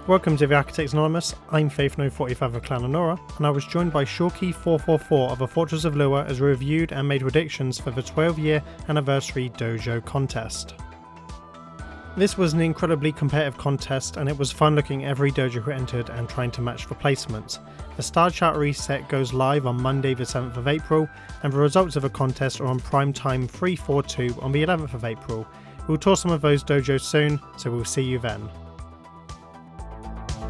Welcome to the Architects Anonymous. I'm Faith No 45 of Clan Honora, and I was joined by Shawki 444 of A Fortress of Lua as we reviewed and made predictions for the 12-year anniversary Dojo contest. This was an incredibly competitive contest, and it was fun looking at every dojo who entered and trying to match the placements. The star chart reset goes live on Monday the 7th of April, and the results of the contest are on primetime 342 on the 11th of April. We'll tour some of those dojos soon, so we'll see you then.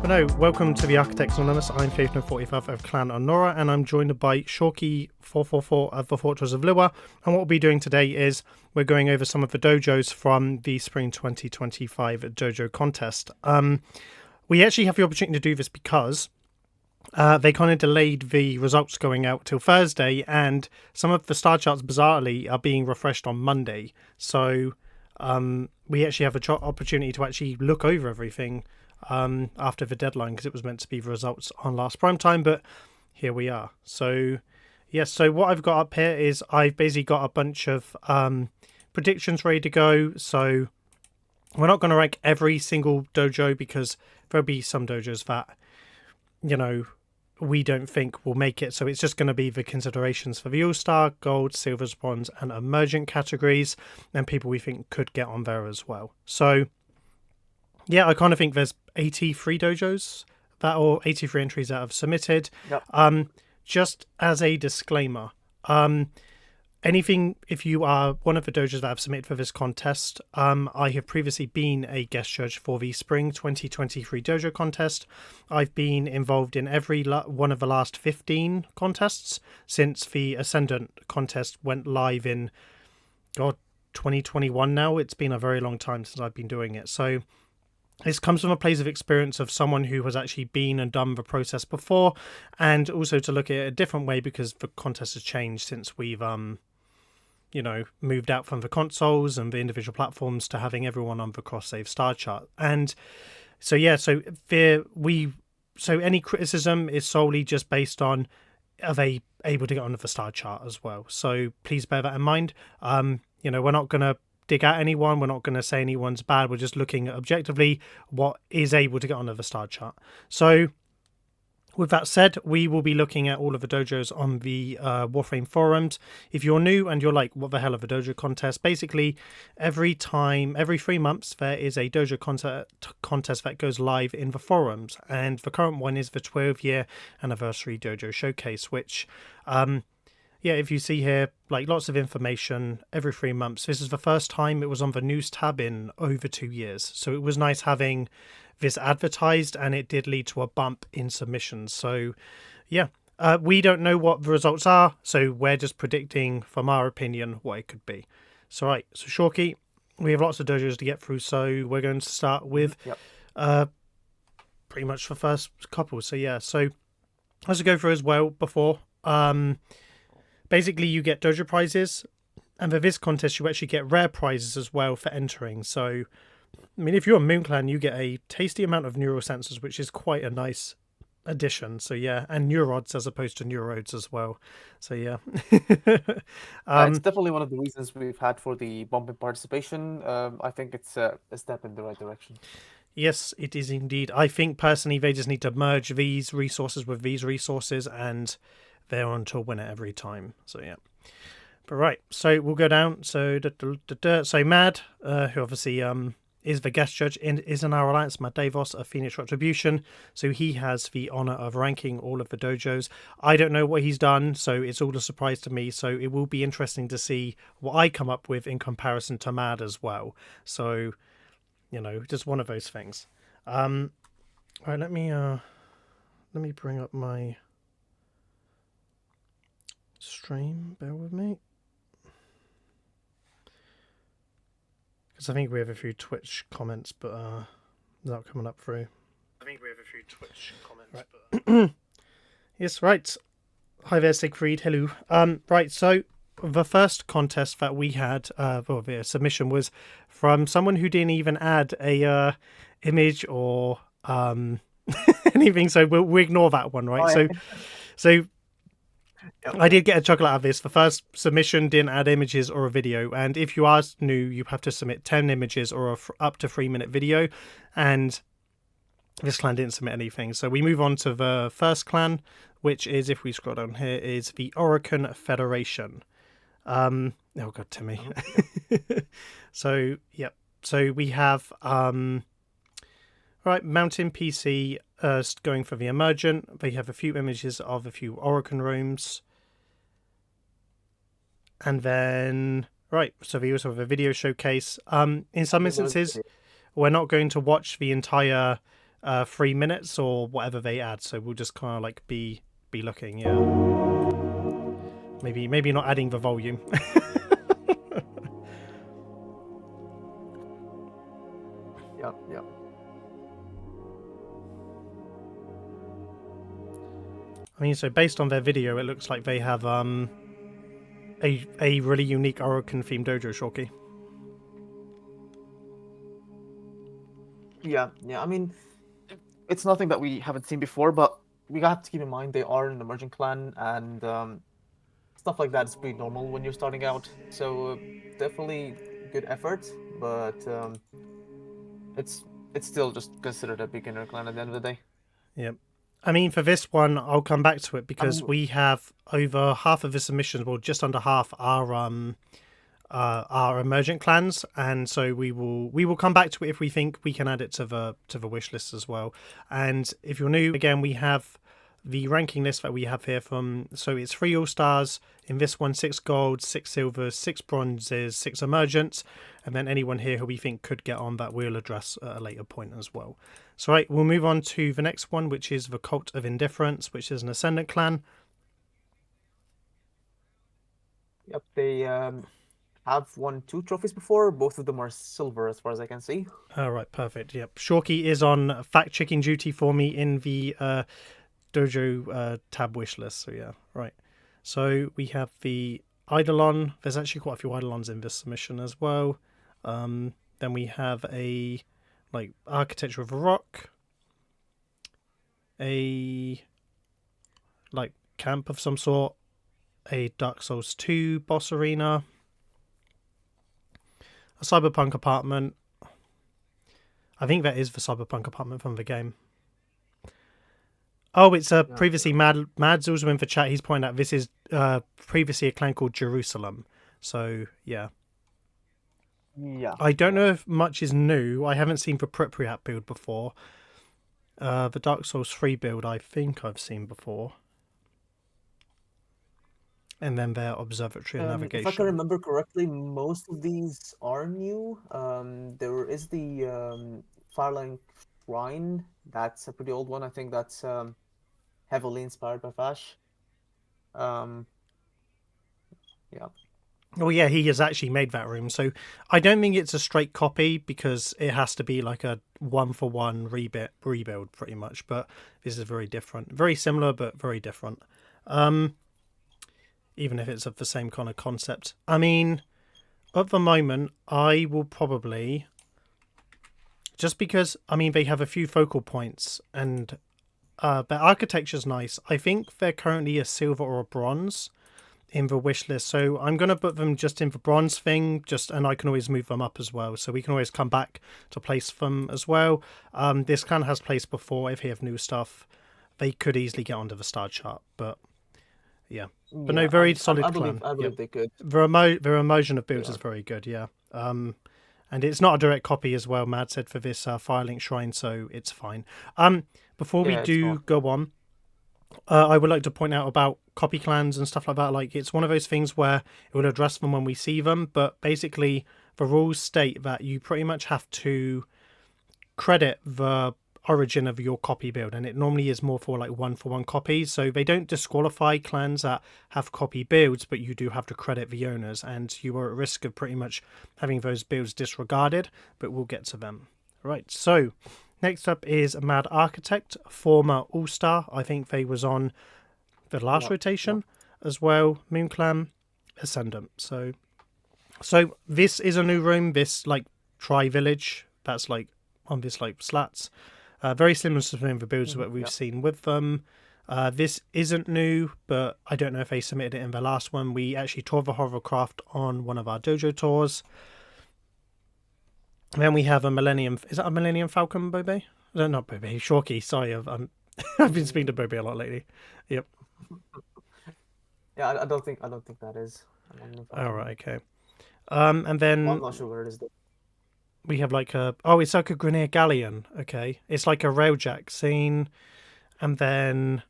But no, welcome to the Architects Anonymous. I'm Faith No 45 of Clan Honora, and I'm joined by Shawki 444 of the Fortress of Lua. And what we'll be doing today is we're going over some of the dojos from the Spring 2025 Dojo contest. We actually have the opportunity to do this because they kind of delayed the results going out till Thursday, and some of the star charts, bizarrely, are being refreshed on Monday. So we actually have an opportunity to actually look over everything after the deadline, because it was meant to be the results on last prime time, but here we are. So yes, so what I've got up here is I've basically got a bunch of predictions ready to go. So we're not going to rank every single dojo, because there'll be some dojos that, you know, we don't think will make it. So it's just going to be the considerations for the All-Star, Gold, Silvers, Bronze and Emergent categories, and people we think could get on there as well. So yeah, I kind of think there's 83 dojos or 83 entries that have submitted. Yep. Just as a disclaimer, anything, if you are one of the dojos that have submitted for this contest, I have previously been a guest judge for the Spring 2023 Dojo contest. I've been involved in every one of the last 15 contests since the Ascendant contest went live in 2021 now. It's been a very long time since I've been doing it. So this comes from a place of experience of someone who has actually been and done the process before, and also to look at it a different way, because the contest has changed since we've moved out from the consoles and the individual platforms to having everyone on the cross-save star chart. And so yeah, so any criticism is solely just based on, are they able to get onto the star chart as well? So please bear that in mind. We're not going to dig at anyone, we're not going to say anyone's bad, we're just looking at objectively what is able to get onto the star chart. So with that said, we will be looking at all of the dojos on the Warframe forums. If you're new and you're like, what the hell of a dojo contest, basically every 3 months there is a dojo contest that goes live in the forums, and the current one is the 12-year anniversary dojo showcase, which if you see here, like, lots of information every 3 months. This is the first time it was on the news tab in over 2 years. So it was nice having this advertised, and it did lead to a bump in submissions. So yeah, we don't know what the results are, so we're just predicting from our opinion what it could be. So right, so Shawki, we have lots of dojos to get through, so we're going to start with pretty much the first couple. So yeah, so as I go through as well before, basically, you get dojo prizes, and for this contest, you actually get rare prizes as well for entering. So, I mean, if you're a Moon Clan, you get a tasty amount of neural sensors, which is quite a nice addition. So, yeah, and neurods as opposed to neurodes as well. So, yeah. It's definitely one of the reasons we've had for the bump in participation. I think it's a step in the right direction. Yes, it is indeed. I think, personally, they just need to merge these resources with these resources, and they're on to win it every time. So yeah, but right, so we'll go down. So so Mad, who obviously is the guest judge is in our alliance, Mad Deivos of Phoenix Retribution. So he has the honor of ranking all of the dojos. I don't know what he's done, so it's all a surprise to me. So it will be interesting to see what I come up with in comparison to Mad as well. So just one of those things. All right, let me bring up my stream, bear with me, because I think we have a few Twitch comments, but not coming up through. Right. Yes, right. Hi there, Siegfried. Hello. Right. So the first contest that we had, the submission was from someone who didn't even add a image or anything. So we'll ignore that one, right? Oh, yeah. So I did get a chuckle out of this. The first submission didn't add images or a video, and if you are new, you have to submit 10 images or up to 3-minute video. And This clan didn't submit anything. So we move on to the first clan, which is, if we scroll down here, is the Orokin Federation. Oh god, Timmy. So yep. So we have right, Mountain PC going for the Emergent. They have a few images of a few Orokin rooms. And then right, so we also have a video showcase. In some instances, we're not going to watch the entire 3 minutes or whatever they add, so we'll just kind of like be looking. Yeah, maybe not adding the volume. Yep. I mean, so based on their video, it looks like they have a really unique Orokin themed dojo, Shawki. Yeah. I mean, it's nothing that we haven't seen before, but we have to keep in mind they are an emerging clan, and stuff like that is pretty normal when you're starting out. So definitely good effort, but it's still just considered a beginner clan at the end of the day. Yep. I mean, for this one, I'll come back to it because we have over half of the submissions, well, just under half are emergent clans, and so we will come back to it if we think we can add it to the wish list as well. And if you're new, again, we have the ranking list that we have here so it's 3 all-stars, in this one 6 golds, 6 silvers, 6 bronzes, 6 emergents, and then anyone here who we think could get on that we'll address at a later point as well. So right, we'll move on to the next one, which is the Cult of Indifference, which is an Ascendant clan. Yep, they have won 2 trophies before. Both of them are silver as far as I can see. All right, perfect. Yep, Shawki is on fact-checking duty for me in the Dojo tab wish list. So yeah, right. So we have the Eidolon. There's actually quite a few Eidolons in this submission as well. Then we have a Architecture of a Rock, a camp of some sort, a Dark Souls 2 boss arena, a Cyberpunk apartment. I think that is the Cyberpunk apartment from the game. Oh, it's previously Mad's also in for chat. He's pointing out this is previously a clan called Jerusalem. So yeah. Yeah. I don't know if much is new. I haven't seen the Pripyat build before. The Dark Souls 3 build I think I've seen before. And then their Observatory and Navigation. If I can remember correctly, most of these are new. There is the Fireline Shrine. That's a pretty old one. I think that's heavily inspired by Fash. Yeah. Oh yeah, he has actually made that room. So I don't think it's a straight copy because it has to be like a 1-for-1 rebuild pretty much. But this is very different, very similar but very different. Even if it's of the same kind of concept. I mean, at the moment, I will probably, just because I mean they have a few focal points and their architecture's nice. I think they're currently a silver or a bronze in the wish list, so I'm going to put them just in the bronze thing, and I can always move them up as well, so we can always come back to place them as well. This clan has placed before. If they have new stuff, they could easily get onto the star chart, but yeah. But no, very solid clan. I believe they could. Their emotion of builds is very good, yeah. And it's not a direct copy as well, Mad said, for this Firelink Shrine, so it's fine. Before we do go on, I would like to point out about copy clans and stuff like that. Like, it's one of those things where it will address them when we see them, but basically the rules state that you pretty much have to credit the origin of your copy build, and it normally is more for like 1-for-1 copies. So they don't disqualify clans that have copy builds, but you do have to credit the owners, and you are at risk of pretty much having those builds disregarded, but we'll get to them. Right, so next up is Mad Architect, former All-Star. I think they was on the last rotation as well. Moon Clan, Ascendant. So this is a new room, this like tri-village that's like on this like slats. Very similar to some of the builds that we've seen with them. This isn't new, but I don't know if they submitted it in the last one. We actually toured the hovercraft on one of our dojo tours. And then we have a Millennium. Is that a Millennium Falcon, Bobe? No, not Bobby, Shawki. Sorry, I've been speaking to Bobby a lot lately. Yep. Yeah, I don't think that is. I don't know if I All can. right. Okay. And Well, I'm then not sure where it is though. we have like it's like a Grineer Galleon. Okay, it's like a railjack scene, and then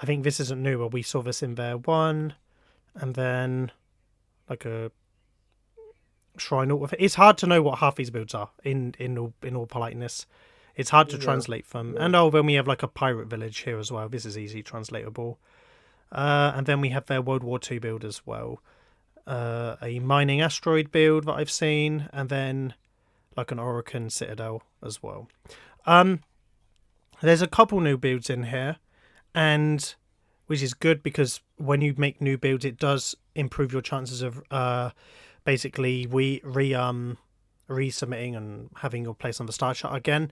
I think this isn't new, but we saw this in there one, and then like a shrine with it. It's hard to know what half these builds are in all politeness. It's hard to Yeah. translate them. Yeah. And then we have like a pirate village here as well. This is easy translatable. And then we have their World War II build as well. A mining asteroid build that I've seen, and then like an Orokin Citadel as well. There's a couple new builds in here, and which is good because when you make new builds, it does improve your chances of basically resubmitting and having your place on the star chart again.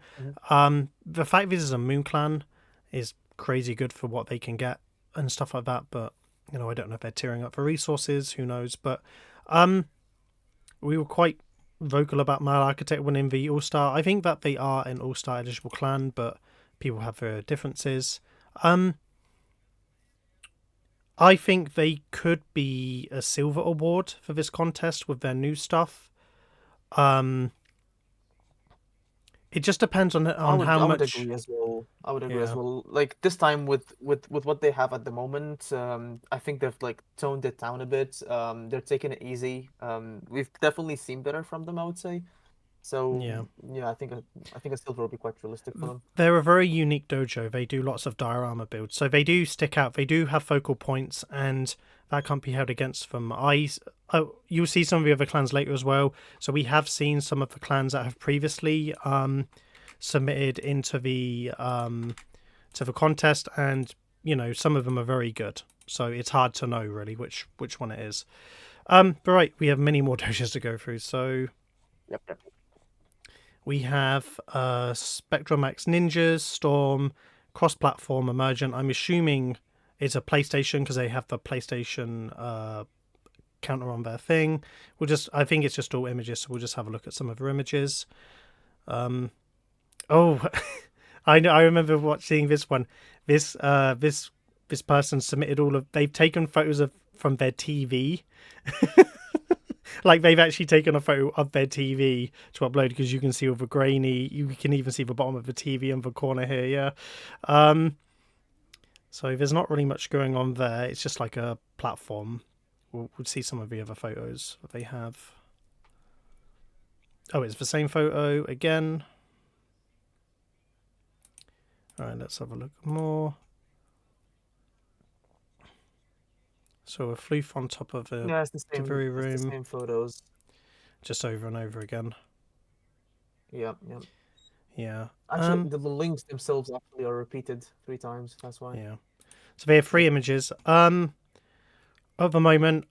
The fact this is a Moon Clan is crazy good for what they can get and stuff like that. But I don't know if they're tearing up for resources. Who knows? But we were quite vocal about Mad Architect winning the All Star. I think that they are an All Star eligible clan, but people have their differences. I think they could be a silver award for this contest with their new stuff. It just depends on how I would much. agree as well. I would agree as Yeah, well. Like this time with what they have at the moment, I think they've like toned it down a bit. They're taking it easy. We've definitely seen better from them, I would say. So yeah. yeah, I think a silver will be quite realistic for them. They're a very unique dojo. They do lots of diorama builds, so they do stick out. They do have focal points, and that can't be held against them. You'll see some of the other clans later as well. So we have seen some of the clans that have previously submitted into the to the contest, and some of them are very good. So it's hard to know really which one it is. But right, we have many more dojos to go through. So Yep, yep. we have Spectromax Ninjas, Storm, cross-platform, Emergent. I'm assuming it's a PlayStation because they have the PlayStation counter on their thing. I think it's just all images, so we'll just have a look at some of their images. Oh, I know. I remember watching this one. This person submitted they've taken photos from their TV. Like they've actually taken a photo of their TV to upload because you can see all the grainy. You can even see the bottom of the TV in the corner here. Yeah. So there's not really much going on there. It's just like a platform. We'll see some of the other photos that they have. Oh, it's the same photo again. All right, let's have a look more. So a floof on top of a Yeah, it's the delivery room. It's the same photos. Just over and over again. Yep, yep. Yeah. Actually, the links themselves actually are repeated 3 times. That's why. Yeah. So they have 3 images. At the moment,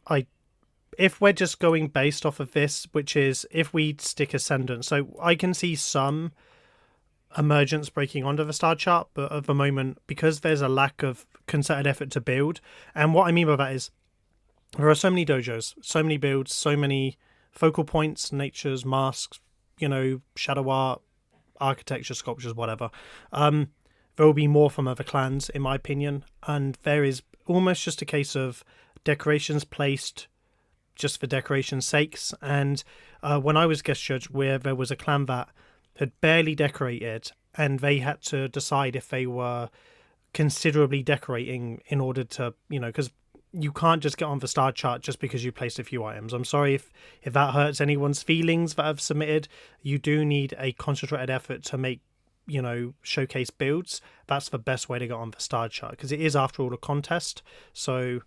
if we're just going based off of this, which is if we stick Ascendant, so I can see some emergence breaking onto the star chart, but at the moment, because there's a lack of concerted effort to build, and what I mean by that is there are so many dojos, so many builds, so many focal points, natures, masks, shadow art, architecture, sculptures, whatever. There will be more from other clans, in my opinion, and there is almost just a case of decorations placed just for decoration's sakes. And when I was guest judge, where there was a clan that had barely decorated, and they had to decide if they were considerably decorating in order to, because you can't just get on the star chart just because you placed a few items. I'm sorry if that hurts anyone's feelings that have submitted. You do need a concentrated effort to make, showcase builds. That's the best way to get on the star chart because it is, after all, a contest. So,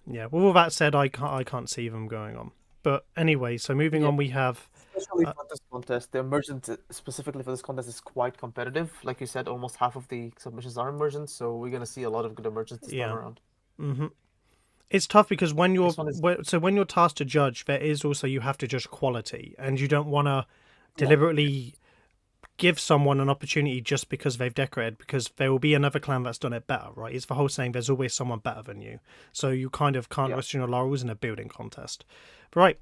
yeah. With all that said, I can't see them going on. But anyway, so moving on, we have. Especially for this contest, the emergent specifically for this contest is quite competitive. Like you said, almost half of the submissions are emergent, so we're gonna see a lot of good emergents this time around. Mm-hmm. It's tough because when you're This one is- when you're tasked to judge, there is also you have to judge quality, and you don't want to deliberately give someone an opportunity just because they've decorated, because there will be another clan that's done it better, right? It's the whole saying there's always someone better than you, so you kind of can't rest on your laurels in a building contest. But right,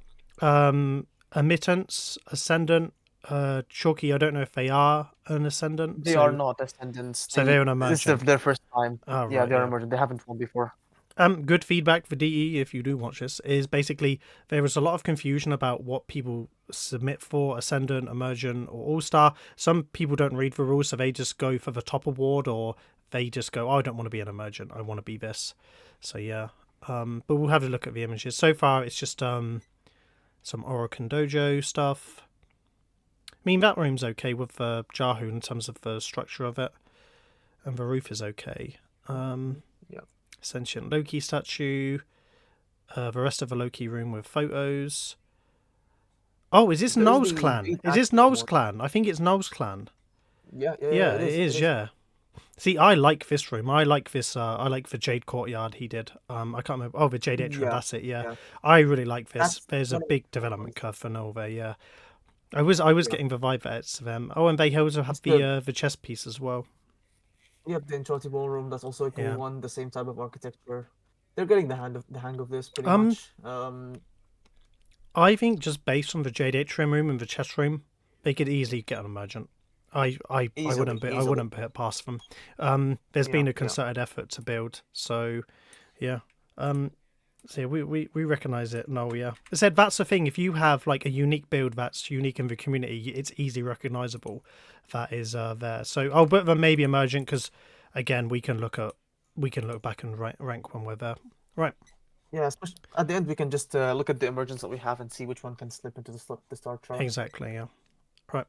Emittance, Ascendant, Shawki, I don't know if they are an Ascendant. They are not Ascendants. So they're an This is Emergent. their first time. Oh, Yeah, right, they're yeah. Emergent. They haven't won before. Good feedback for DE if you do watch this is basically there is a lot of confusion about what people submit for Ascendant, Emergent, or All Star. Some people don't read the rules, so they just go for the top award, or they just go, "Oh, I don't want to be an Emergent. I want to be this." So yeah, but we'll have a look at the images. So far, it's just some Orokin Dojo stuff. I mean, that room's okay with the Jahu in terms of the structure of it, and the roof is okay. Yeah. Sentient Loki statue. The rest of the Loki room with photos. Oh, is this There's Null's the clan? eight Is this active Null's one. clan? I think it's Null's clan. Yeah, Yeah, it it is. is. Yeah. See, I like this room. I like this. I like the Jade Courtyard he did. I can't remember. Oh, the Jade Itra. Yeah, That's it. Yeah. yeah. I really like this. That's There's a one of big the development ones. curve for Null there. Yeah. I was getting the vibe that it's them. Oh, and they also have It's the chess piece as well. Yep, the Enchanted Ballroom. That's also a cool Yeah. one. The same type of architecture. They're getting the hang of this pretty Um, much. I think just based on the Jade Atrium room and the chess room, they could easily get an Emergent. I wouldn't Easily. put it past them. There's been a concerted effort to build, so yeah. So yeah, we recognise it. No, yeah. I said that's the thing. If you have like a unique build that's unique in the community, it's easily recognisable. That is there. So I'll put them maybe Emergent because again we can look back and rank when we're there. Right. Yeah, especially at the end we can just look at the emergence that we have and see which one can slip into the start chart. Exactly. Yeah. Right.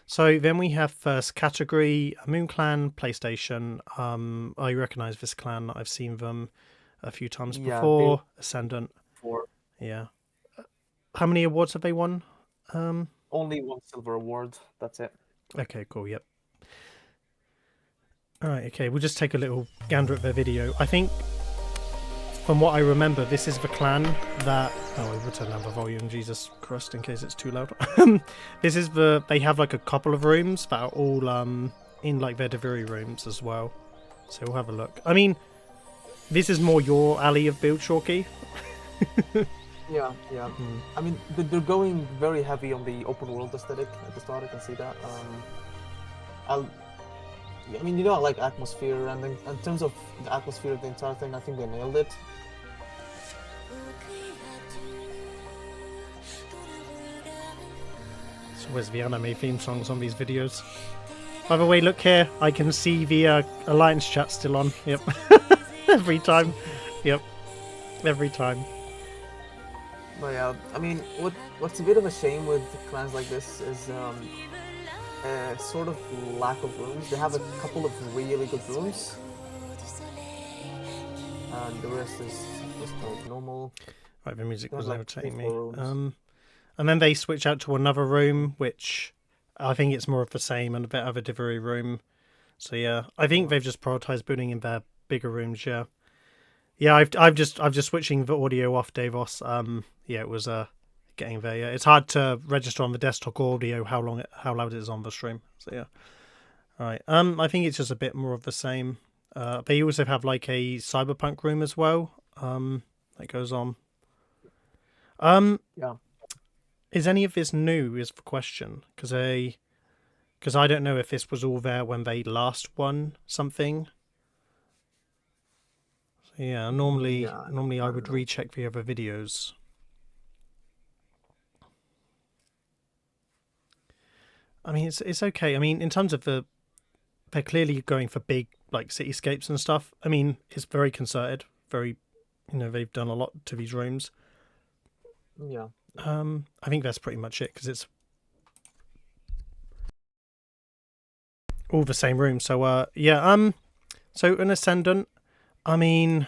So then we have first category, Moon Clan, PlayStation. I recognise this clan. I've seen them a few times Yeah, before. Ascendant. For Yeah. How many awards have they won? only one silver award. That's it. Okay, cool. Yep. All right. Okay, we'll just take a little gander at their video. I think, from what I remember, this is the clan that. Oh, I will turn down the volume. Jesus Christ, in case it's too loud. This is They have like a couple of rooms that are all in like their Deviri rooms as well. So we'll have a look. I mean, this is more your alley of build, Shawki. Yeah. I mean, they're going very heavy on the open world aesthetic at the start. I can see that. I mean, I like atmosphere, and in terms of the atmosphere of the entire thing, I think they nailed it. So where's the anime theme songs on these videos? By the way, look here. I can see the Alliance chat still on. Yep. Every time. Yep. Every time. But yeah, I mean, what's a bit of a shame with clans like this is sort of lack of rooms. They have a couple of really good rooms, and the rest is just like normal. Right, the music was like overtaking me. 3-4 rooms. And then they switch out to another room, which I think it's more of the same and a bit of a Deviri room. So yeah, I think they've just prioritized building in their bigger rooms. Yeah, yeah. I've just switching the audio off, Deivos. Yeah, it was getting there. Yeah, it's hard to register on the desktop audio how loud it is on the stream. So yeah. All right. I think it's just a bit more of the same. They also have like a cyberpunk room as well. That goes on. Yeah. Is any of this new? Is the question because I don't know if this was all there when they last won something. So yeah, normally I would recheck the other videos. I mean, it's okay. I mean, in terms of they're clearly going for big like cityscapes and stuff. I mean, it's very concerted. Very, they've done a lot to these rooms. Yeah. I think that's pretty much it because it's all the same room. So yeah. So an Ascendant. I mean,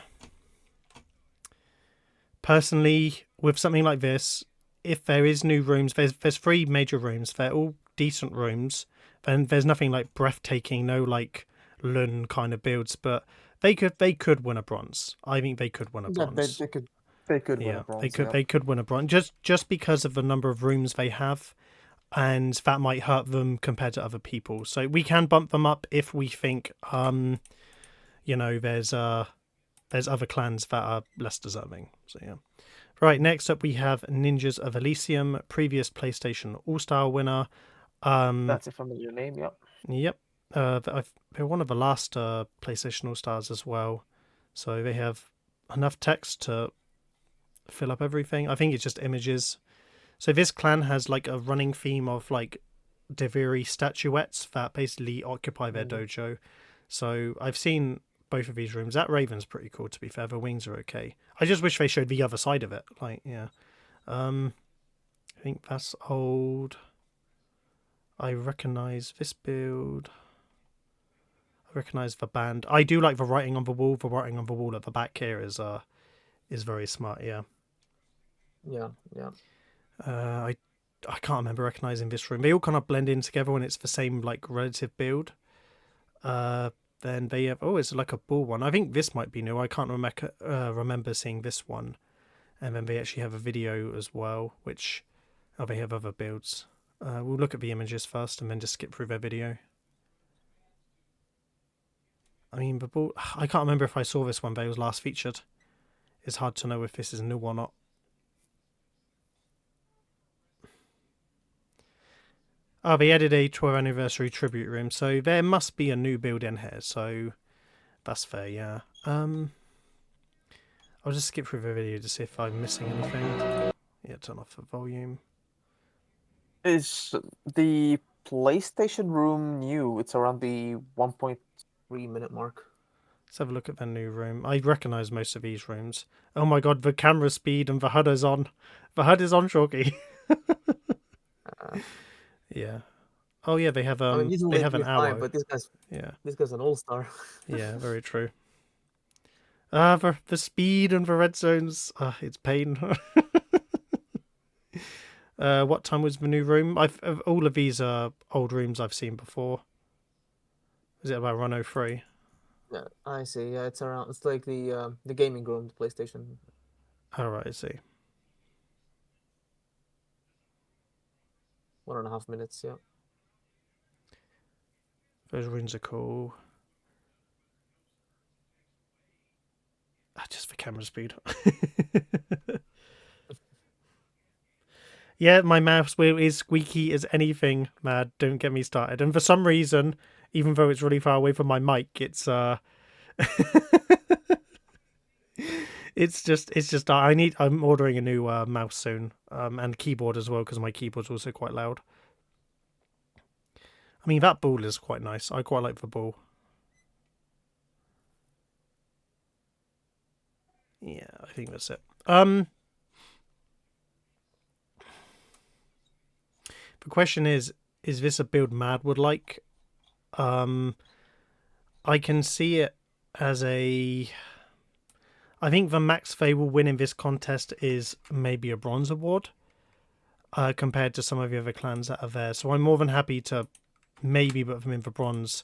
personally, with something like this, if there is new rooms, there's 3 major rooms. They're all decent rooms. Then there's nothing like breathtaking, no like Lun kind of builds, but they could win a bronze. I think they could win a bronze. Yeah, they could win a bronze. They could win a bronze just because of the number of rooms they have, and that might hurt them compared to other people. So we can bump them up if we think there's other clans that are less deserving. So yeah. Right, next up we have Ninjas of Elysium, previous PlayStation All-Star winner. That's a familiar name. Yep. Yep. They're one of the last PlayStation All Stars as well, so they have enough text to fill up everything. I think it's just images. So this clan has like a running theme of like Deviri statuettes that basically occupy their dojo. So I've seen both of these rooms. That Raven's pretty cool, to be fair. The wings are okay. I just wish they showed the other side of it. Like, yeah. I think that's old. I recognise this build. I recognise the band. I do like the writing on the wall. The writing on the wall at the back here is very smart. Yeah. Yeah. Yeah. I can't remember recognising this room. They all kind of blend in together when it's the same like relative build. Then they have it's like a ball one. I think this might be new. I can't remember seeing this one. And then they actually have a video as well, which they have other builds. We'll look at the images first and then just skip through their video. I mean, the ball. I can't remember if I saw this one, but it was last featured. It's hard to know if this is new or not. Oh, they added a 12th anniversary tribute room, so there must be a new build in here, so that's fair, yeah. I'll just skip through the video to see if I'm missing anything. Yeah, turn off the volume. Is the PlayStation room new? It's around the 1.3-minute mark. Let's have a look at the new room. I recognise most of these rooms. Oh my god, the camera speed and the HUD is on. The HUD is on, Shawki. Yeah. Oh yeah, they have I mean, they have an hour. but this guy's an all-star. Yeah, very true. The speed and the red zones. It's pain. What time was the new room? All of these are old rooms I've seen before. Is it about 103? Yeah, I see. Yeah, it's around. It's like the gaming room, the PlayStation. All right, I see. 1.5 minutes. Yeah. Those rooms are cool. Just for camera speed. Yeah, my mouse wheel is squeaky as anything, Mad. Don't get me started. And for some reason, even though it's really far away from my mic, it's it's just I'm ordering a new mouse soon, and keyboard as well, because my keyboard's also quite loud. I mean, that ball is quite nice. I quite like the ball. Yeah, I think that's it. The question is this a build Mad would like? I can see it as a... I think the max they will win in this contest is maybe a bronze award, compared to some of the other clans that are there. So I'm more than happy to maybe put them in for bronze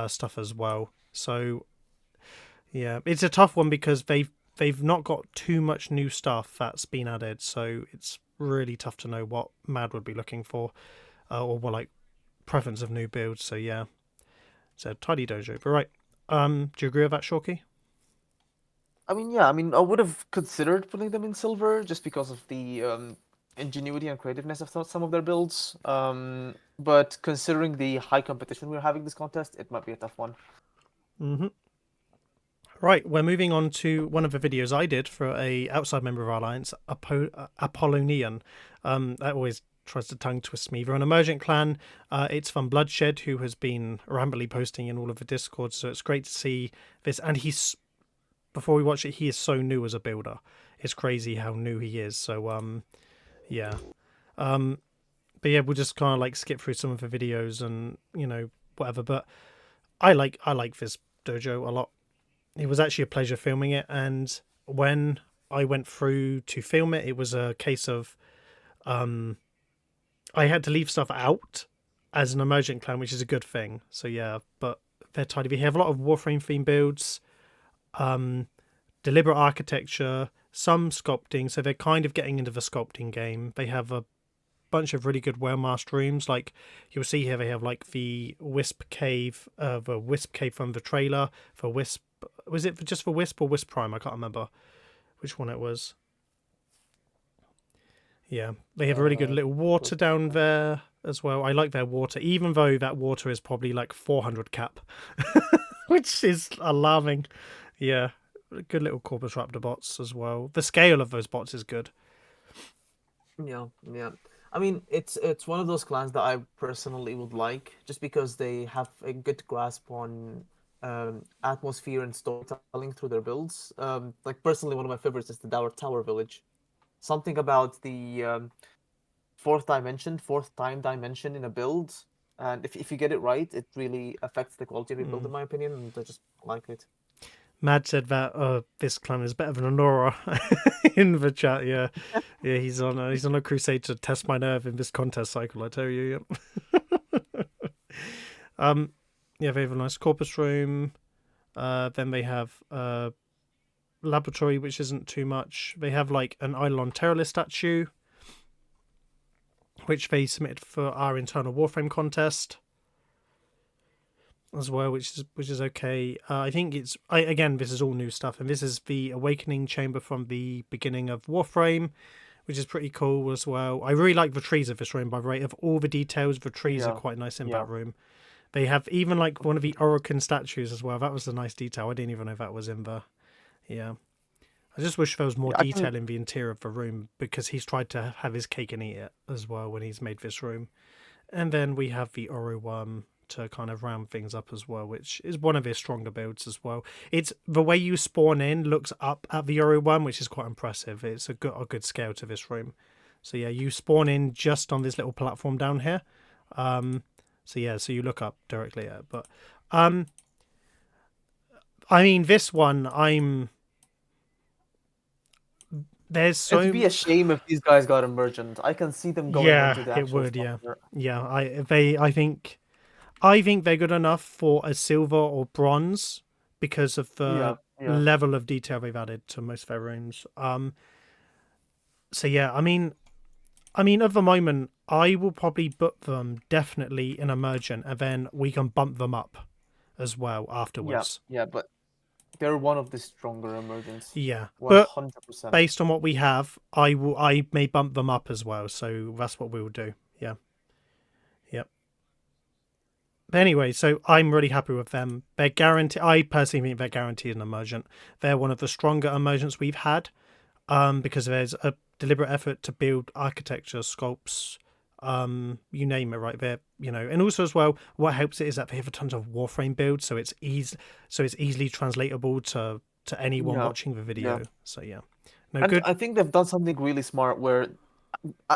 stuff as well. So yeah, it's a tough one because they've not got too much new stuff that's been added, so it's really tough to know what Mad would be looking for, or what like preference of new builds. So yeah, it's a tidy dojo. But right, do you agree with that, Shawki? I mean, yeah. I mean, I would have considered putting them in silver just because of the ingenuity and creativeness of some of their builds. But considering the high competition we're having this contest, it might be a tough one. Mm-hmm. Right, we're moving on to one of the videos I did for a outside member of our alliance, Apollonian. That always tries to tongue twist me. They're an emergent clan. It's from Bloodshed, who has been rambly posting in all of the Discord, so it's great to see this. And before we watch it, he is so new as a builder. It's crazy how new he is. So yeah. But yeah, we'll just kind of like skip through some of the videos and whatever. But I like this dojo a lot. It was actually a pleasure filming it, and when I went through to film it, it was a case of I had to leave stuff out as an emergent clan, which is a good thing. So yeah, but they're tidy. We have a lot of Warframe theme builds, deliberate architecture, some sculpting, so they're kind of getting into the sculpting game. They have a bunch of really good well-masked rooms. Like you'll see here, they have like the Wisp Cave from the trailer for Wisp. Was it just for Wisp or Wisp Prime? I can't remember which one it was. Yeah, they have a really good little water down there. as well. I like their water, even though that water is probably like 400 cap, which is alarming. Yeah, good little Corpus Raptor bots as well. The scale of those bots is good. Yeah, yeah. I mean, it's one of those clans that I personally would like, just because they have a good grasp on atmosphere and storytelling through their builds. Like personally, one of my favorites is the Tower Village. Something about the fourth time dimension in a build, and if you get it right, it really affects the quality of your build, in my opinion, and I just like it. Mad said that this clan is better than Honora in the chat. Yeah, yeah, he's on a crusade to test my nerve in this contest cycle. I tell you. Yep. Yeah, they have a nice corpus room. Then they have laboratory, which isn't too much. They have like an Eidolon Terrorlist statue, which they submitted for our internal Warframe contest as well, which is okay. I think again, this is all new stuff, and this is the Awakening Chamber from the beginning of Warframe, which is pretty cool as well. I really like the trees of this room, by the way. Of all the details, the trees are quite nice in that room. They have even like one of the Orokin statues as well. That was a nice detail. I didn't even know that was in there. Yeah. I just wish there was more detail in the interior of the room, because he's tried to have his cake and eat it as well when he's made this room. And then we have the Oro to kind of round things up as well, which is one of his stronger builds as well. It's the way you spawn in looks up at the Oro which is quite impressive. It's a good scale to this room. So yeah, you spawn in just on this little platform down here. So yeah, so you look up directly at it. But I mean, this one, there's so. It'd be a shame if these guys got emergent. I can see them going into the actual. It would. Structure. Yeah. I think they're good enough for a silver or bronze because of the level of detail they've added to most of their rooms. So yeah, I mean, at the moment, I will probably put them definitely in emergent, and then we can bump them up as well afterwards. Yeah, but they're one of the stronger emergents. Yeah, 100%. But based on what we have, I may bump them up as well. So that's what we will do. Yeah. Yep. But anyway, so I'm really happy with them. They're guaranteed. I personally think they're guaranteed an emergent. They're one of the stronger emergents we've had, because there's a deliberate effort to build architecture, sculpts, you name it, right there, and also as well, what helps it is that they have a ton of Warframe builds, so it's easily translatable to anyone watching the video. So yeah, good. I think they've done something really smart where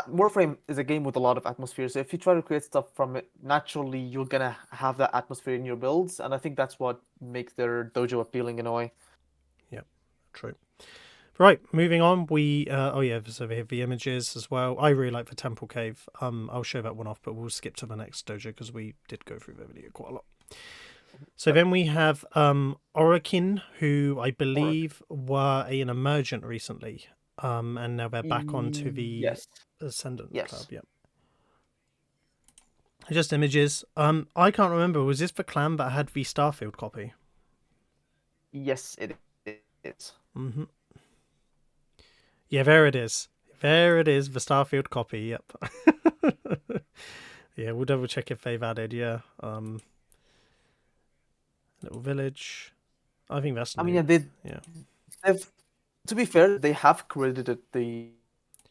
Warframe is a game with a lot of atmosphere, so if you try to create stuff from it, naturally you're gonna have that atmosphere in your builds, and I think that's what makes their dojo appealing in a way. Yeah, true. Right, moving on. So we have the images as well. I really like the Temple Cave. I'll show that one off, but we'll skip to the next dojo because we did go through the video quite a lot. So then we have Orokin, who I believe were an emergent recently, and now they're back onto the Ascendant Club. Yeah. Just images. I can't remember. Was this the clan that had the Starfield copy? Yes, it is. Mm-hmm. Yeah, there it is. There it is, the Starfield copy. Yep. Yeah, we'll double check if they've added. Yeah. Little village. I think that's. I mean, they've. To be fair, they have credited the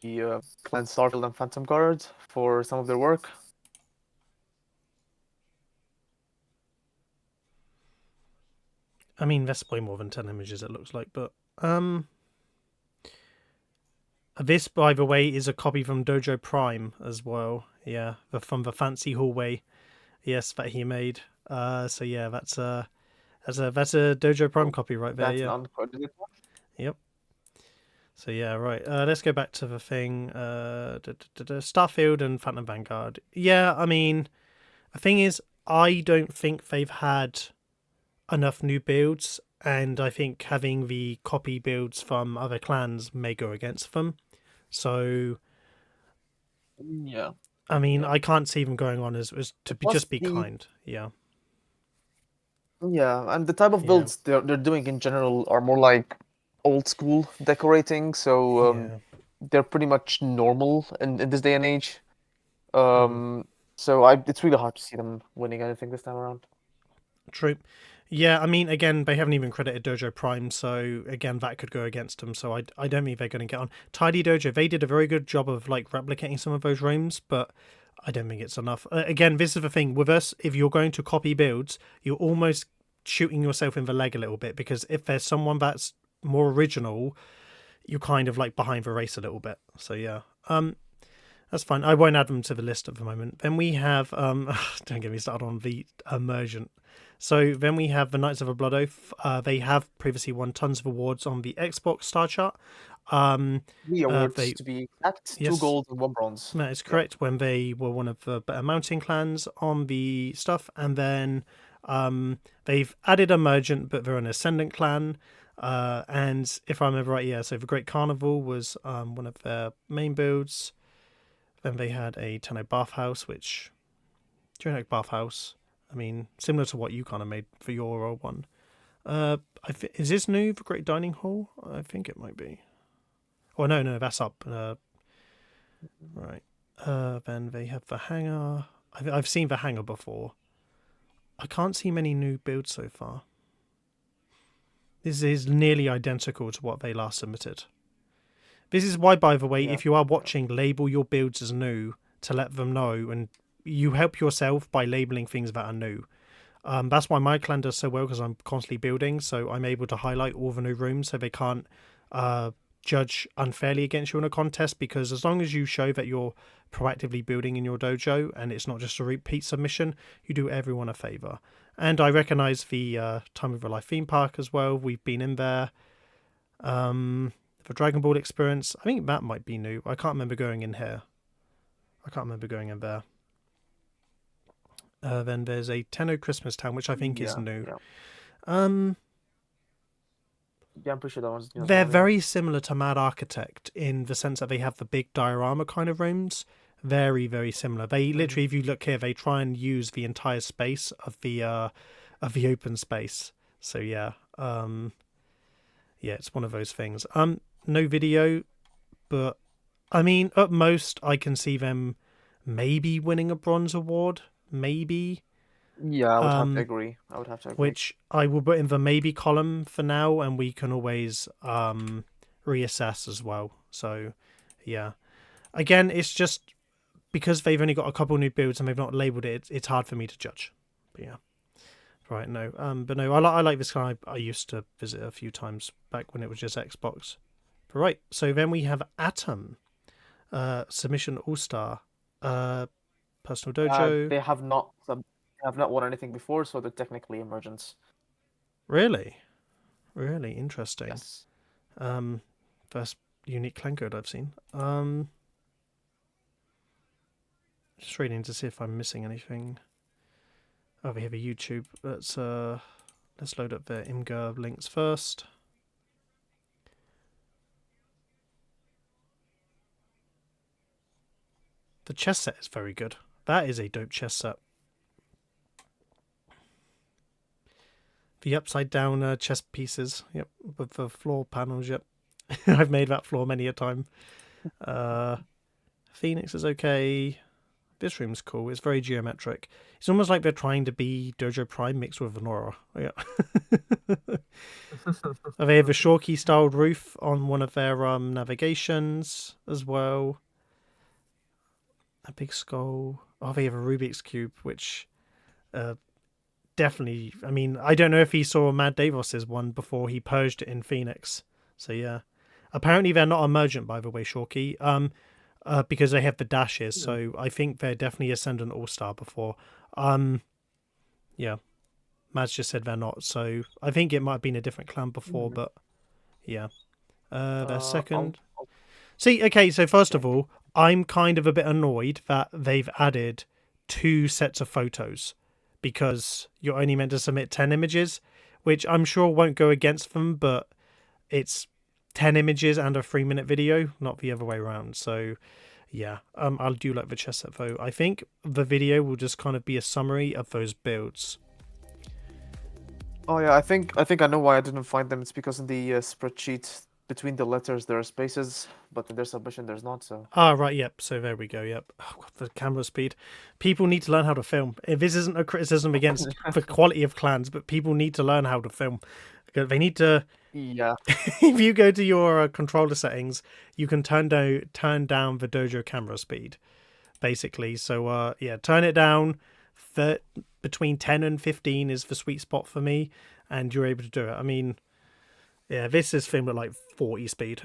clan Starfield and Phantom Guard for some of their work. I mean, that's way more than 10 images, it looks like, but this, by the way, is a copy from Dojo Prime as well. Yeah, from the fancy hallway. Yes, that he made. So yeah, that's a Dojo Prime copy right there. That's yeah. Uncredited one. Yep. So yeah, right. Let's go back to the thing. Starfield and Phantom Vanguard. Yeah, I mean, the thing is, I don't think they've had enough new builds, and I think having the copy builds from other clans may go against them. So yeah, I mean, I can't see them going on as to just be kind. Yeah. Yeah, and the type of builds they're doing in general are more like old school decorating, so they're pretty much normal in this day and age. So it's really hard to see them winning anything this time around. True. Yeah, I mean, again, they haven't even credited Dojo Prime, so again, that could go against them. So I don't think they're going to get on. Tidy Dojo, they did a very good job of like replicating some of those rooms, but I don't think it's enough. Again, this is the thing with us: if you're going to copy builds, you're almost shooting yourself in the leg a little bit, because if there's someone that's more original, you're kind of like behind the race a little bit. So yeah, that's fine. I won't add them to the list at the moment. Then we have don't get me started on the Emergent. So then we have the Knights of the Blood Oath. They have previously won tons of awards on the Xbox Star Chart. 3 awards they to be exact, yes, 2 gold and 1 bronze. that is Yeah. correct. When they were one of the better mounting clans on the stuff, and then they've added Emergent, but they're an Ascendant clan. And if I remember right, yeah. So the Great Carnival was one of their main builds. Then they had a Tenno bathhouse, which do you like bathhouse? I mean, similar to what you kind of made for your one. Is this new, the Great Dining Hall? I think it might be. Oh no, that's up. Right. Then they have the hangar. I've seen the hangar before. I can't see many new builds so far. This is nearly identical to what they last submitted. This is why, by the way, Yeah. if you are watching, label your builds as new to let them know, and you help yourself by labeling things that are new. That's why my clan does so well, because I'm constantly building, so I'm able to highlight all the new rooms so they can't judge unfairly against you in a contest, because as long as you show that you're proactively building in your dojo and it's not just a repeat submission, you do everyone a favour. And I recognise the Time of Your Life theme park as well. We've been in there. The Dragon Ball experience, I think that might be new. I can't remember going in here. I can't remember going in there. Then there's a Tenno Christmas Town, which I think is new. Yeah. Um, Yeah, I'm pretty sure that one's new as they're well, yeah. very similar to Mad Architect in the sense that they have the big diorama kind of rooms. Very, very similar. They literally, if you look here, they try and use the entire space of the open space. So yeah, yeah, it's one of those things. No video, but I mean, at most, I can see them maybe winning a bronze award, maybe. Yeah, I would have to agree. I would have to agree. Which I will put in the maybe column for now, and we can always reassess as well. So, yeah. Again, it's just because they've only got a couple new builds and they've not labelled it, it's hard for me to judge. But yeah. Right, no. But no, I like this guy. I used to visit a few times back when it was just Xbox. But right, so then we have Atom. Submission All-Star. Personal Dojo. They have not won anything before, so they're technically emergents. Really? Really interesting. Yes. First unique clan code I've seen. Just reading to see if I'm missing anything. Oh, we have a YouTube. Let's load up their Imgur links first. The chess set is very good. That is a dope chess set. The upside down chess pieces, yep, with the floor panels, yep. I've made that floor many a time. Phoenix is okay. This room's cool. It's very geometric. It's almost like they're trying to be Dojo Prime mixed with Venora. Yeah. They have a Shawki styled roof on one of their navigations as well. A big skull. Oh, they have a Rubik's Cube, which definitely, I mean, I don't know if he saw Mad Deivos' one before he purged it in Phoenix. So yeah. Apparently they're not emergent, by the way, Shawki. Because they have the dashes, so I think they're definitely Ascendant All-Star before. Yeah. Mads just said they're not, so I think it might have been a different clan before, but yeah. They're second. See, okay, so first of all, I'm kind of a bit annoyed that they've added 2 sets of photos, because you're only meant to submit 10 images, which I'm sure won't go against them, but it's 10 images and a 3-minute video, not the other way around. So yeah, I do like the chess set though. I think the video will just kind of be a summary of those builds. Oh yeah, I think I know why I didn't find them. It's because in the spreadsheet between the letters there are spaces, but in their submission there's not. So Ah, right, yep. So there we go, yep. Oh, God, the camera speed. People need to learn how to film. This isn't a criticism against the quality of clans, but people need to learn how to film. They need to. yeah, If you go to your controller settings, you can turn down the Dojo camera speed, basically. So yeah, turn it down. Between 10 and 15 is the sweet spot for me, and you're able to do it. I mean, yeah, this is filmed at like 40 speed.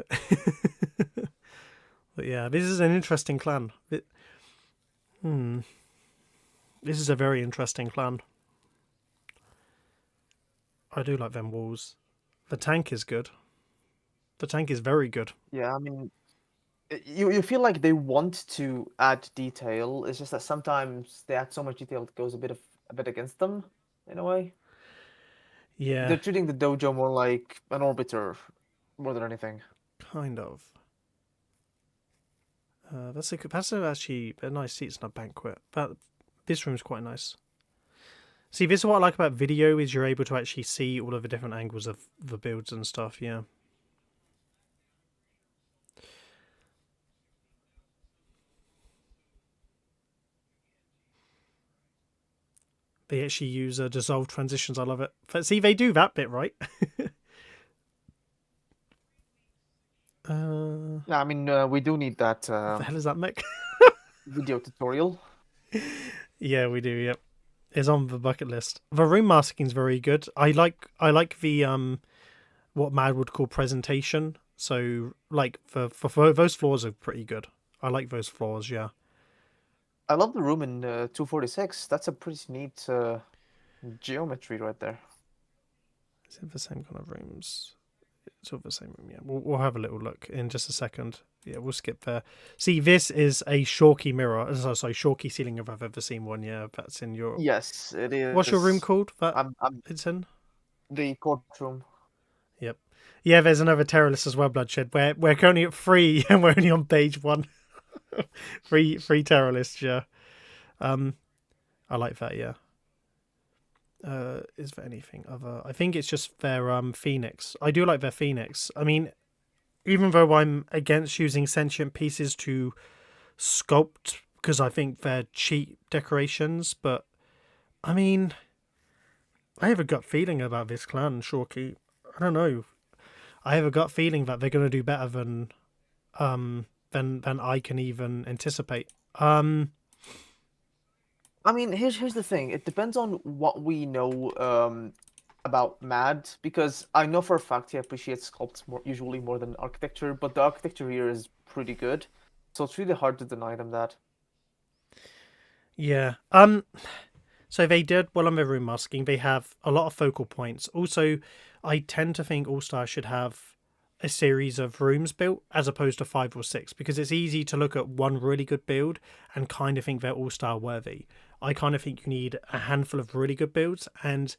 But yeah, this is an interesting clan. This is a very interesting clan. I do like them walls. The tank is good. The tank is very good. yeah. I mean, you feel like they want to add detail. It's just that sometimes they add so much detail it goes a bit against them in a way. Yeah, They're treating the dojo more like an orbiter more than anything. kind of. That's actually a nice seats in a banquet. This room's quite nice. See, this is what I like about video is you're able to actually see all of the different angles of the builds and stuff. Yeah. They actually use dissolved transitions. I love it. But see, they do that bit right. Yeah, I mean, we do need that What the hell is that, mech? video tutorial. Yeah, we do. Yep, it's on the bucket list. The room masking's very good. I like the what Mad would call presentation. So like for those floors are pretty good. I like those floors. Yeah. I love the room in 246. That's a pretty neat geometry right there. Is it the same kind of rooms? It's all the same room. Yeah, we'll have a little look in just a second. Yeah, we'll skip there. See, this is a Shawki mirror. Sorry, Shawki ceiling if I've ever seen one. Yeah, that's in your. Yes, it is. What's your room called? That I'm it's in. the courtroom. Yep. Yeah, there's another terror list as well, Bloodshed. We're currently at 3 and we're only on page 1. Three terror lists. Yeah. I like that. Yeah. Is there anything other? I think it's just their Phoenix. I do like their Phoenix. I mean, even though I'm against using sentient pieces to sculpt because I think they're cheap decorations, but I mean, I have a gut feeling about this clan, Shawki. I don't know. I have a gut feeling that they're going to do better than I can even anticipate. I mean, here's the thing. It depends on what we know about Mad, because I know for a fact he appreciates sculpts usually more than architecture, but the architecture here is pretty good, so it's really hard to deny them that. Yeah. So they did well on their room masking. They have a lot of focal points. Also, I tend to think All Star should have a series of rooms built as opposed to 5 or 6 because it's easy to look at one really good build and kind of think they're All Star worthy. I kind of think you need a handful of really good builds, and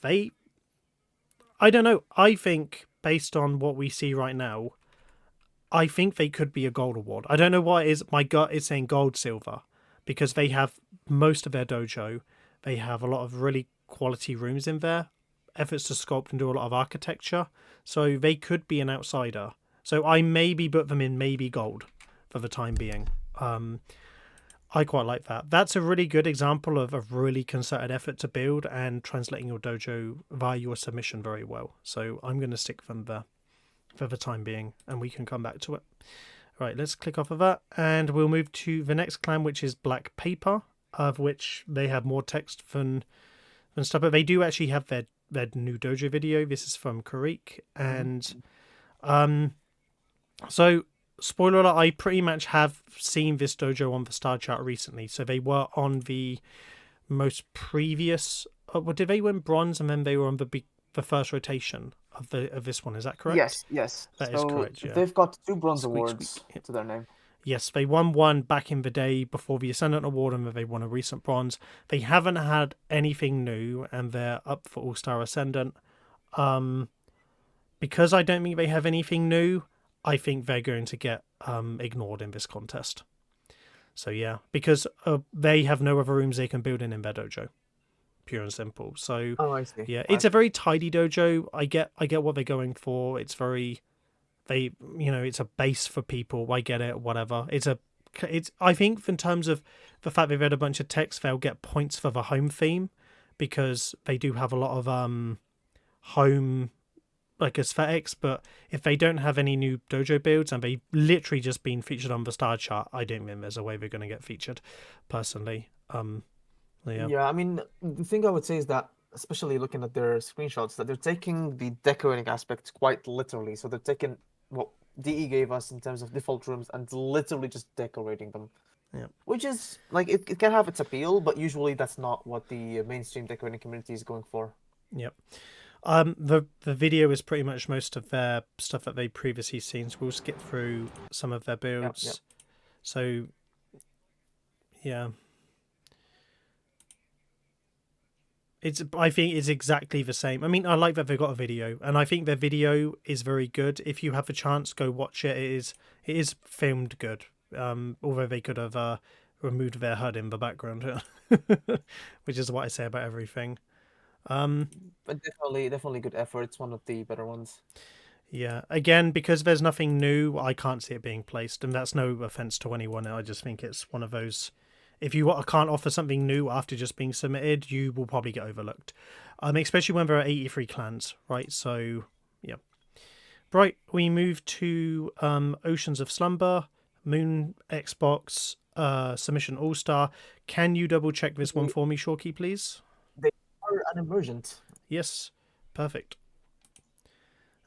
I don't know. I think based on what we see right now, I think they could be a gold award. I don't know what it is. My gut is saying gold, silver, because they have most of their dojo. They have a lot of really quality rooms in there, efforts to sculpt and do a lot of architecture. So they could be an outsider. So I maybe put them in maybe gold for the time being. I quite like that. That's a really good example of a really concerted effort to build and translating your dojo via your submission very well. So I'm going to stick them there for the time being, and we can come back to it. Right, let's click off of that, and we'll move to the next clan, which is Black Paper, of which they have more text than stuff, but they do actually have their new dojo video. This is from Karik, and so spoiler alert, I pretty much have seen this dojo on the star chart recently. So they were on the most previous. Did they win bronze and then they were on the first rotation of this one? Is that correct? Yes. That is correct. Yeah. They've got 2 bronze Squeak, awards squeak. Yep. to their name. Yes, they won one back in the day before the Ascendant Award, and they won a recent bronze. They haven't had anything new, and they're up for All Star Ascendant. Because I don't think they have anything new, I think they're going to get ignored in this contest. So yeah, because they have no other rooms they can build in their dojo, pure and simple. So Oh, I see. yeah, it's a very tidy dojo. I get what they're going for. It's very they, it's a base for people. I get it, whatever. I think in terms of the fact they've had a bunch of text, they'll get points for the home theme because they do have a lot of home like aesthetics. But if they don't have any new dojo builds and they've literally just been featured on the star chart, I don't think there's a way they're going to get featured, personally. Yeah, I mean, the thing I would say is that, especially looking at their screenshots, that they're taking the decorating aspects quite literally. So they're taking what DE gave us in terms of default rooms and literally just decorating them. Yeah. Which is, like, it can have its appeal, but usually that's not what the mainstream decorating community is going for. Yep. The video is pretty much most of their stuff that they've previously seen, so we'll skip through some of their builds. Yep. So, yeah. I think it's exactly the same. I mean, I like that they've got a video, and I think their video is very good. If you have the chance, go watch it. It is filmed good. Although they could have removed their HUD in the background, which is what I say about everything. But definitely good effort. It's one of the better ones. Yeah, again, because there's nothing new, I can't see it being placed, and that's no offense to anyone. I just think it's one of those. If you can't offer something new after just being submitted, you will probably get overlooked. Especially when there are 83 clans, right? So, yeah. Right, we move to Oceans of Slumber, Moon Xbox, Submission All-Star. Can you double check this one for me, Shawki, please? They are an emergent. Yes, perfect.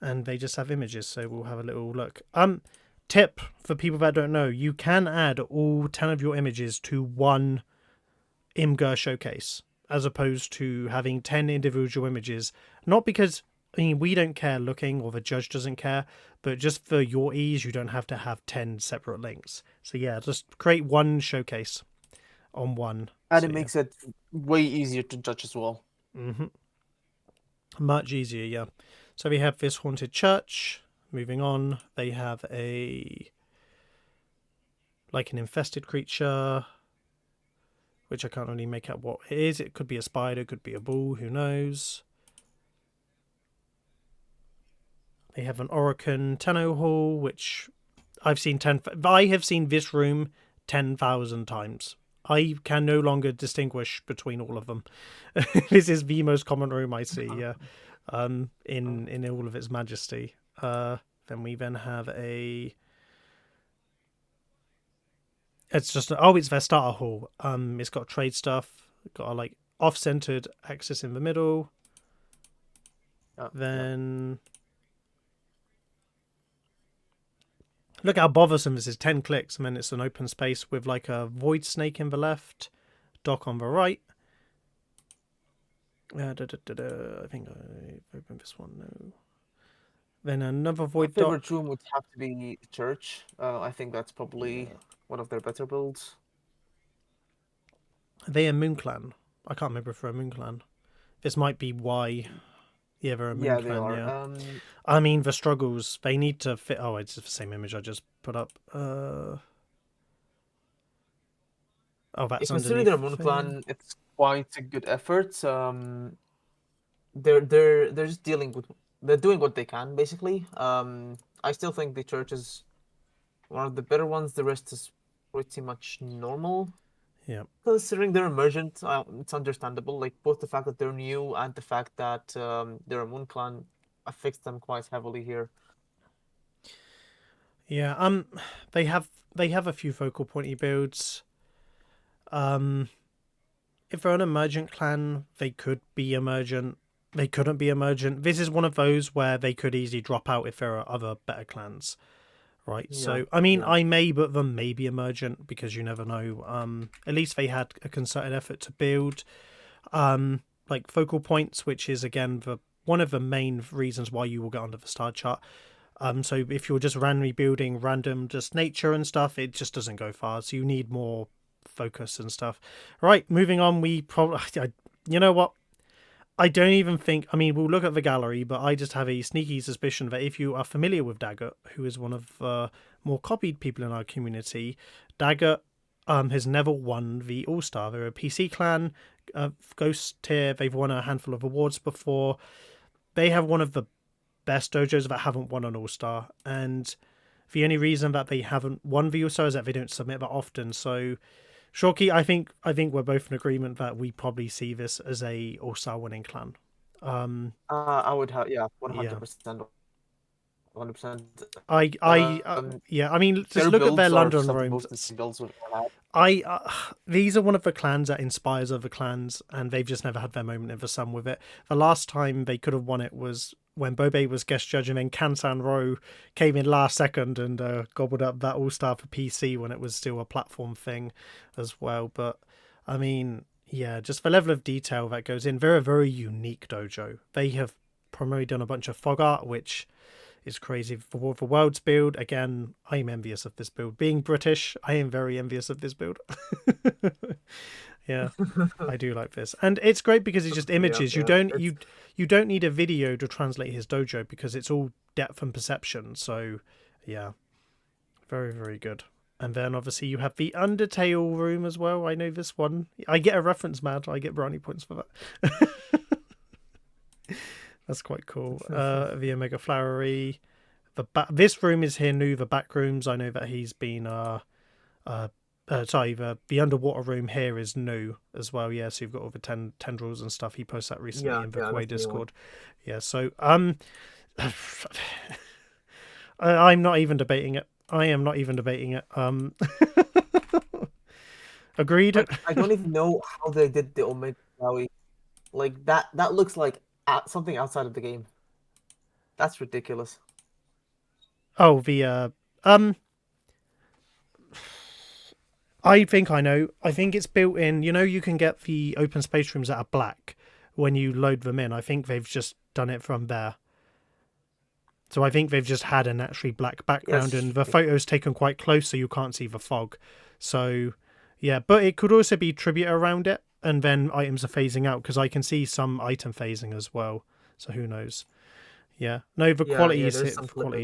And they just have images, so we'll have a little look. Tip for people that don't know, you can add all 10 of your images to one Imgur showcase, as opposed to having 10 individual images. Not because, we don't care looking, or the judge doesn't care, but just for your ease, you don't have to have 10 separate links. So yeah, just create one showcase on one. And it makes it way easier to judge as well. Mm-hmm. Much easier, yeah. So we have this haunted church. Moving on, they have an infested creature, which I can't really make out what it is. It could be a spider, it could be a bull, who knows. They have an Orokin Tenno Hall, which I have seen this room 10,000 times. I can no longer distinguish between all of them. This is the most common room I see, yeah. In all of its majesty. Then we have it's their starter hall. It's got trade stuff, got a off-centered axis in the middle. Look how bothersome this is. 10 clicks, and then it's an open space with a void snake in the left, dock on the right. I think I opened this one. No. Then another void dock. My favorite room would have to be the church. I think that's probably one of their better builds. Are they a Moon Clan? I can't remember if they're a Moon Clan. This might be why. Yeah, they're a Moon Clan. They are. Yeah. I mean, the struggles, they need to fit. Oh, it's the same image I just put up. Oh, that's considering they're a Moon Clan, it's quite a good effort. They're just they're doing what they can, basically. I still think the church is one of the better ones. The rest is pretty much normal. Yeah. Considering they're emergent, it's understandable. Like, both the fact that they're new and the fact that they're a Moon Clan affects them quite heavily here. Yeah. They have a few focal pointy builds. If they're an emergent clan, they could be emergent. They couldn't be emergent. This is one of those where they could easily drop out if there are other better clans, right? Yeah, so, I mean, I may, but them may be emergent because you never know. At least they had a concerted effort to build focal points, which is, again, one of the main reasons why you will get onto the star chart. So if you're just randomly building random just nature and stuff, it just doesn't go far. So you need more focus and stuff. Right, moving on, you know what? I don't even think, we'll look at the gallery, but I just have a sneaky suspicion that if you are familiar with Daggett, who is one of the more copied people in our community, Daggett has never won the All-Star. They're a PC clan, Ghost tier. They've won a handful of awards before. They have one of the best dojos that haven't won an All-Star, and the only reason that they haven't won the All-Star is that they don't submit that often. So, Shawki, I think we're both in agreement that we probably see this as a All-Star winning clan. I would have, yeah, Yeah. 100%. 100%. Yeah. I mean, just Their look at their builds are London some of the roams. most insane builds we've ever had. These are one of the clans that inspires other clans, and they've just never had their moment in the sun with it. The last time they could have won it was when Bobe was guest judge, and then Kansan Ro came in last second and gobbled up that All-Star for PC when it was still a platform thing as well. But, I mean, yeah, just the level of detail that goes in. They're a very unique dojo. They have primarily done a bunch of fog art, which is crazy. For the world's build, again, I'm envious of this build. Being British, I am very envious of this build. Yeah, I do like this, and it's great because it's just images. You don't need a video to translate his dojo because it's all depth and perception. So, yeah, very, very good. And then obviously you have the Undertale room as well. I know this one. I get a reference, Mad. I get brownie points for that. That's quite cool. The Omega Flowery. This room is here new. The back rooms, I know that he's been the underwater room here is new as well. Yeah, so you've got all the tendrils and stuff. He posted that recently in the Kuwait Discord. Yeah, so I'm not even debating it. I am not even debating it. Agreed. I don't even know how they did the Omega Flowery. Like that looks like something outside of the game. That's ridiculous. Oh, I think I know. I think it's built in. You can get the open space rooms that are black when you load them in. I think they've just done it from there. So I think they've just had a naturally black background, and the photo's taken quite close, so you can't see the fog. So, yeah, but it could also be tribute around it, and then items are phasing out, because I can see some item phasing as well. So who knows? Yeah. No, the quality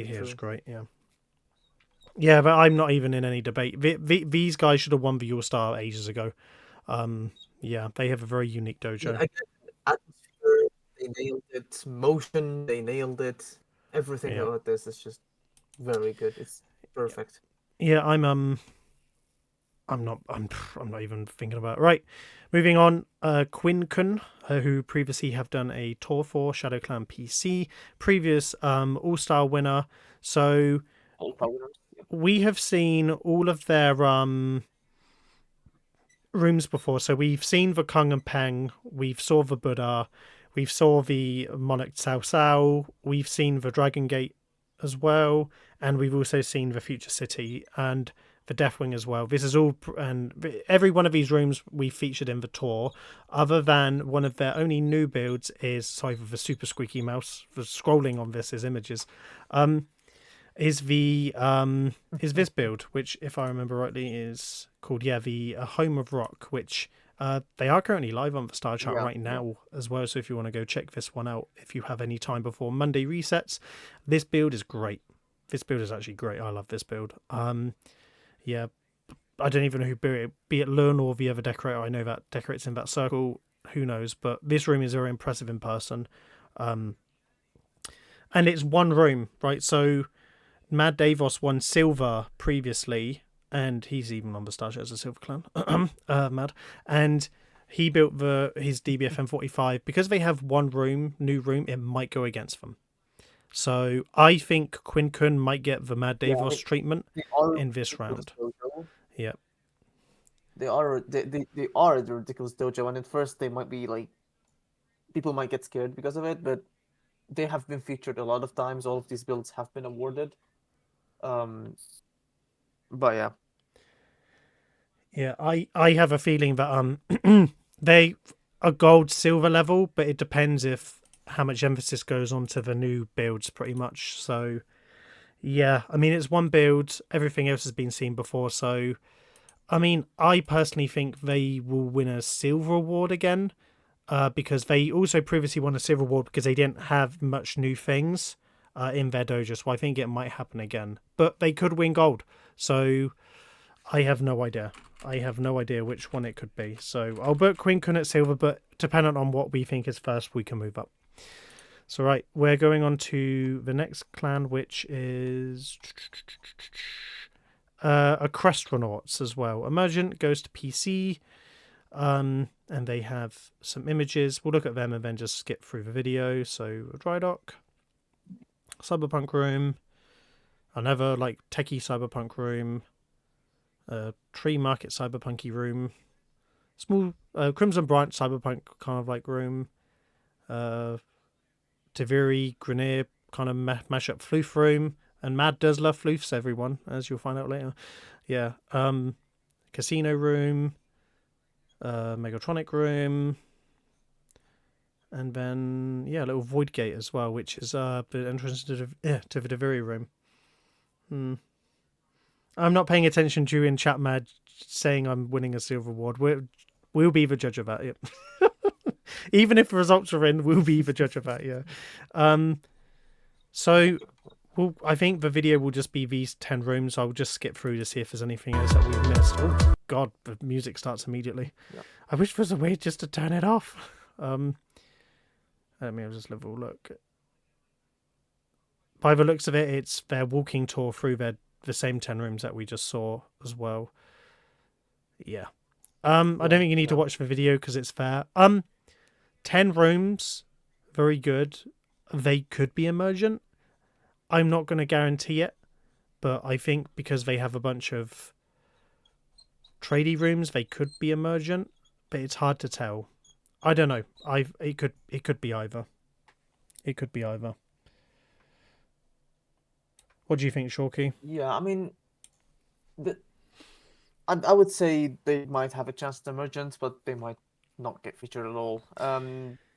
here is great, yeah. Yeah, but I'm not even in any debate. These guys should have won the All-Star ages ago. Yeah, they have a very unique dojo. Atmosphere, they nailed it. Motion, they nailed it. Everything about this is just very good. It's perfect. Yeah, I'm not even thinking about it. Right. Moving on, Quinn Kun, who previously have done a tour for Shadow Clan PC, previous All-Star winner. So we have seen all of their rooms before. So we've seen the Kung and Peng, we've saw the Buddha, we've saw the Monarch Cao Cao, we've seen the Dragon Gate as well, and we've also seen the Future City and the Deathwing as well. This is all, and every one of these rooms we featured in the tour, other than one of their only new builds is, sorry for the super squeaky mouse, for scrolling on this is images, is this build, which, if I remember rightly, is called the Home of Rock, which they are currently live on the Star Chart right now as well. So if you want to go check this one out, if you have any time before Monday resets, this build is great. This build is actually great. I love this build. Yeah, I don't even know who built it, be it Lern or the other decorator. I know that decorates in that circle. Who knows? But this room is very impressive in person. And it's one room, right? So Mad Deivos won silver previously, and he's even on the Star Chart as a silver clan. Mad. And he built his DBF M45. Because they have one room, new room, it might go against them. So I think Quinn Kun might get the Mad Deivos treatment in this round. Yeah. They are the ridiculous dojo, and at first they might be like, people might get scared because of it, but they have been featured a lot of times. All of these builds have been awarded. But yeah. Yeah, I have a feeling that they are gold silver level, but it depends how much emphasis goes on to the new builds pretty much. So yeah, I mean, it's one build, everything else has been seen before. So I mean, I personally think they will win a silver award again, because they also previously won a silver award because they didn't have much new things in their dojo. So I think it might happen again, but they could win gold. So I have no idea. I have no idea which one it could be. So I'll book Quinn Kun at silver, but dependent on what we think is first, we can move up. So right, we're going on to the next clan, which is Crestronauts as well. Emergent goes to PC, and they have some images. We'll look at them and then just skip through the video. So Dry Dock, Cyberpunk Room, another like techie Cyberpunk room, Tree Market Cyberpunky room, small Crimson Branch Cyberpunk kind of like room, Taviri Grenier kind of mashup floof room, and Mad does love floofs, everyone, as you'll find out later. Yeah. Casino room, Megatronic room, and then a little Void Gate as well, which is the entrance to the Taviri room. I'm not paying attention to you in chat mad saying I'm winning a silver award. We'll be the judge of that. Yep. Even if the results are in, we'll be the judge of that. Yeah. So I think the video will just be these 10 rooms. I'll just skip through to see if there's anything else that we've missed. Oh God, the music starts immediately. Yeah. I wish there was a way just to turn it off. Let me have just a little look. By the looks of it, it's their walking tour through the same 10 rooms that we just saw as well. Yeah. I don't think you need to watch the video because it's fair. 10 rooms, very good. They could be emergent. I'm not going to guarantee it, but I think because they have a bunch of tradie rooms, they could be emergent, but it's hard to tell. I don't know. It could be either. It could be either. What do you think, Shawki? Yeah, I mean, I would say they might have a chance at emergence, but they might not get featured at all.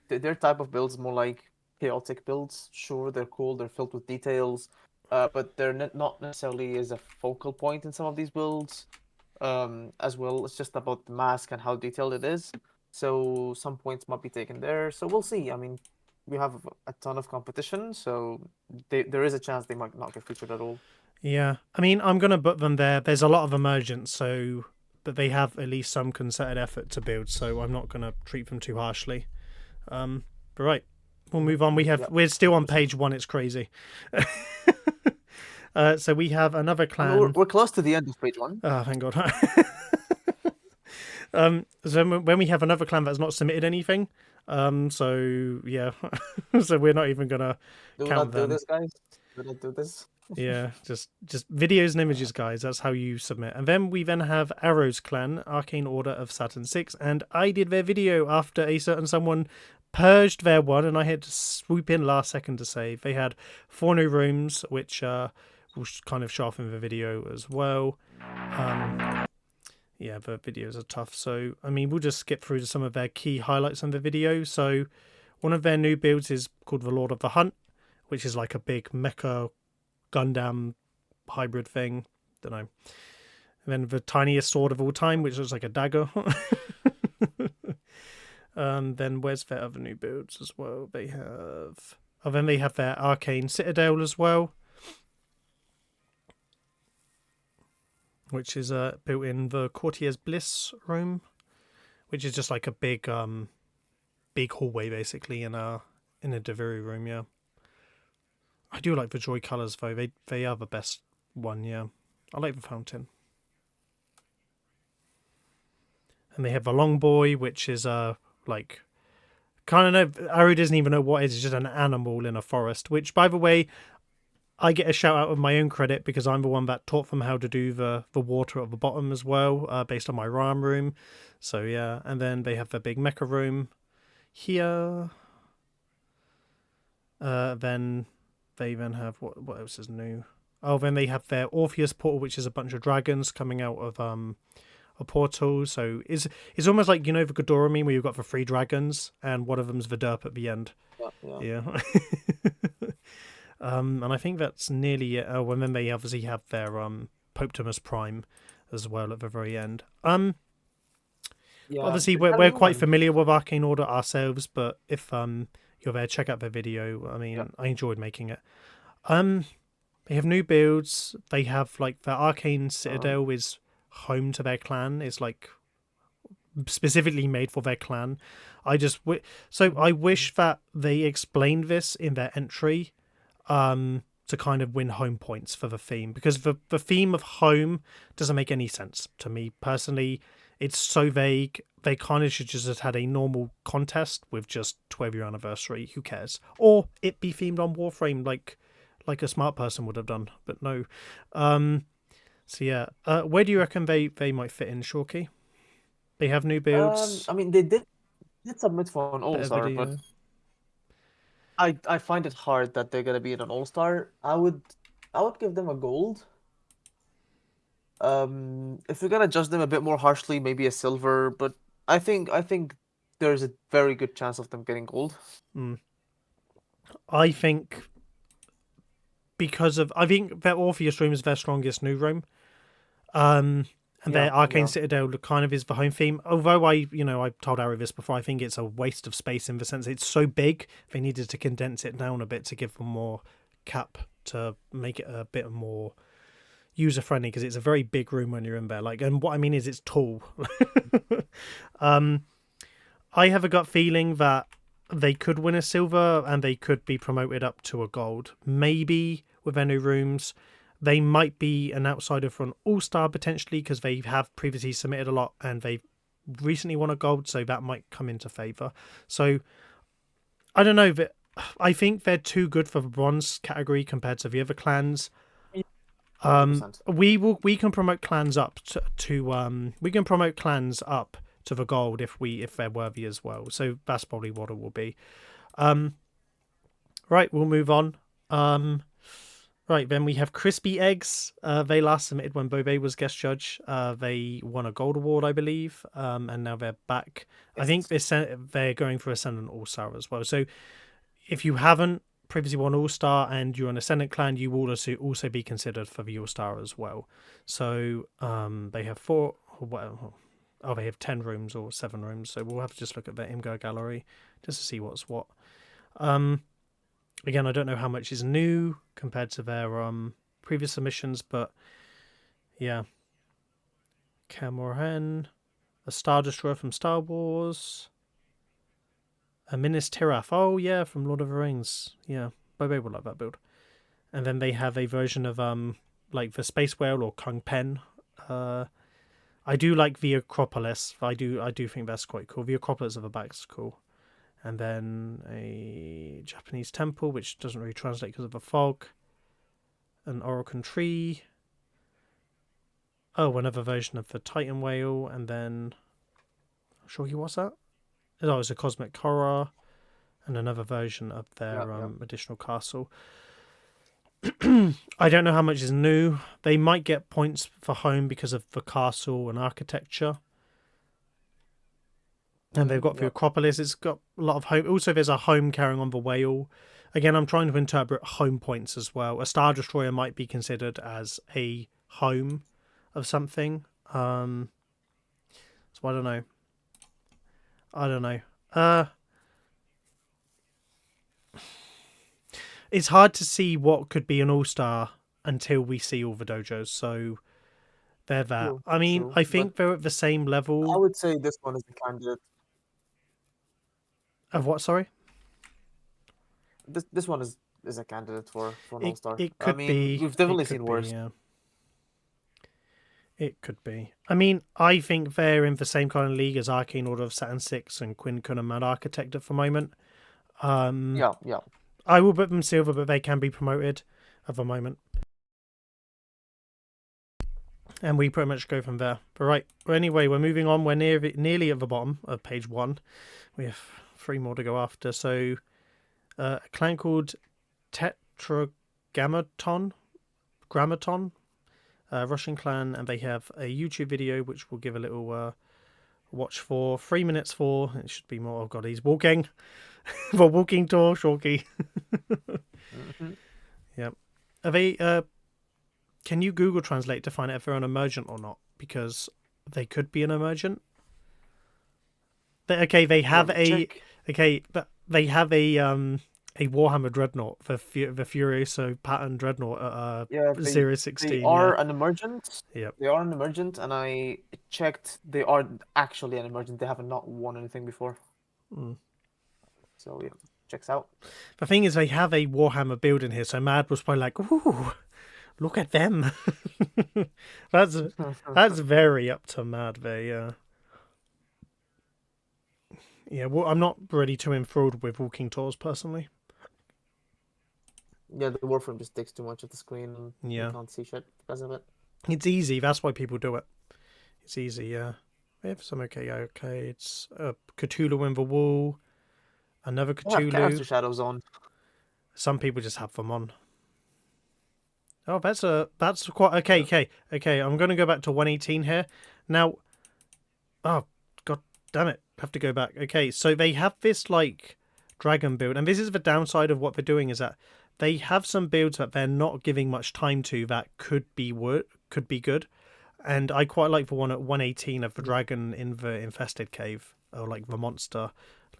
Their type of builds is more like chaotic builds. Sure, they're cool, they're filled with details, but they're not necessarily as a focal point in some of these builds. As well, it's just about the mask and how detailed it is. So some points might be taken there. So we'll see. I mean, we have a ton of competition, so there is a chance they might not get featured at all. Yeah, I mean, I'm going to put them there. There's a lot of emergence, but they have at least some concerted effort to build, so I'm not going to treat them too harshly. But right, we'll move on. We're still on page 1. It's crazy. So we have another clan. We're close to the end of page 1. Oh, thank God. So when we have another clan that's not submitted anything, so yeah, so we're not even gonna count them. Do this, guys. Do not do this. Yeah, just videos and images, guys. That's how you submit. And then we have Arrow's clan, Arcane Order of Saturn 6, and I did their video after a certain someone purged their one, and I had to swoop in last second to save. They had 4 new rooms, which will kind of show off in the video as well. Yeah, the videos are tough. So, I mean, we'll just skip through to some of their key highlights in the video. So, one of their new builds is called the Lord of the Hunt, which is like a big mecha Gundam hybrid thing. Don't know. And then the tiniest sword of all time, which looks like a dagger. Then where's their other new builds as well? They have... Oh, then they have their Arcane Citadel as well, which is built in the Courtier's Bliss room, which is just like a big hallway basically in a Daviri room. Yeah, I do like the joy colors though. They are the best one. Yeah, I like the fountain. And they have the Long Boy, which is like kind of Aru doesn't even know what it is. It's just an animal in a forest. Which, by the way, I get a shout out of my own credit because I'm the one that taught them how to do the water at the bottom as well, based on my RAM room. So yeah, and then they have the big mecha room here. Then they have what else is new? Oh, then they have their Orpheus portal, which is a bunch of dragons coming out of a portal. So it's almost like, you know, the Ghidorah meme where you've got the 3 dragons and one of them's the derp at the end. Yeah. And I think that's nearly it. Oh, and then they obviously have their Poptimus Prime as well at the very end. Obviously we're quite familiar with Arcane Order ourselves, but if you're there, check out their video. I mean, I enjoyed making it. They have new builds. They have like the Arcane Citadel is home to their clan. It's like specifically made for their clan. I wish that they explained this in their entry, to kind of win home points for the theme, because the theme of home doesn't make any sense to me personally. It's so vague. They kind of should just have had a normal contest with just 12-year anniversary. Who cares? Or it be themed on Warframe, like a smart person would have done. But no. So yeah, where do you reckon they might fit in, Shawky? They have new builds, I mean, they did submit for an better all-star, but video. I find it hard that they're gonna be in an all-star. I would give them a gold. If you're gonna judge them a bit more harshly, maybe a silver, but I think there's a very good chance of them getting gold. I think I think their Orpheus room is their strongest new room. And their Arcane Citadel kind of is the home theme. Although I told Ari this before, I think it's a waste of space in the sense it's so big. They needed to condense it down a bit to give them more cap to make it a bit more user friendly, because it's a very big room when you're in there. And what I mean is it's tall. I have a gut feeling that they could win a silver and they could be promoted up to a gold. Maybe with their new rooms. They might be an outsider for an all-star potentially, because they have previously submitted a lot and they've recently won a gold, so that might come into favour. So I don't know, but I think they're too good for the bronze category compared to the other clans. 100%. We can promote clans up we can promote clans up to the gold if they're worthy as well. So that's probably what it will be. Right, we'll move on. Right, then we have Crispy Eggs. They last submitted when Bobe was guest judge. They won a gold award, I believe, and now they're back. Yes. I think they're going for Ascendant All-Star as well. So if you haven't previously won All-Star and you're an Ascendant clan, you will also be considered for the All-Star as well. So they have they have 10 rooms or 7 rooms. So we'll have to just look at their Imgur gallery just to see what's what. Again, I don't know how much is new compared to their previous submissions, but yeah. Camoran, a Star Destroyer from Star Wars, a Minas Tirith, oh yeah, from Lord of the Rings. Yeah, Bobo would like that build. And then they have a version of like the Space Whale or Kung Pen. I do like the Acropolis. I do think that's quite cool. The Acropolis of the back's cool. And then a Japanese temple, which doesn't really translate because of the fog. An Orokin tree. Oh, another version of the Titan whale. And then... Shawky, what's that? Oh, it's a Cosmic Horror. And another version of their additional castle. I don't know how much is new. They might get points for home because of the castle and architecture. And they've got the Acropolis. It's got a lot of home. Also, there's a home carrying on the whale. Again, I'm trying to interpret home points as well. A Star Destroyer might be considered as a home of something. So I don't know. It's hard to see what could be an all-star until we see all the dojos. So they're that. True, I mean, true, I think they're at the same level. I would say this one is a candidate. Of what, sorry? This one is a candidate for an all-star. It could be. We've definitely seen worse. Yeah. It could be. I mean, I think they're in the same kind of league as Arcane Order of Saturn 6 and Quinn Kun and Mad Architect at the moment. Yeah. I will put them silver, but they can be promoted at the moment. And we pretty much go from there. But right, well, anyway, we're moving on. We're nearly at the bottom of page 1. We have 3 more to go after. So, a clan called Tetragrammaton, Russian clan, and they have a YouTube video which we'll give a little watch for. 3 minutes for. It should be more. Oh god, he's walking. The walking tour, Shawky. Yep. Are they? Can you Google Translate to find out if they're an emergent or not? Because they could be an emergent. They have a a Warhammer Dreadnought, the Furioso pattern Dreadnought at Yeah, Series they 16. are Yeah. an emergent. Yep. They are an emergent, and I checked. They are actually an emergent. They haven't not won anything before. Mm. So yeah, checks out. The thing is, they have a Warhammer build in here, so Mad was probably like, "Ooh, look at them." that's very up to Mad there. Yeah. Yeah. Well, I'm not really too enthralled with walking tours personally. Yeah, the Warframe just takes too much of the screen, and you Yeah. can't see shit because of it. It's easy. That's why people do it. It's easy. Yeah. We have some okay. It's Cthulhu in the wall. Another They have Cthulhu. character shadows on. Some people just have them on. Oh, that's quite okay. I'm going to go back to 118 here. Now, oh god damn it, I have to go back. Okay, so they have this like dragon build, and this is the downside of what they're doing is that they have some builds that they're not giving much time to that could be good. And I quite like the one at 118 of the dragon in the infested cave, or like the monster,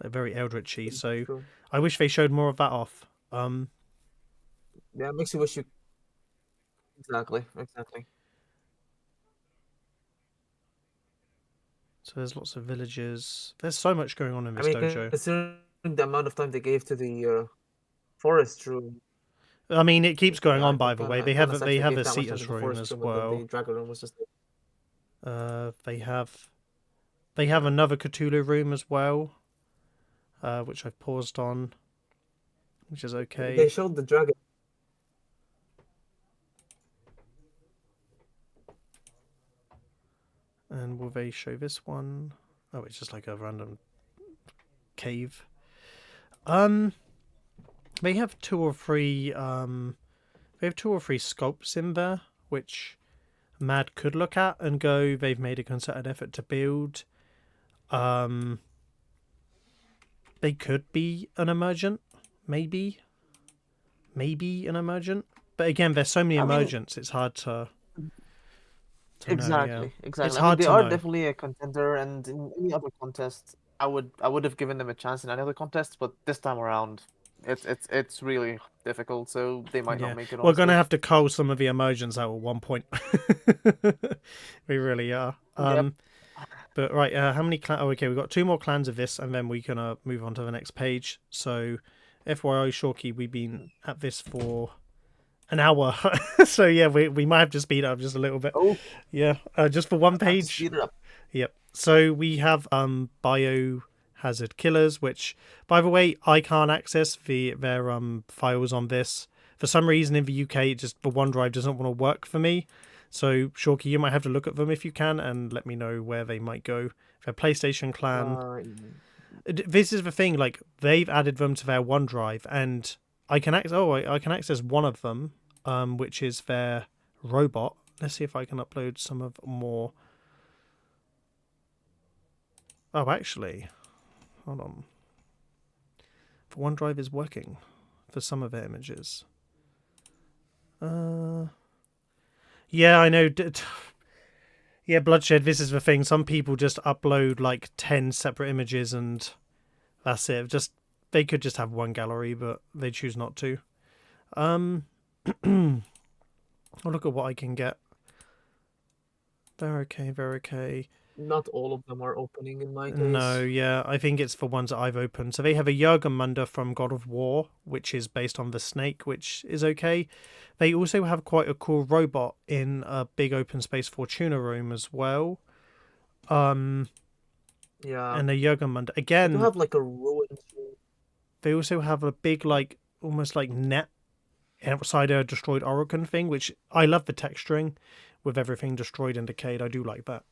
like very eldritchy. So True. I wish they showed more of that off. Yeah, it makes you wish you. Exactly. So there's lots of villages. There's so much going on in I this mean, dojo. considering the amount of time they gave to the forest room. I mean, it keeps going Yeah, on. I By think the way, kinda, they kinda have sucks they gave a that much time to Cetus the room forest as room, but then the well. dragon room was just. They have another Cthulhu room as well, which I've paused on, which is okay. They showed the dragon. And will they show this one? Oh, it's just like a random cave. They have two or three sculpts in there, which Mad could look at and go, they've made a concerted effort to build. They could be an emergent, maybe an emergent. But again, there's so many emergents, it's hard to know. Yeah. Exactly. It's I mean, hard they to are know. definitely a contender, and in any other contest, I would have given them a chance in any other contest, but this time around, it's really difficult, so they might not Yeah, make it. we're gonna Honestly. have to cull some of the emergents out at one point. We really are. Yep. But right, how many clans? Oh, okay, we've got two more clans of this, and then we can move on to the next page. So, FYI, Shawki, we've been at this for an hour. So yeah, we might have to speed up just a little bit. Oh, Yeah, just for one I have to page. speed it up. Yep. So we have biohazard killers, which, by the way, I can't access their files on this. For some reason in the UK, just the OneDrive doesn't want to work for me. So Shawky, you might have to look at them if you can and let me know where they might go. Their PlayStation clan. This is the thing, like they've added them to their OneDrive, and I can access one of them, which is their robot. Let's see if I can upload some of more. Oh, actually, hold on. The OneDrive is working for some of their images. Yeah, I know. Yeah, Bloodshed, this is the thing. Some people just upload like 10 separate images and that's it. They could just have one gallery, but they choose not to. I'll look at what I can get. Very okay. Not all of them are opening in my case. No, yeah, I think it's the ones that I've opened. So they have a Jörmungandr from God of War, which is based on the snake, which is okay. They also have quite a cool robot in a big open space Fortuna room as well. Yeah. And a Jörmungandr. Again, They have like a ruined. they also have a big, like, almost like net outside a destroyed Orokin thing, which I love the texturing with everything destroyed and decayed. I do like that.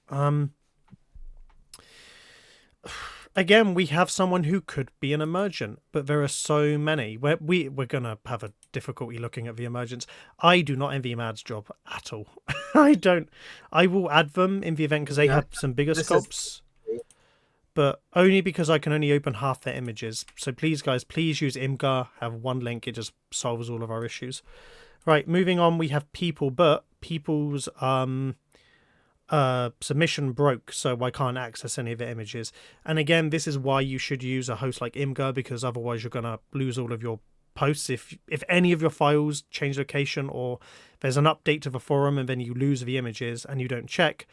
Again, we have someone who could be an emergent, but there are so many. We're gonna have a difficulty looking at the emergents. I do not envy Mad's job at all. I don't. I will add them in the event because they have some bigger sculpts, but only because I can only open half their images. So please, guys, please use Imgur. Have one link. It just solves all of our issues. Right, moving on. We have people, but people's submission broke, so I can't access any of the images. And again, this is why you should use a host like Imgur, because otherwise you're gonna lose all of your posts. If any of your files change location, or there's an update to the forum and then you lose the images and you don't check,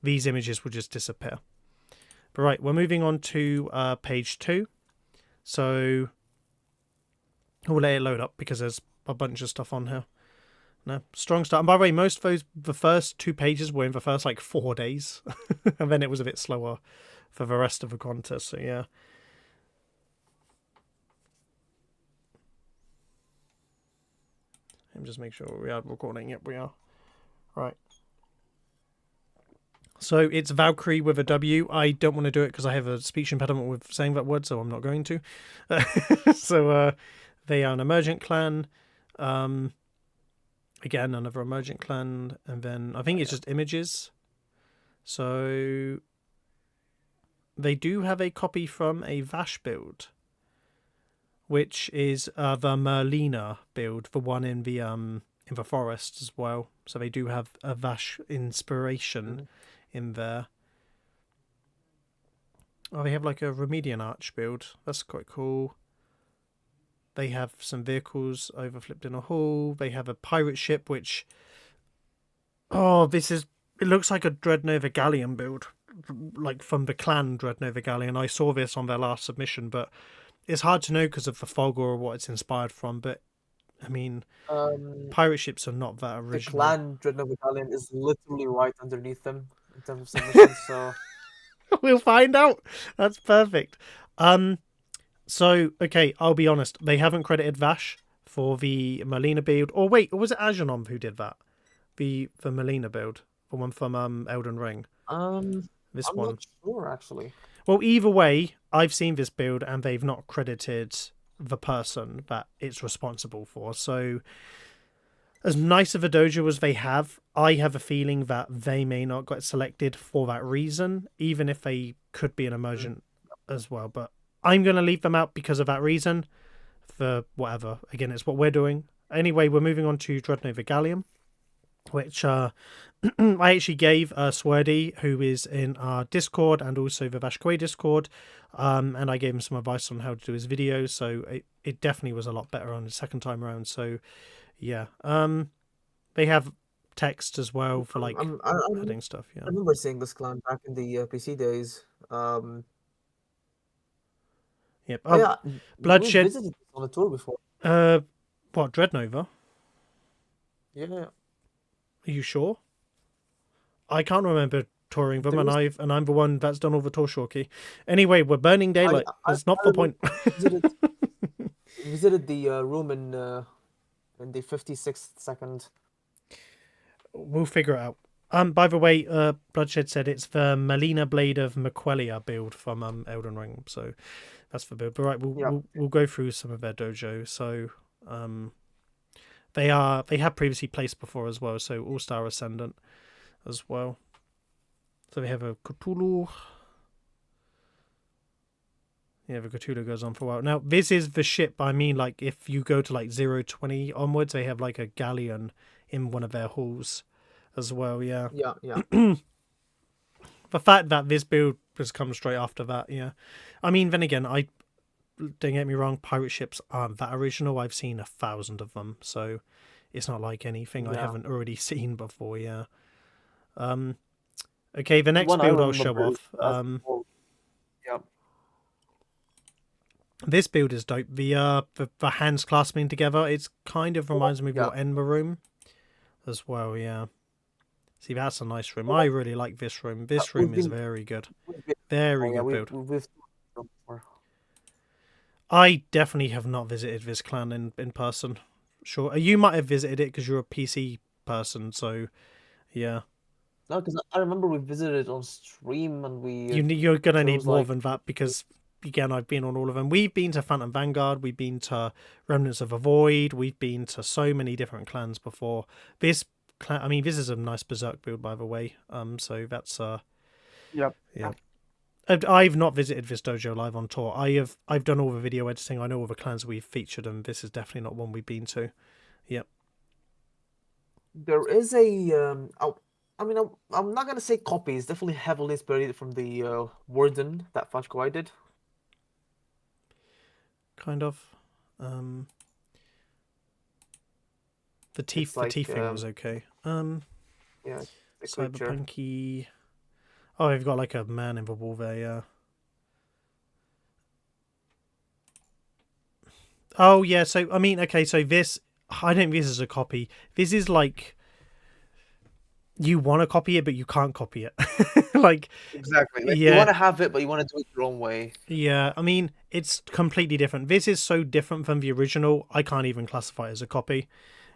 these images will just disappear. But right, we're moving on to page 2. So we'll let it load up because there's a bunch of stuff on here. No, strong start. And by the way, most of those, the first 2 pages were in the first like 4 days, and then it was a bit slower for the rest of the contest. So yeah. Let me just make sure we are recording. Yep, we are. Right. So it's Valkyrie with a W. I don't want to do it because I have a speech impediment with saying that word, so I'm not going to. So they are an emergent clan. Again, another emergent clan. And then I think it's just images. So they do have a copy from a Vash build, which is the Merlina build, the one in the forest as well. So they do have a Vash inspiration in there. Oh, they have like a Remedian Arch build. That's quite cool. They have some vehicles overflipped in a hall. They have a pirate ship, which... Oh, it looks like a Dreadnought Galleon build, like from the clan Dreadnought Galleon. I saw this on their last submission, but it's hard to know because of the fog or what it's inspired from. But, I mean, pirate ships are not that original. The clan Dreadnought Battalion is literally right underneath them in terms of submissions, so... We'll find out. That's perfect. So, okay, I'll be honest. They haven't credited Vash for the Melina build. Or wait, or was it Ajanom who did that? The Melina build. The one from Elden Ring. I'm not sure, actually. Well, either way, I've seen this build and they've not credited the person that it's responsible for. So, as nice of a dojo as they have, I have a feeling that they may not get selected for that reason, even if they could be an emergent as well. But I'm going to leave them out because of that reason, for whatever. Again, it's what we're doing. Anyway, we're moving on to Dreadnought Galleon, which I actually gave Swerdy, who is in our Discord and also the Vashkwe Discord, and I gave him some advice on how to do his videos, so it definitely was a lot better on the second time around. So yeah, they have text as well for like adding stuff. Yeah, I remember seeing this clan back in the PC days. Yep. Yeah, Bloodshed. we visited this on a tour before. What, Dreadnought? Yeah. Are you sure? I can't remember touring them, and I'm the one that's done all the tour, Shawki. Anyway, we're burning daylight. That's not the point. Visited the room in the 56th second. We'll figure it out. By the way, Bloodshed said it's the Melina Blade of Mequelia build from Elden Ring, so that's the build. But right, we'll go through some of their dojo. So they have previously placed before as well, so All-Star Ascendant as well. So they have a Cthulhu. Yeah, the Cthulhu goes on for a while. Now, this is the ship, I mean, like, if you go to, like, 020 onwards, they have, like, a galleon in one of their halls as well, yeah. Yeah. The fact that this build has come straight after that, yeah. I mean, then again, don't get me wrong, pirate ships aren't that original. I've seen 1,000 of them, so it's not like anything I haven't already seen before, yeah. Okay, the next build I'll show off. Yeah. This build is dope. The hands clasping together, it's kind of reminds me of your Enma room as well, yeah. See, that's a nice room. I really like this room. This room is very good. Very good build. I definitely have not visited this clan in person. Sure. You might have visited it because you're a PC person, so yeah. No, because I remember we visited on stream and we... You're going to need more than that because, again, I've been on all of them. We've been to Phantom Vanguard, we've been to Remnants of a Void, we've been to so many different clans before. This clan, I mean, this is a nice Berserk build, by the way. So that's... Yep. Yeah. I've not visited this dojo live on tour. I've done all the video editing. I know all the clans we've featured, and this is definitely not one we've been to. Yep. There is a... I mean, I'm not going to say copy. It's definitely heavily inspired from the Warden that Fashko did. Kind of. The It's like teeth thing was okay. yeah, a creature. Cyberpunky. Oh, we've got like a man in the wall there. Yeah. Oh yeah. So I mean, okay. So this, I don't think this is a copy. This is like you want to copy it, but you can't copy it. Like, Exactly. Like, you yeah, want to have it, but you want to do it your own way. yeah. I mean, it's completely different. This is so different from the original. I can't even classify it as a copy.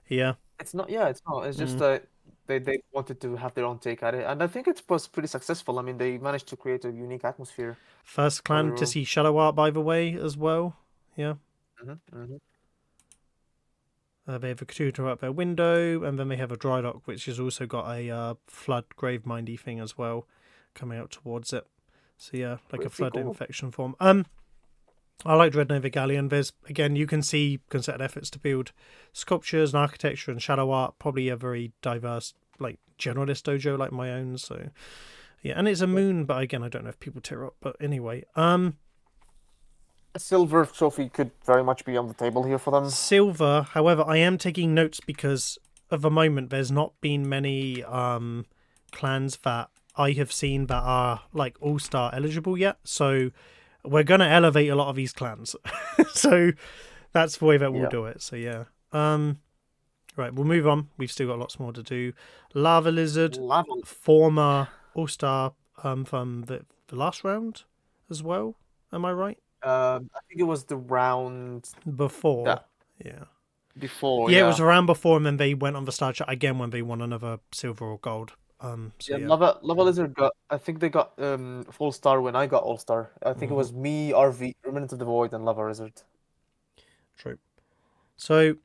Yeah. It's not. Yeah, it's not. It's just Mm. that they wanted to have their own take at it, and I think it was pretty successful. I mean, they managed to create a unique atmosphere First for the clan to room. see shadow art, by the way, as well. Yeah. Hmm. They have a tutor up their window, and then they have a dry dock, which has also got a flood grave mindy thing as well, coming out towards it. So yeah, like a Pretty flood cool. infection form. I like Dread Nova Galleon. There's again, you can see concerted efforts to build sculptures and architecture and shadow art. Probably a very diverse, like generalist dojo like my own. So yeah, and it's a moon, but again, I don't know if people tear up. But anyway, A silver trophy could very much be on the table here for them. silver. However, I am taking notes because at the moment there's not been many clans that I have seen that are like all-star eligible yet. So we're gonna elevate a lot of these clans. So that's the way that we'll Yeah. do it. So yeah. Right, we'll move on. We've still got lots more to do. Lava Lizard, Lava. former all-star from the last round as well. Am I right? I think it was the round Before. that Yeah. before. Yeah, it Yeah. was around before, and then they went on the star chart again when they won another silver or gold. So Yeah, yeah. Lava Lizard got. I think they got full star when I got all star. I think it Mhm. was me, RV, Remnant of the Void, and Lava Lizard. True. So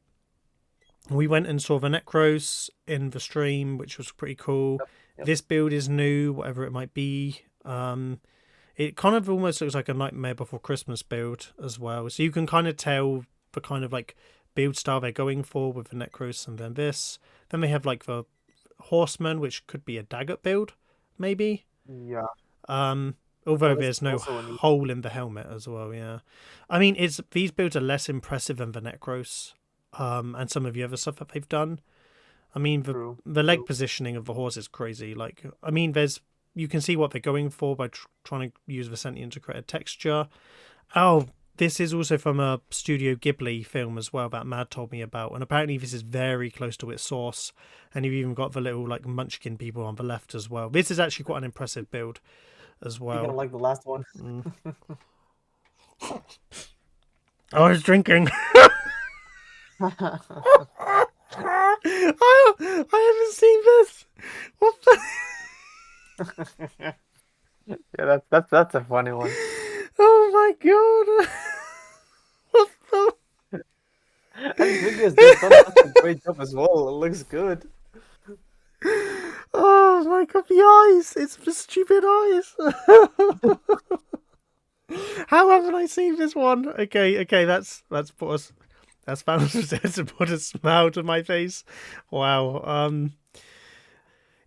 we went and saw the Necros in the stream, which was pretty cool. Yep. This build is new, whatever it might be. It kind of almost looks like a Nightmare Before Christmas build as well. So you can kind of tell the kind of like build style they're going for with the Necros and then this. Then they have like the Horseman, which could be a Daggett build, maybe. Yeah. Although This there's is no also a new. hole in the helmet as well, yeah. I mean, it's these builds are less impressive than the Necros, and some of the other stuff that they've done. I mean, True. the leg True. positioning of the horse is crazy. Like, I mean, you can see what they're going for by trying to use the sentient to create a texture. Oh, this is also from a Studio Ghibli film as well that Mad told me about, and apparently this is very close to its source. And you've even got the little like Munchkin people on the left as well. This is actually quite an impressive build as You're gonna well. like the last one. I was drinking. I haven't seen this. What the? Yeah, that's a funny one. Oh my god. What the? And Vinya's done such a great job as well. It looks good. Oh my god, the eyes. It's the stupid eyes. How haven't I seen this one? Okay, that's put us. That's found to put a smile to my face. Wow.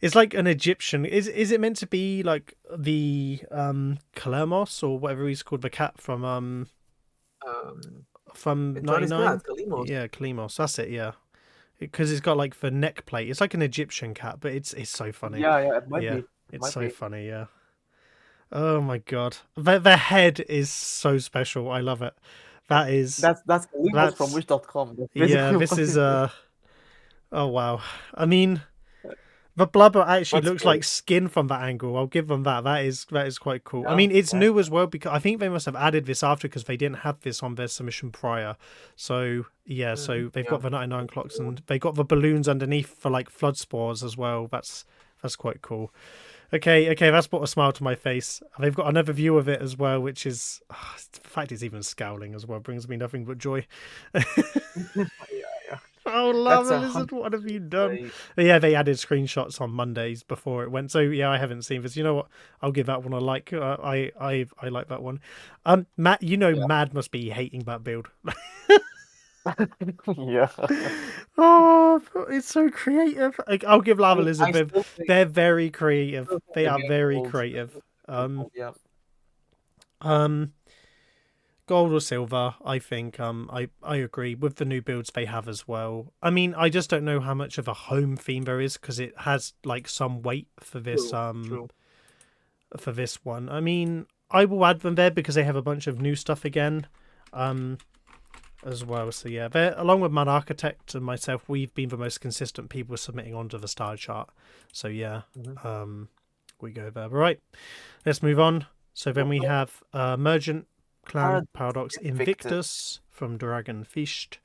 It's like an Egyptian. Is it meant to be like the Kalemos or whatever he's called, the cat from Um, 99? Kalimos. Yeah, Kalemos. That's it. Yeah, because it's got like the neck plate. It's like an Egyptian cat, but it's so funny. Yeah, it might Yeah, be. it's so funny. Yeah. Oh my god, the head is so special. I love it. That is That's Kalimos from Wish.com. That's yeah. basically This what is it is. oh wow. I mean, the blubber actually What's looks good? like skin from that angle. I'll give them that. That is quite cool. I Yeah, mean, it's yeah. new as well because I think they must have added this after because they didn't have this on their submission prior. So yeah, so they've got the 99 clocks and they got the balloons underneath for like flood spores as well. That's quite cool. Okay, that's brought a smile to my face. They've got another view of it as well, which is the fact it's even scowling as well brings me nothing but joy. Yeah. Oh, That's Lava Lizard, what have you done? Yeah, they added screenshots on Mondays before it went. So yeah, I haven't seen this. You know what? I'll give that one a like. I like that one. Matt, Yeah. Mad must be hating that build. Yeah. Oh, it's so creative. I'll give Lava I Lizard. still think They're very creative. They the are game very holds- creative. Yeah. gold or silver. I think I agree with the new builds they have as well. I mean, I just don't know how much of a home theme there is because it has like some weight for this True. for this one. I mean, I will add them there because they have a bunch of new stuff again. As well. So yeah, they're, along with Mad Architect and myself, we've been the most consistent people submitting onto the star chart. So yeah, we go there. Right, let's move on. So then we have Emergent Clan Paradox Invictus from Dragon Feast,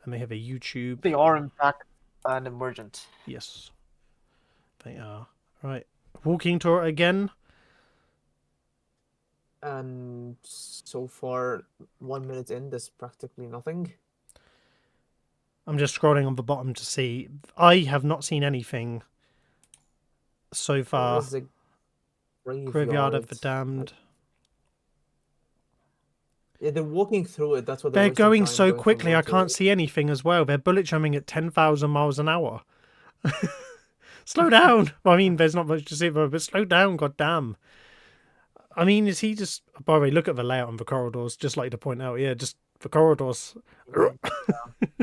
and they have a YouTube. They are in fact an emergent. Yes, they are. Right, Walking Tour again. And so far, 1 minute in, there's practically nothing. I'm just scrolling on the bottom to see. I have not seen anything so far. Graveyard of the Damned. Yeah, they're walking through it. That's what they're going so quickly. I can't see anything as well. They're bullet jumping at 10,000 miles an hour. Slow down. Well, I mean, there's not much to see, but slow down. God damn. I mean, is he just... By the way, look at the layout on the corridors. Just like to point out, yeah, just the corridors.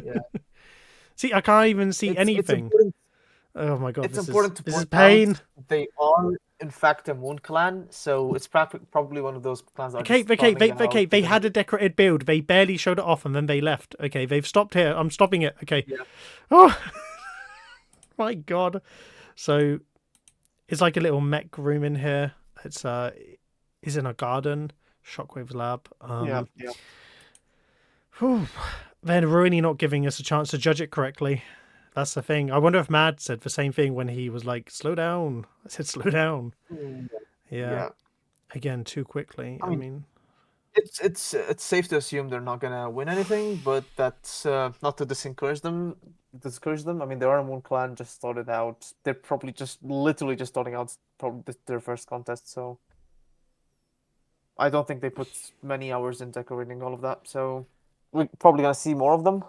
Yeah. See, I can't even see anything. Oh my god, it's important to point this is pain. Out they are, in fact, a moon clan, so it's probably one of those clans that Okay, they had a decorated build. They barely showed it off, and then they left. Okay, they've stopped here. I'm stopping it. Okay. Yeah. Oh, my god. So, it's like a little mech room in here. It's is in a garden. Shockwave's lab. Yeah. Whew. They're really not giving us a chance to judge it correctly. That's the thing. I wonder if Mad said the same thing when he was like, slow down. I said, slow down. Yeah. Again, too quickly. I mean... It's safe to assume they're not going to win anything, but that's not to discourage them. I mean, they are a moon clan, just started out. They're probably literally just starting out, probably their first contest, so... I don't think they put many hours in decorating all of that, so... We're probably going to see more of them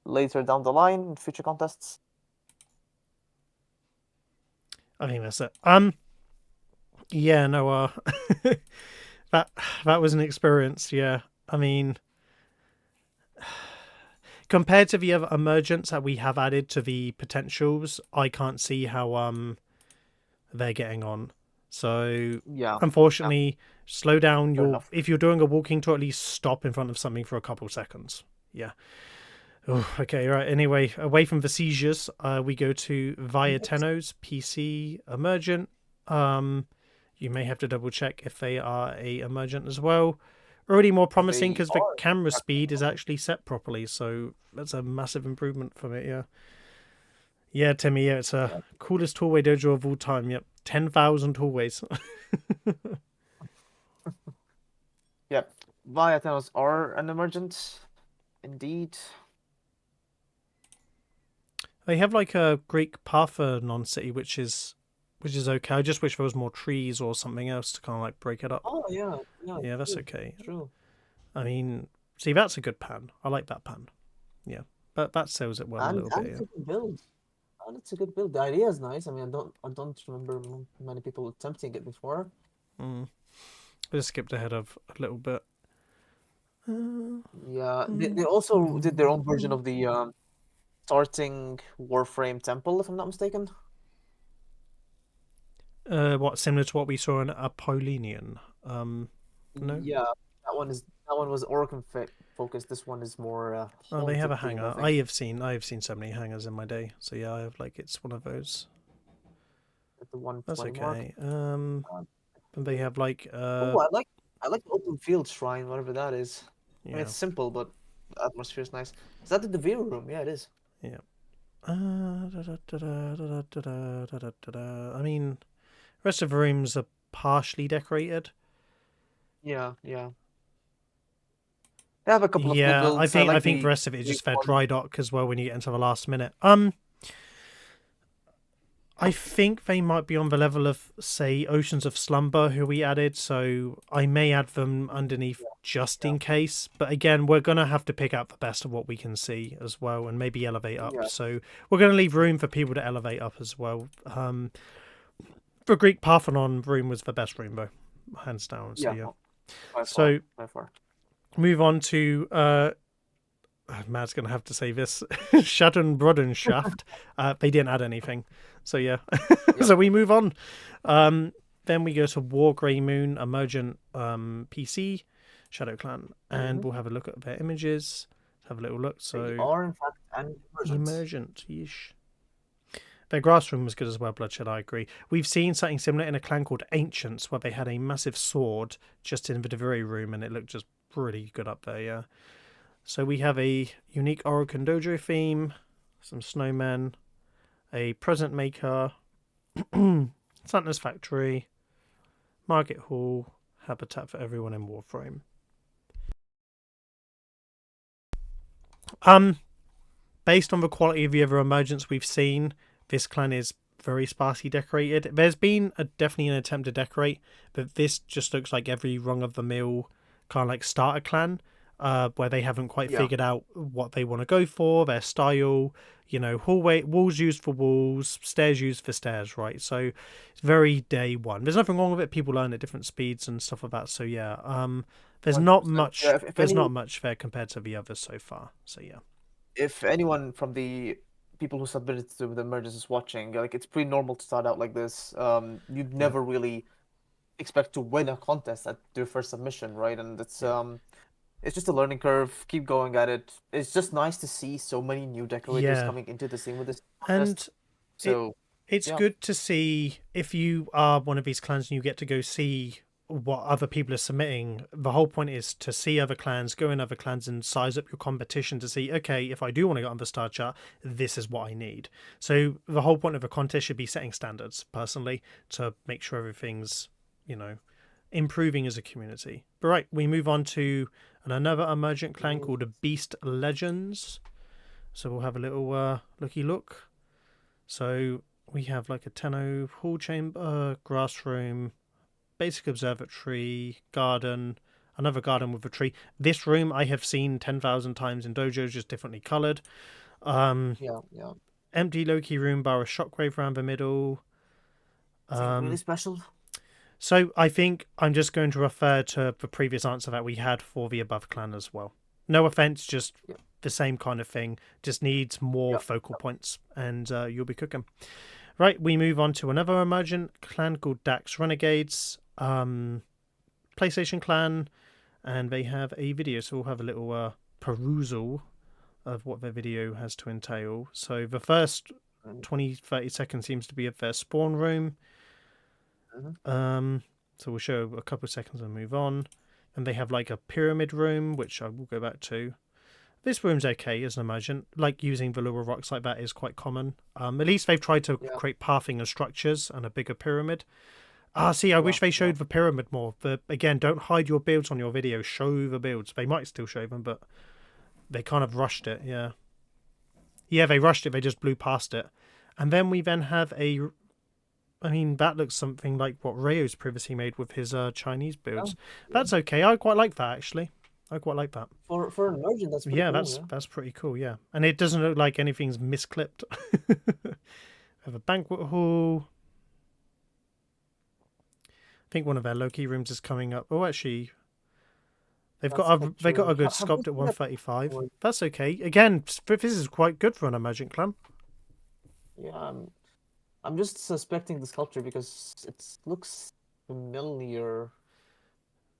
later down the line in future contests. I think that's it. Yeah, no, that was an experience, yeah. I mean, compared to the other emergents that we have added to the potentials, I can't see how they're getting on. So yeah, unfortunately, slow down. If you're doing a walking tour, at least stop in front of something for a couple seconds. Yeah. Oh, okay, right. Anyway, away from the seizures, we go to Via Tenno's PC Emergent. You may have to double check if they are a Emergent as well. Already more promising because the camera speed is actually set properly, so that's a massive improvement from it. Yeah. Yeah, Timmy. Yeah, it's a coolest hallway dojo of all time. Yep, 10,000 hallways. Yep, Via Tenno's are an Emergent, indeed. They have like a Greek Parthenon city, which is okay. I just wish there was more trees or something else to kind of like break it up. Oh yeah, yeah, that's okay. True. I mean, see, that's a good pan. I like that pan. Yeah, but that sells it well a little bit. It's a good build. And it's a good build. The idea is nice. I mean, I don't remember many people attempting it before. I just skipped ahead of a little bit. Yeah, they also did their own version of the starting Warframe temple, if I'm not mistaken. What, similar to what we saw in Apollonian? No. Yeah, that one was Orcan focused. This one is more. Oh, they have a hangar. I have seen so many hangars in my day. So yeah, I have it's one of those. At the 120 That's okay. mark. And they have Oh, I like the open field shrine, whatever that is. Yeah. I mean, it's simple, but the atmosphere is nice. Is that the view room? Yeah, it is. Yeah. I mean, the rest of the rooms are partially decorated. Yeah. They have a couple of good builds. I think the rest of it is just fair dry dock as well when you get into the last minute. I think they might be on the level of, say, Oceans of Slumber, who we added, so I may add them underneath just in case. But again, we're going to have to pick out the best of what we can see as well and maybe elevate up. Yeah. So we're going to leave room for people to elevate up as well. The Greek Parthenon room was the best room, though, hands down. So, by far. Move on to Matt's gonna have to say this. Shadden Broddenshaft. They didn't add anything, so yeah. Yep. So we move on. Then we go to War Grey Moon Emergent PC Shadow Clan, and we'll have a look at their images. Have a little look. So They are in fact emergent. Yeesh. Their grass room was good as well, Bloodshed, I agree. We've seen something similar in a clan called Ancients, where they had a massive sword just in the delivery room, and it looked just pretty good up there, yeah. So we have a unique Orokin Dojo theme, some snowmen, a present maker, Santa's Factory, Market Hall, habitat for everyone in Warframe. Based on the quality of the other emergents we've seen, this clan is very sparsely decorated. There's been definitely an attempt to decorate, but this just looks like every rung of the mill kind of like starter clan, where they haven't quite figured out what they want to go for, their style, you know, hallway walls used for walls, stairs used for stairs, right? So it's very day one. There's nothing wrong with it. People learn at different speeds and stuff like that. So yeah, there's 100%. not much. Yeah, not much there compared to the others so far. So yeah. If anyone from the people who submitted to the emergence is watching, like it's pretty normal to start out like this. You'd never really expect to win a contest at your first submission, right? And it's just a learning curve. Keep going at it. It's just nice to see so many new decorators coming into the scene with this contest. And so it's good to see if you are one of these clans and you get to go see what other people are submitting. The whole point is to see other clans, go in other clans and size up your competition to see, okay, if I do want to get on the star chart, this is what I need. So the whole point of a contest should be setting standards, personally, to make sure everything's, you know, improving as a community. But right, we move on to another emergent clan called the Beast Legends. So we'll have a little looky look. So we have like a Tenno hall chamber, grass room, basic observatory, garden, another garden with a tree. This room I have seen 10,000 times in dojos, just differently coloured. Empty Loki room bar a shockwave around the middle. Really special. So I think I'm just going to refer to the previous answer that we had for the above clan as well. No offense, just the same kind of thing. Just needs more focal points, and you'll be cooking. Right, we move on to another emergent clan called Dax Renegades, PlayStation clan, and they have a video. So we'll have a little perusal of what their video has to entail. So the first 20-30 seconds seems to be of their spawn room. So we'll show a couple of seconds and move on. And they have like a pyramid room, which I will go back to. This room's okay as an emergent. Like using velour rocks like that is quite common. At least they've tried to create pathing and structures and a bigger pyramid. See, I wish they showed the pyramid more. But again, don't hide your builds on your video. Show the builds. They might still show them, but they kind of rushed it. Yeah, they rushed it. They just blew past it. And then we have a... I mean, that looks something like what Rayo's previously made with his Chinese builds. That's okay. I quite like that, actually. I quite like that. For an emergent, that's pretty cool. That's pretty cool, yeah. And it doesn't look like anything's misclipped. Have a banquet hall. I think one of their Loki rooms is coming up. Oh, actually, they got a good sculpt at 135. That's okay. Again, this is quite good for an emergent clan. Yeah, I'm just suspecting the sculpture because it looks familiar.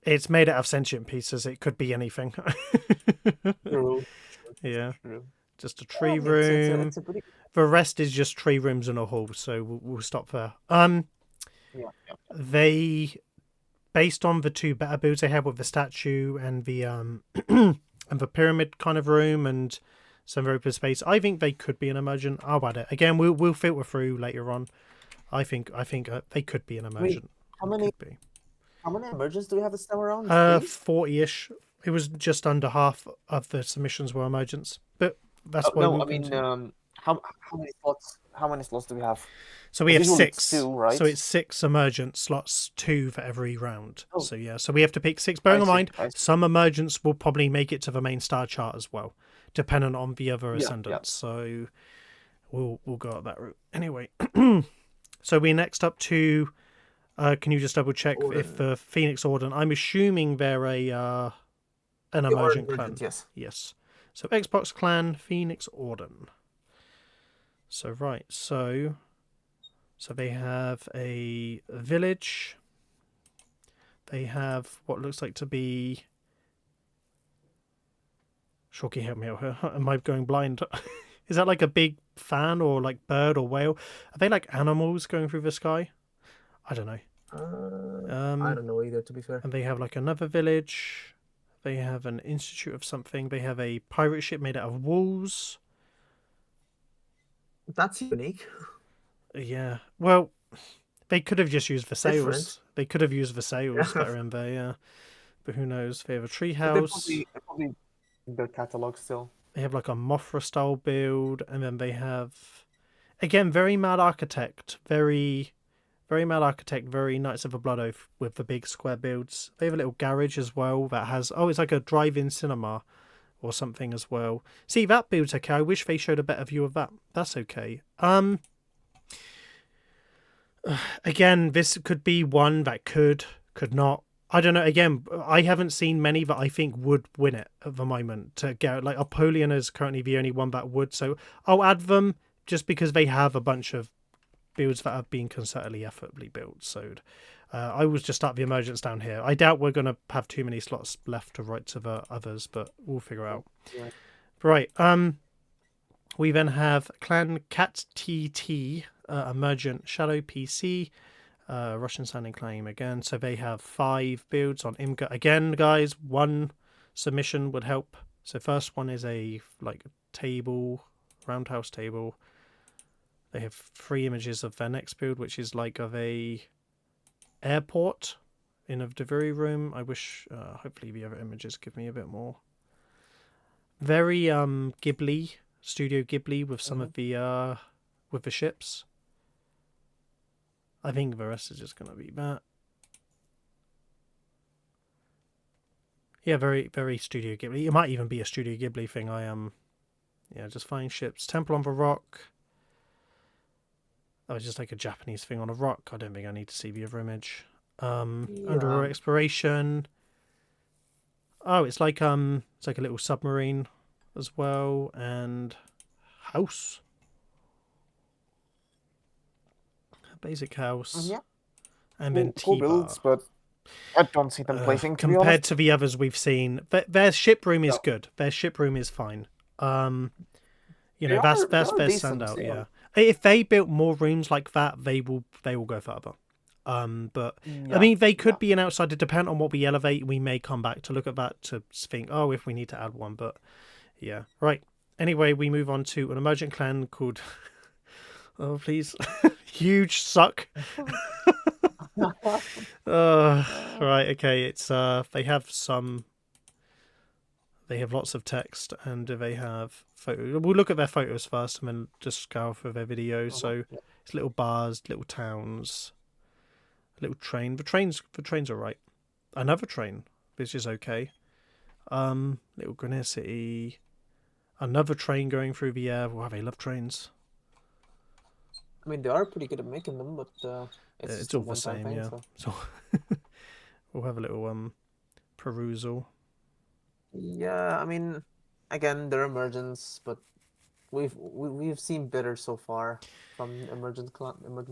It's made out of sentient pieces. It could be anything. True. Yeah. True. Just a tree room. The rest is just tree rooms and a hall. So we'll stop there. They, based on the two better builds they have with the statue and the and the pyramid kind of room and some open space, I think they could be an emergent. I'll add it again. We'll filter through later on. I think they could be an emergent. Wait, how many emergents do we have this time around? 40-ish. It was just under half of the submissions were emergents, but that's why. No, I mean, how many slots? How many slots do we have? So we have 6. 2, right? So it's 6 emergent slots, 2 for every round. Oh. So yeah, so we have to pick 6. Bearing in mind, some emergents will probably make it to the main star chart as well, depending on the other ascendants. So we'll go up that route. Anyway, so we're next up to. Can you just double check if the Phoenix Order? I'm assuming they're a An They are emergent emergent, clan. yes. Yes. So Xbox clan, Phoenix Orden. So right, so they have a village. They have what looks like to be. Shawki, help me out here. Am I going blind? Is that like a big fan or like bird or whale? Are they like animals going through the sky? I don't know. I don't know either, to be fair. And they have like another village. They have an institute of something. They have a pirate ship made out of walls. That's unique. Yeah. Well, they could have just used the sails. Different. They could have used the sails Yeah. that are in there, yeah. But who knows? They have a They're treehouse. probably in their catalog still. They have like a Mothra style build, and then they have again very mad architect, very mad architect, very Knights of the Blood Oath with the big square builds. They have a little garage as well that has it's like a drive-in cinema or something as well. See, that build's okay. I wish they showed a better view of that. That's okay. Again, this could be one that could not. I don't know. Again, I haven't seen many that I think would win it at the moment to get. Like Apollyon is currently the only one that would. So I'll add them just because they have a bunch of builds that have been concertedly effortably built. So I will just start the emergence down here. I doubt we're going to have too many slots left to write to the others, but we'll figure out. Yeah. Right. We then have Clan Cat TT, Emergent Shadow PC, Russian sounding claim again. So they have 5 builds on Imgur. Again, guys, one submission would help. So first one is a like table, roundhouse table. They have 3 images of their next build, which is like of a airport in a delivery room. I wish, hopefully the other images give me a bit more. Very Ghibli, Studio Ghibli with some of the with the ships. I think the rest is just going to be that. Yeah, very, very Studio Ghibli. It might even be a Studio Ghibli thing. Yeah, just flying ships. Temple on the Rock. That was just like a Japanese thing on a rock. I don't think I need to see the other image. Underwater exploration. Oh, it's like a little submarine as well, and house. Basic house. Yeah. And then cool T-bar. builds, but I don't see them placing, to be compared honest. to the others we've seen. Their ship room is good. Their ship room is fine. You know, that's their standout. Yeah. If they built more rooms like that, they will go further. But I mean, they could be an outsider. Depending on what we elevate, we may come back to look at that to think, oh, if we need to add one. But yeah, right. Anyway, we move on to an emergent clan called. Oh, please, huge suck. Right. Okay. It's they have some. They have lots of text, and they have photos. We'll look at their photos first, and then just scour through their videos. So it's little bars, little towns, a little train. The train's all right. Another train, which is okay. Little Grenier City. Another train going through the air. Wow, they love trains. I mean, they are pretty good at making them, but it's all the same, yeah. So we'll have a little perusal. Yeah, I mean, again, they're emergents, but we've seen better so far from emergent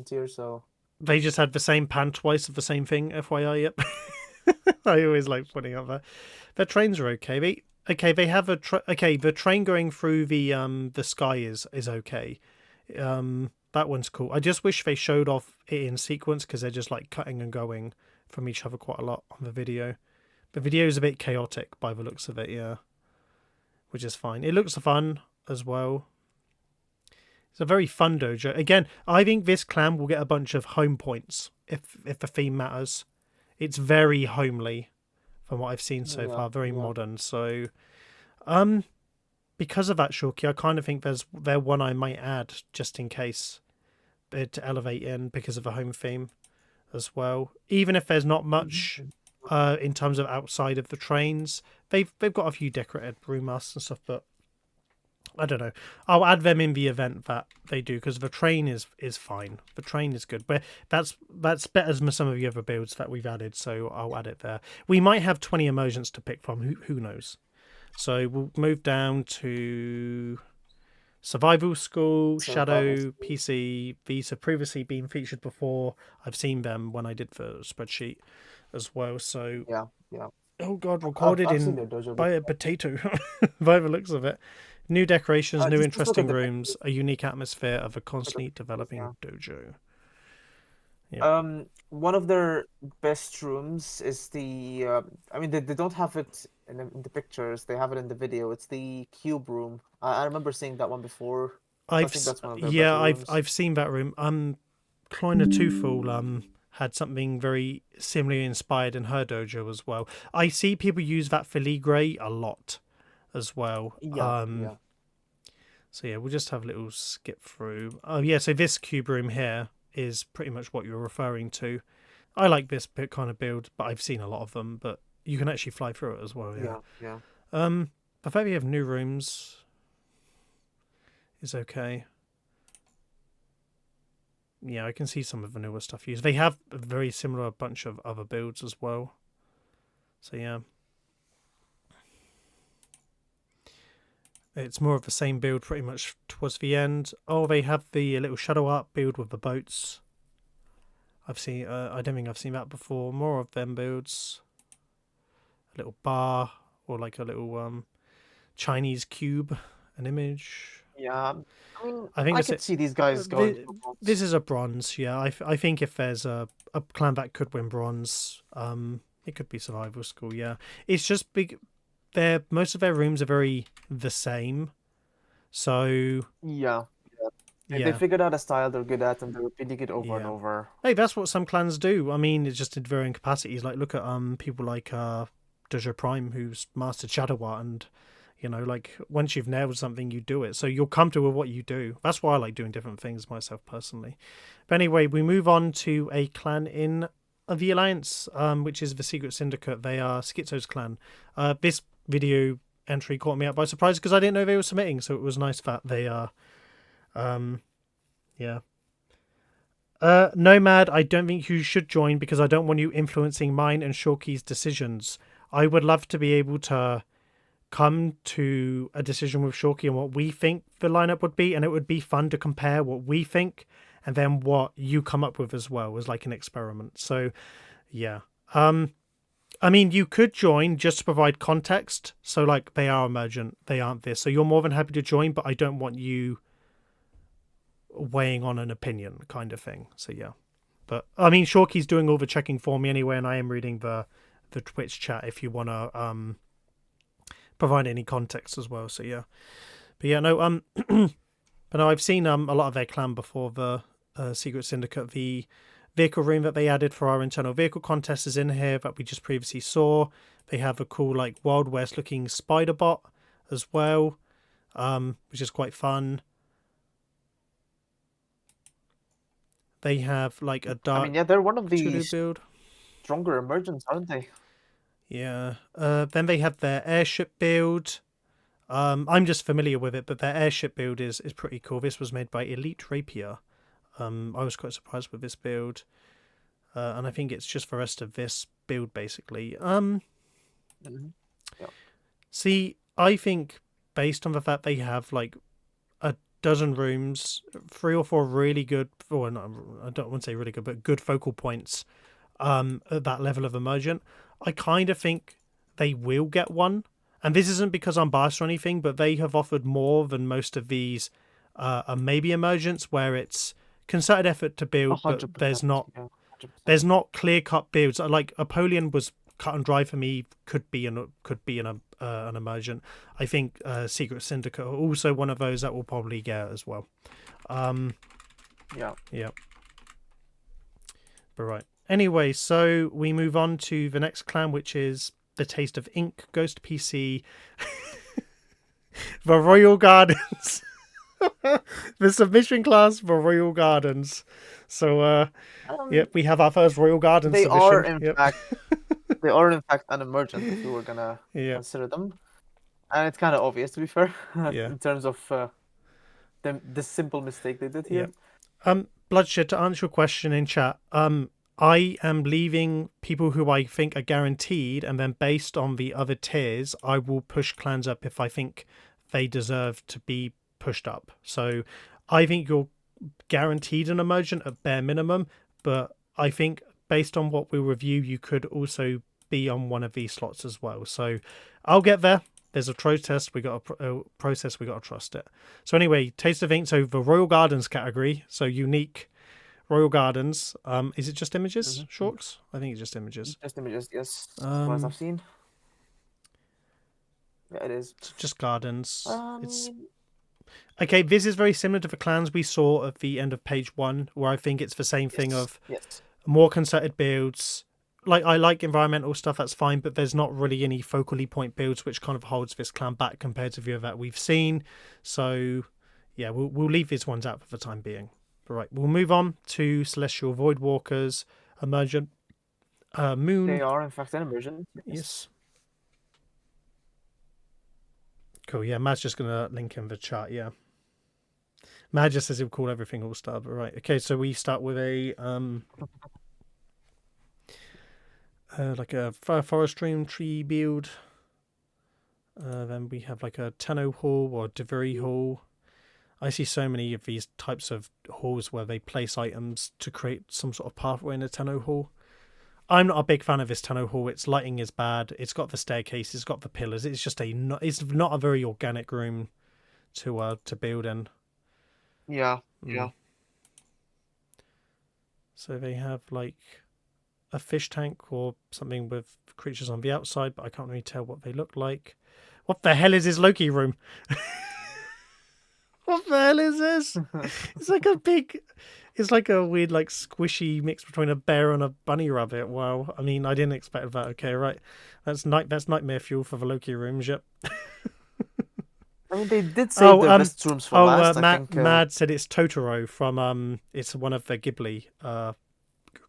tier. So they just had the same pan twice of the same thing. FYI, yep. I always like pointing out that their trains are okay. They have a the train going through the sky is okay. That one's cool. I just wish they showed off it in sequence because they're just like cutting and going from each other quite a lot on the video. The video is a bit chaotic by the looks of it, yeah, which is fine. It looks fun as well. It's a very fun dojo. Again, I think this clan will get a bunch of home points if the theme matters. It's very homely from what I've seen so far, very modern. So, because of that, Shawki, I kind of think they're one I might add just in case to elevate in because of the home theme as well. Even if there's not much in terms of outside of the trains, they've got a few decorated brewmasters and stuff, but I don't know. I'll add them in the event that they do, because the train is fine. The train is good, but that's better than some of the other builds that we've added. So I'll add it there. We might have 20 emergents to pick from. Who knows? So we'll move down to Survival School, Survival Shadow, School. PC. These have previously been featured before. I've seen them when I did the spreadsheet as well. So Yeah, yeah. oh god, recorded I've seen in their dojo by a before. potato by the looks of it. New decorations, new Just look at interesting the rooms, a unique atmosphere of a look at constantly the pictures, yeah. developing dojo. Yep. One of their best rooms is the. I mean, they don't have it in the pictures. They have it in the video. It's the cube room. I remember seeing that one before. So I think that's one of their better rooms. I've seen that room. Kleiner Tufel had something very similarly inspired in her dojo as well. I see people use that filigree a lot as well. Yeah, yeah. So yeah, we'll just have a little skip through. Oh yeah, so this cube room here is pretty much what you're referring to. I like this kind of build, but I've seen a lot of them. But you can actually fly through it as well. Yeah. Yeah. The fact we have new rooms is okay. Yeah, I can see some of the newer stuff used. They have a very similar bunch of other builds as well. So yeah. It's more of the same build pretty much towards the end. Oh, they have the little shadow art build with the boats. I've seen. I don't think I've seen that before. More of them builds. A little bar or like a little Chinese cube, an image. Yeah. I mean, I think I could see these guys going for bronze. This is a bronze. Yeah, I think if there's a clan that could win bronze, it could be Survival School. Yeah, it's just big. Most of their rooms are very the same. So Yeah. They yeah, figured out a style they're good at, and they're repeating it over and over. hey, that's what some clans do. I mean, it's just in varying capacities. Like look at people like Dojo Prime, who's mastered Shadow Art, and you know, like once you've nailed something, you do it. So you're comfortable with what you do. That's why I like doing different things myself personally. But anyway, we move on to a clan in the Alliance, which is the Secret Syndicate. They are Schizo's clan. This video entry caught me out by surprise because I didn't know they were submitting. So it was nice that they are. Yeah. Nomad, I don't think you should join because I don't want you influencing mine and Shawki's decisions. I would love to be able to come to a decision with Shawki on what we think the lineup would be, and it would be fun to compare what we think and then what you come up with as well as like an experiment. So yeah. I mean, you could join just to provide context. So like they are emergent, they aren't this. So you're more than happy to join, but I don't want you weighing on an opinion kind of thing. So yeah. But I mean, Shawki's doing all the checking for me anyway, and I am reading the Twitch chat if you want to provide any context as well. So yeah. But yeah, no, but no, I've seen a lot of their clan before. The Secret Syndicate, the vehicle room that they added for our internal vehicle contest is in here that we just previously saw. They have a cool like Wild West looking spider bot as well, which is quite fun. They have like a dark. I mean, yeah, they're one of the build. Stronger emergents, aren't they? Yeah. Then they have their airship build. I'm just familiar with it, but their airship build is pretty cool. This was made by Elite Rapier. I was quite surprised with this build. And I think it's just the rest of this build, basically. Yeah. See, I think based on the fact they have like a dozen rooms, 3 or 4 really good, or no, I don't want to say really good, but good focal points at that level of emergent, I kind of think they will get one. And this isn't because I'm biased or anything, but they have offered more than most of these maybe emergents where it's concerted effort to build, but there's not clear-cut builds. Like Apollyon was cut and dry for me, could be an emergent. I think Secret Syndicate are also one of those that will probably get as well. Yeah. But right. Anyway, so we move on to the next clan, which is the Taste of Ink Ghost PC. The Royal Gardens. The submission class for Royal Gardens. So yep, we have our first Royal Gardens they submission. Are in fact they are in fact an emergent if we were gonna consider them. And it's kind of obvious, to be fair, Yeah. in terms of the simple mistake they did Yeah. here. Bloodshed, to answer your question in chat, I am leaving people who I think are guaranteed, and then based on the other tiers, I will push clans up if I think they deserve to be pushed up. So I think you're guaranteed an emergent at bare minimum, but I think based on what we review, you could also be on one of these slots as well. So I'll get there. There's a process. We got a process. We got to trust it. So anyway, Taste of Ink. So the Royal Gardens category. So unique Royal Gardens. Is it just images, Shorks? I think it's just images. Just images, yes, as far as I've seen. Yeah, it is. So just gardens. It's mean, okay. This is very similar to the clans we saw at the end of page 1, where I think it's the same thing of yes. more concerted builds. Like I like environmental stuff, that's fine, but there's not really any focally point builds which kind of holds this clan back compared to the other that we've seen. So yeah, we'll leave these ones out for the time being. All right, we'll move on to Celestial Voidwalkers, Emergent, Moon. They are in fact an emergent. Yes. Cool. Yeah, Matt's just gonna link in the chat. Yeah. Matt just says he'll call everything All Star, but right. Okay, so we start with a like a forest stream tree build. Then we have like a Tenno hall or Devuri hall. I see so many of these types of halls where they place items to create some sort of pathway in a Tenno hall. I'm not a big fan of this Tenno hall. Its lighting is bad. It's got the staircase. It's got the pillars. It's just it's not a very organic room to build in. Yeah, yeah. So they have like a fish tank or something with creatures on the outside, but I can't really tell what they look like. What the hell is this Loki room? What the hell is this? It's like a big... It's like a weird, like, squishy mix between a bear and a bunny rabbit. Wow. I mean, I didn't expect that. Okay, right. That's nightmare fuel for the Loki rooms, yep. I mean, they did save the best rooms for last, I think. Mad said it's Totoro from... It's one of the Ghibli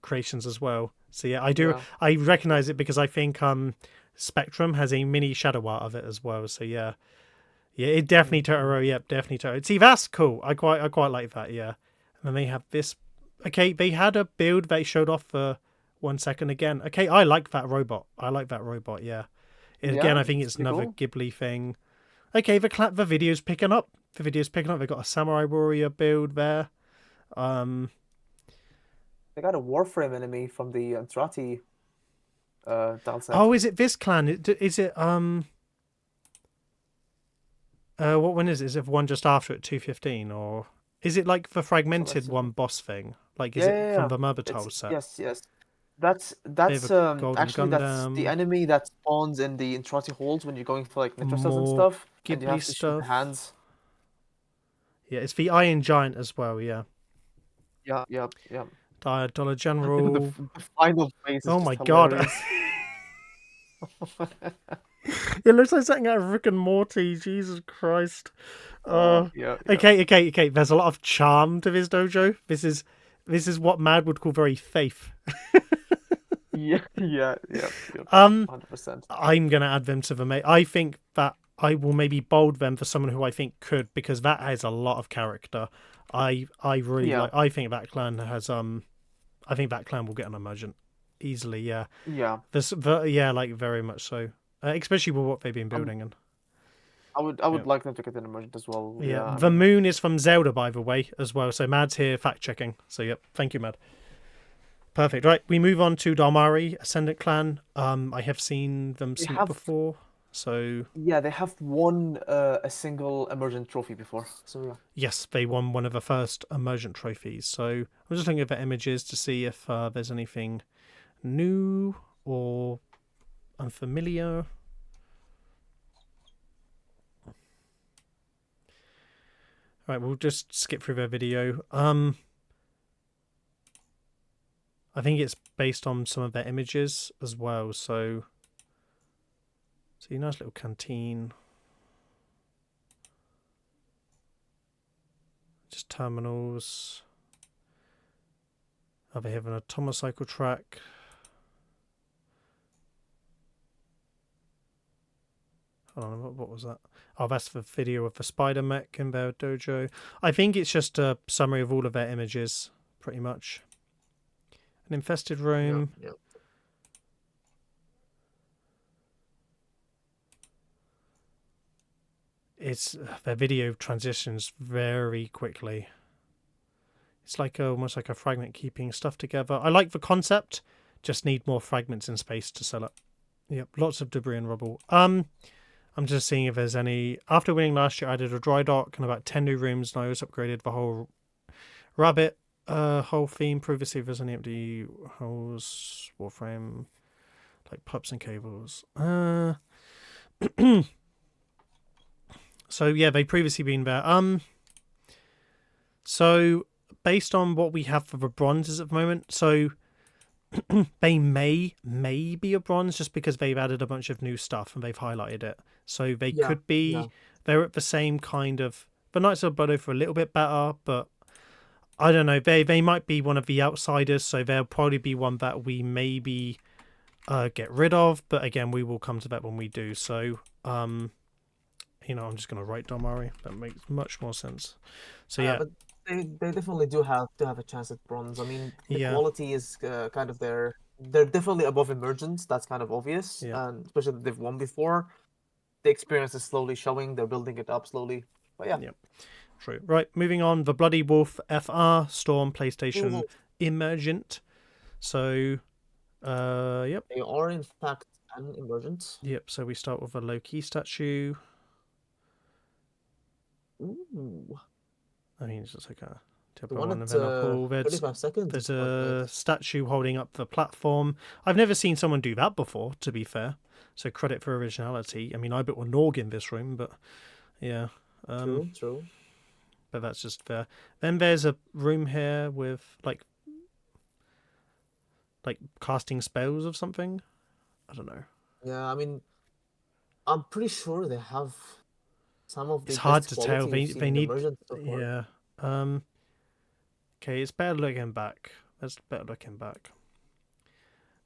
creations as well. So yeah, I do. Yeah. I recognize it because I think Spectrum has a mini shadow art of it as well. So yeah, it definitely Totoro. Yep, definitely Totoro. See, that's cool. I quite like that. Yeah, and then they have this. Okay, they had a build they showed off for 1 second again. Okay, I like that robot. Yeah. Again, I think it's another Ghibli thing. Okay, the video's picking up. They've got a Samurai Warrior build there. They got a Warframe enemy from the Antrati tile set. Oh, is it this clan? Is it what one is it? Is it one just after at 2:15, or is it like the fragmented one boss thing? Like is it from the Merbertile set? Yes. That's actually that's the enemy that spawns in the Antrati halls when you're going for like Nitrosas and stuff. Ghibli and you have to shoot the hands. Yeah, it's the Iron Giant as well. Yeah. Yeah. Dollar General. the final phase. Oh my god! It looks like something out of Rick and Morty. Jesus Christ! Yeah. Okay. There's a lot of charm to this dojo. This is what Mad would call very Faith. Yeah. 100%. I'm gonna add them to the mate. I think that I will maybe bold them for someone who I think could, because that has a lot of character. I really like. I think that clan has I think that clan will get an emergent easily. Yeah. Yeah. Like very much so. Especially with what they've been building. And I would like them to get an emergent as well. Yeah. The moon is from Zelda, by the way, as well. So Mad's here fact checking. So yep, thank you, Mad. Perfect. Right, we move on to Dalmari Ascendant Clan. I have seen them sneak before. So yeah, they have won a single emergent trophy before. So yeah. Yes, they won one of the first emergent trophies. So I'm just looking at the images to see if there's anything new or unfamiliar. Right, we'll just skip through their video. I think it's based on some of their images as well. So a nice little canteen. Just terminals. They have an atomocycle track. Hold on, what was that? Oh, that's the video of the spider mech in their dojo. I think it's just a summary of all of their images, pretty much. An infested room. Yeah. It's their video transitions very quickly. It's like almost like a fragment keeping stuff together. I like the concept, just need more fragments in space to sell it. Yep, lots of debris and rubble. I'm just seeing if there's any. After winning last year, I did a dry dock and about 10 new rooms, and I also upgraded the whole rabbit whole theme. Previously, if there's any empty holes, Warframe, like pups and cables. So yeah, they previously been there. So based on what we have for the bronzes at the moment, so they may be a bronze just because they've added a bunch of new stuff and they've highlighted it. So they could be they're at the same kind of the Knights of Blood for a little bit better, but I don't know. They might be one of the outsiders, so they'll probably be one that we maybe get rid of. But again, we will come to that when we do. So I'm just going to write Domari. That makes much more sense. So yeah, but they definitely do have a chance at bronze. I mean, the quality is kind of they're definitely above Emergence. That's kind of obvious, and especially that they've won before. The experience is slowly showing. They're building it up slowly. But yeah. True. Right, moving on. The Bloody Wolf FR Storm PlayStation Emergent. So, yep. They are in fact an Emergent. Yep. So we start with a low-key statue. Ooh. I mean, it's just like a typical one, and then a pull. 35 seconds. There's a statue holding up the platform. I've never seen someone do that before, to be fair. So credit for originality. I mean, I built a Norg in this room, but yeah. True. But that's just fair. Then there's a room here with like casting spells of something. I don't know. Yeah, I mean, I'm pretty sure they have some of the. It's hard to tell. They need. Yeah. Okay, it's better looking back. That's better looking back.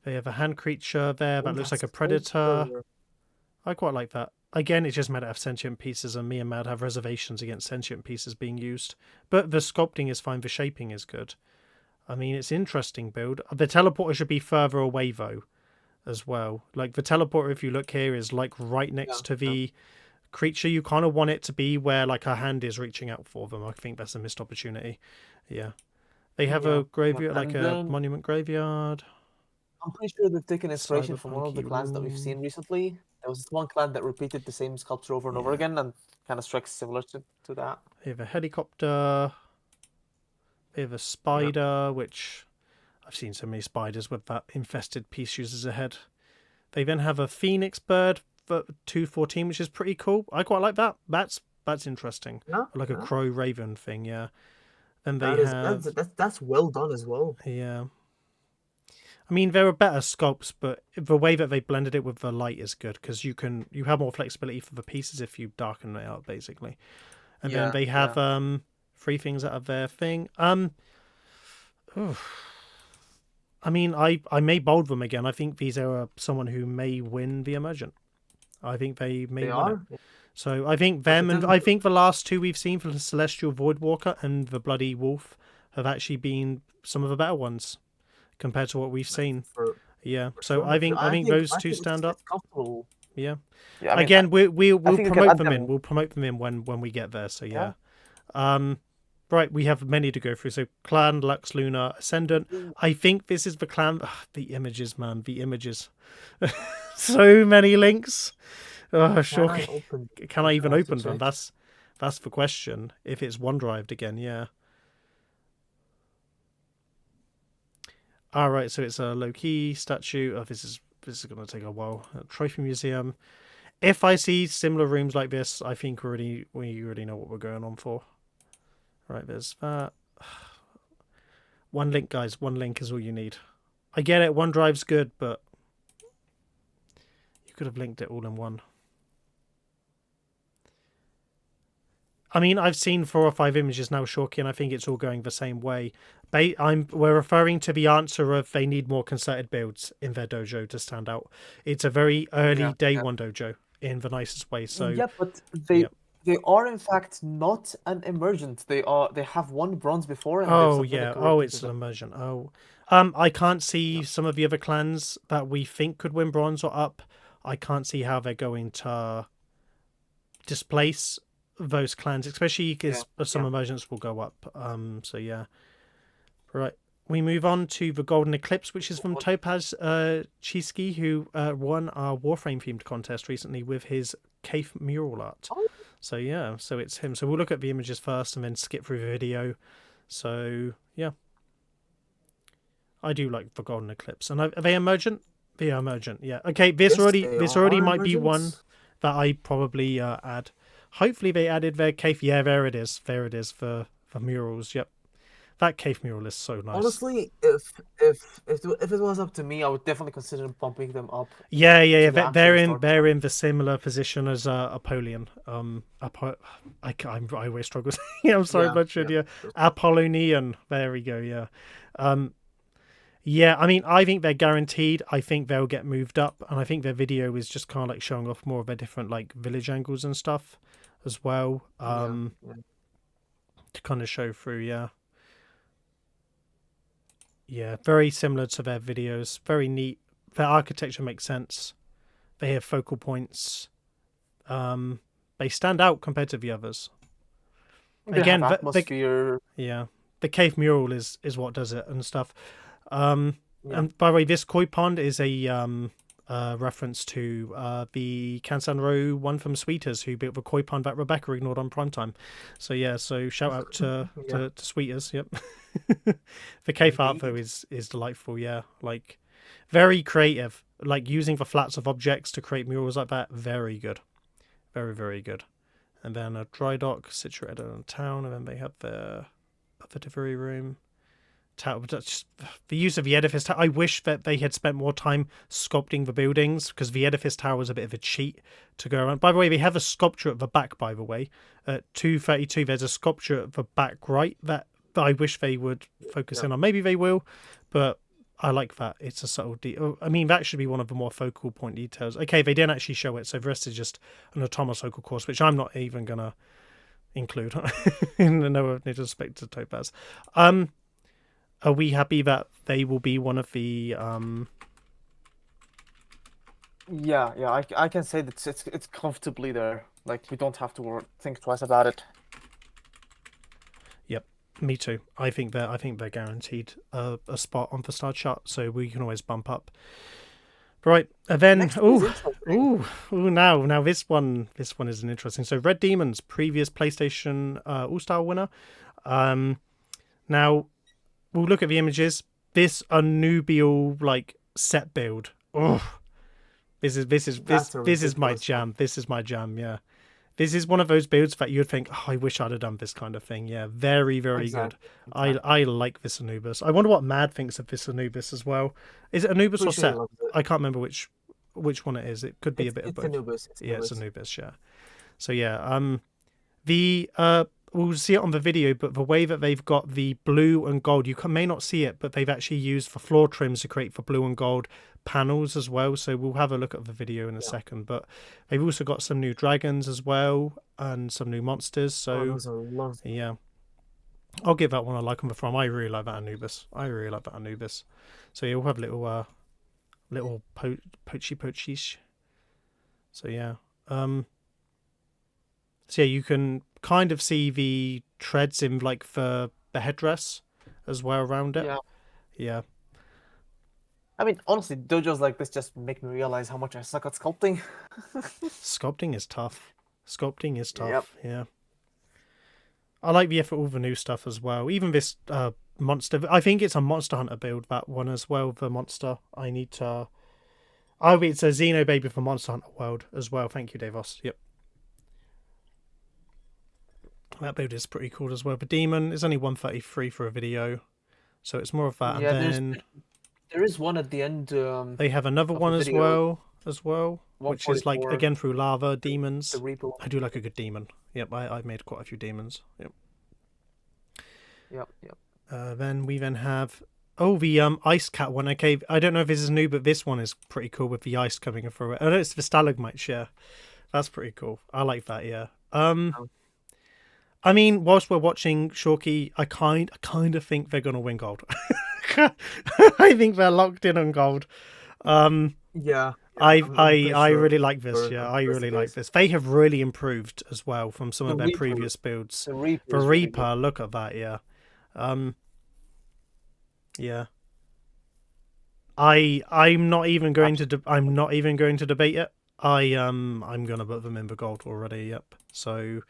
They have a hand creature there that looks like a predator. I quite like that. Again, it's just made out of sentient pieces, and me and Mad have reservations against sentient pieces being used. But the sculpting is fine, the shaping is good. I mean, it's interesting build. The teleporter should be further away, though, as well. Like, the teleporter, if you look here, is, like, right next to the creature. You kind of want it to be where, like, her hand is reaching out for them. I think that's a missed opportunity. Yeah. They have a graveyard, like a monument graveyard. I'm pretty sure they've taken inspiration from one of the clans that we've seen recently. There was one clan that repeated the same sculpture over and over again, and kind of strikes similar to that. They have a helicopter. They have a spider, which I've seen so many spiders with that infested piece used as a head. They then have a phoenix bird for 214, which is pretty cool. I quite like that. That's interesting. Like a crow raven thing, yeah. Then they that's well done as well. Yeah. I mean, there are better sculpts, but the way that they blended it with the light is good because you have more flexibility for the pieces if you darken it out, basically. And then they have 3 things that are their thing. I mean, I may bold them again. I think these are someone who may win the Emergent. I think they may win it. So I think them, and I think the last 2 we've seen for the Celestial Voidwalker and the Bloody Wolf have actually been some of the better ones compared to what we've seen. So I think those 2 stand up. Yeah. I mean, again, we'll promote them in. We'll promote them in when we get there. So yeah. Right, we have many to go through. So Clan, Lux, Luna, Ascendant. I think this is the clan. The images, man. The images. So many links. Shawki. Can I even open them? That's the question. If it's OneDrived again, yeah. All right, so it's a low-key statue. Oh, this is going to take a while. A trophy museum. If I see similar rooms like this, I think we already know what we're going on for. Right, there's that. 1 link, guys. 1 link is all you need. I get it. OneDrive's good, but you could have linked it all in one. I mean, I've seen 4 or 5 images now, Shawki, and I think it's all going the same way. We're referring to the answer of they need more concerted builds in their dojo to stand out. It's a very early day 1 dojo. in the nicest way. So Yeah, but yeah. they are in fact not an emergent. They have one bronze before and they've Oh submitted yeah. Oh, correctly to it's an them. immersion. Oh, I can't see Yeah. some of the other clans that we think could win bronze or up. I can't see how they're going to displace those clans, especially because Yeah. some Yeah. immersions will go up. So yeah. Right. We move on to the Golden Eclipse, which is from Topaz Chisky, who won our Warframe themed contest recently with his cave mural art. Oh, So yeah, so it's him. So we'll look at the images first and then skip through the video. So yeah, I do like the Golden Eclipse. And are they emergent? They are emergent. Yeah. Okay. This yes, already they this already are might be one emergents. that I probably add. Hopefully they added their cave. Yeah, there it is. There it is for murals. Yep. That cave mural is so nice. Honestly, if it was up to me, I would definitely consider bumping them up Yeah, yeah, to yeah. the actual start They're chart. in the similar position as Apollyon. I always struggle. Yeah, I'm sorry, Yeah, butchered. yeah. Yeah, Apollonian. There we go. Yeah, yeah. I mean, I think they're guaranteed. I think they'll get moved up, and I think their video is just kind of like showing off more of their different like village angles and stuff as well. Yeah, yeah. To kind of show through. Yeah. Yeah, very similar to their videos. Very neat. Their architecture makes sense. They have focal points. They stand out compared to the others. They have Again, atmosphere. yeah, the cave mural is what does it and stuff. Yeah. And by the way, this koi pond is a reference to the Kansan Row one from Sweeters, who built the koi pond that Rebecca ignored on primetime. So yeah, so shout out to Yeah. to Sweeters. Yep. The cave art though Indeed. is delightful. Yeah, like very creative. Like using the flats of objects to create murals like that. Very good. Very, very good. And then a dry dock situated in a town, and then they have the delivery room. Just, the use of the edifice tower. I wish that they had spent more time sculpting the buildings, because the edifice tower was a bit of a cheat to go around. By the way, they have a sculpture at the back, by the way. At 232, there's a sculpture at the back right that I wish they would focus in on. Maybe they will, but I like that. It's a subtle detail. I mean, that should be one of the more focal point details. Okay, they didn't actually show it, so the rest is just an autonomous focal course, which I'm not even going to include in the no disrespect to Topaz. Are we happy that they will be one of the Yeah, yeah. I can say that it's comfortably there. Like we don't have to think twice about it. Yep, me too. I think they're guaranteed a spot on the star chart, so we can always bump up. Right, and then Next one is interesting. now this one is an interesting. So Red Demons, previous PlayStation All-Star winner. Now we'll look at the images. This Anubial like set build. Oh, this is my jam. This is my jam. Yeah, this is one of those builds that you'd think, oh, I wish I'd have done this kind of thing. Yeah, very, very good. I like this Anubis. I wonder what Mad thinks of this Anubis as well. Is it Anubis or Set? I can't remember which one it is. It could be a bit of both. Anubis. Yeah, it's Anubis. Yeah. So yeah, we'll see it on the video, but the way that they've got the blue and gold, may not see it, but they've actually used the floor trims to create the blue and gold panels as well. So we'll have a look at the video in a second. But they've also got some new dragons as well and some new monsters. So those are lovely. Yeah, I'll give that one a like on the from. I really like that Anubis. So yeah, we'll have little poachy. So yeah. So yeah, you can kind of see the treads in like the headdress as well around it. Yeah. I mean, honestly, dojos like this just make me realize how much I suck at sculpting. Sculpting is tough. Yep. Yeah. I like the effort of all the new stuff as well. Even this monster. I think it's a Monster Hunter build, that one as well. The monster. I need to. Oh, it's a Xeno baby for Monster Hunter World as well. Thank you, Deivos. Yep. That build is pretty cool as well. The demon is only 133 for a video, so it's more of that. Yeah, and then there is one at the end. They have another one as well, which is like again through lava demons. I do like a good demon. Yep, I've made quite a few demons. Yep. Yep. Then we have Oh, the ice cat one. Okay, I don't know if this is new, but this one is pretty cool with the ice coming through it. Oh, no, it's the stalagmites. Yeah, that's pretty cool. I like that. Yeah. I mean, whilst we're watching Shawki, I kind of think they're gonna win gold. I think they're locked in on gold. Yeah, I'm pretty I sure. really like this. Yeah, I That's really the like case. this. They have really improved as well from some The of their Reaper, previous builds. the Reaper The is really good. Reaper, look at that. Yeah. Yeah. I'm not even going to I'm not even going to debate it. I'm gonna put them in the gold already. Yep. So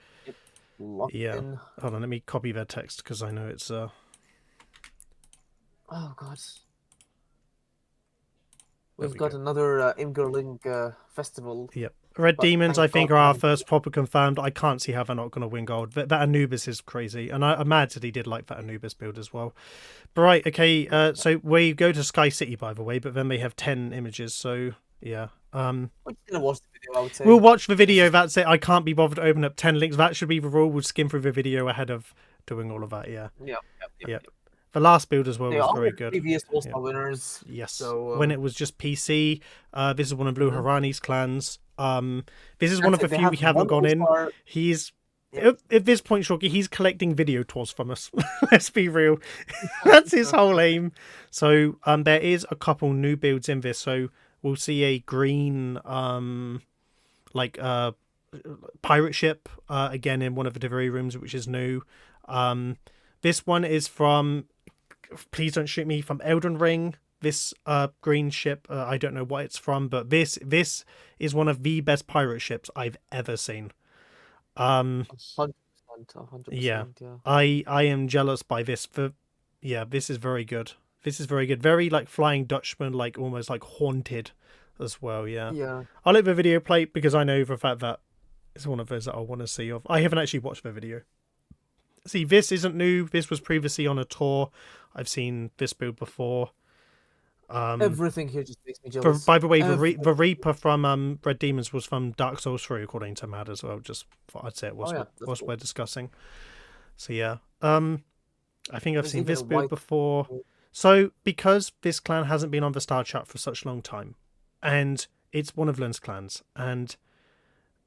Locked yeah. in. Hold on, let me copy their text because I know it's Oh god. We've got another Imgerling festival. Yep. Red But Demons, I thank think, God are we our haven't. first proper confirmed. I can't see how they're not going to win gold. That Anubis is crazy. And I'm mad that he did like that Anubis build as well. But right, okay, so we go to Sky City, by the way, but then they have 10 images, so yeah. We're just gonna watch the video, I would say. We'll watch the video, that's it. I can't be bothered to open up 10 links. That should be the rule. We'll skim through the video ahead of doing all of that, yeah. Yep. The last build as well They was are very the good. previous All-Star winners. Yes. So when it was just PC, this is one of Blue Harani's clans. This is that's one of it, the they few have we haven't one gone in. All-Star. He's Yep. at this point, Shawki, he's collecting video tours from us. Let's be real. That's his whole aim. So there is a couple new builds in this. So we'll see a green pirate ship again in one of the delivery rooms, which is new. This one is from, please don't shoot me, from Elden Ring. This green ship, I don't know what it's from, but this is one of the best pirate ships I've ever seen. 100%. Yeah. 100%. I am jealous by this. This is very good. This is very good. Very like Flying Dutchman, like almost like haunted as well. Yeah. I'll let the video play because I know for a fact that it's one of those that I want to see. I haven't actually watched the video. See, this isn't new. This was previously on a tour. I've seen this build before. Everything here just makes me jealous. By the way, the Reaper from Red Demons was from Dark Souls 3, according to Mad as well. Just thought I'd say it was cool. we're discussing. So yeah, I think I've seen this build before. So because this clan hasn't been on the Star Chart for such a long time, and it's one of Lynn's clans, and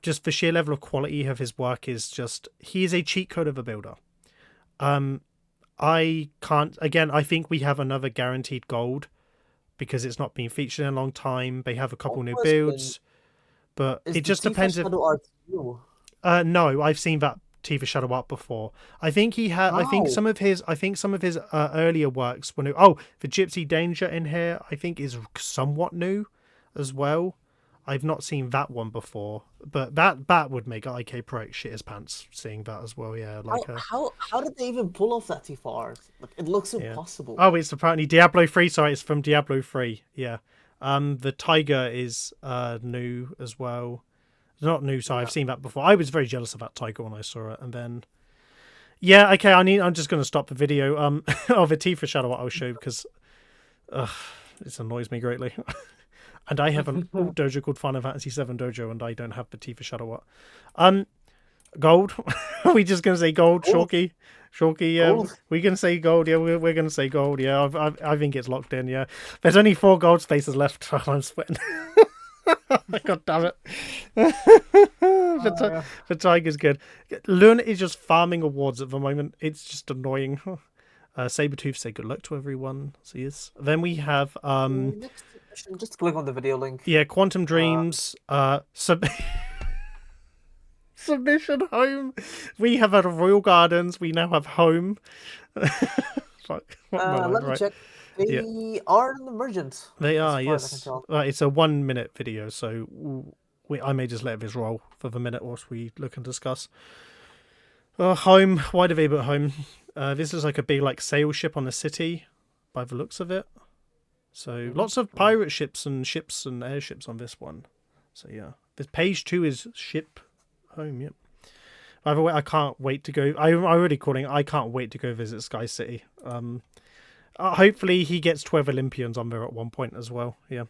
just the sheer level of quality of his work is just, he is a cheat code of a builder. I can't, again, I think we have another guaranteed gold because it's not been featured in a long time. They have a couple new builds, but it just depends if... no, I've seen that Tifa Shadow art before. I think he had. I think some of his earlier works were new. Oh, the Gypsy Danger in here, I think, is somewhat new as well. I've not seen that one before, but that would make IK Pro shit his pants seeing that as well. Yeah, like how did they even pull off that Tifa art? Like, it looks impossible. Oh, it's apparently Diablo 3. Sorry, it's from Diablo 3. Yeah, the tiger is new as well. Not new, sorry, I've seen that before. I was very jealous of that tiger when I saw it, and then yeah, okay, I'm just gonna stop the video of a Tifa Shadow I'll show because this annoys me greatly. And I have a dojo called Final Fantasy VII Dojo, and I don't have the Tifa Shadow art. Gold. Are we just gonna say gold, Shawki? Shawki, we can say gold. Yeah, we're gonna say gold. Yeah, I think it's locked in. Yeah, there's only 4 gold spaces left. I'm sweating. God damn it. The tiger's good. Luna is just farming awards at the moment. It's just annoying. Sabretooth say good luck to everyone. So yes. Then we have just click on the video link. Yeah, Quantum Dreams. Submission home. We have had Royal Gardens. We now have home. Fuck. Let me check. They are an emergent. They are, yes. It's a 1 minute video, so I may just let this roll for the minute whilst we look and discuss. Home. Why do they put home? This is like a big sail ship on the city, by the looks of it. So lots of pirate ships and airships on this one. So yeah, this page 2 is ship home. Yep. By the way, I can't wait to go. I'm already calling. I can't wait to go visit Sky City. Hopefully he gets 12 Olympians on there at one point as well. Yeah.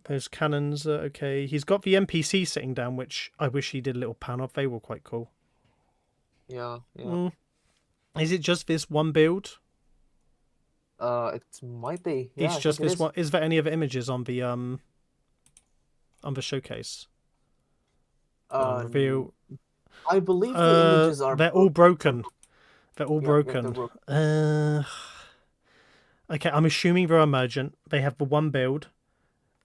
Those cannons are okay. He's got the NPC sitting down, which I wish he did a little pan of. They were quite cool. Yeah. Is it just this one build? It might be. Yeah, It's I just think it this is. one. Is there any other images on the showcase? Hold on, Um, reveal. I believe the images are They're all from. broken. They're all Yeah, they're broken. broken. Okay, I'm assuming they're emergent. They have the one build.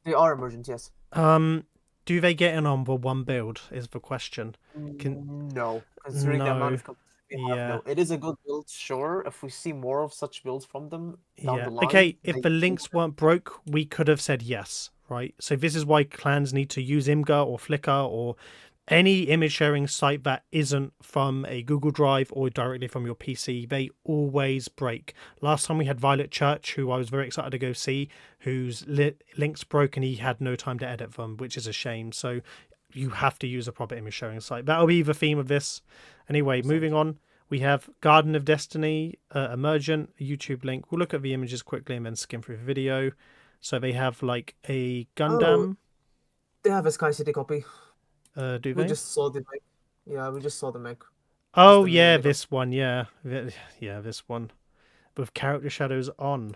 They are emergent, yes. Um, do they get in on the one build? Is the question. Can No, considering the amount no. of competition we have, Yeah. no. It is a good build, sure. If we see more of such builds from them down Yeah. the line, Okay, if the they links weren't broke, we could have said yes, right? So this is why clans need to use Imgur or Flickr or any image sharing site that isn't from a Google Drive or directly from your PC. They always break. Last time we had Violet Church, who I was very excited to go see, whose links broke and he had no time to edit them, which is a shame. So you have to use a proper image sharing site. That'll be the theme of this. Anyway, 100%. moving on. We have Garden of Destiny, Emergent, a YouTube link. We'll look at the images quickly and then skim through the video. So they have like a Oh, Gundam. they have a Sky City copy. Do We they? just saw the mech. Yeah, we just saw the mech. Just Oh a minute yeah, ago. this one. Yeah, yeah, this one with character shadows on.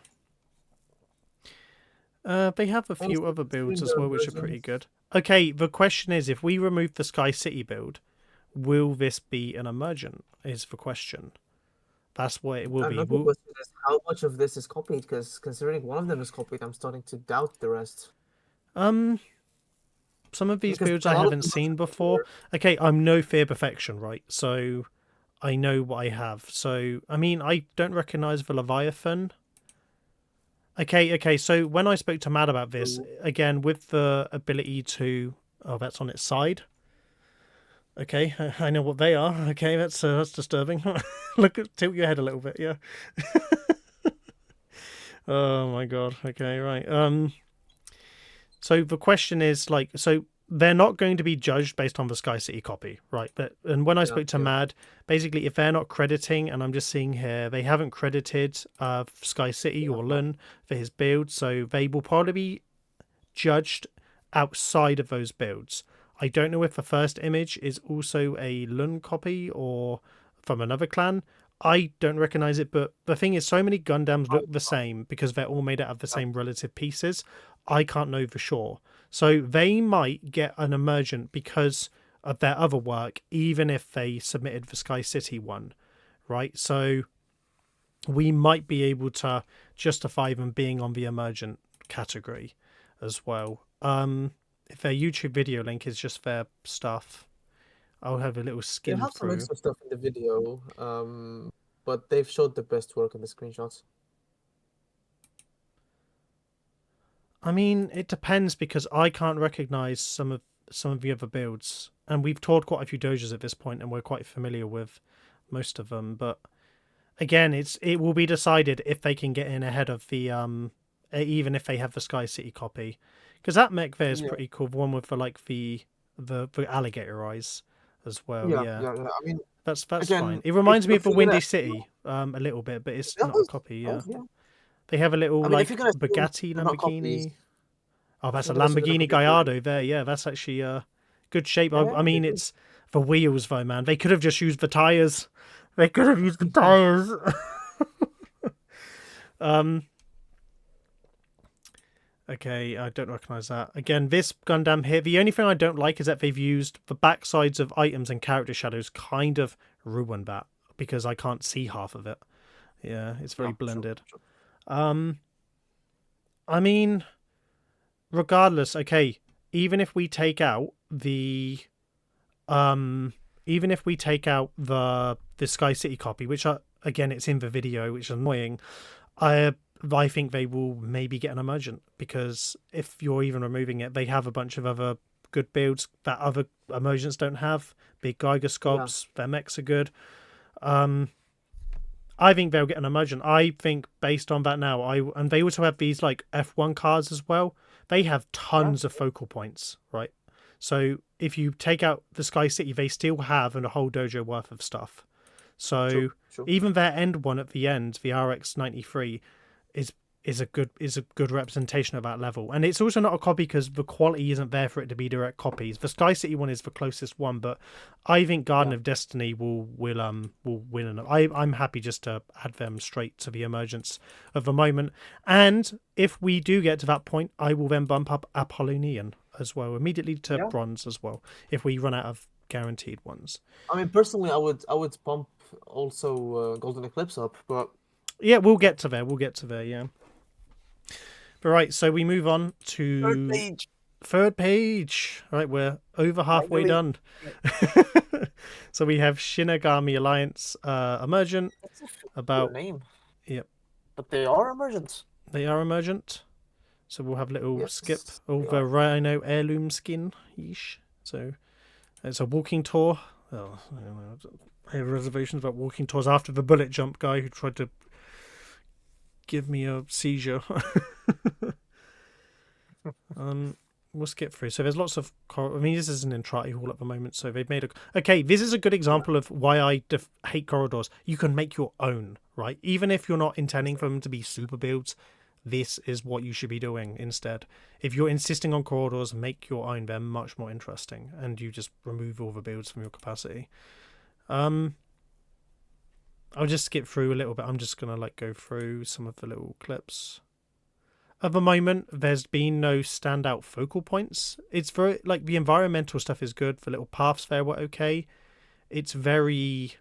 They have a few Honestly, other builds considering as their well, which are pretty emergence, good. Okay, the question is, if we remove the Sky City build, will this be an emergent? Is the question. That's what it will be. another question is how much of this is copied? Because considering one of them is copied, I'm starting to doubt the rest. Um, some of these Because builds a I lot of haven't them are seen before. similar. Okay, I'm no fear perfection, right? So I know what I have. So I mean, I don't recognize the Leviathan. Okay. So when I spoke to Matt about this, So, again with the ability to, oh, that's on its side. Okay, I know what they are. Okay, that's disturbing. Look, tilt your head a little bit. Yeah. Oh my god. Okay, right. So the question is like, so they're not going to be judged based on the Sky City copy, right? But and when I yeah, spoke to yeah. Mad, basically, if they're not crediting, and I'm just seeing here, they haven't credited Sky City Yeah, or no. Lun for his build, so they will probably be judged outside of those builds. I don't know if the first image is also a Lun copy or from another clan. I don't recognize it, but the thing is, so many Gundams I, look the same because they're all made out of the yeah, same relative pieces. I can't know for sure. So they might get an emergent because of their other work, even if they submitted the Sky City one, right? So we might be able to justify them being on the emergent category as well. If their YouTube video link is just their stuff, I'll have a little they skim have some through. extra stuff in the video, but they've showed the best work in the screenshots. I mean, it depends because I can't recognize some of the other builds, and we've toured quite a few dojos at this point, and we're quite familiar with most of them. But again, it will be decided if they can get in ahead of the even if they have the Sky City copy, because that mech there is Yeah, pretty cool. The one with the alligator eyes as well. yeah, Yeah, yeah, yeah. I mean, that's fine. again, It reminds me of if the you're gonna, Windy City a little bit, but it's that not a copy. Yeah, was, yeah. they have a I little mean, if you're like gonna assume Bugatti they're not copies, Lamborghini. Oh, I that's a think they're assuming they're Lamborghini copies already. Gallardo there. Yeah, that's actually good shape. I Yeah, they're mean, good. it's the wheels though, man. They could have just used the tires. They could have used the tires. um. Okay, I don't recognize that. Again, this Gundam here. The only thing I don't like is that they've used the backsides of items and character shadows. Kind of ruined that because I can't see half of it. Yeah, it's very No, true, blended. true. Um. I mean, regardless. Okay, even if we take out the um even if we take out the Sky City copy, which again it's in the video, which is annoying, I think they will maybe get an emergent because if you're even removing it, they have a bunch of other good builds that other emergents don't have. Big Geiger Yeah, Sculpts, their mechs are good. Um, I think they'll get an emergent. I think based on that now, and they also have these like F1 cars as well. They have yeah, tons of focal points, right? So if you take out the Sky City, they still have a whole dojo worth of stuff. true, So true. even their end one at the end, the RX 93, is is a good representation of that level. And it's also not a copy because the quality isn't there for it to be direct copies. The Sky City one is the closest one, but I think Garden of Destiny will win. I'm happy just to add them straight to the emergence of the moment. And if we do get to that point, I will then bump up Apollonian as well, immediately to bronze as well, if we run out of guaranteed ones. I mean, personally, I would bump also Golden Eclipse up, but yeah, we'll get to there. Yeah. But right, so we move on to third page. All right, we're over halfway done. So we have Shinigami Alliance Emergent. That's a about name. Yep. But they are emergent. They are emergent. So we'll have little skip over Rhino heirloom skin. Yeesh. So it's a walking tour. Oh, I have reservations about walking tours after the bullet jump guy who tried to give me a seizure. We'll skip through. So there's lots of this is an Entrati hall at the moment, so they've made okay, this is a good example of why I hate corridors. You can make your own, right? Even if you're not intending for them to be super builds, this is what you should be doing instead. If you're insisting on corridors, make your own. They're much more interesting, and you just remove all the builds from your capacity. I'll just skip through a little bit. I'm just gonna go through some of the little clips. At the moment, there's been no standout focal points. It's very the environmental stuff is good. The little paths there were okay. It's very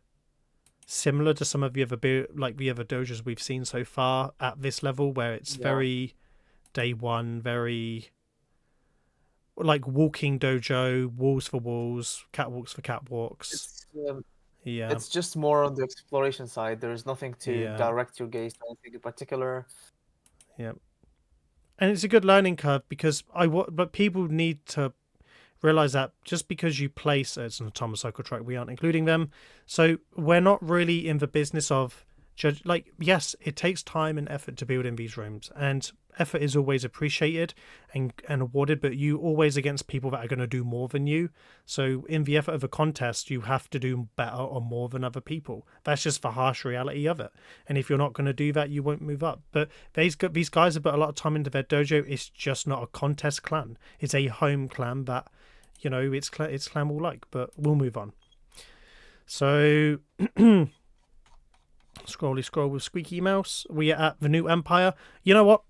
similar to some of the other the other dojos we've seen so far at this level, where it's very day one, very walking dojo, walls for walls, catwalks for catwalks. It's just more on the exploration side. There's nothing to direct your gaze to anything in particular. Yeah. And it's a good learning curve because but people need to realize that just because you place it's an autonomous cycle track, we aren't including them. So we're not really in the business of yes, it takes time and effort to build in these rooms, and effort is always appreciated and awarded, but you always against people that are going to do more than you. So in the effort of a contest, you have to do better or more than other people. That's just the harsh reality of it. And if you're not going to do that, you won't move up. But these guys have put a lot of time into their dojo. It's just not a contest clan. It's a home clan that, it's clan will like. But we'll move on. So scroll with squeaky mouse. We are at the new Empire. You know what?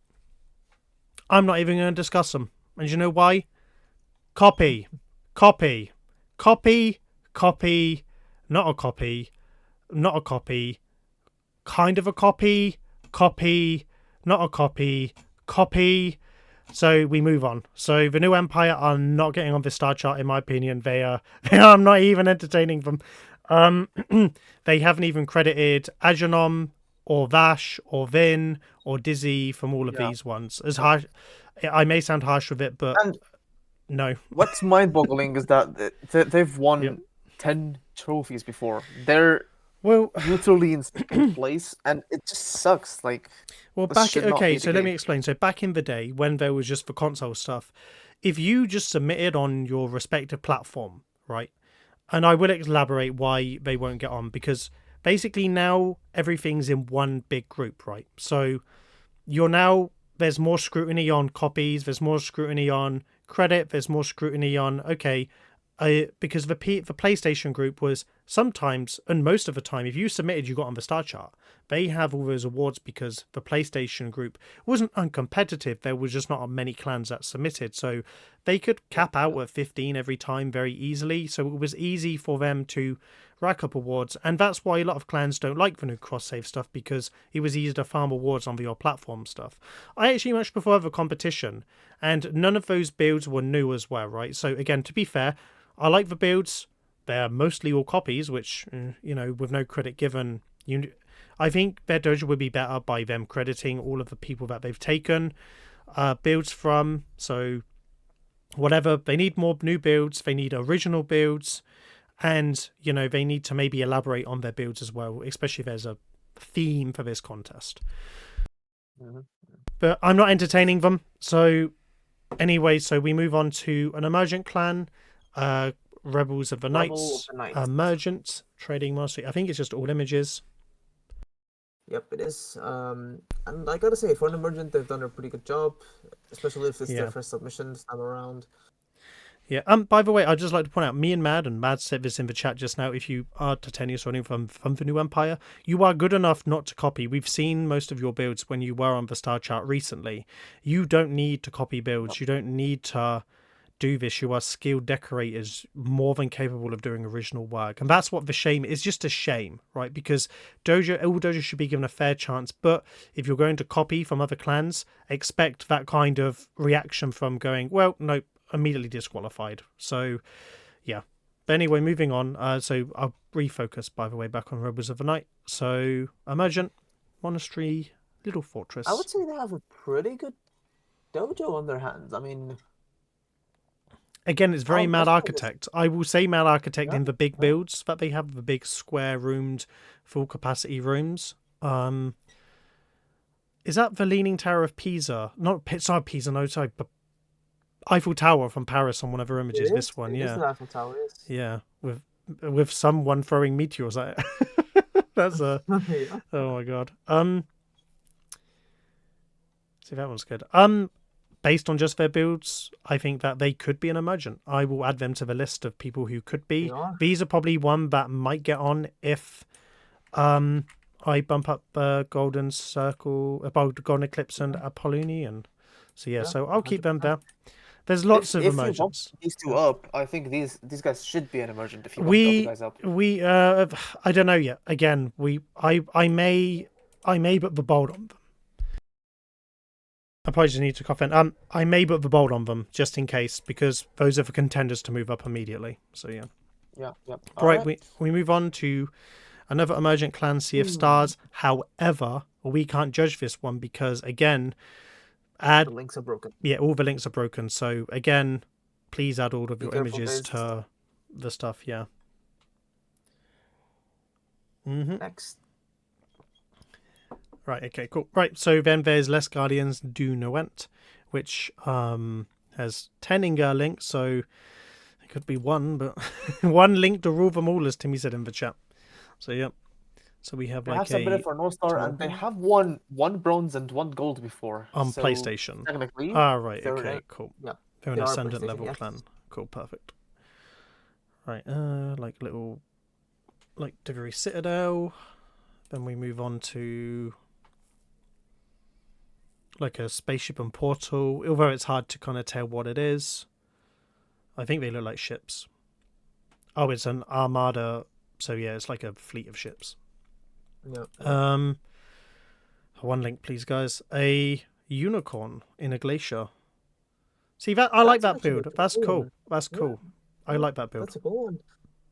I'm not even going to discuss them. And you know why? Copy. Not a copy. Kind of a copy. Not a copy. So we move on. So the new Empire are not getting on the star chart, in my opinion. I'm not even entertaining them. They haven't even credited Agenom or Vash or Vin or Dizzy from all of these ones. As harsh, I may sound harsh with it, but no. What's mind-boggling is that they've won 10 trophies before. They're literally in second place, and it just sucks. So let me explain. So back in the day, when there was just the console stuff, if you just submitted on your respective platform, right? And I will elaborate why they won't get on, because basically now everything's in one big group, right? So there's more scrutiny on copies, there's more scrutiny on credit, there's more scrutiny on, because the PlayStation group was sometimes, and most of the time, if you submitted, you got on the star chart. They have all those awards because the PlayStation group wasn't uncompetitive. There was just not many clans that submitted. So they could cap out at 15 every time very easily. So it was easy for them to rack up awards. And that's why a lot of clans don't like the new cross-save stuff, because it was easier to farm awards on your platform stuff. I actually much prefer the competition. And none of those builds were new as well, right? So again, to be fair, I like the builds. They're mostly all copies, which, with no credit given, I think their dojo would be better by them crediting all of the people that they've taken builds from. So whatever, they need more new builds, they need original builds, and, they need to maybe elaborate on their builds as well, especially if there's a theme for this contest. Mm-hmm. But I'm not entertaining them. So anyway, so we move on to an emergent clan. Rebels of the Knights, Emergent, Trading Mastery. I think it's just all images. Yep, it is. And I gotta say, for an emergent, they've done a pretty good job, especially if it's their Yeah. first submission this time around. Yeah. By the way, I'd just like to point out, me and Mad said this in the chat just now. If you are Titanius or anything from the New Empire, you are good enough not to copy. We've seen most of your builds when you were on the star chart recently. You don't need to copy builds. You don't need to do this. You are skilled decorators, more than capable of doing original work, and that's what the shame is. Just a shame, right? Because all dojo should be given a fair chance, but if you're going to copy from other clans, expect that kind of reaction from going, well, no, immediately disqualified. So yeah, but anyway, moving on. So I'll refocus, by the way, back on Rebels of the Night. So emergent monastery, little fortress. I would say they have a pretty good dojo on their hands. I mean, again, it's very Mad impressed by this. Architect. I will say Mad Architect Yeah, in the big yeah. builds that they have, the big square roomed, full capacity rooms. Is that the Leaning Tower of Pisa? Not sorry, Pisa. No, sorry, but Eiffel Tower from Paris on one of our images. It This is. one, It is yeah, the Eiffel Tower. Yes. yeah, with someone throwing meteors at it. That's a Yeah. oh my god. See, that one's good. Based on just their builds, I think that they could be an emergent. I will add them to the list of people who could be. They are. These are probably one that might get on if I bump up Golden Circle, Golden Eclipse and Apollonian. So yeah, Yeah, so I'll keep them 100%. there. There's lots of If you bump emergents. these two up, I think these guys should be an emergent if you bump the other We guys up. I don't know yet. Again, I may put the bold on them. I probably just need to cough in. I may put the bold on them just in case, because those are the contenders to move up immediately. So yeah. Yeah, yeah. Right, we move on to another emergent clan, Sea of Stars. However, we can't judge this one because again, The links are broken. yeah, all the links are broken. So again, please add all of Be your careful, images guys. to the stuff. Yeah. Next. Right, okay, cool. Right, so then there's Les Guardians du Noent, which has 10 Ingar links, so it could be one, but one link to rule them all, as Timmy said in the chat. So, yeah. So we have They like have submitted for North Star, and they have won one bronze and one gold before. on so PlayStation. Technically. Ah, right, they're okay, a- cool. Yeah. They're an they are a Ascendant PlayStation, level yes. clan. Cool, perfect. Right, like little, like Divery Citadel. Then we move on to like a spaceship and portal, although it's hard to kind of tell what it is. I think they look like ships. Oh, it's an armada, so yeah, it's like a fleet of ships. Yeah. One link, please, guys. A unicorn in a glacier. See that? I like that build. That's cool. That's cool. I like that build. That's a cool one.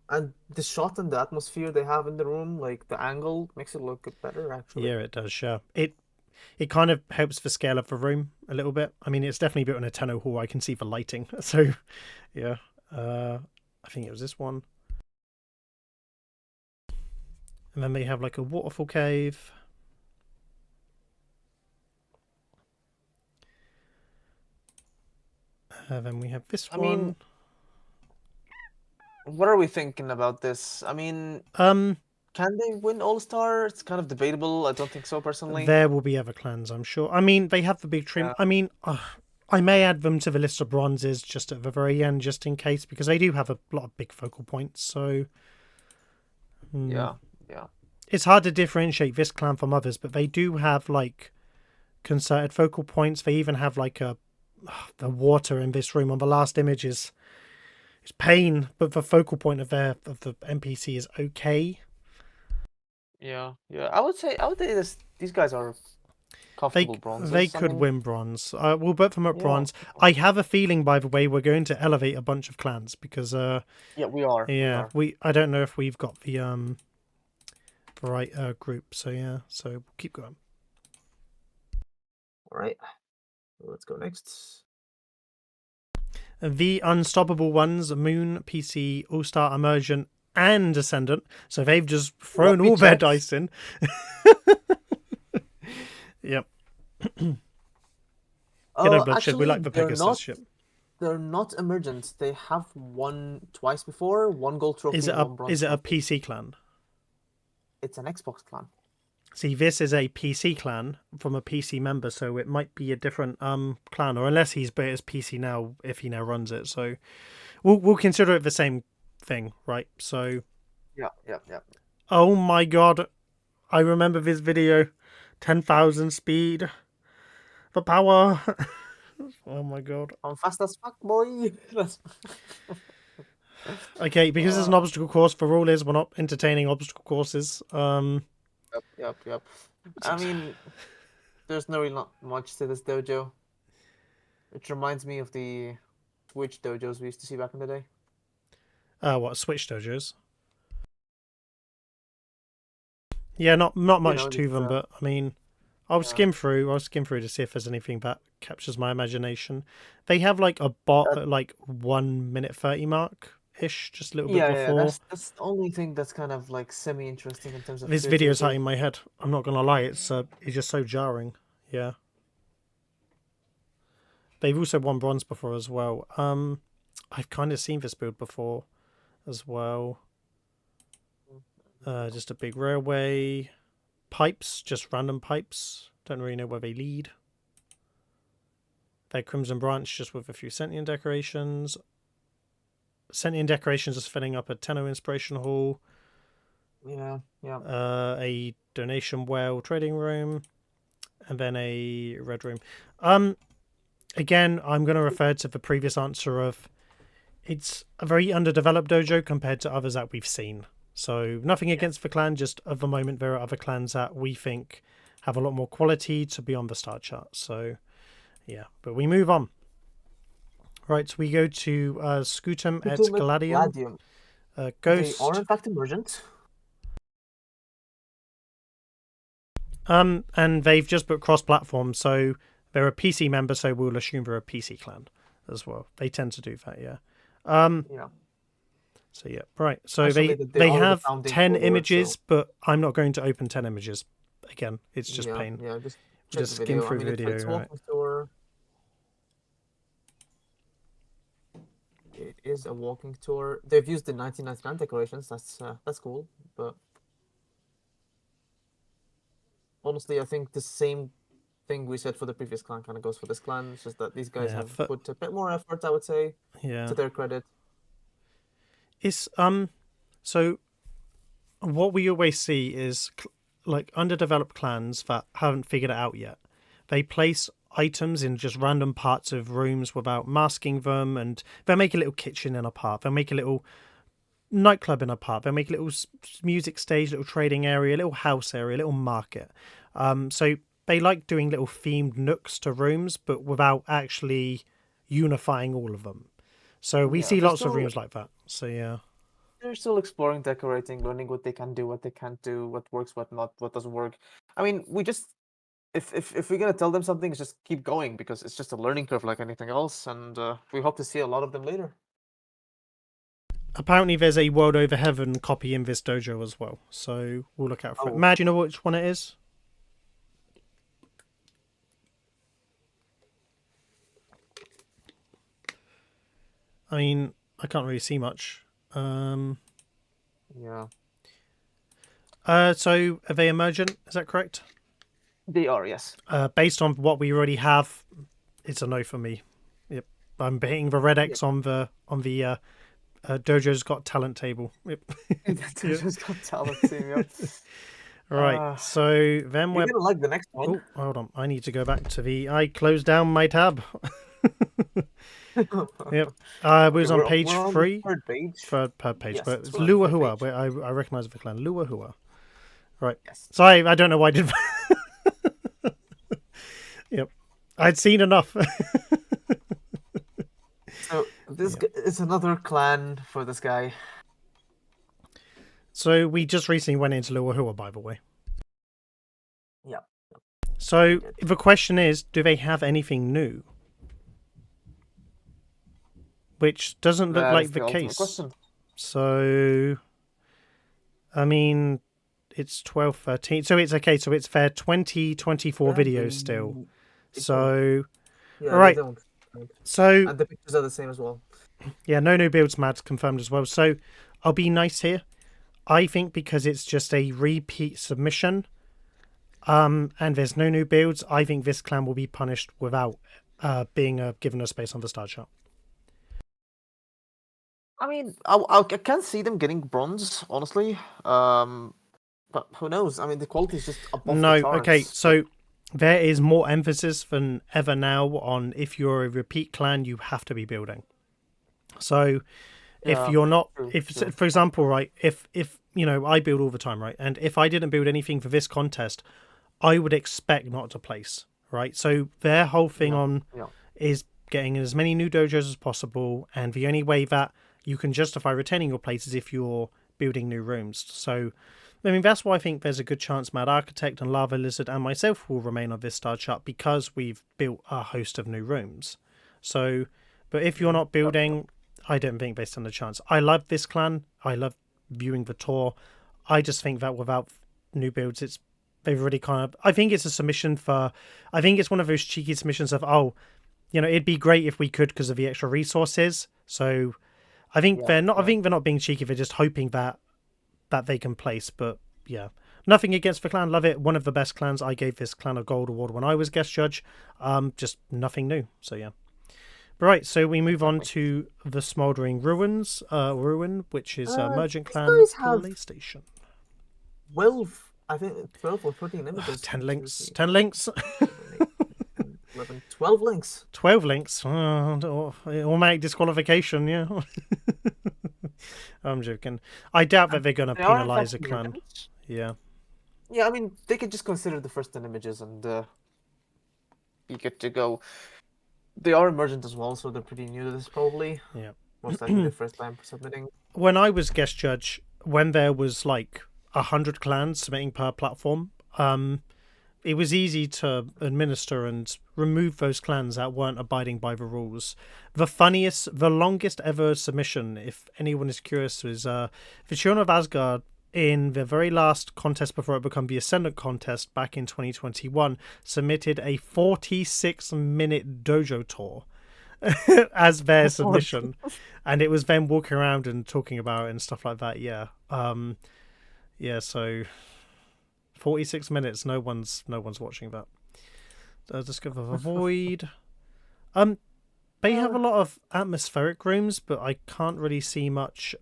And the shot and the atmosphere they have in the room, like the angle, makes it look better, actually. Yeah, it does. Yeah, it kind of helps the scale of the room a little bit. I mean, it's definitely built in a Tenno hall. I can see the lighting. So, yeah. I think it was this one. And then they have like a waterfall cave. Then we have this one. mean, what are we thinking about this? I mean, can they win All-Star? It's kind of debatable. I don't think so, personally. There will be other clans, I'm sure. I mean, they have the big trim. Yeah. I mean, I may add them to the list of bronzes just at the very end, just in case, because they do have a lot of big focal points. So, Yeah. It's hard to differentiate this clan from others, but they do have like concerted focal points. They even have like the water in this room on the last image is pain, but the focal point of the NPC is okay. Yeah. I would say these guys are comfortable bronzes. They could win bronze. We'll put them at bronze. I have a feeling, by the way, we're going to elevate a bunch of clans because yeah, we are. Yeah, I don't know if we've got the right group. So yeah, so we'll keep going. All right. Let's go next. The Unstoppable Ones, Moon, PC, All-Star, Emergent, and Ascendant. So they've just thrown all their dice in. Yep. Bloodshed. Actually, We like the Pegasus ship. They're not emergent. They have won twice before. One gold trophy. Is it one bronze a trophy. PC clan? It's an Xbox clan. See, this is a PC clan from a PC member, so it might be a different clan, or unless he's but it's PC now if he now runs it. So we'll consider it the same thing, right? So Yeah. oh my god, I remember this video, 10,000 speed, the power. Oh my god. I'm fast as fuck, boy. Okay, because it's an obstacle course. The rule is we're not entertaining obstacle courses. Yep. I mean, there's no really not much to this dojo. It reminds me of the Twitch dojos we used to see back in the day. What Switch dojos? Yeah, not much to them, but I mean, I'll skim through. I'll skim through to see if there's anything that captures my imagination. They have like a bot at like 1 minute 30 mark ish, just a little bit before. That's the only thing that's kind of like semi-interesting in terms of This video's hurting my head. I'm not gonna lie, it's just so jarring. Yeah. They've also won bronze before as well. I've kind of seen this build before as well. Just a big railway. Pipes, just random pipes. Don't really know where they lead. Their Crimson Branch just with a few Sentient decorations. Sentient decorations is filling up a Tenno Inspiration Hall. Yeah. A donation well trading room. And then a red room. Again, I'm going to refer to the previous answer of it's a very underdeveloped dojo compared to others that we've seen. So nothing against the clan, just at the moment there are other clans that we think have a lot more quality to be on the star chart. So yeah, but we move on. Right, so we go to Scutum et Gladium. Ghost. They are in fact emergent. And they've just put cross-platform, so they're a PC member, so we'll assume they're a PC clan as well. They tend to do that, yeah. Yeah. So yeah, right. So Actually, they have 10 images, but I'm not going to open 10 images. Again, it's just pain. Yeah, just skim through the video. It's right? Tour. It is a walking tour. They've used the 1999 decorations. That's cool, but honestly, I think the same thing we said for the previous clan kind of goes for this clan. It's just that these guys have put a bit more effort, I would say, to their credit. It's so what we always see is like underdeveloped clans that haven't figured it out yet. They place items in just random parts of rooms without masking them, and they'll make a little kitchen in a part. They'll make a little nightclub in a part. They'll make a little music stage, little trading area, little house area, little market. So they like doing little themed nooks to rooms, but without actually unifying all of them. So we see lots of rooms like that. So yeah. They're still exploring, decorating, learning what they can do, what they can't do, what works, what not, what doesn't work. I mean, we just if we're gonna tell them something, it's just keep going because it's just a learning curve like anything else, and we hope to see a lot of them later. Apparently there's a World Over Heaven copy in this dojo as well, so we'll look out for it. Matt, do you know which one it is? I mean, I can't really see much. Yeah. So are they emergent? Is that correct? They are, yes. Based on what we already have, it's a no for me. Yep, I'm hitting the red X on the Dojo's Got Talent table. Yep. Dojo's Got Talent team. Yep. Right. So then we're gonna like the next one. Oh, hold on. I need to go back to I closed down my tab. Yep. We was on page 3. Third page. Third page. Yes, but it's Luahua. Where I recognize the clan. Luahua. Right. Yes. Sorry, I don't know why I did. Yep. I'd seen enough. So this is another clan for this guy. So we just recently went into Luahua, by the way. Yeah. So the question is, do they have anything new? Which doesn't look like the case. Question. So, I mean, it's 12, 13. So it's okay. So it's their 2024 videos still. So, all right. So, and the pictures are the same as well. Yeah, no new builds, Matt, confirmed as well. So I'll be nice here. I think because it's just a repeat submission, and there's no new builds, I think this clan will be punished without being given a space on the star chart. I mean, I can see them getting bronze, honestly. But who knows? I mean, the quality is just above No, the charts. okay, so there is more emphasis than ever now on if you're a repeat clan, you have to be building. So if Yeah, you're not, true, if true. for example, right, if I build all the time, right, and if I didn't build anything for this contest, I would expect not to place, right? So their whole thing on Yeah. is getting as many new dojos as possible, and the only way that you can justify retaining your place is if you're building new rooms. So, I mean, that's why I think there's a good chance Mad Architect and Lava Lizard and myself will remain on this star chart because we've built a host of new rooms. So, but if you're not building, I don't think they stand a chance. I love this clan. I love viewing the tour. I just think that without new builds, they've really kind of. I think it's a submission for. I think it's one of those cheeky submissions of it'd be great if we could because of the extra resources. So I think they're not. I think they're not being cheeky. They're just hoping that they can place. But yeah, nothing against the clan. Love it. One of the best clans. I gave this clan a gold award when I was guest judge. Just nothing new. So yeah. Right, so we move on to the Smouldering Ruins, which is Emergent Clan PlayStation. 12, I think 12 or 14 images. 10 links. 10 links. 11, 12 links. 12 links. Automatic disqualification, yeah. I'm joking. I doubt that they're going to penalise a clan. Yeah. Yeah, I mean, they could just consider the first 10 images and be good to go. They are emergent as well, so they're pretty new to this, probably. Yeah. Most likely the first time submitting. When I was guest judge, when there was like 100 clans submitting per platform, it was easy to administer and remove those clans that weren't abiding by the rules. The longest ever submission, if anyone is curious, was the Children of Asgard in the very last contest before it became the Ascendant contest back in 2021, submitted a 46-minute dojo tour as their submission. And it was them walking around and talking about it and stuff like that, yeah. So 46 minutes, no one's watching that. Discover the Void. They have a lot of atmospheric rooms, but I can't really see much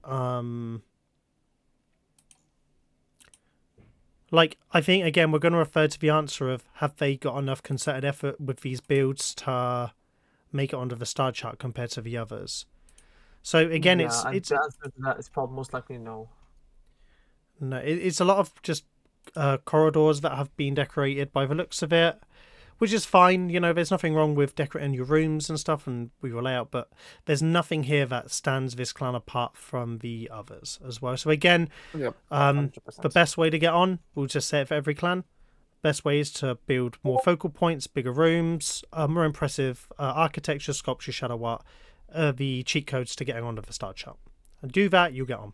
I think, again, we're going to refer to the answer of have they got enough concerted effort with these builds to make it onto the star chart compared to the others. So, again, the it's answer to that is probably most likely no. No, it's a lot of just corridors that have been decorated by the looks of it, which is fine. There's nothing wrong with decorating your rooms and stuff and with your layout, but there's nothing here that stands this clan apart from the others as well. So again, the best way to get on, we'll just say it for every clan, best way is to build more focal points, bigger rooms, more impressive architecture, sculpture, shadow art, the cheat codes to getting onto the star chart. And do that, you'll get on.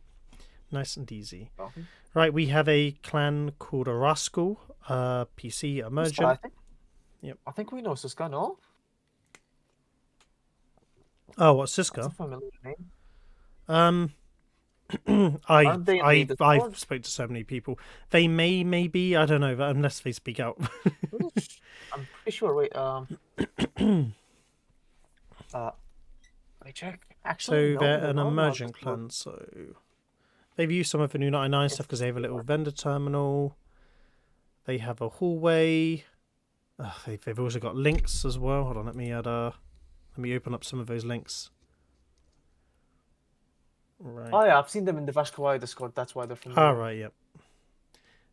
Nice and easy. Okay. Right, we have a clan called Rascal, PC Emergent. Yep. I think we know Siska, no? Oh, what, Siska? That's a familiar name. I've spoke to so many people. They maybe, I don't know, unless they speak out. I'm pretty sure. Wait, let me check. Actually, so they're an emergent clan. So they've used some of the new 99 stuff because they have a little vendor terminal. They have a hallway. They've also got links as well. Hold on, let me open up some of those links. Right. Oh yeah, I've seen them in the Vashkawai Discord. That's why they're familiar. Oh right, yep.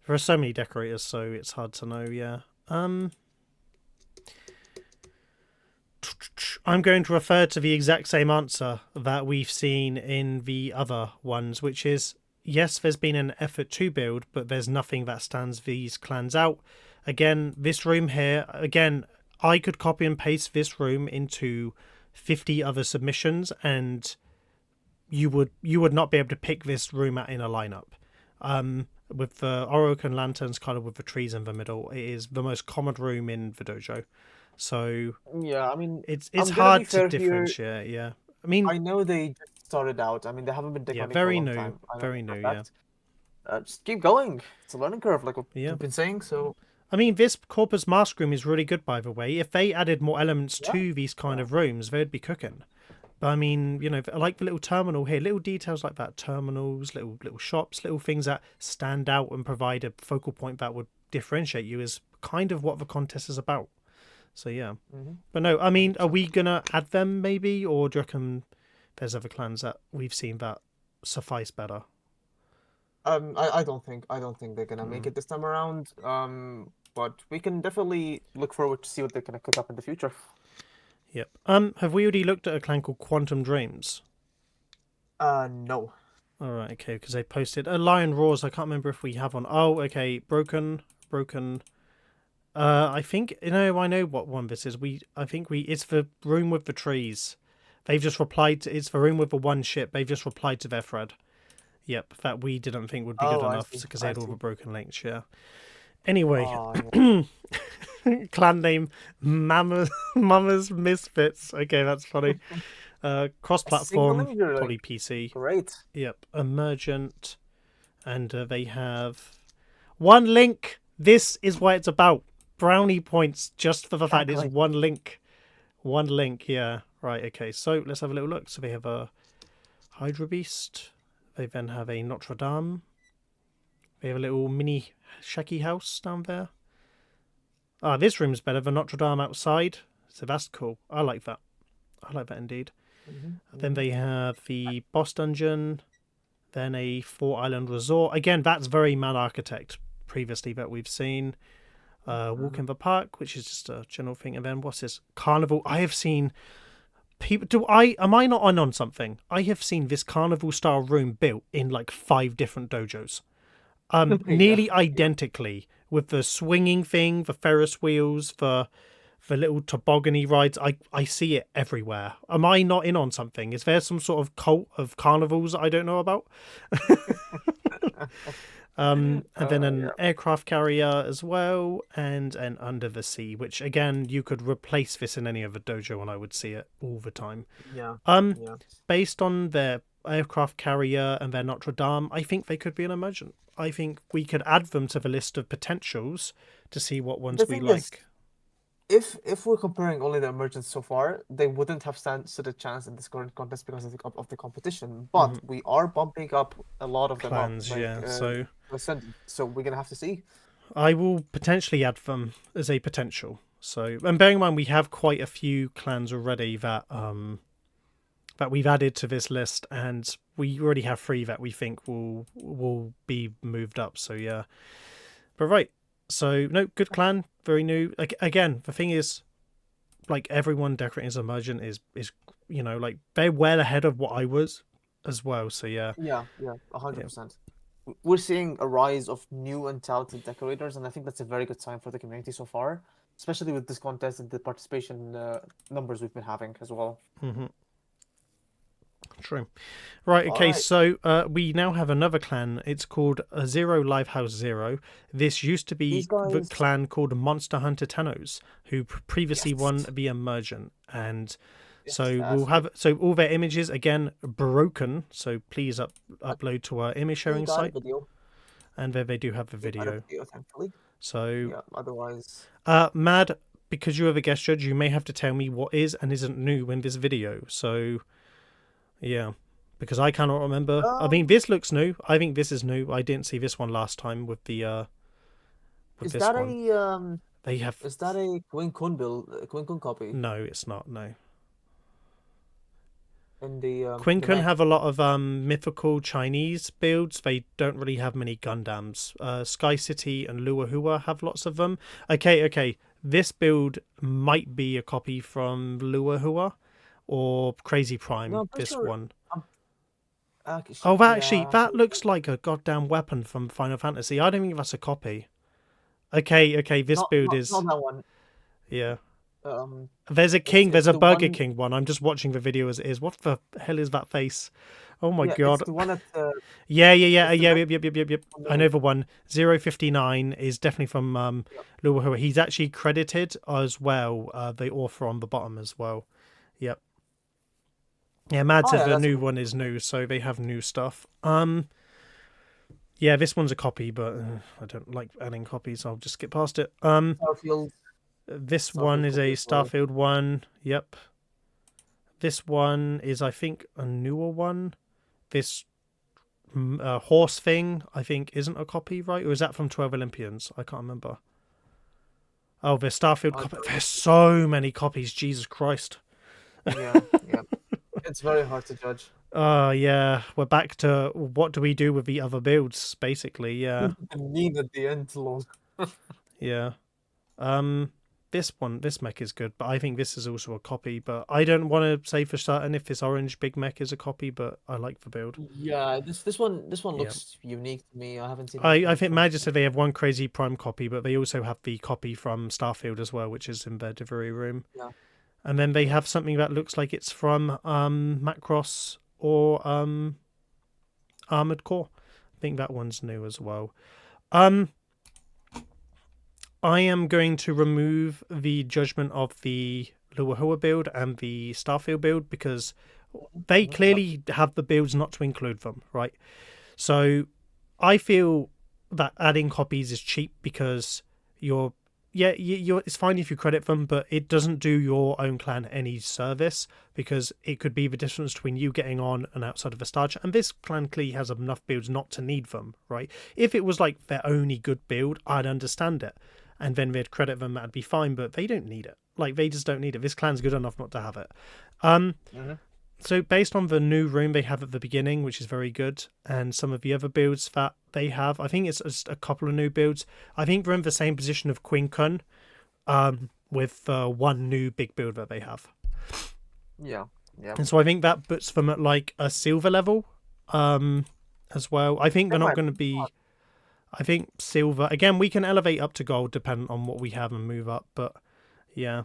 There are so many decorators, so it's hard to know. Yeah. I'm going to refer to the exact same answer that we've seen in the other ones, which is yes, there's been an effort to build, but there's nothing that stands these clans out. Again, this room here, I could copy and paste this room into 50 other submissions and you would not be able to pick this room out in a lineup. With the Orokan lanterns kind of with the trees in the middle, it is the most common room in the dojo. So yeah, I mean, it's hard to differentiate. Yeah, I mean, I know they just started out. I mean, they haven't been decorating for a long time. Very new. Yeah. Just keep going. It's a learning curve, like what you've been saying. So I mean, this Corpus Mask room is really good, by the way. If they added more elements Yeah. to these kind of rooms, they'd be cooking. But I mean, you know, I like the little terminal here, little details like that, terminals, little shops, little things that stand out and provide a focal point that would differentiate you is kind of what the contest is about. So yeah. But no, I mean, are we gonna add them maybe, or do you reckon there's other clans that we've seen that suffice better? I don't think they're gonna make it this time around. But we can definitely look forward to see what they're gonna cook up in the future. Yep. Have we already looked at a clan called Quantum Dreams? No. All right, okay, because they posted a Lion Roars. I can't remember if we have one. Oh, okay, broken. I think I know what one this is. It's the room with the trees. They've just replied to it's the room with the one ship. They've just replied to their thread. Yep, that we didn't think would be good enough because they had all the broken links. Yeah. Anyway, clan name Mama's Misfits. Okay, that's funny. Cross-platform, probably PC. Great. Yep, Emergent, and they have one link. This is what it's about. Brownie points just for the fact it's one link. One link, yeah. Right, okay, so let's have a little look. So they have a Hydra Beast. They then have a Notre Dame. They have a little mini Shawki house down there. Ah, this room's better than Notre Dame outside. So that's cool. I like that. I like that indeed. Then they have the boss dungeon. Then a 4-island resort. Again, that's very Mad Architect previously that we've seen. Walk in the park, which is just a general thing. And then what's this? Carnival. I have seen people. Am I not on something? I have seen this carnival style room built in like 5 different dojos. Nearly identically, with the swinging thing, the Ferris wheels, the little toboggan rides. I see it everywhere. Am I not in on something? Is there some sort of cult of carnivals that I don't know about? And then an aircraft carrier as well, and an under the sea, which again you could replace this in any other dojo, and I would see it all the time. Yeah. Based on their aircraft carrier and their Notre Dame, I think they could be an emergent. I think we could add them to the list of potentials to see what ones we like. If we're comparing only the emergents so far, they wouldn't have stood a chance in this current contest because of the competition. But we are bumping up a lot of clans, them up, so we're gonna have to see. I will potentially add them as a potential. So, and bearing in mind we have quite a few clans already that we've added to this list, and we already have 3 that we think will be moved up. So yeah, but right. So no, good clan, very new. Again, the thing is, like everyone decorating as emergent is like they're well ahead of what I was as well. So yeah. Yeah, 100%. We're seeing a rise of new and talented decorators, and I think that's a very good sign for the community so far, especially with this contest and the participation numbers we've been having as well. True. Right, okay, so we now have another clan. It's called Zero Lifehouse Zero. This used to be the clan called Monster Hunter Tennos, who previously won the Emergent. And so we'll have all their images, again, broken. So please upload to our image sharing site. And there they do have the video. So, otherwise... Mad, because you are the guest judge, you may have to tell me what is and isn't new in this video. So... yeah, because I cannot remember. I mean, this looks new. I think this is new. I didn't see this one last time with the with this one. They have. Is that a Queen Kun copy? No, it's not. No. And the Queen Kun have a lot of mythical Chinese builds. They don't really have many Gundams. Sky City and Lua Hua have lots of them. Okay. This build might be a copy from Lua Hua. Or Crazy Prime, one. That looks like a goddamn weapon from Final Fantasy. I don't think that's a copy. Okay, this build is... not that one. Yeah. There's a king, there's a Burger King one. I'm just watching the video as it is. What the hell is that face? Oh my god. It's the one at the... Yep. I know the one. 059 is definitely from Lua Hua. He's actually credited as well, the author on the bottom as well. Yep. Yeah, Mad said the new one is new, so they have new stuff. Yeah, this one's a copy, but I don't like adding copies, so I'll just skip past it. Starfield, This one Starfield is copy a as well. Starfield one. Yep. This one is, I think, a newer one. This horse thing, I think, isn't a copy, right? Or is that from 12 Olympians? I can't remember. Oh, there's Starfield I copy. don't- There's so many copies. Jesus Christ. Yeah, yeah. It's very hard to judge. Yeah. We're back to what do we do with the other builds, basically. Yeah. The meme at the end, lol. Yeah. Um, this mech is good, but I think this is also a copy. But I don't want to say for certain if this orange big mech is a copy, but I like the build. Yeah, this one Yeah. looks unique to me. I haven't seen this I one think from. Magic said they have one crazy prime copy, but they also have the copy from Starfield as well, which is in their delivery room. Yeah. And then they have something that looks like it's from Macross or Armored Core. I think that one's new as well. I am going to remove the judgment of the Luahua build and the Starfield build because they clearly have the builds not to include them, right? So I feel that adding copies is cheap because you're it's fine if you credit them, but it doesn't do your own clan any service because it could be the difference between you getting on and outside of a star chat. And this clan clearly has enough builds not to need them, right? If it was like their only good build, I'd understand it. And then they'd credit them, that'd be fine, but they don't need it. Like, they just don't need it. This clan's good enough not to have it. So based on the new room they have at the beginning, which is very good, and some of the other builds that they have, I think it's just a couple of new builds. I think they're in the same position of Queen Kun, with one new big build that they have. Yeah, yeah. And so I think that puts them at like a silver level, as well. I think they're not going to be. I think silver again. We can elevate up to gold depending on what we have and move up, but yeah.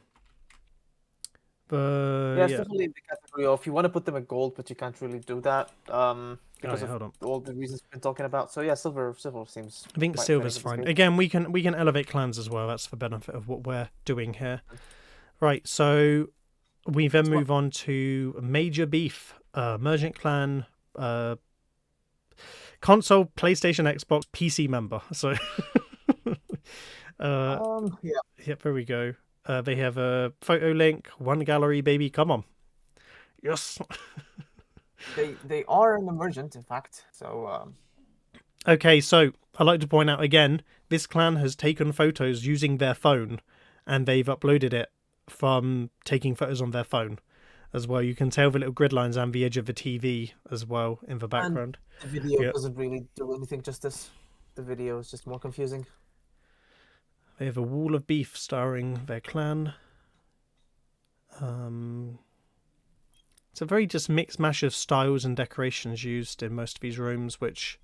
But Yeah, it's definitely in the category of you want to put them at gold, but you can't really do that because hold on. of all the reasons we've been talking about. So yeah, silver seems. I think quite silver's fitting for this fine. game. Again, we can elevate clans as well. That's the benefit of what we're doing here. Right, so we then move on to Major Beef, Merchant Clan, console, PlayStation, Xbox, PC member. So, Yeah. yep, there we go. They have a photo link, one gallery, baby. Come on, yes. They are an emergent, in fact. So Okay, so I'd like to point out again, this clan has taken photos using their phone, and they've uploaded it from taking photos on their phone as well. You can tell the little grid lines and the edge of the TV as well in the background. the video Yep. doesn't really do anything justice. The video is just more confusing. They have a wall of beef starring their clan. It's a very just mixed mash of styles and decorations used in most of these rooms, which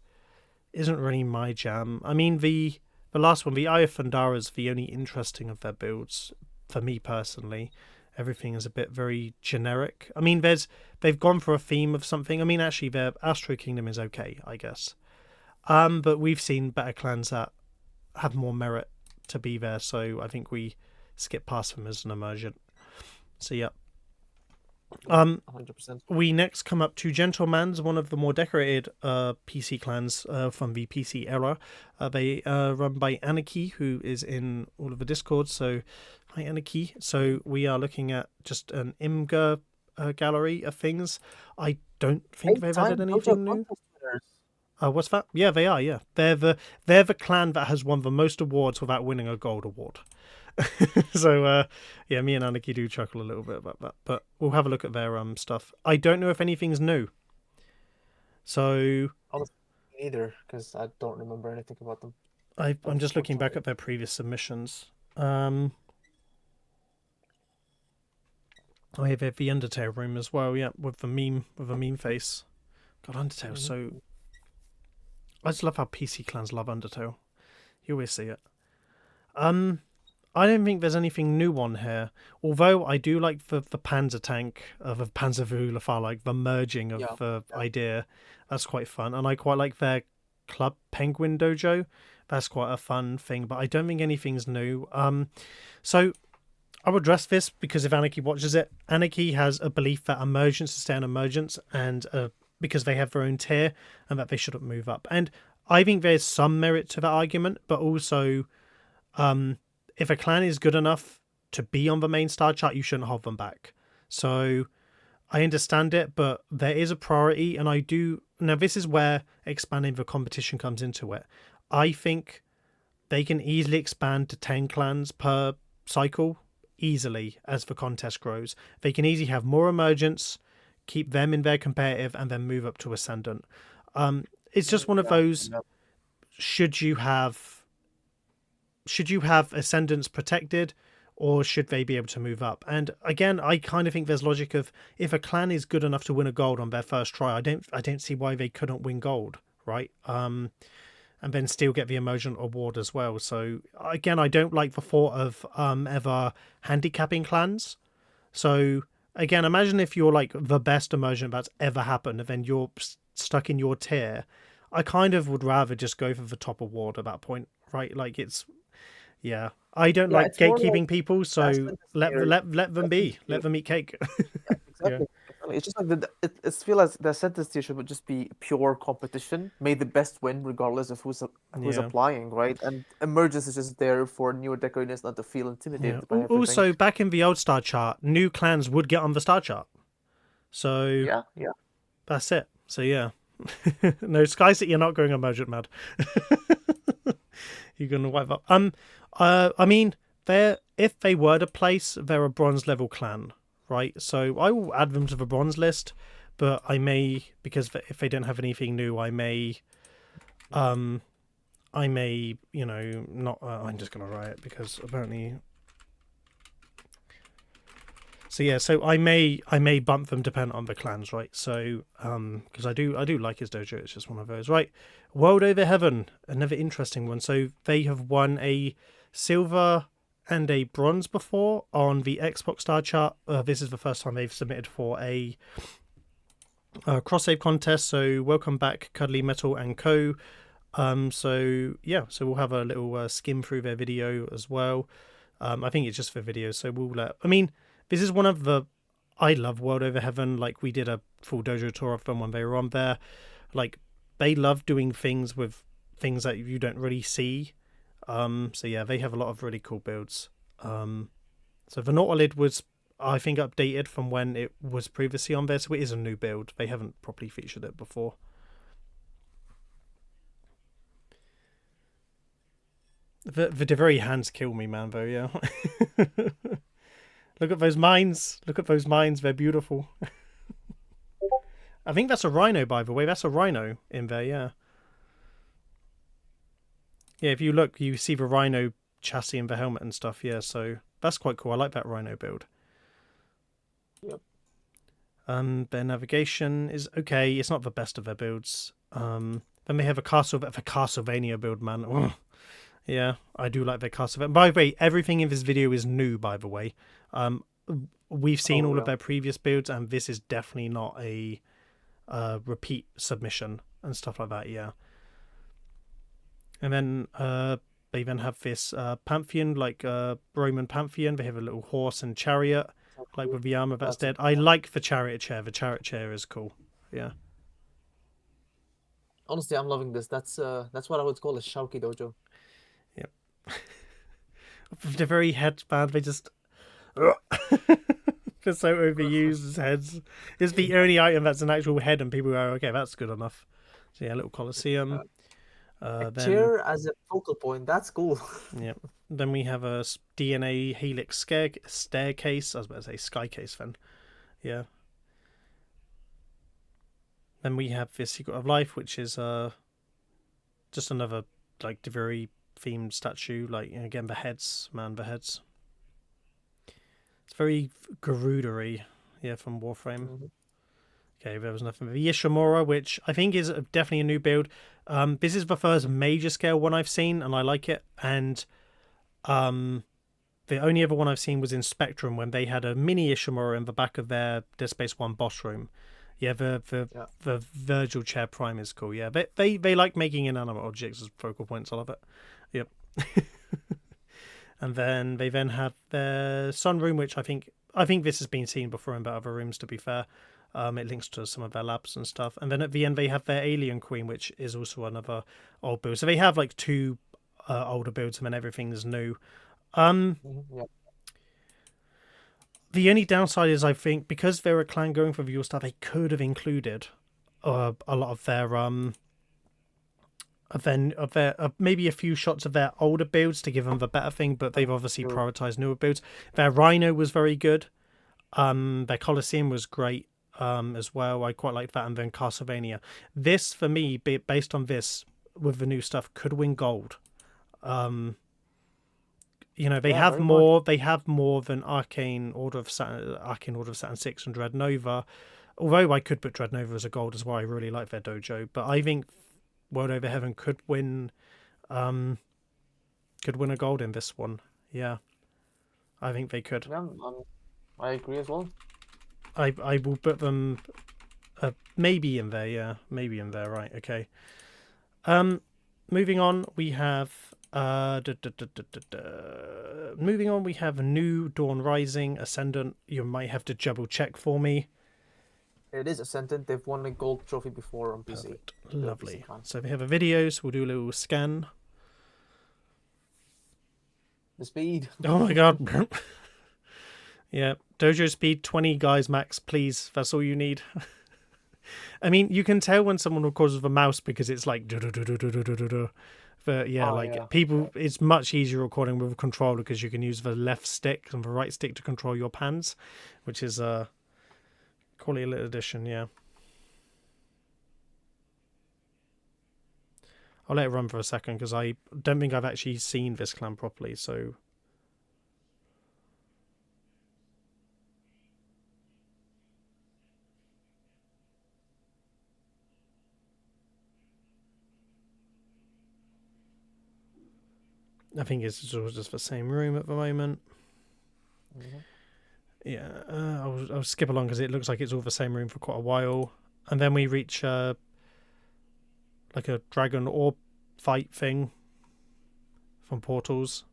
isn't really my jam. I mean, the last one, the Eye of Thundara, is the only interesting of their builds for me personally. Everything is a bit very generic. I mean, they've gone for a theme of something. I mean, actually, their Astro Kingdom is okay, I guess. But we've seen better clans that have more merit to be there, so I think we skip past them as an emergent. So yeah. 100%. We next come up to Gentlemans, one of the more decorated PC clans from the PC era. They run by Anarchy, who is in all of the Discords. So, hi Anarchy. So we are looking at just an Imgur gallery of things. I don't think they've added anything new. What's that? Yeah, they are. Yeah, they're the clan that has won the most awards without winning a gold award. So yeah, me and Anarchy do chuckle a little bit about that, but we'll have a look at their stuff. I don't know if anything's new. So Either, because I don't remember anything about them. I'm just looking back at their previous submissions. I have the Undertale room as well, yeah, with a meme face. God, Undertale, so I just love how PC clans love Undertale. You always see it. I don't think there's anything new on here, although I do like the Panzer tank of the Panzerwürfeler, like the merging of the idea. That's quite fun, and I quite like their Club Penguin Dojo. That's quite a fun thing, but I don't think anything's new. So I'll address this because if Anarchy watches it, Anarchy has a belief that emergents stay on emergents, and because they have their own tier, and that they shouldn't move up. And I think there's some merit to that argument, but also, if a clan is good enough to be on the main star chart, you shouldn't hold them back. So I understand it, but there is a priority, and I do. Now, this is where expanding the competition comes into it. I think they can easily expand to 10 clans per cycle, easily, as the contest grows. They can easily have more emergence, keep them in their competitive, and then move up to Ascendant. It's just one of those. Should you have Ascendants protected, or should they be able to move up? And again, I kind of think there's logic of, if a clan is good enough to win a gold on their first try, I don't see why they couldn't win gold, right? And then still get the emergent award as well. So again, I don't like the thought of ever handicapping clans. So again, imagine if you're like the best emergent that's ever happened, and then you're stuck in your tier. I kind of would rather just go for the top award at that point, right? Like yeah. I don't like gatekeeping like people, so let them be. Let them eat cake. Yeah, exactly. Yeah. It's just like it feels like the sentence tier should just be pure competition. May the best win, regardless of who's applying, right? And emergence is just there for newer decorators not to feel intimidated by everything. Also, back in the old star chart, new clans would get on the star chart. So yeah, that's it. So yeah, no, Sky City, you're not going emergent mad. You're gonna wipe up. I mean, if they were to place, they're a bronze level clan, right? So I will add them to the bronze list, but I may, because if they don't have anything new, I may, not. I'm just gonna write it because apparently. So yeah, so I may bump them depending on the clans, right? So because I do like his dojo, it's just one of those, right? World Over Heaven, another interesting one. So they have won a silver and a bronze before on the Xbox Star Chart. This is the first time they've submitted for a cross save contest. So welcome back, Cuddly Metal and Co. So yeah, so we'll have a little skim through their video as well. I think it's just for video, so we'll. This is one of the. I love World Over Heaven. Like, we did a full dojo tour of them when they were on there. Like, they love doing things with things that you don't really see. So yeah, they have a lot of really cool builds. So the Nautilid was, I think, updated from when it was previously on there, so it is a new build. They haven't properly featured it before. The very hands kill me, man, though, yeah. Look at those mines. Look at those mines. They're beautiful. I think that's a rhino, by the way. That's a rhino in there, yeah. Yeah, if you look, you see the rhino chassis and the helmet and stuff, yeah. So that's quite cool. I like that rhino build. Yep. Their navigation is okay. It's not the best of their builds. Then they have a Castlevania build, man. Ugh. Yeah, I do like their Castlevania. By the way, everything in this video is new, by the way. We've seen all of their previous builds, and this is definitely not a repeat submission and stuff like that, yeah. And then they then have this Pantheon, like Roman Pantheon. They have a little horse and chariot, like with the armor that's dead. I like the chariot chair. The chariot chair is cool, yeah. Honestly, I'm loving this. That's what I would call a Shawki dojo. Yep. The very headband, they just they're so overused as heads. It's the only item that's an actual head, and people go, okay, that's good enough. So yeah, little Colosseum. Then, chair as a focal point, that's cool. Yep. Then we have a DNA helix staircase. I was about to say sky case then. Yeah. Then we have the Secret of Life, which is just another like very themed statue. Like, again, the heads, man, the heads. It's very Garuda-y, yeah, from Warframe. Mm-hmm. Okay, there was nothing. The Ishimura, which I think is definitely a new build. This is the first major scale one I've seen, and I like it. And the only other one I've seen was in Spectrum, when they had a mini Ishimura in the back of their Dead Space 1 boss room. Yeah, the Virgil Chair Prime is cool. Yeah, they like making inanimate objects as focal points. I love it. Yep. And then they then have their sunroom, which I think this has been seen before in the other rooms, to be fair. It links to some of their labs and stuff. And then at the end, they have their Alien Queen, which is also another old build. So they have like two older builds, and then everything is new. Yeah. The only downside is, I think, because they're a clan going for the All-Star, they could have included a lot of their maybe a few shots of their older builds to give them the better thing, but they've obviously prioritized newer builds. Their Rhino was very good. Their Colosseum was great as well. I quite liked that. And then Castlevania. This, for me, based on this, with the new stuff, could win gold. They have more. They have more than Arcane Order of Saturn 6 and Dread Nova. Although I could put Dread Nova as a gold as well. I really like their dojo, but I think World Over Heaven could win a gold in this one. Yeah, I think they could. Yeah, I agree as well. I will put them maybe in there. Yeah, maybe in there. Right. Okay. Moving on, we have moving on, we have New Dawn Rising Ascendant. You might have to double check for me. It is Ascendant. They've won a gold trophy before on PC. Perfect. Lovely. So we have a video, so we'll do a little scan. The speed. Oh my god. Yeah, dojo speed 20 guys max, please. That's all you need. I mean, you can tell when someone records with a mouse because it's like but yeah, people, it's much easier recording with a controller because you can use the left stick and the right stick to control your pans, which is quality little addition. Yeah, I'll let it run for a second because I don't think I've actually seen this clan properly, so I think it's just the same room at the moment. Mm-hmm. Yeah, I'll skip along because it looks like it's all the same room for quite a while. And then we reach like a dragon orb fight thing from Portals.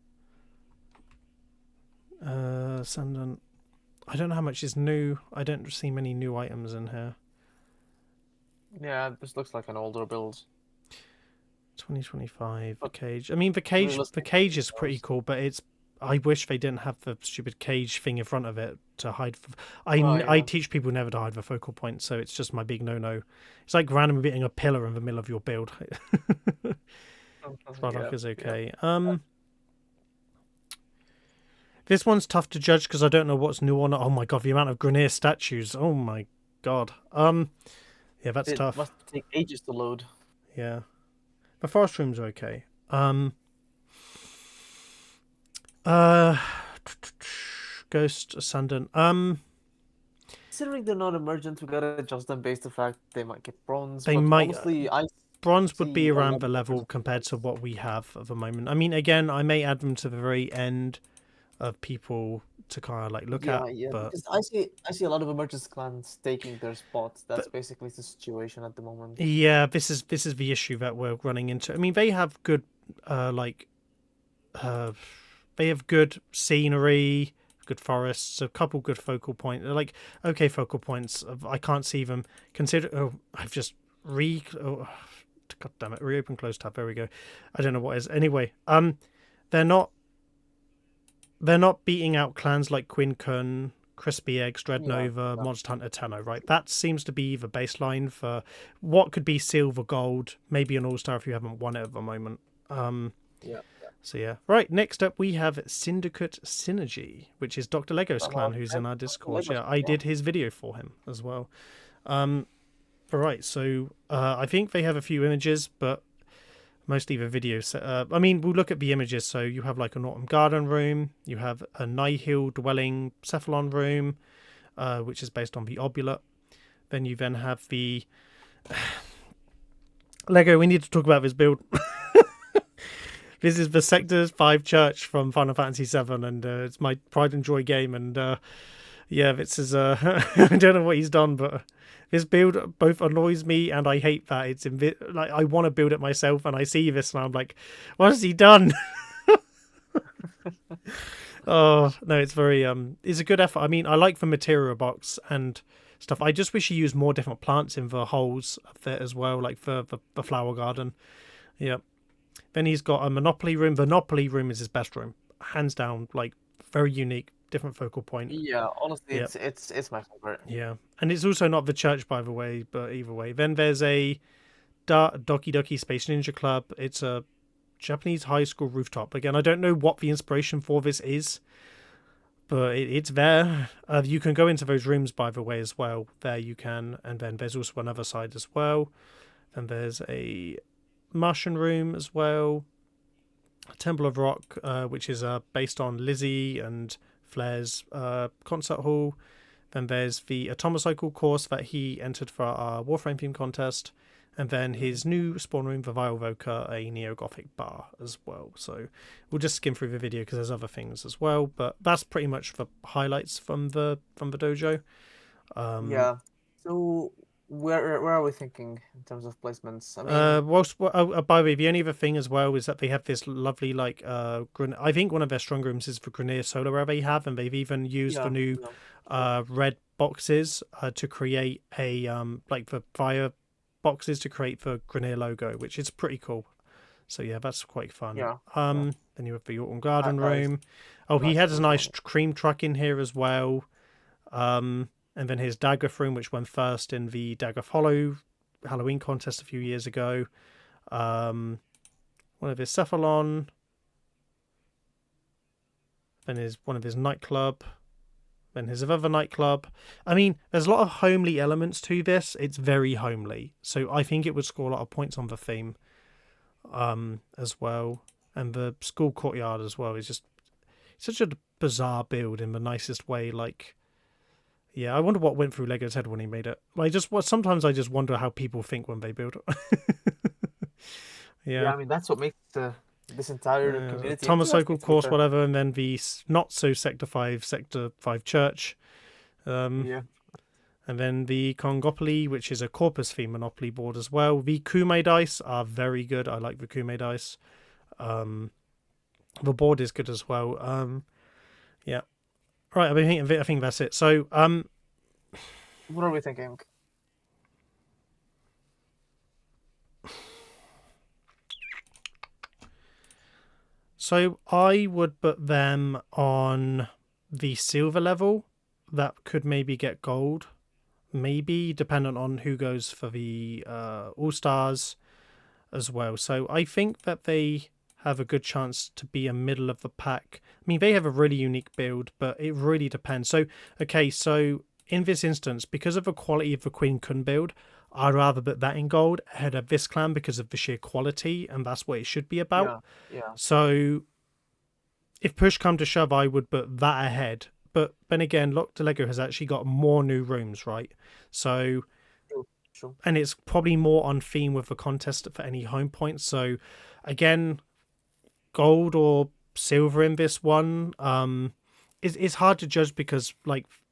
Ascendant. I don't know how much is new. I don't see many new items in here. Yeah, this looks like an older build. 2025 the cage. I mean, the cage is pretty cool, but it's. I wish they didn't have the stupid cage thing in front of it to hide. I teach people never to hide the focal point, so it's just my big no-no. It's like randomly hitting a pillar in the middle of your build. Product is okay. Yeah. This one's tough to judge because I don't know what's new on it. Oh my god, the amount of Grenier statues. Oh my god. Yeah, that's tough. It must take ages to load. Yeah. The forest rooms are okay. Ghost Ascendant. Considering they're not emergent, we gotta adjust them based on the fact they might get bronze. They might. Honestly, bronze would be around the level compared to what we have at the moment. I mean, again, I may add them to the very end of people to kind of like look at. Yeah, but because I see a lot of emergent clans taking their spots. That's basically the situation at the moment. Yeah, this is the issue that we're running into. I mean, they have good they have good scenery, good forests, a couple good focal points. Like okay focal points. I can't see them. I've just god damn it, reopen close tab. There we go. I don't know what it is. Anyway, they're not beating out clans like Quinn Kun, Crispy Eggs, Dread Nova, Monster Hunter Tenno, right? That seems to be the baseline for what could be silver, gold, maybe an all-star if you haven't won it at the moment. So yeah. Right, next up we have Syndicate Synergy, which is Dr. Lego's clan who's in our Discord. Yeah, I did his video for him as well. Right, so I think they have a few images, but mostly the video set. I mean, we'll look at the images. So you have like an Autumn Garden room, you have a Nihil dwelling Cephalon room, which is based on the Obulate. Then you have the Lego. We need to talk about this build. This is the Sector 5 Church from Final Fantasy VII, and it's my pride and joy game. And yeah, this is I don't know what he's done, but this build both annoys me and I hate that it's like I want to build it myself, and I see this and I'm like, what has he done? Oh no, it's very it's a good effort. I mean, I like the material box, and stuff. I just wish he used more different plants in the holes of it as well, like for the flower garden. Yeah. Then he's got a Monopoly room. The Monopoly room is his best room, hands down. Like very unique, different focal point. Yeah, honestly, Yep. it's my favorite. Yeah, and it's also not the church, by the way. But either way, then there's a Doki Doki Space Ninja Club. It's a Japanese high school rooftop. Again, I don't know what the inspiration for this is, but it's there. You can go into those rooms, by the way, as well. There you can, and then there's also another side as well. And there's a Martian room as well. Temple of Rock, which is based on Lizzie and Flair's concert hall. Then there's the Atomocycle course that he entered for our Warframe theme contest. And then his new spawn room, the Vile Voker, a neo-gothic bar as well. So we'll just skim through the video because there's other things as well. But that's pretty much the highlights from the dojo. Yeah. So where are we thinking in terms of placements? I mean, By the way, the only other thing as well is that they have this lovely I think one of their strong rooms is the Grenier Solar Array they have, and they've even used the new red boxes to create a the fire boxes to create the Grenier logo, which is pretty cool. So yeah, that's quite fun. Yeah. Then you have the Autumn Garden room. Oh, he had a nice cream truck in here as well. And then his Dagoth room, which won first in the Dagoth Hollow Halloween contest a few years ago. One of his Cephalon. Then one of his nightclub. Then his other nightclub. I mean, there's a lot of homely elements to this. It's very homely. So I think it would score a lot of points on the theme as well. And the school courtyard as well is just such a bizarre build in the nicest way. Like, yeah, I wonder what went through Lego's head when he made it. Sometimes I just wonder how people think when they build it. Yeah, I mean, that's what makes this entire community. Tomocycle course, whatever, and then the not so Sector 5 church. Yeah. And then the Kongopoly, which is a Corpus theme Monopoly board as well. The Kume dice are very good. I like the Kume dice. The board is good as well. Yeah. Right, I think that's it. So, what are we thinking? So I would put them on the silver level. That could maybe get gold. Maybe, dependent on who goes for the All-Stars as well. So I think that they have a good chance to be a middle of the pack. I mean, they have a really unique build, but it really depends. So in this instance, because of the quality of the Queen Kun build, I'd rather put that in gold ahead of this clan because of the sheer quality, and that's what it should be about. Yeah. So if push come to shove, I would put that ahead. But then again, Lock to Lego has actually got more new rooms, right? So, sure. And it's probably more on theme with the contest for any home points. So, again, gold or silver in this one. It's hard to judge because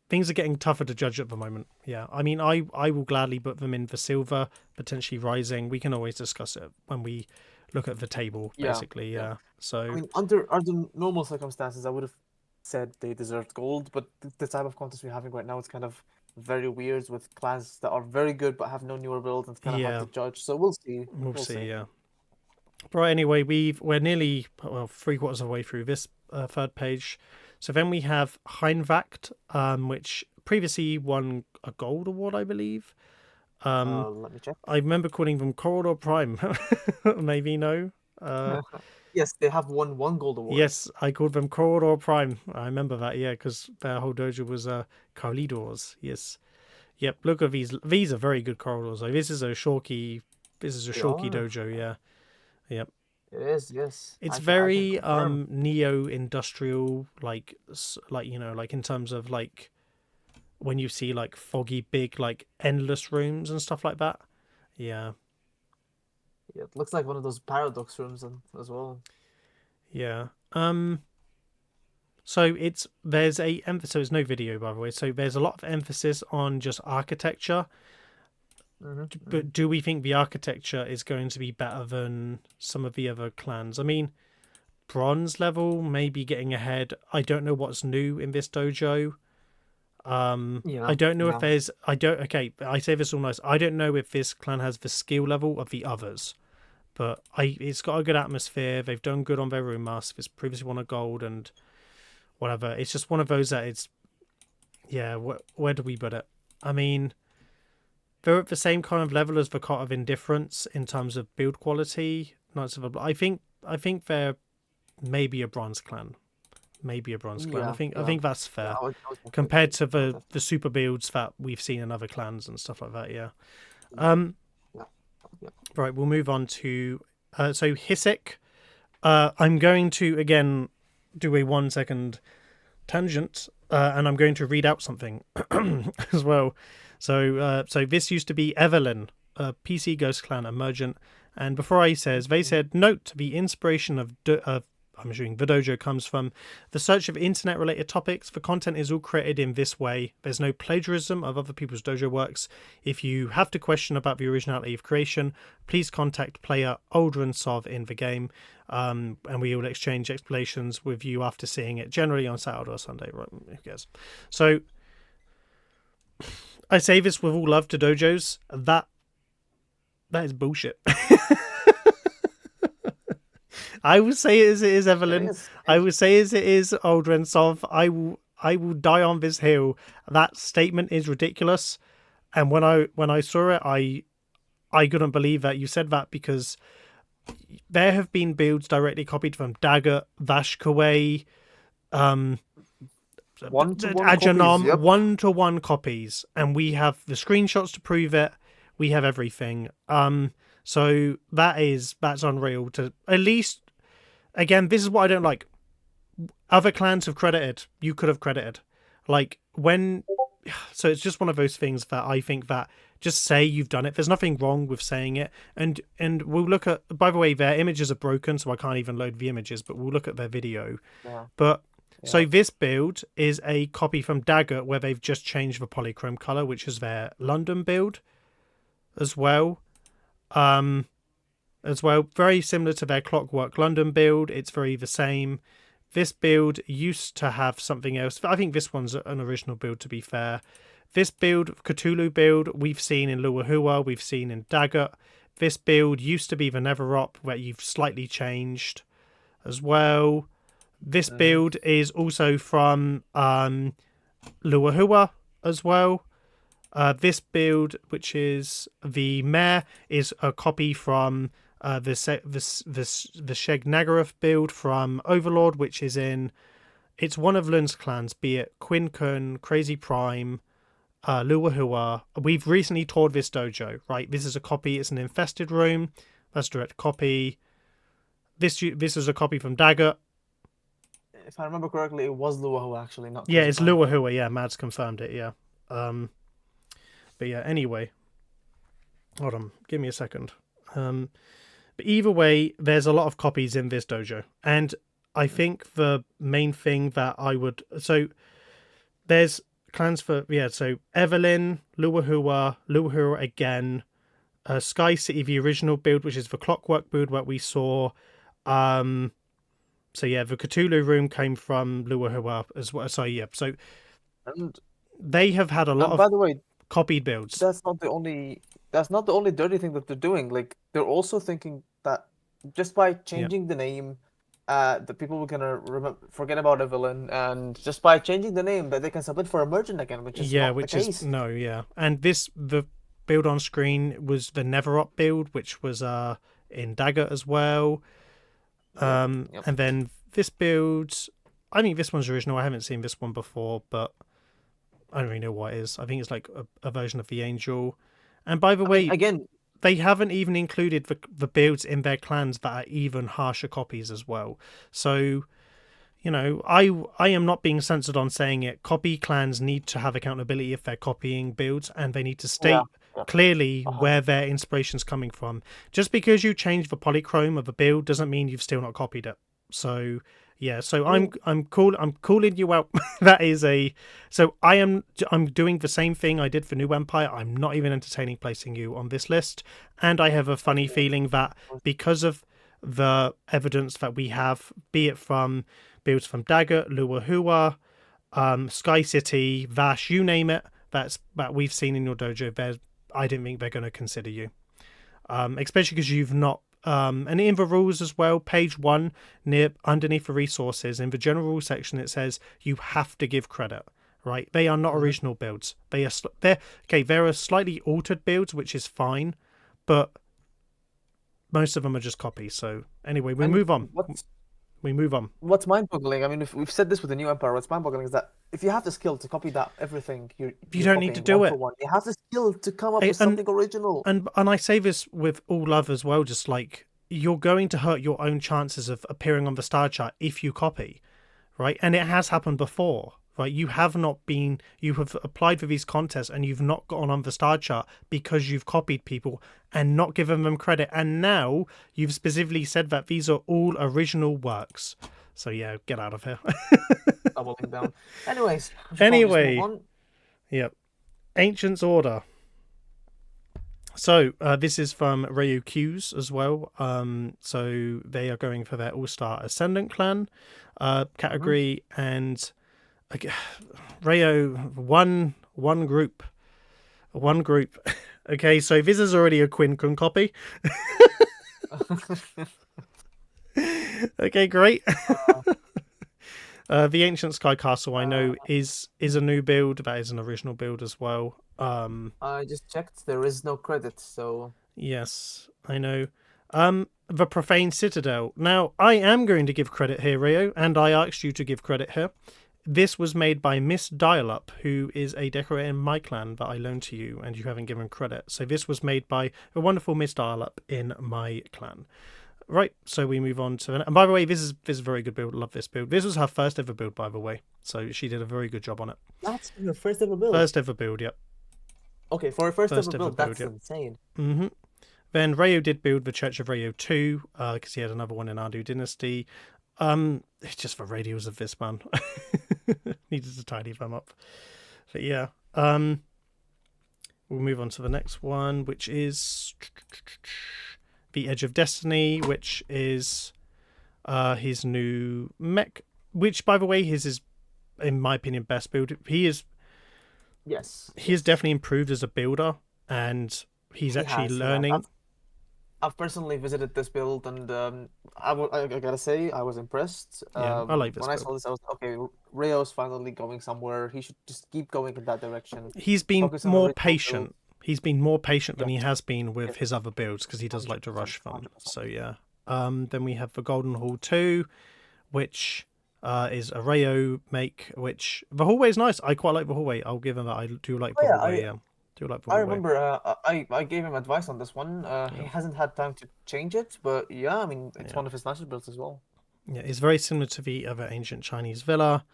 things are getting tougher to judge at the moment. Yeah, I mean, I will gladly put them in for silver, potentially rising. We can always discuss it when we look at the table, basically. Yeah. So I mean, under normal circumstances, I would have said they deserved gold, but the type of contest we're having right now is kind of very weird with clans that are very good but have no newer builds, and it's kind of hard to judge. So we'll see. We'll see. Yeah. Right. Anyway, we're nearly 3/4 of the way through this third page. So then we have Heinwacht, which previously won a gold award, I believe. Let me check. I remember calling them Corridor Prime. Maybe no. Yes, they have won one gold award. Yes, I called them Corridor Prime. I remember that, yeah, because their whole dojo was corridors. Yes. Yep, look at these. These are very good corridors. This is a Shawki dojo, yeah. Yep. It is, yes. It's very neo-industrial, like in terms of when you see foggy big endless rooms and stuff like that. Yeah. Yeah, it looks like one of those paradox rooms as well. Yeah. So there's no video, by the way. So there's a lot of emphasis on just architecture. But do we think the architecture is going to be better than some of the other clans? I mean, bronze level maybe getting ahead. I don't know what's new in this dojo. Yeah, I don't know if yeah. there's. I don't. Okay, I say this all nice. I don't know if this clan has the skill level of the others, but it's got a good atmosphere. They've done good on their room mask. It's previously won a gold and whatever. It's just one of those that it's. Yeah, where do we put it? I mean, they're at the same kind of level as the Cot of Indifference in terms of build quality. Knights of the. I think they're maybe a bronze clan. Maybe a bronze clan. Yeah, I yeah. think that's Yeah, fair I would compared definitely to I would the definitely super builds that we've seen in other clans and stuff like that. Yeah. yeah, yeah, yeah. Right. We'll move on to so Hisik. I'm going to again do a 1 second tangent, and I'm going to read out something as well. So this used to be Evelyn, a PC Ghost Clan emergent, and before I says they said note the inspiration of I'm assuming the dojo comes from the search of internet related topics. The content is all created in this way. There's no plagiarism of other people's dojo works. If you have to question about the originality of creation, please contact player Aldrin Sov in the game, and we will exchange explanations with you after seeing it, generally on Saturday or Sunday. Right, who cares? So I say this with all love to dojos. That is bullshit. I will say it as it is, It Evelyn. is. I will say as it is, Aldrin Sov. I will die on this hill. That statement is ridiculous. And when I saw it, I couldn't believe that you said that, because there have been builds directly copied from Daggett, Vashkaway, One-to-one copies. Ajanom, Yep. 1-to-1 copies, and we have the screenshots to prove it. We have everything. So that's unreal. To at least, again, this is what I don't like. Other clans have credited. You could have credited, like when. So it's just one of those things that I think that just say you've done it. There's nothing wrong with saying it, and we'll look at. By the way, their images are broken, so I can't even load the images. But we'll look at their video. Yeah. But Yeah. so this build is a copy from Daggett, where they've just changed the polychrome color, which is their London build, as well. Very similar to their Clockwork London build. It's very the same. This build used to have something else. I think this one's an original build, to be fair. This build, Cthulhu build, we've seen in Luahua, we've seen in Daggett. This build used to be the Netherop, where you've slightly changed as well. This build is also from Luahua as well. This build, which is the Mare, is a copy from the Sheg Nagaroth build from Overlord, which is in. It's one of Lun's clans, be it Quinkun, Crazy Prime, Luahua. We've recently toured this dojo, right? This is a copy. It's an infested room. That's direct copy. This is a copy from Daggett. If I remember correctly, it was Luahu actually, not. Yeah, Crazy it's Prime. Luahua. Yeah, Mads confirmed it. Yeah. But yeah. Anyway, hold on. Give me a second. But either way, there's a lot of copies in this dojo, and I think the main thing that I would there's clans for so Evelyn, Luahua again, Sky City, the original build, which is the Clockwork build what we saw. So yeah, the Cthulhu room came from Luahua as well. So yeah, so And they have had a lot by of the way, copied builds. that's not the only dirty thing that they're doing. Like, they're also thinking that just by changing the name, the people were gonna forget about a villain, and just by changing the name, that they can submit for a merchant again, which is not the case. And the build on screen was the Neverop build, which was in Daggett as well. Yep. And then this build, I think this one's original. I haven't seen this one before, but I don't really know what it is. I think it's like a version of the Angel. And by the way, again, they haven't even included the builds in their clans that are even harsher copies as well. So, you know, I am not being censored on saying it. Copy clans need to have accountability if they're copying builds, and they need to state clearly where their inspiration's coming from. Just because you change the polychrome of a build doesn't mean you've still not copied it. So yeah, so I'm calling you out. I'm doing the same thing I did for New Empire. I'm not even entertaining placing you on this list, and I have a funny feeling that because of the evidence that we have, be it from builds from Daggett, Luahua, Sky City, Vash, you name it, that we've seen in your dojo, I don't think they're going to consider you. Especially because you've not... and in the rules as well, page 1, underneath the resources, in the general rule section, it says you have to give credit. Right, they are not original builds. They're slightly altered builds, which is fine, but most of them are just copies. So anyway, we move on. What's mind-boggling? I mean, if we've said this with the new Empire, what's mind-boggling is that if you have the skill to copy that everything, you don't need to do it. You have the skill to come up with something original. And I say this with all love as well. Just like, you're going to hurt your own chances of appearing on the star chart if you copy, right? And it has happened before. Right, you have applied for these contests and you've not gotten on the star chart because you've copied people and not given them credit. And now you've specifically said that these are all original works. So yeah, get out of here. Doubling down. Anyways. Yep. Ancient's Order. So this is from Ryu Q's as well. So they are going for their All-Star Ascendant clan category and... Rayo, one group. Okay, so this is already a Quin-Kun copy. Okay, great. The Ancient Sky Castle, I know, is a new build. That is an original build as well. I just checked. There is no credit, so... Yes, I know. The Profane Citadel. Now, I am going to give credit here, Rayo, and I asked you to give credit here. This was made by Miss Dial-Up, who is a decorator in my clan that I loaned to you, and you haven't given credit. So this was made by a wonderful Miss Dial-Up in my clan. Right, so we move on to... And by the way, this is a very good build. Love this build. This was her first ever build, by the way. So she did a very good job on it. That's your first ever build? First ever build, yep. Okay, for a first ever build, that's insane. Mm-hmm. Then Rayo did build the Church of Rayo 2, because he had another one in Ardu Dynasty. It's just the radials of this, man. Needed to tidy them up. But yeah. We'll move on to the next one, which is the Edge of Destiny, which is his new mech, which, by the way, his is, in my opinion, best build. He is definitely improved as a builder, and he's actually learning. Yeah. I've personally visited this build, and I gotta say, I was impressed. Yeah, I like this when build. I saw this, I was okay. Rayo's finally going somewhere. He should just keep going in that direction. He's been more patient. He's been more patient than he has been with his other builds, because he does like to rush them. 100%. So yeah. Then we have the Golden Hall 2, which is a Rayo make. Which the hallway is nice. I quite like the hallway. I'll give him that. I do like the hallway. Yeah. I remember I gave him advice on this one. He hasn't had time to change it, but yeah, I mean, it's one of his nicer builds as well. Yeah, it's very similar to the other ancient Chinese villa.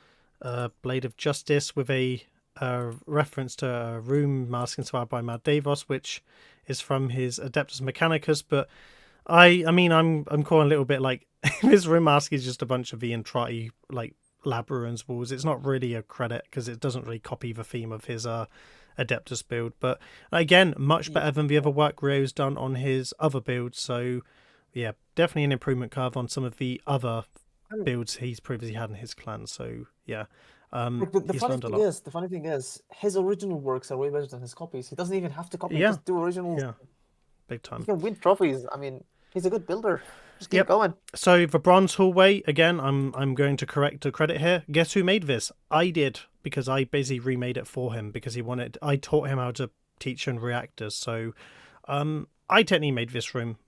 Blade of Justice with a reference to a room mask inspired by Mad Deivos, which is from his Adeptus Mechanicus. But I mean, I'm calling a little bit like this room mask is just a bunch of the Entrati like lab ruins walls. It's not really a credit because it doesn't really copy the theme of his Adeptus build, but again, much better than the other work Rio's done on his other builds. So yeah, definitely an improvement curve on some of the other builds he's previously had in his clan. So yeah, the funny thing is his original works are way better than his copies. He doesn't even have to copy, just do originals. Yeah, big time. He can win trophies. I mean, he's a good builder. Just keep going. So the Bronze Hallway, again, I'm going to correct a credit here. Guess who made this? I did, because I basically remade it for him because I taught him how to teach in reactors. So I technically made this room.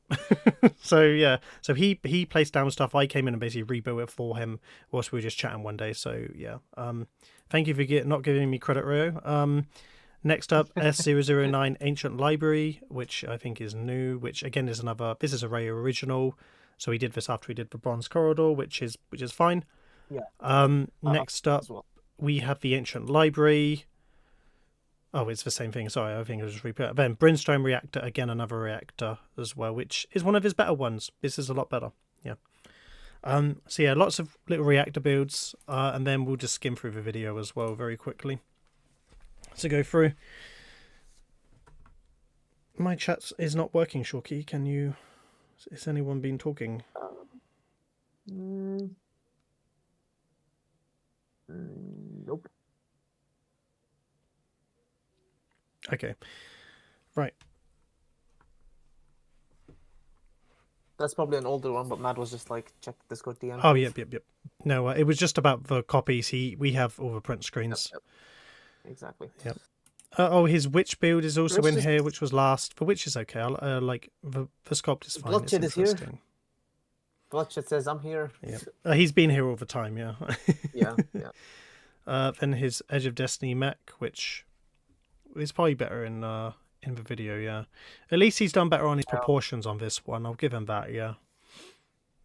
So yeah, so he placed down stuff. I came in and basically rebuilt it for him whilst we were just chatting one day. So yeah, thank you for not giving me credit, Rio. Next up, S009 Ancient Library, which I think is new, which again is this is a Rayo original. So we did this after we did the Bronze Corridor, which is fine. Yeah. Next up, we have the Ancient Library. Oh, it's the same thing. Sorry, I think I just repeat. Then Brimstone Reactor, again another reactor as well, which is one of his better ones. This is a lot better. Yeah. So yeah, lots of little reactor builds, and then we'll just skim through the video as well very quickly. To go through. My chat is not working, Shawki. Can you... Has anyone been talking? Nope. Okay. Right. That's probably an older one, but Matt was just like, check the Discord DM. Oh, yep. No, it was just about the copies. We have all the print screens. Yep. Exactly. Yep. His witch build is also in here, which was last. The witch is okay. Like the sculpt is fine. Bloodshed it's is here. Bloodshed says, I'm here. Yeah. He's been here all the time, yeah. Yeah. Then his Edge of Destiny mech, which is probably better in the video, yeah. At least he's done better on his proportions on this one. I'll give him that, yeah.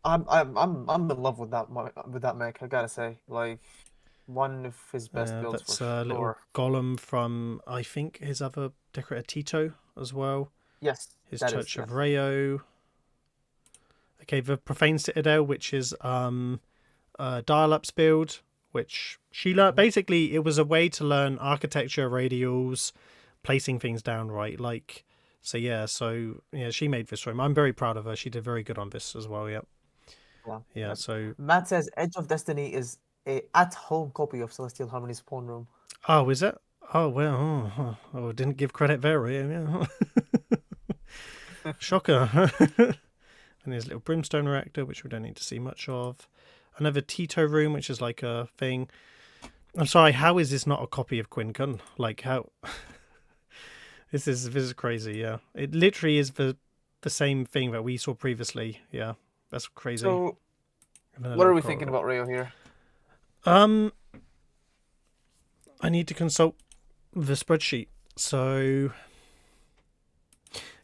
I'm in love with that mech, I gotta say. Like, one of his best builds that's for sure. Little golem from, I think, his other decorator Tito as well. Yes. His Church of Rayo. Okay, the Profane Citadel, which is dial-ups build, which she learned. Basically, it was a way to learn architecture, radials, placing things down right. Like, so yeah, she made this room. I'm very proud of her. She did very good on this as well. Yep. Yeah. So Matt says Edge of Destiny is a at-home copy of Celestial Harmony's pawn room. Oh, is it? Oh well. Oh, didn't give credit there. Yeah. Shocker. And his little brimstone reactor, which we don't need to see much of. Another Tito room, which is like a thing. I'm sorry, how is this not a copy of Quinn Kun? Like, how... This is crazy, yeah. It literally is the same thing that we saw previously, yeah. That's crazy. So, what are we thinking about Rayo here? I need to consult the spreadsheet. So...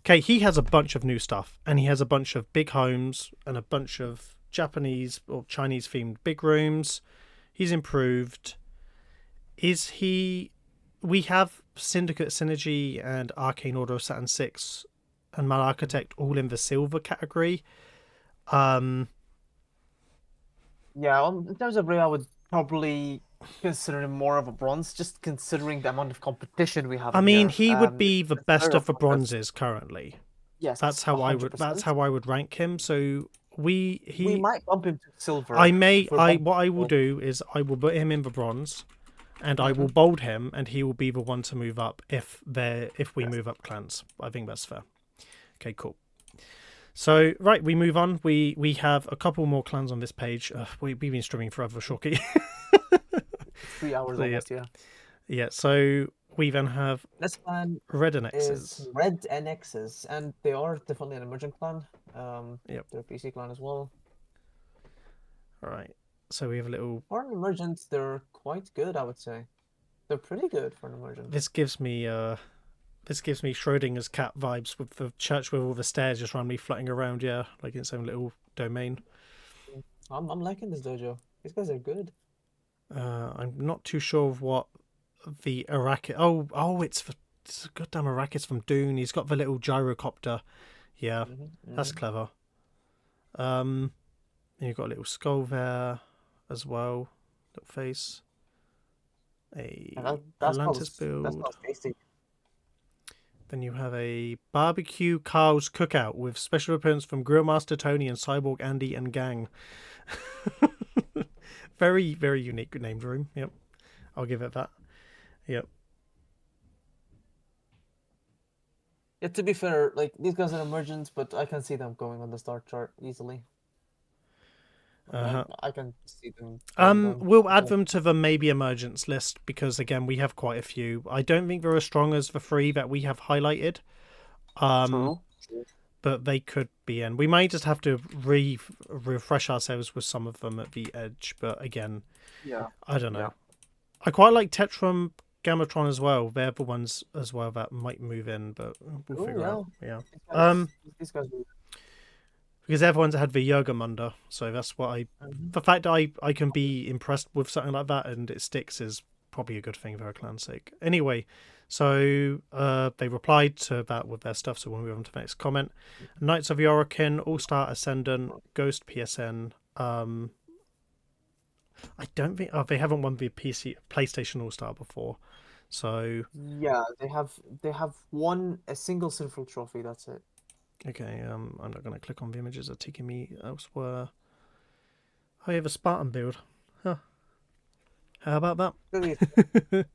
Okay, he has a bunch of new stuff, and he has a bunch of big homes and a bunch of Japanese or Chinese themed big rooms. He's improved. We have Syndicate Synergy and Arcane Order of Saturn 6 and Mal Architect all in the silver category. Yeah, in terms of Rayo, I would probably consider him more of a bronze, just considering the amount of competition we have. I mean, he would be the best of the bronzes currently. Yes, that's how 100%. That's how I would rank him. So we might bump him to silver. What I will do is I will put him in the bronze, and I will bold him, and he will be the one to move up if we move up clans. I think that's fair. Okay, cool. So, right, we move on. We have a couple more clans on this page. We've been streaming forever, Shawki. 3 hours almost, yeah. Yeah, so we then have this clan Red NXs. Red NXs, and they are definitely an emergent clan. Yep. They're a PC clan as well. All right. So we have a little... For an emergent, they're quite good, I would say. They're pretty good for an emergent. This gives me Schrodinger's cat vibes with the church with all the stairs just randomly floating around, yeah, like in its own little domain. I'm liking this dojo. These guys are good. I'm not too sure of what the Arrakis... Oh, it's a goddamn Arrakis from Dune. He's got the little gyrocopter. Yeah, that's clever. And you've got a little skull there as well. Little face. That's Atlantis build. That smells tasty. Then you have a barbecue Carl's cookout with special appearance from Grillmaster Tony and Cyborg Andy and gang. Very, very unique named room. Yep. I'll give it that. Yep. Yeah, to be fair, like these guys are emergents, but I can see them going on the start chart easily. I can see them. We'll add them to the maybe emergence list because again we have quite a few. I don't think they're as strong as the 3 that we have highlighted. True. But they could be in. We might just have to refresh ourselves with some of them at the edge. But again, I don't know. Yeah. I quite like Tetrum Gamatron as well. They're the ones as well that might move in, but we'll figure out. Yeah. These guys because everyone's had the Yergamunda, so that's what the fact that I can be impressed with something like that and it sticks is probably a good thing for our clan's sake. Anyway, so they replied to that with their stuff, so we'll move on to the next comment. Knights of Yorikin, All-Star Ascendant, Ghost PSN. I don't think they haven't won the PlayStation All-Star before, so yeah, they have won a single Sinful trophy. That's it. Okay, I'm not going to click on the images that are taking me elsewhere. Oh, you have a Spartan build. Huh. How about that?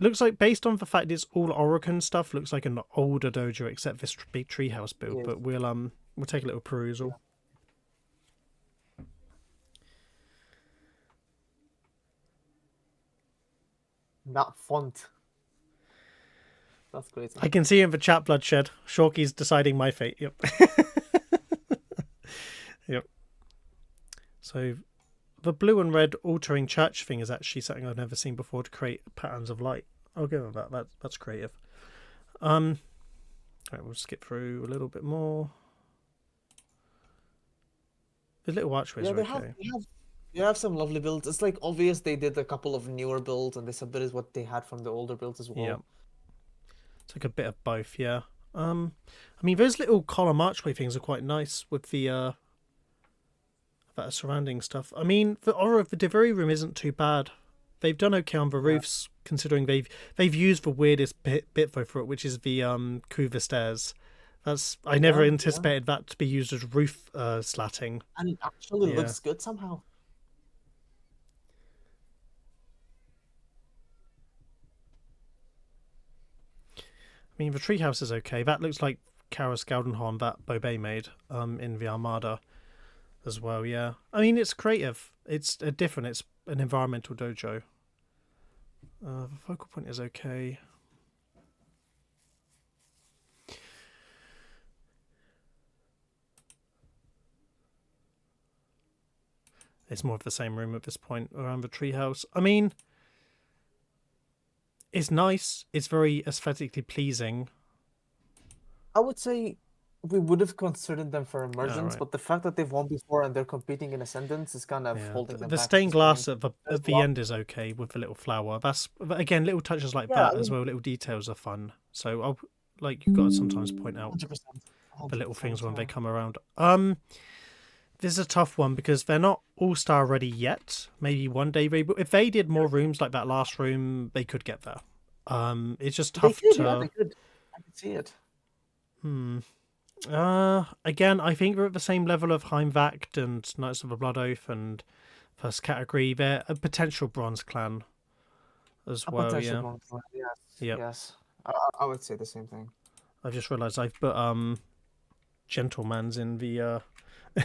looks like, based on the fact it's all Orokin stuff, looks like an older dojo except this big treehouse build. Yes. But we'll take a little perusal. Not font. That's crazy. I can see in the chat bloodshed. Shawki's deciding my fate. Yep. Yep. So the blue and red altering church thing is actually something I've never seen before to create patterns of light. I'll give them that. That's creative. All right, we'll skip through a little bit more. The little archways are okay. They have some lovely builds. It's like obvious they did a couple of newer builds and they submitted what they had from the older builds as well. Yeah. It's like a bit of both, yeah. I mean, those little column archway things are quite nice with the that surrounding stuff. I mean, the aura of the delivery room isn't too bad. They've done okay on the roofs, considering they've used the weirdest bit though for it, which is the couver stairs. I never anticipated that to be used as roof slatting. And it actually looks good somehow. I mean, the treehouse is okay. That looks like Kara's Gaudenhorn that Bobet made in the Armada as well, yeah. I mean, it's creative. It's different. It's an environmental dojo. The focal point is okay. It's more of the same room at this point around the treehouse. I mean, it's nice. It's very aesthetically pleasing. I would say we would have considered them for emergence, but the fact that they've won before and they're competing in Ascendance is kind of holding them back. The stained glass at the end is okay with the little flower. That's, again, little touches like that as well. Little details are fun. So you've got to sometimes point out 100%. The little things when they come around. This is a tough one because they're not all-star ready yet. Maybe one day, but if they did more rooms like that last room, they could get there. It's just tough to. Yeah, they could. I can see it. Again, I think we're at the same level of Heimvacht and Knights of the Blood Oath and first category. They're a potential bronze clan as well. Yeah. Bronze clan, yes. Yep. Yes. I would say the same thing. I just realised I've put Gentlemans in the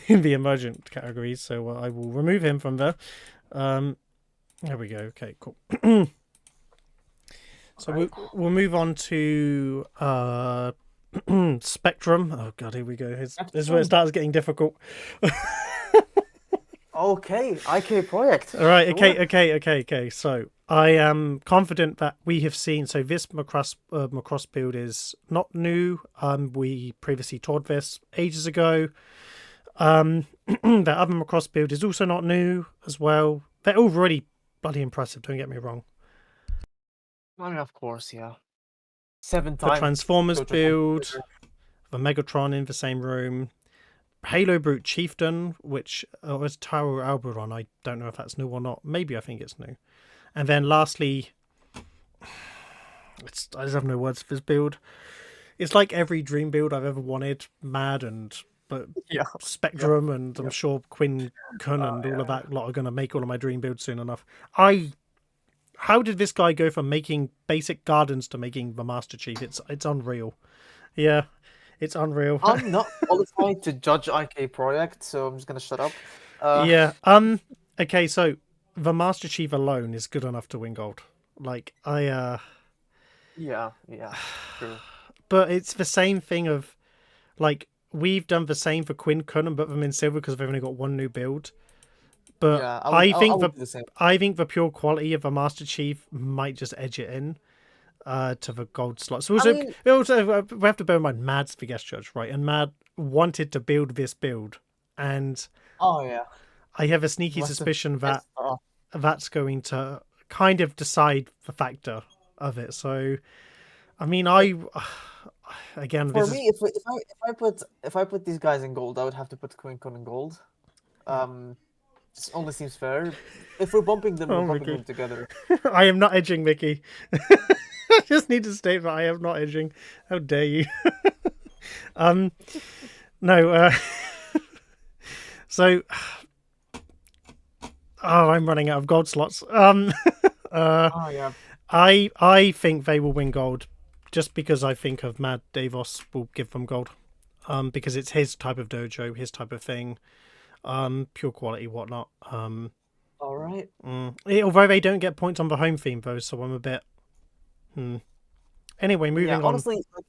in the emergent categories, so I will remove him from there. There we go. Okay, cool. So we'll move on to Spectrum. Oh god, here we go. This is where it starts getting difficult. Okay, IK Project. All right. Okay. So I am confident that we have seen. So this Macross build is not new. We previously toured this ages ago. The other Macross build is also not new as well. They're all really bloody impressive. Don't get me wrong. I mean, of course, yeah. 7 The times. Transformers build, the Megatron in the same room, Halo Brute Chieftain, which is Tower Alberon. I don't know if that's new or not. Maybe I think it's new. And then lastly, I just have no words for this build. It's like every dream build I've ever wanted. Mad and Spectrum, and I'm sure Quinn Kun and all of that lot are going to make all of my dream builds soon enough. How did this guy go from making basic gardens to making the Master Chief? It's unreal. Yeah, it's unreal. I'm not qualified to judge IK Project, so I'm just going to shut up. Okay, so the Master Chief alone is good enough to win gold. Yeah, true. But it's the same thing of, we've done the same for Quinn Kun and put them in silver because they've only got one new build. But yeah, I think the pure quality of a Master Chief might just edge it in to the gold slot. So we have to bear in mind Mad's the guest judge, right? And Mad wanted to build this build, and I have a sneaky suspicion that that's going to kind of decide the factor of it. So, I mean, again, for me, if I put these guys in gold, I would have to put Quinn Kun in gold. This only seems fair. If we're bumping them, we're bumping them together. I am not edging, Mickey. I just need to state that I am not edging. How dare you? No. So, I'm running out of gold slots. I think they will win gold, just because I think of Mad Deivos will give them gold, because it's his type of dojo, his type of thing, pure quality, whatnot. All right. Although they don't get points on the home theme though, so I'm a bit. Anyway, moving Yeah, on. honestly, like,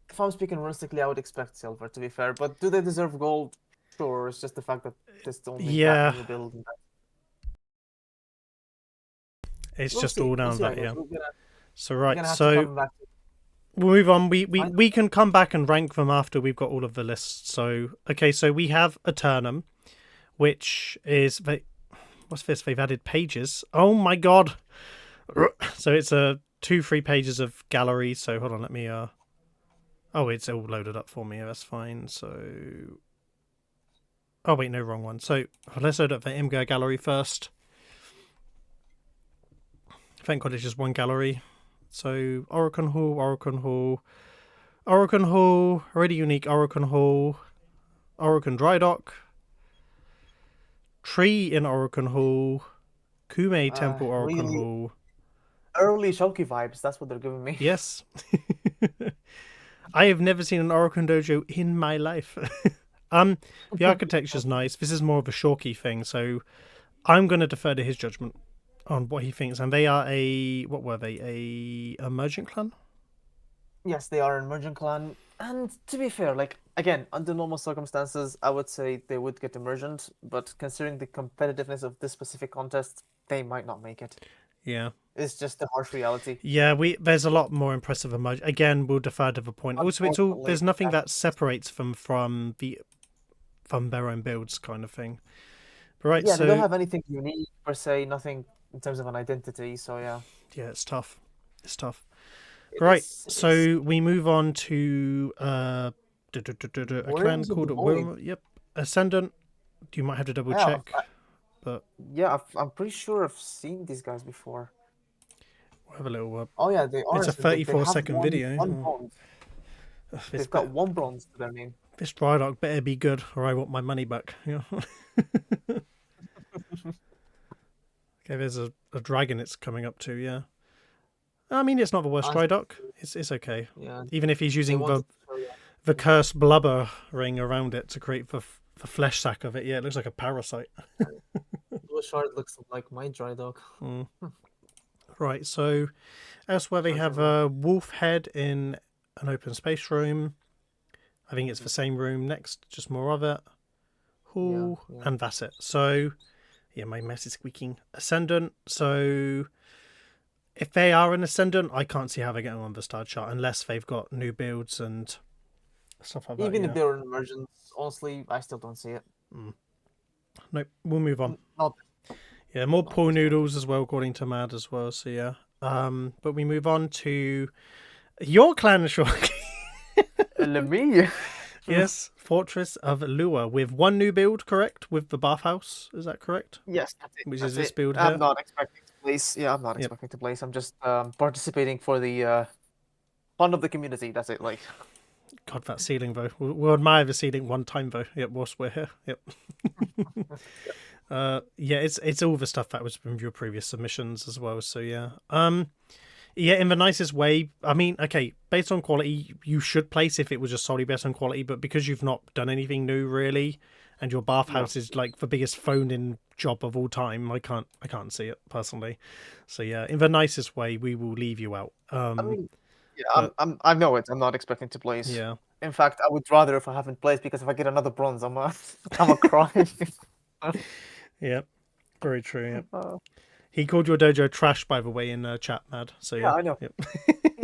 if I'm speaking realistically, I would expect silver, to be fair. But do they deserve gold? Sure, it's just the fact that there's only that new build. And It's we'll just see. all We'll down see how that, it goes. yeah. So We're right, gonna have to so come back to we'll move on. We Fine. can come back and rank them after we've got all of the lists. So okay, so we have Eternum, which is what's this? They've added pages. Oh my god! So it's 2-3 pages of gallery. So hold on, let me Oh, it's all loaded up for me. That's fine. So oh wait, no, wrong one. So let's load up the Imgur gallery first. Thank God it's just one gallery. So Orokin Hall, Orokin Hall, Orokin Hall, already unique Orokin Hall, Orokin Dry Dock, Tree in Orokin Hall, Kume Temple Orokin really Hall. early Shawki vibes. That's what they're giving me. Yes. I have never seen an Orokin dojo in my life. The architecture's nice. This is more of a Shawki thing, so I'm going to defer to his judgment on what he thinks. And they are what were they? A emergent clan? Yes, they are an emergent clan. And to be fair, like again, under normal circumstances, I would say they would get emergent, but considering the competitiveness of this specific contest, they might not make it. Yeah. It's just the harsh reality. Yeah, there's a lot more impressive emergent. Again, we'll defer to the point. Also, it's all there's nothing that separates them from their own builds, kind of thing. But right, Yeah, so they don't have anything unique per se, nothing in terms of an identity. So yeah, it's tough. It's tough. it Right, is. so we move on to a clan Worms of called the Void. Yep, Ascendant. You might have to double Yeah, check, but yeah, I'm pretty sure I've seen these guys before. we'll have a little. Oh yeah, they are. It's a So they 34-second have video. one bronze. They've got one bronze to their name. This dry dock better be good, or I want my money back. Yeah. Okay, there's a dragon it's coming up to, yeah. I mean, it's not the worst dry dock. It's okay. Yeah. Even if he's using the cursed blubber ring around it to create the flesh sack of it, yeah, it looks like a parasite. Blue shard looks like my dry dock. Right, so elsewhere they have a wolf head in an open space room. I think it's the same room next, just more of it. Hall, and that's it. So, yeah, my mess is squeaking. Ascendant, so if they are an Ascendant, I can't see how they're getting on the star chart unless they've got new builds and stuff like that. Even if they're an emergent, honestly, I still don't see it. Nope, we'll move on. Yeah, more pool noodles as well, according to Mad as well, so yeah. But we move on to your clan, Shawki. Me? Yes, Fortress of Lua with one new build, correct? With the bathhouse, is that correct? Yes, that's it. Which is this build I'm here? not expecting to place. Yeah, I'm not expecting to place. I'm just participating for the fun of the community. That's it. Like, God, that ceiling though. We'll admire the ceiling one time though. Yep, whilst we're here. Yep. Yeah, it's all the stuff that was from your previous submissions as well. So yeah. Yeah, in the nicest way. I mean, okay, based on quality, you should place if it was just solely based on quality, but because you've not done anything new really, and your bathhouse is like the biggest phone-in job of all time, I can't see it personally. So yeah, in the nicest way, we will leave you out. I mean, yeah, I know it. I'm not expecting to place. Yeah. In fact, I would rather if I haven't placed, because if I get another bronze, I'm a cry. Yeah, very true. Yeah. He called your dojo trash, by the way, in chat, Mad. So yeah, I know. Yep.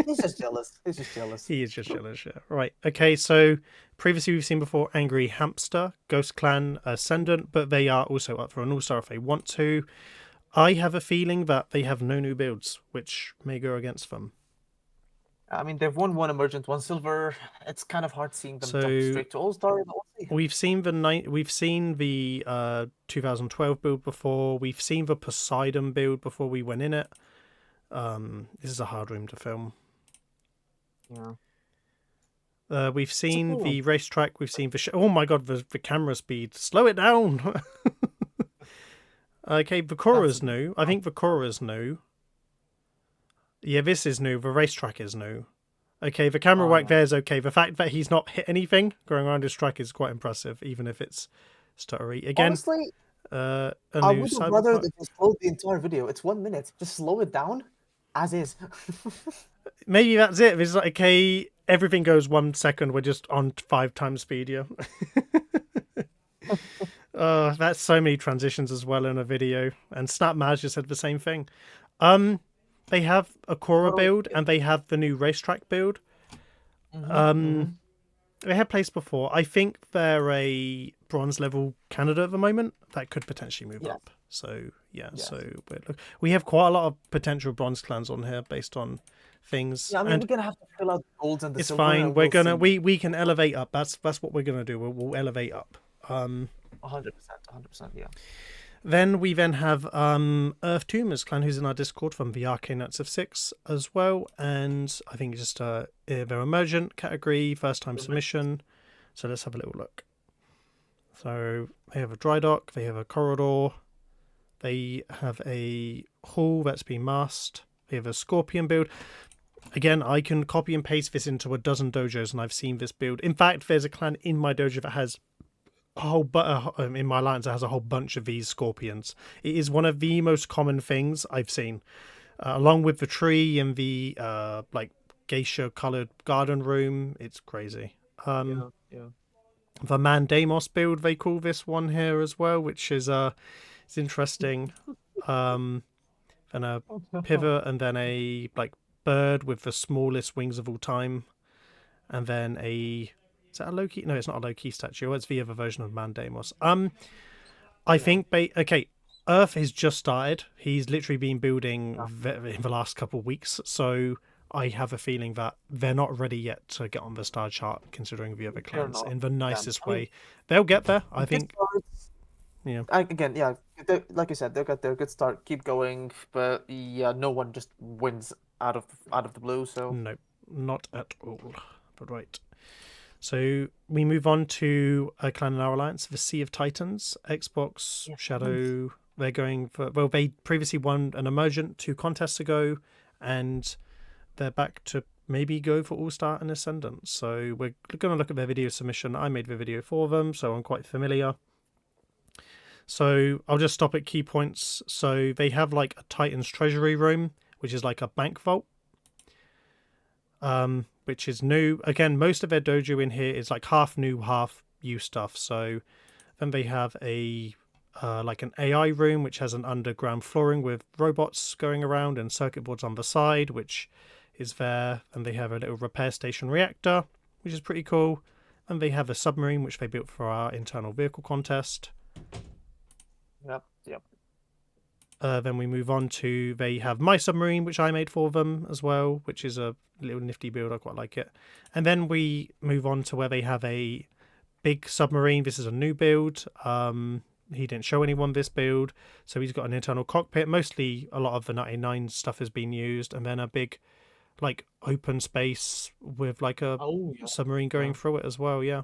He's just jealous. He's just jealous. He is just jealous. Yeah. Right. Okay. So previously we've seen before Angry Hamster, Ghost Clan, Ascendant, but they are also up for an all-star if they want to. I have a feeling that they have no new builds, which may go against them. I mean, they've won one emergent, one silver. It's kind of hard seeing them jump straight to all-star. We've seen the 2012 build before. We've seen the Poseidon build before we went in it. This is a hard room to film. Yeah. We've seen the racetrack. We've seen the oh my god, the camera speed. Slow it down. Okay, Vikura's new. I think Vikura's new. Yeah, this is new. The racetrack is new. Okay, the camera Oh, work yeah. there is okay. The fact that he's not hit anything going around his track is quite impressive, even if it's stuttery. Again, Honestly, a I new would have rather cyberpunk. they just slowed the entire video. It's 1 minute. Just slow it down as is. Maybe that's it. It's like, okay, everything goes 1 second. We're just on 5 times speed, yeah. That's so many transitions as well in a video. And Snap Maz just said the same thing. They have a Cora Totally. build and they have the new racetrack build. Mm-hmm. They have placed before. I think they're a bronze level candidate at the moment. That could potentially move Yes. up. So yeah, Yes. so we have quite a lot of potential bronze clans on here based on things. Yeah, I mean, And we're gonna have to fill out the golds and the it's silver, fine. and We're we'll gonna see. we can elevate up. That's what we're gonna do. We'll elevate up. 100%, 100%, yeah. Then we have Earth Tumors clan, who's in our Discord from the Arcane Knights of Six as well, and I think just their emergent category, first time submission. So let's have a little look. So they have a dry dock, they have a corridor, they have a hall that's been masked, they have a scorpion build. Again, I can copy and paste this into a dozen dojos, and I've seen this build. In fact, there's a clan in my dojo that has a whole in my alliance that has a whole bunch of these scorpions. It is one of the most common things I've seen, along with the tree and the like geisha colored garden room. It's crazy. Yeah. The Mad Deivos build, they call this one here as well, which is it's interesting. Then a pivot, and then a like bird with the smallest wings of all time, and then a is that a Loki? No, it's not a Loki statue. It's the other version of Mad Deivos. I think okay. Earth has just started. He's literally been building in the last couple of weeks, so I have a feeling that they're not ready yet to get on the star chart, considering the other clans not. in the nicest I mean, way. They'll get there, I good think. starts. Yeah. Again, yeah, like you said, they got their good start. Keep going, but yeah, no one just wins out of the blue. So No, not at all. But right. So we move on to a clan in our alliance, the Sea of Titans, Xbox, Shadow. They're going for, well, they previously won an emergent 2 contests ago, and they're back to maybe go for All-Star and Ascendant. So we're going to look at their video submission. I made the video for them, so I'm quite familiar. So I'll just stop at key points. So they have like a Titan's treasury room, which is like a bank vault, which is new. Again, most of their dojo in here is like half new, half used stuff. So then they have a like an AI room, which has an underground flooring with robots going around and circuit boards on the side, which is there. And they have a little repair station reactor, which is pretty cool. And they have a submarine, which they built for our internal vehicle contest. Yep. Then we move on to, they have my submarine, which I made for them as well, which is a little nifty build. I quite like it. And then we move on to where they have a big submarine. This is a new build. He didn't show anyone this build, so he's got an internal cockpit. Mostly a lot of the 99 stuff has been used, and then a big like open space with like a submarine going through it as well. Yeah,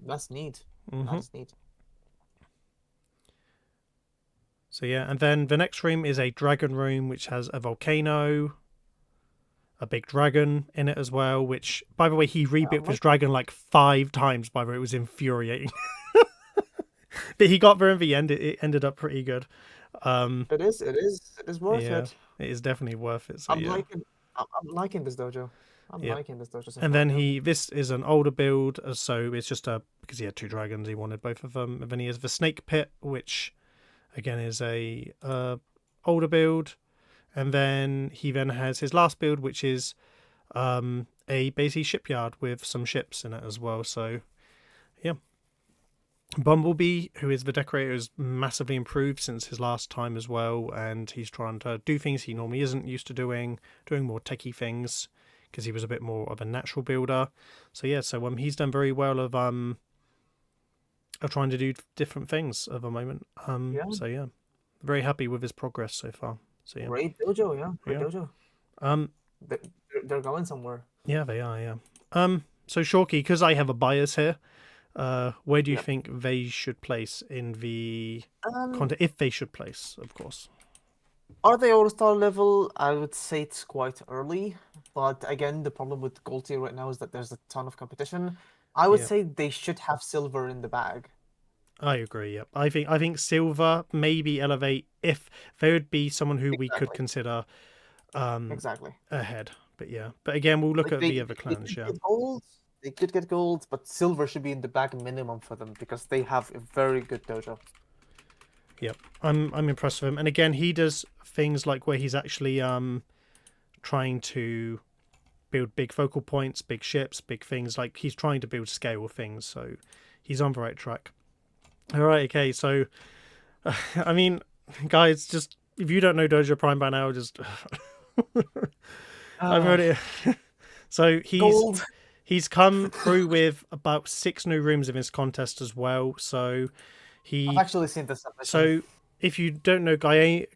that's neat. That's neat. So yeah, and then the next room is a dragon room, which has a volcano, a big dragon in it as well, which, by the way, he rebuilt his dragon like 5 times, by the way. It was infuriating. But he got there in the end. It ended up pretty good. It is worth it. It is definitely worth it. So, I'm liking this dojo. I'm liking this dojo. And then this is an older build, so it's just because he had 2 dragons, he wanted both of them. And then he has the snake pit, which again is a older build. And then he has his last build, which is a basically shipyard with some ships in it as well. So yeah, Bumblebee, who is the decorator, is massively improved since his last time as well, and he's trying to do things he normally isn't used to doing more techie things, because he was a bit more of a natural builder. So yeah, so he's done very well of trying to do different things at the moment. So yeah, very happy with his progress so far. So yeah, great dojo, great dojo. They're going somewhere. Yeah, they are. Yeah. So Shawki, because I have a bias here, where do you think they should place in the content, if they should place, of course? Are they all-star level? I would say it's quite early. But again, the problem with gold tier right now is that there's a ton of competition. I would Yeah, say they should have silver in the bag. I agree. Yep, I think silver maybe elevate if there would be someone who we could Exactly. consider um Exactly. ahead. But yeah, but again, we'll look Like at the they other they clans. could Yeah. get gold. They could get gold, but silver should be in the bag minimum for them because they have a very good dojo. Yep, I'm impressed with him. And again, he does things like where he's actually trying to build big focal points, big ships, big things. Like he's trying to build scale things. So he's on the right track. All right. Okay. So I mean, guys, just if you don't know Dojo Prime by now, just I've Uh, heard it. So Gold. he's come through with about 6 new rooms in his contest as well. So I've he actually seen this submission. so if you don't know, Gaomi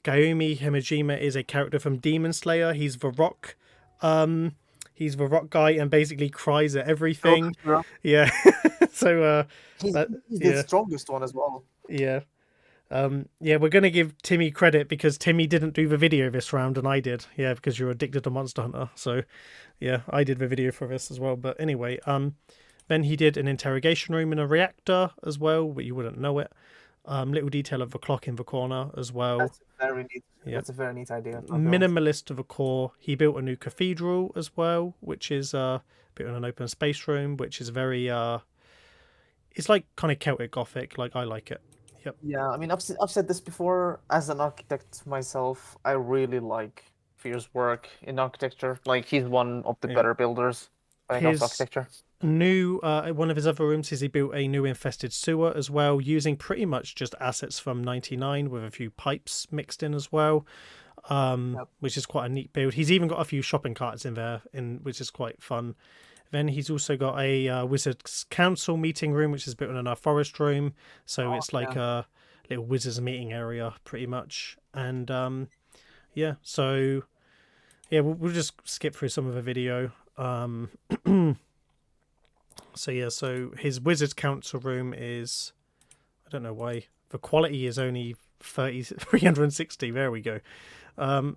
Himejima is a character from Demon Slayer. He's the rock. He's the rock guy and basically cries at Oh, everything. Kujira. Yeah. So He's that he's the yeah strongest one as well. yeah. Yeah, we're gonna give Timmy credit because Timmy didn't do the video this round and I did. Yeah, because you're addicted to Monster Hunter. So, yeah, I did the video for this as well. But anyway, then he did an interrogation room in a reactor as well, but you wouldn't know it. Little detail of the clock in the corner as well. That's very neat. Yeah, That's a very neat idea. I'll be honest. minimalist of a core. He built a new cathedral as well, which is built in an open space room, which is very it's like kind of Celtic Gothic. Like I like it. Yep. Yeah, I mean, I've said this before. As an architect myself, I really like Fear's work in architecture. Like he's one of the Yeah. better builders when it comes to His architecture. new one of his other rooms is he built a new infested sewer as well, using pretty much just assets from 99 with a few pipes mixed in as well, Yep. which is quite a neat build. He's even got a few shopping carts in there, which is quite fun. Then he's also got a wizards council meeting room, which is built in a forest room, so Oh, it's like yeah. a little wizards meeting area pretty much. And yeah, so yeah, we'll just skip through some of the video. So yeah, so his wizard's council room is, I don't know why the quality is only 360. There we go. So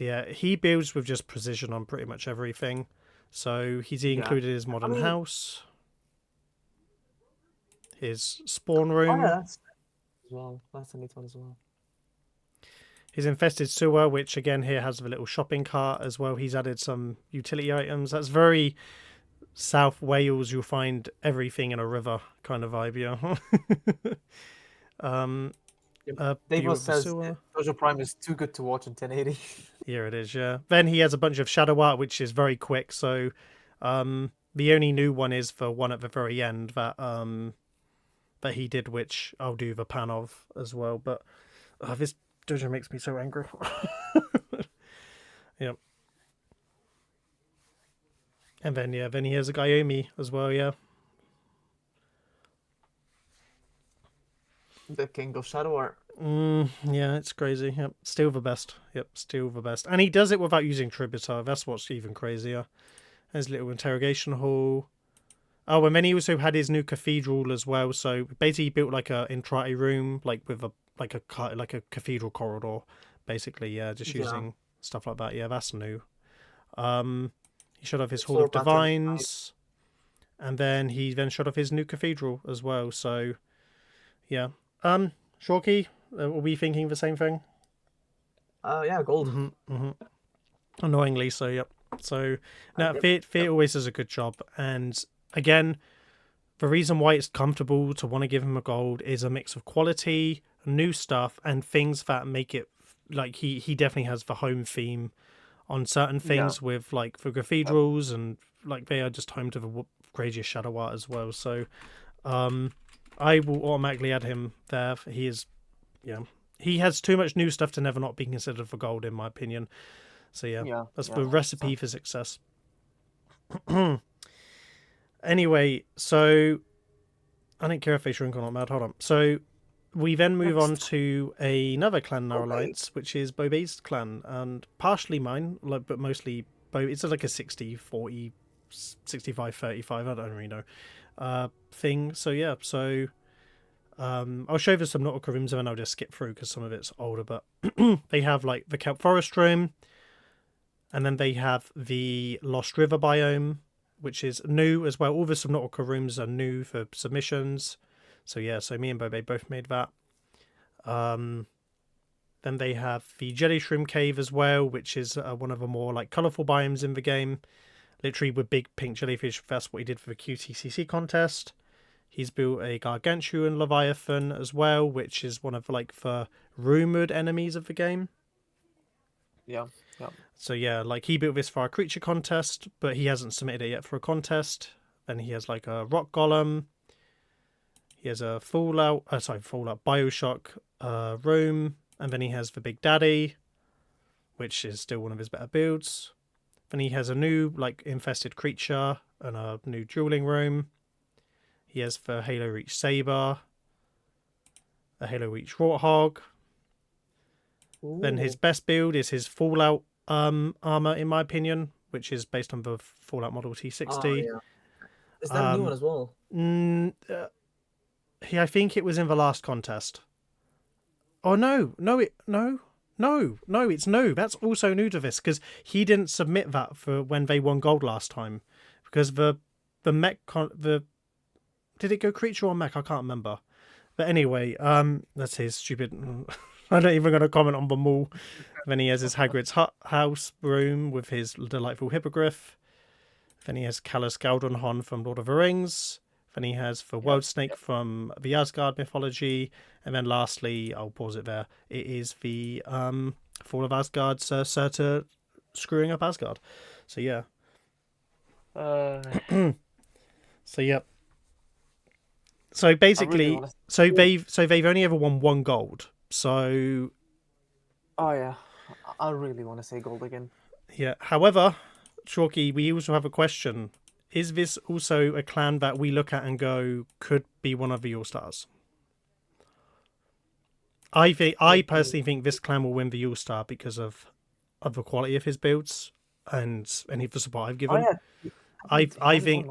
yeah, he builds with just precision on pretty much everything. So he's Yeah. included his I modern mean, house, his spawn oh yeah, room, that's as well. That's a neat one as well. his infested sewer, which again here has the little shopping cart as well. He's added some utility items. That's very South Wales. You'll find everything in a river kind of vibe, yeah. Yep. View Deivos of the says sewer. Dojo Prime is too good to watch in 1080. Here it is, yeah. Then he has a bunch of shadow art, which is very quick. So, the only new one is for one at the very end that he did, which I'll do the pan of as well. But this dojo makes me so angry. Yep. And then yeah, then he has a Gayomi as well, yeah. The King of Shadow Art. Yeah, it's crazy. Yep, still the best. Yep, still the best. And he does it without using Tributar. That's what's even crazier. There's a little interrogation hall. Oh, and then he also had his new cathedral as well. So basically, he built like a Intrati room, like with a like a cathedral corridor, basically. Yeah, just Yeah. using stuff like that. Yeah, that's new. He showed off his Hall Floor of pattern is nice. Divines, and then he showed off his new cathedral as well. So, yeah. Shawki, are we thinking the same thing? Yeah, gold. Annoyingly, so yep. So now Yep. Fear always does a good job, and again, the reason why it's comfortable to want to give him a gold is a mix of quality, new stuff, and things that make it like he definitely has the home theme on certain Yeah. things with like the cathedrals and like they are just home to the craziest shadow art as well. So I will automatically add him there. He is, yeah, he has too much new stuff to never not be considered for gold in my opinion. So yeah, Yeah. that's Yeah. the recipe for success. Anyway, so I don't care if they shrink or not, Mad. Hold on. So we then move on Next. to another clan in our Bobei. alliance, which is Bobei's clan, and partially mine, like, but mostly Bo. It's like a 60-40, 65-35, I don't really know, thing. So yeah, so I'll show you the Subnautica rooms and then I'll just skip through because some of it's older. But they have like the Kelp Forest room, and then they have the Lost River biome, which is new as well. All the Subnautica rooms are new for submissions. So yeah, so me and Bobe both made that. Then they have the Jelly Shroom Cave as well, which is one of the more like colourful biomes in the game. Literally with big pink jellyfish. That's what he did for the QTCC contest. He's built a Gargantuan Leviathan as well, which is one of like the rumoured enemies of the game. Yeah. So yeah, like he built this for our creature contest, but he hasn't submitted it yet for a contest. Then he has like a Rock Golem. He has a Fallout Bioshock room. And then he has the Big Daddy, which is still one of his better builds. Then he has a new like infested creature and a new dueling room. He has the Halo Reach Saber, a Halo Reach Warthog. Ooh. Then his best build is his Fallout armor, in my opinion, which is based on the Fallout Model T60. Oh, yeah. Is that a new one as well? I think it was in the last contest. Oh no, it's new. That's also new to this because he didn't submit that for when they won gold last time, because the mech did it go creature or mech? I can't remember. But anyway, that's his stupid. I'm not even going to comment on them all. Then he has his Hagrid's house room with his delightful hippogriff. Then he has Callus Galdronhon from Lord of the Rings. Then he has the World Snake from the Asgard mythology. And then lastly, I'll pause it there, it is the Fall of Asgard's Surtur screwing up Asgard. So yeah. So yeah. So basically, they've only ever won 1 gold. So. Oh yeah, I really want to say gold again. Yeah. However, Shawki, we also have a question. Is this also a clan that we look at and go could be one of the All-Stars? I personally think this clan will win the All-Star because of the quality of his builds and any of the support I've given. I think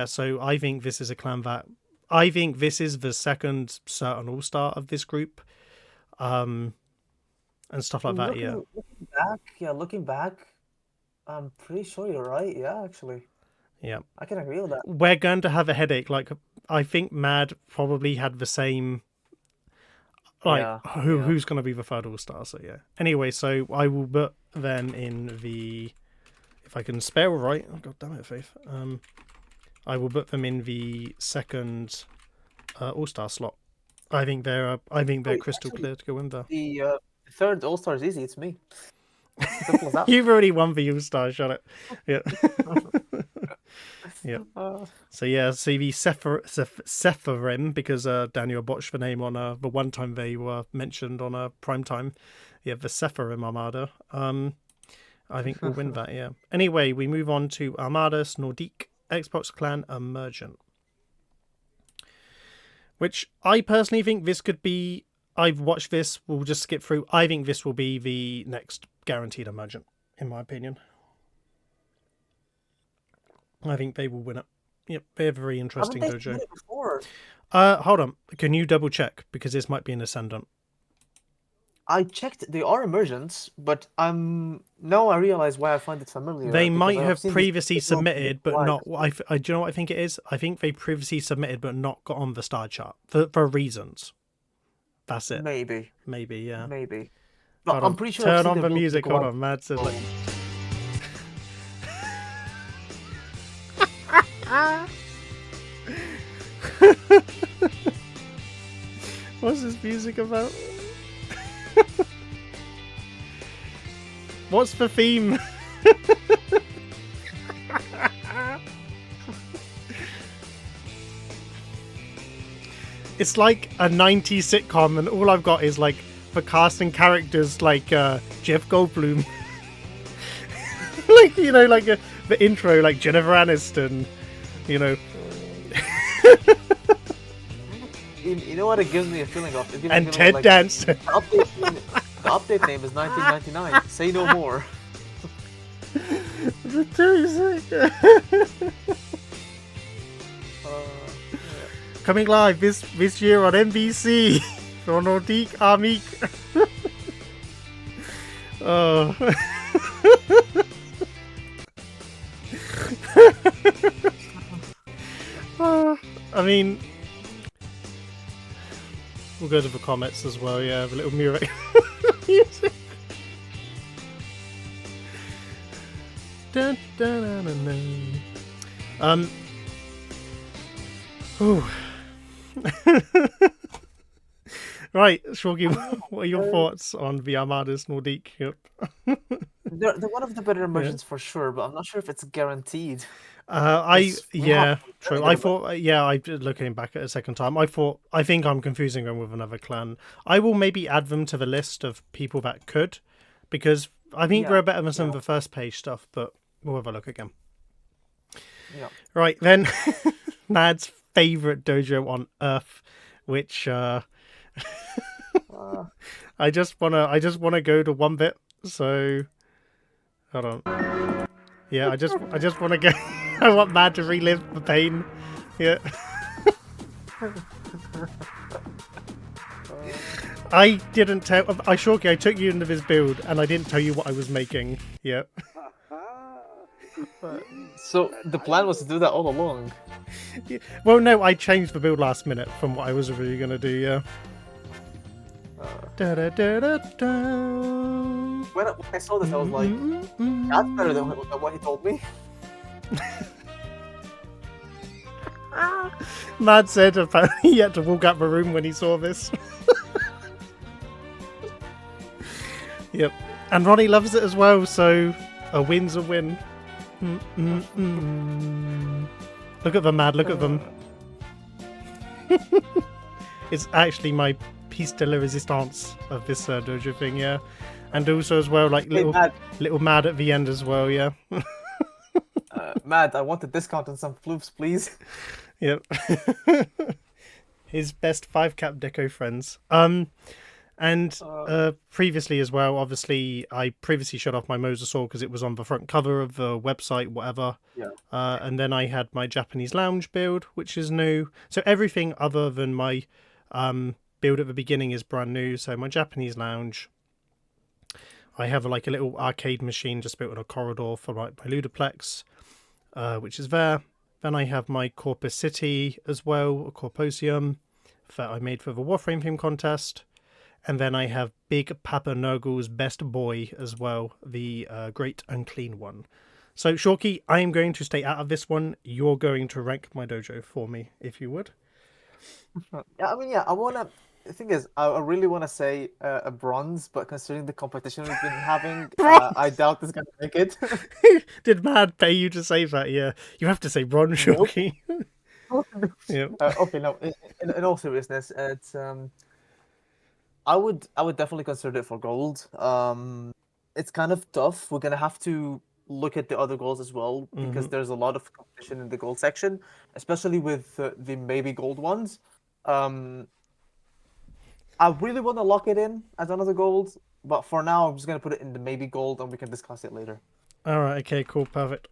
so I think this is a clan that I think this is the second certain All-Star of this group. And stuff like that, Looking back, I'm pretty sure you're right. Yeah, actually. Yeah. I can agree with that. We're going to have a headache. Like, I think Mad probably had the same. Like, who's going to be the third All-Star? So, yeah. Anyway, so I will put them in the. If I can spell right. Oh, God damn it, Faith. I will put them in the second All-Star slot. I think they're crystal clear to go in there. The third All-Star is easy. It's me. Simple as that. You've already won the All-Star, shut it. Yeah. Yeah. So yeah, see the Sephirim, because Daniel botched the name on the one time they were mentioned on a prime time. Yeah, the Sephirim Armada. I think we'll win that. Yeah. Anyway, we move on to Armadas Nordique Xbox Clan Emergent, which I personally think this could be. I've watched this. We'll just skip through. I think this will be the next guaranteed Emergent, in my opinion. I think they will win it. Yep, they're very interesting dojo. Hold on. Can you double check? Because this might be an Ascendant. I checked. They are Emergents, but now I realize why I find it familiar. They might have previously submitted, but not. Do you know what I think it is? I think they previously submitted, but not got on the star chart for reasons. That's it. Maybe, yeah. Maybe. But I'm pretty sure. Turn on the music. Hold on, Mad says like. What's this music about? What's the theme? It's like a 90s sitcom, and all I've got is like the casting characters like Jeff Goldblum. Like, you know, like the intro, like Jennifer Aniston, you know. You know what it gives me a feeling of? It gives and me Ted like, Danson. The update name is 1999. Say no more. Coming live this year on NBC. Nordique Armik. Oh. I mean, we'll go to the comments as well. Yeah, the little music. Dun, dun, dun, dun, dun. Ooh. Right, Shawki, what are your thoughts on the Armada's Nordique? Yep. They're one of the better immersions for sure, but I'm not sure if it's guaranteed. True. I thought, I looking back at it a second time, I think I'm confusing them with another clan. I will maybe add them to the list of people that could, because I think they're better than some of the first page stuff, but we'll have a look again. Yeah. Right, then, Mad's favourite dojo on earth, which I just wanna go to one bit, so hold on. Yeah, I just wanna go. I want Mad to relive the pain. Yeah. I didn't tell Shawki, I took you into this build and I didn't tell you what I was making. Yeah. So the plan was to do that all along. Yeah. Well, no, I changed the build last minute from what I was really gonna do. Yeah. Da, da, da, da, da. When I saw this, I was like, "That's better than what he told me." Mad said apparently he had to walk out the room when he saw this. Yep. And Ronnie loves it as well, so a win's a win. Look at them, Mad, look at them. It's actually my piece de la resistance of this dojo thing, yeah. And also as well, like little Mad at the end as well, yeah. Mad, I want a discount on some floofs, please. Yep. His best 5-cap deco friends. And previously as well, obviously, I previously shut off my Mosasaur because it was on the front cover of the website, whatever. Yeah. And then I had my Japanese lounge build, which is new. So everything other than my build at the beginning is brand new. So my Japanese lounge, I have like a little arcade machine just built on a corridor for like my Ludoplex, which is there. Then I have my Corpus City as well, a Corposium that I made for the Warframe theme contest. And then I have Big Papa Nurgle's Best Boy as well, the Great Unclean One. So, Shawki, I am going to stay out of this one. You're going to rank my dojo for me, if you would. Yeah, I mean, I wanna. The thing is, I really want to say a bronze, but considering the competition we've been having, I doubt it's gonna make it. Did Mad pay you to say that? Yeah, you have to say bronze, Shawki. Yeah. Okay, no. In all seriousness, it's I would definitely consider it for gold. It's kind of tough. We're gonna have to look at the other goals as well because there's a lot of competition in the gold section, especially with the maybe gold ones. I really want to lock it in as another gold, but for now I'm just gonna put it in the maybe gold, and we can discuss it later. All right. Okay. Cool. Perfect.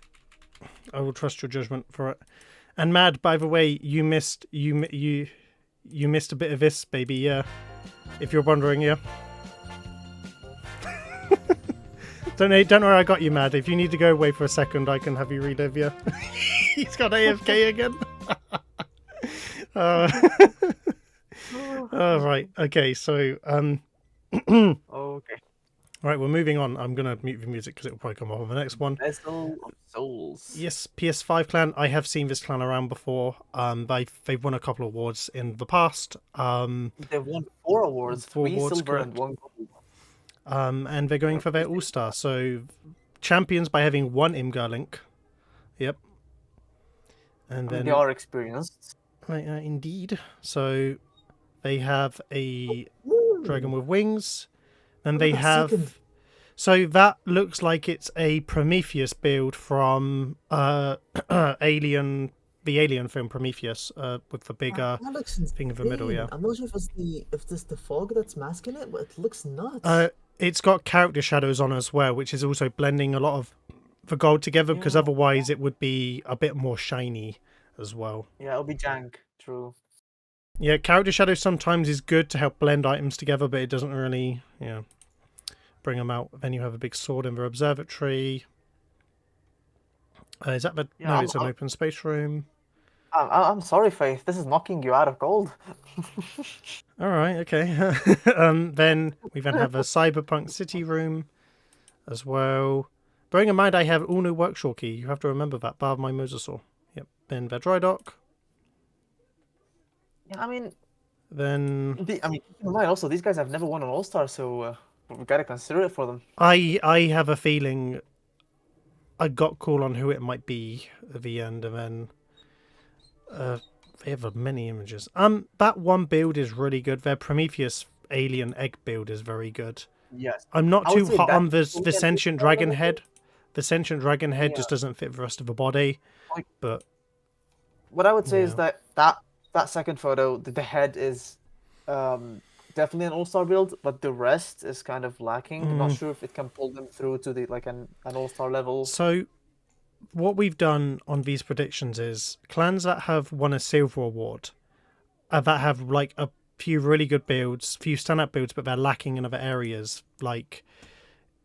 I will trust your judgment for it. And Mad, by the way, you missed a bit of this, baby. Yeah. If you're wondering, yeah. Don't worry, I got you, Mad. If you need to go away for a second, I can have you relive, yeah. He's got AFK again. Right. Okay, so Okay. Right, we're moving on. I'm gonna mute the music because it will probably come off on the next one. Vessel of Souls. Yes, PS5 clan. I have seen this clan around before. They've won a couple of awards in the past. They've won 4 awards, 3 silver correct. and 1 gold. And they're going for their All-Star. So champions by having 1 Imgar link. Yep. And then they are experienced. Right, indeed. So they have a dragon with wings. And they have... So that looks like it's a Prometheus build from Alien, the Alien film Prometheus, with the bigger thing in the middle, yeah. I'm not sure if this the fog that's masking it, but it looks nuts. It's got character shadows on as well, which is also blending a lot of the gold together, because otherwise it would be a bit more shiny as well. Yeah, it'll be jank, true. Yeah, character shadow sometimes is good to help blend items together, but it doesn't really, bring them out. Then you have a big sword in the observatory. Is that the... Yeah, No, it's an open space room. I'm sorry, Faith. This is knocking you out of gold. All right, okay. Then we then have a cyberpunk city room as well. Bearing in mind I have all new work Shawki. You have to remember that, bar my mosasaur. Yep. Then the dry dock. Yeah, I mean, Then keep in mind also these guys have never won an All-Star, so we gotta consider it for them. I have a feeling I got call on who it might be at the end, and then they have many images. That one build is really good. Their Prometheus alien egg build is very good. Yes. I'm not I would too say hot on the that sentient dragon head. The sentient dragon head just Yeah. doesn't fit the rest of the body. Like- But What I would say is Yeah. that second photo, the head is definitely an All-Star build, but the rest is kind of lacking. I'm not sure if it can pull them through to the an All-Star level. so what we've done on these predictions is clans that have won a silver award, that have like a few really good builds, few standout builds, but they're lacking in other areas, like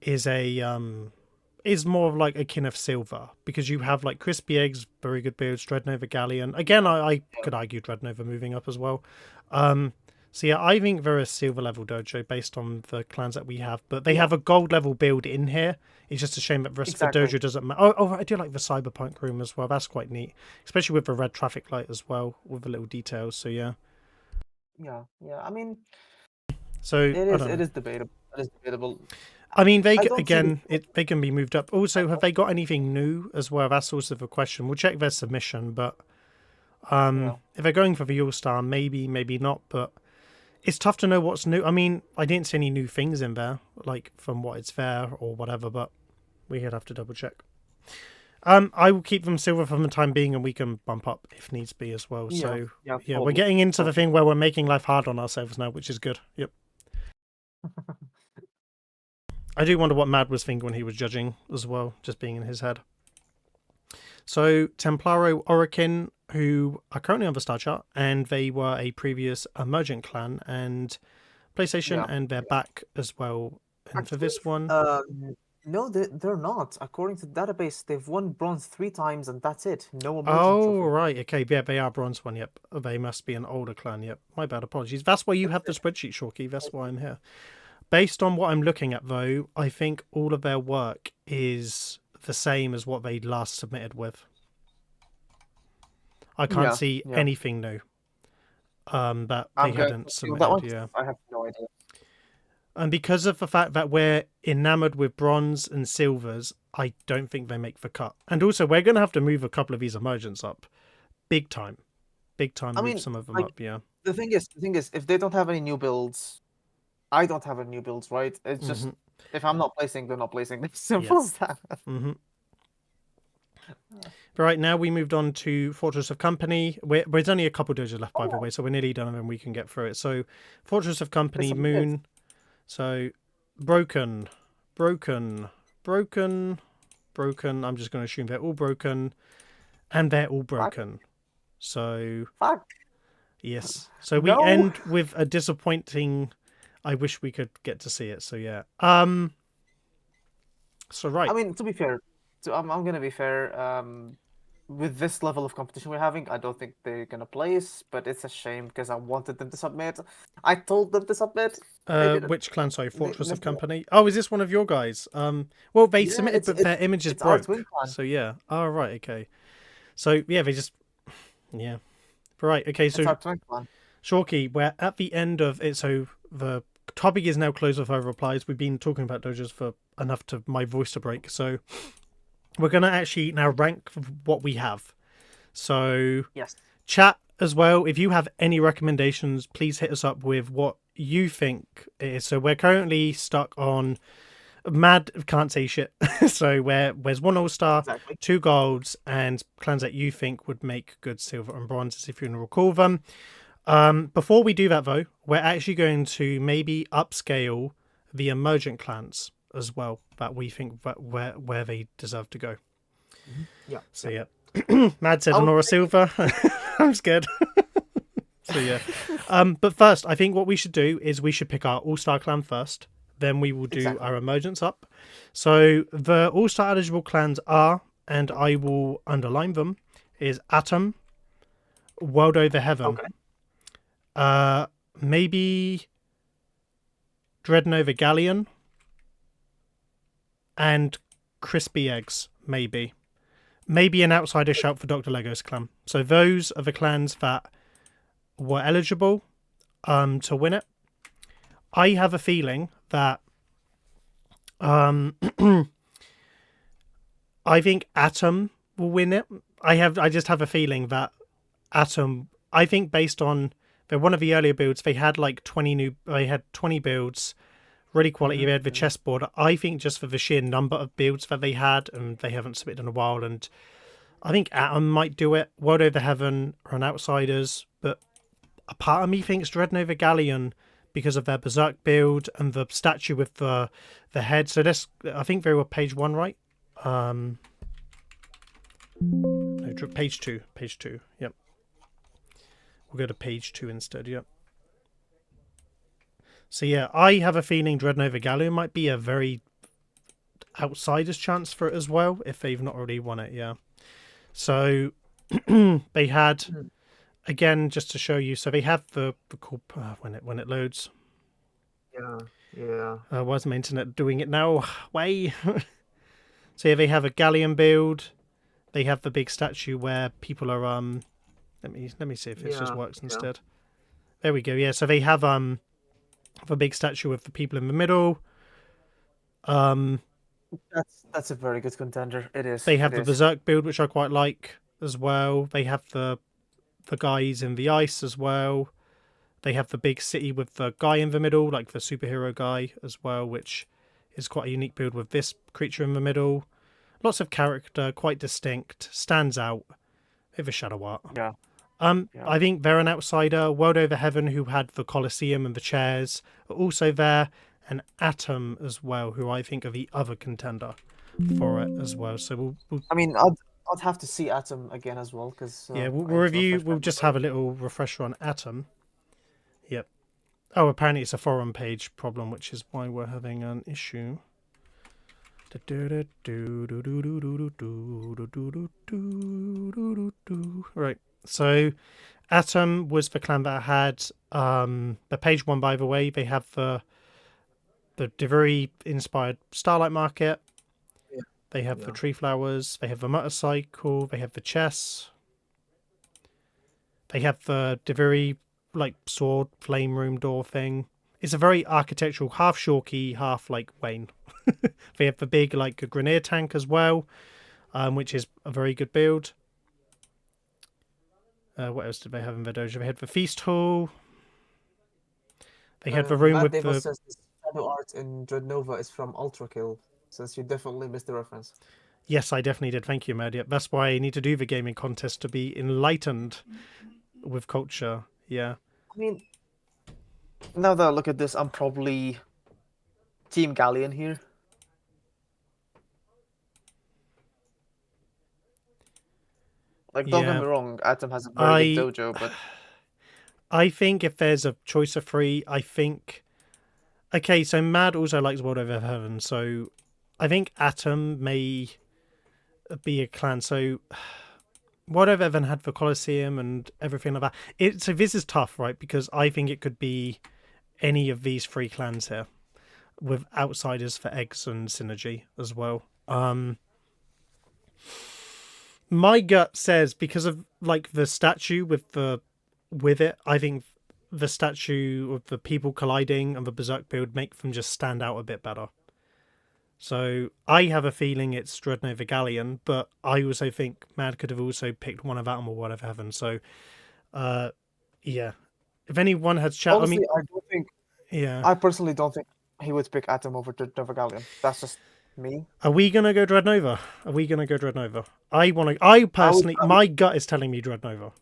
is more of like akin of silver, because you have like crispy eggs, very good builds, Dreadnova Galleon. Again, I could argue Dreadnova moving up as well. So yeah, I think they're a silver level dojo based on the clans that we have, but they have a gold level build in here. It's just a shame that the rest of the dojo doesn't matter. Oh, I do like the cyberpunk room as well. That's quite neat, especially with the red traffic light as well, with the little details. So yeah. Yeah. I mean, So it I is don't know. debatable. It is debatable. I mean, I don't see they can be moved up. Also, have they got anything new as well? That's also the question. We'll check their submission, but if they're going for the All-Star, maybe not. But it's tough to know what's new. I mean, I didn't see any new things in there, like from what it's there or whatever. But we'd have to double check. I will keep them silver for the time being, and we can bump up if needs be as well. So yeah, we're totally. getting into the thing where we're making life hard on ourselves now, which is good. Yep. I do wonder what Mad was thinking when he was judging as well, just being in his head. So Templaro Orokin, who are currently on the star chart, and they were a previous Emergent clan and PlayStation, and they're back as well. And for this one, no, they're not. According to the database, they've won bronze 3 times, and that's it. No Emergent oh trophy. right, okay, yeah, they are bronze one. Yep, they must be an older clan. Yep, my bad, apologies. That's why you have the spreadsheet, Shawki. That's why I'm here. Based on what I'm looking at, though, I think all of their work is the same as what they last submitted with. I can't see anything new that they hadn't submitted. Yeah, I have no idea. and because of the fact that we're enamored with bronze and silvers, I don't think they make the cut. And also, we're going to have to move a couple of these emergents up, big time. Move some of them up. Yeah. The thing is, if they don't have any new builds, I don't have any new builds, right? It's just if I'm not placing, they're not placing. It's simple as that. Right now, we moved on to Fortress of Company. There's only a couple dojos left, by the way, so we're nearly done, and then we can get through it. So, Fortress of Company, Moon. So, broken. I'm just going to assume they're all broken, and they're all broken. So, yes. So we end with a disappointing. I wish we could get to see it. So yeah. So right. I mean, to be fair, I'm gonna be fair. With this level of competition we're having, I don't think they're gonna place, but it's a shame because I wanted them to submit. I told them to submit. Which clan? Sorry, Fortress of Company. Oh, is this one of your guys? Well, they submitted, but their images broke. So yeah. Oh, right. Okay. So yeah, they just. Yeah. Right. Okay. So Shawki, we're at the end of it. So the topic is now closed with our replies. We've been talking about dojos for enough to my voice to break. So we're going to actually now rank what we have. So chat as well. If you have any recommendations, please hit us up with what you think it is. So we're currently stuck on Mad, can't say shit. So where's 1 All-Star, 2 golds, and clans that you think would make good silver and bronzes if you can recall them. Before we do that, though, we're actually going to maybe upscale the emergent clans as well, that we think that where they deserve to go. So yeah. Mad said Honora Silver. I'm scared. So yeah. But first, I think what we should do is we should pick our all-star clan first. Then we will do Exactly. our emergence up. So the all-star eligible clans are, and I will underline them, is Atom, World Over Heaven, maybe Dreadnought Galleon, and Crispy Eggs, maybe. Maybe an outsider shout for Dr. Lego's clan. So those are the clans that were eligible to win it. I have a feeling that I think Atom will win it. I just have a feeling that Atom, I think based on one of the earlier builds, they had like 20 builds, really quality. They had the chessboard. I think just for the sheer number of builds that they had, and they haven't submitted in a while, and I think Atom might do it. World Over Heaven are an outsiders, but a part of me thinks Dreadnought Galleon, because of their Berserk build and the statue with the head. So this, I think they were page 1, right? No, page 2. Page 2. Yep. We'll go to page 2 instead. Yep. So yeah, I have a feeling Dreadnought Galleon might be a very outsider's chance for it as well, if they've not already won it. Yeah. So they had. Again, just to show you, so they have the cool when it loads. Yeah. Why is my internet doing it now? Way. So yeah, they have a Galleon build. They have the big statue where people are Let me see if this just works instead. There we go. Yeah, so they have a big statue with the people in the middle. That's a very good contender. It is. They have the Berserk build, which I quite like as well. They have the guys in the ice as well. They have the big city with the guy in the middle, like the superhero guy as well, which is quite a unique build with this creature in the middle. Lots of character, quite distinct, stands out. Over shadow art. Yeah. I think they're an outsider. World Over Heaven, who had the Colosseum and the chairs, are also there, and Atom as well, who I think are the other contender for it as well. So we'll I mean, I'd have to see Atom again as well, because yeah, we'll review. We'll just have a little refresher on Atom. Yep. Oh, apparently it's a forum page problem, which is why we're having an issue. Right. So, Atom was the clan that had the page 1. By the way, they have the very inspired Starlight Market. They have the tree flowers. They have the motorcycle. They have the chess. They have the very like sword flame room door thing. It's a very architectural, half Shawki, half like Wayne. They have the big like a grenadier tank as well, which is a very good build. What else did they have in the dojo? They had the feast hall. They had the room Mad with Deivos the. says the shadow art in Dreadnought is from Ultra Kill, since you definitely missed the reference. Yes, I definitely did. Thank you, Mad. That's why I need to do the gaming contest to be enlightened with culture. Yeah. I mean, now that I look at this, I'm probably Team Galleon here. Like, don't get me wrong, Atom has a very good dojo, but I think if there's a choice of 3, I think. Okay, so Mad also likes World Over Heaven, so I think Atom may be a clan. So World Over Heaven had the Colosseum and everything like that. So this is tough, right? Because I think it could be any of these 3 clans here, with outsiders for eggs and synergy as well. My gut says, because of like the statue with it, I think the statue of the people colliding and the Berserk build make them just stand out a bit better. So I have a feeling it's Dreadnought Galleon, but I also think Mad could have also picked one of Atom or World of Heaven. So, yeah. If anyone has chat, honestly, I mean, I don't think. Yeah. I personally don't think he would pick Atom over Dreadnought Galleon. That's just me. Are we gonna go Dreadnought? I personally, my gut is telling me Dreadnought.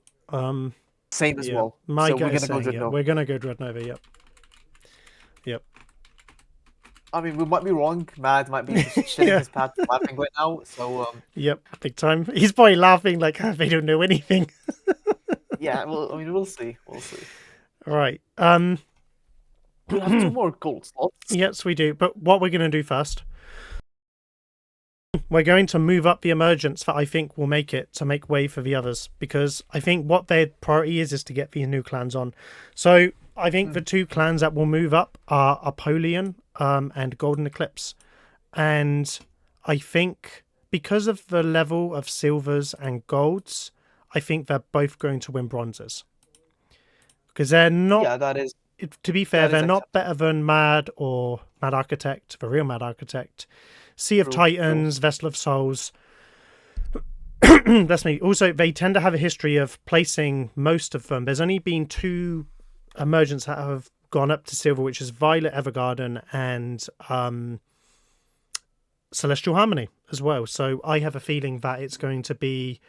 Same as well. My so gut we're is gonna go saying, Dreadnought. we're gonna go Dreadnought. Yep. I mean, we might be wrong. Mad might be just shitting his pants laughing right now. So Yep, big time. He's probably laughing like they don't know anything. yeah, well, I mean, we'll see. We'll see. Right. We have two more gold slots. Yes, we do. But what we're going to do first, we're going to move up the emergence that I think will make it to make way for the others, because I think what their priority is to get these new clans on. So I think the two clans that will move up are Apollyon and Golden Eclipse. And I think because of the level of silvers and golds, I think they're both going to win bronzes. Because they're not... Yeah, that is... To be fair, that is they're not better than Mad or Mad Architect, the real Mad Architect, Sea of Titans, Vessel of Souls. That's me. Also, they tend to have a history of placing most of them. There's only been 2 emergents that have gone up to silver, which is Violet Evergarden and Celestial Harmony as well. So I have a feeling that it's going to be...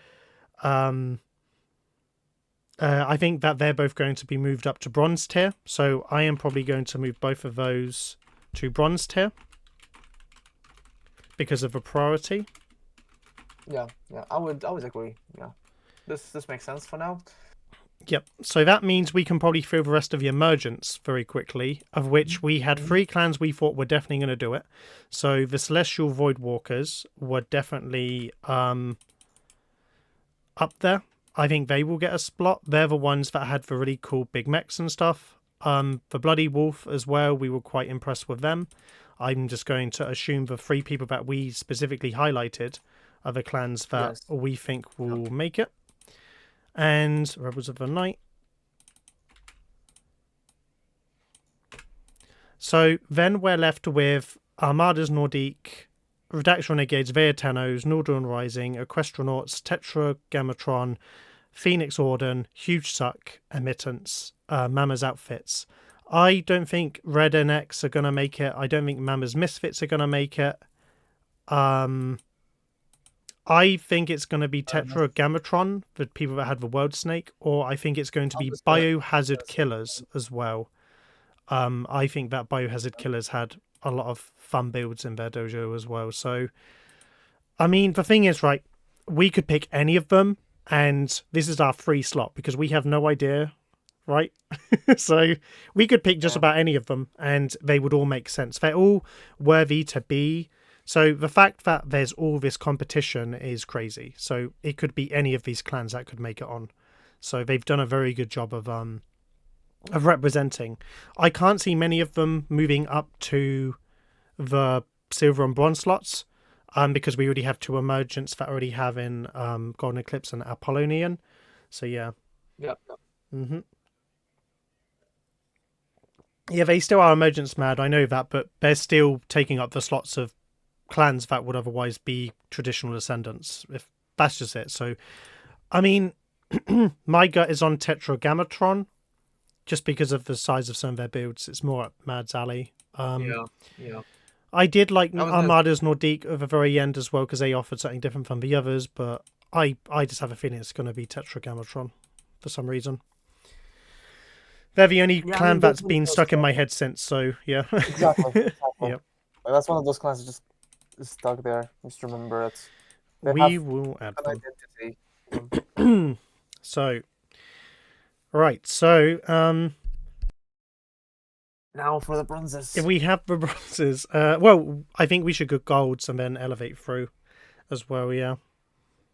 I think that they're both going to be moved up to bronze tier. So I am probably going to move both of those to bronze tier because of a priority. Yeah, I would agree. Yeah, this makes sense for now. Yep. So that means we can probably fill the rest of the emergence very quickly, of which we had 3 clans we thought were definitely going to do it. So the Celestial Voidwalkers were definitely up there. I think they will get a spot. They're the ones that had the really cool big mechs and stuff. The Bloody Wolf as well, we were quite impressed with them. I'm just going to assume the 3 people that we specifically highlighted are the clans that we think will make it. And Rebels of the Night. So then we're left with Armadas Nordique, Redactio Renegades, Veatenos, Northern Rising, Equestronauts, Tetragrammatron, Phoenix Orden, Huge Suck, Emittance, Mama's Outfits. I don't think Red NX are going to make it. I don't think Mama's Misfits are going to make it. I think it's going to be Tetragrammatron, the people that had the World Snake, or I think it's going to be Biohazard Killers as well. I think that Biohazard Killers had a lot of fun builds in their dojo as well. So, I mean, the thing is, right, we could pick any of them, and this is our free slot because we have no idea, right? So we could pick just about any of them, and they would all make sense. They're all worthy to be. So the fact that there's all this competition is crazy. So it could be any of these clans that could make it on. So they've done a very good job of representing. I can't see many of them moving up to the silver and bronze slots, because we already have 2 emergents that already have in Golden Eclipse and Apollonian. So yeah. Yep. Mm-hmm. Yeah, they still are emergence mad, I know that, but they're still taking up the slots of clans that would otherwise be traditional descendants, if that's just it. So, I mean, my gut is on Tetragrammatron, just because of the size of some of their builds. It's more up Mad's alley. Yeah. I did like Armadas Nordique at the very end as well, because they offered something different from the others, but I just have a feeling it's going to be Tetragrammatron for some reason. They're the only clan that's been stuck in my head since, so yeah. Exactly. Yep. That's one of those clans that just is stuck there. Just remember it. We will add them. Identity. So, right. So, now for the bronzes. if we have the bronzes, well, I think we should go golds and then elevate through as well. Yeah,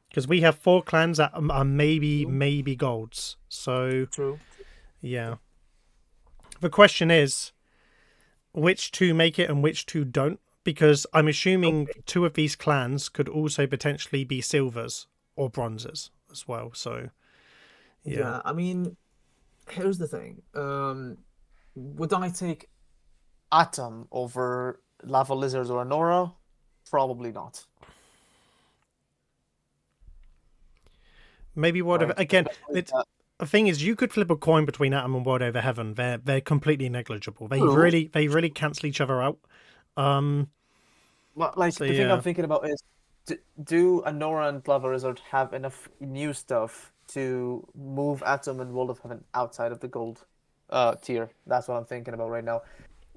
because we have 4 clans that are maybe golds. So, True. Yeah. The question is, which 2 make it and which 2 don't? Because I'm assuming 2 of these clans could also potentially be silvers or bronzes as well. So, Yeah, I mean, here's the thing. Would I take Atom over Lava Lizards or Anora? Probably not. Maybe whatever. Right. Again, the thing is, you could flip a coin between Atom and World Over Heaven. They're completely negligible. They really cancel each other out. Well, like, the thing I'm thinking about is, do Anora and Lava Lizard have enough new stuff to move Atom and World of Heaven outside of the gold tier? That's what I'm thinking about right now.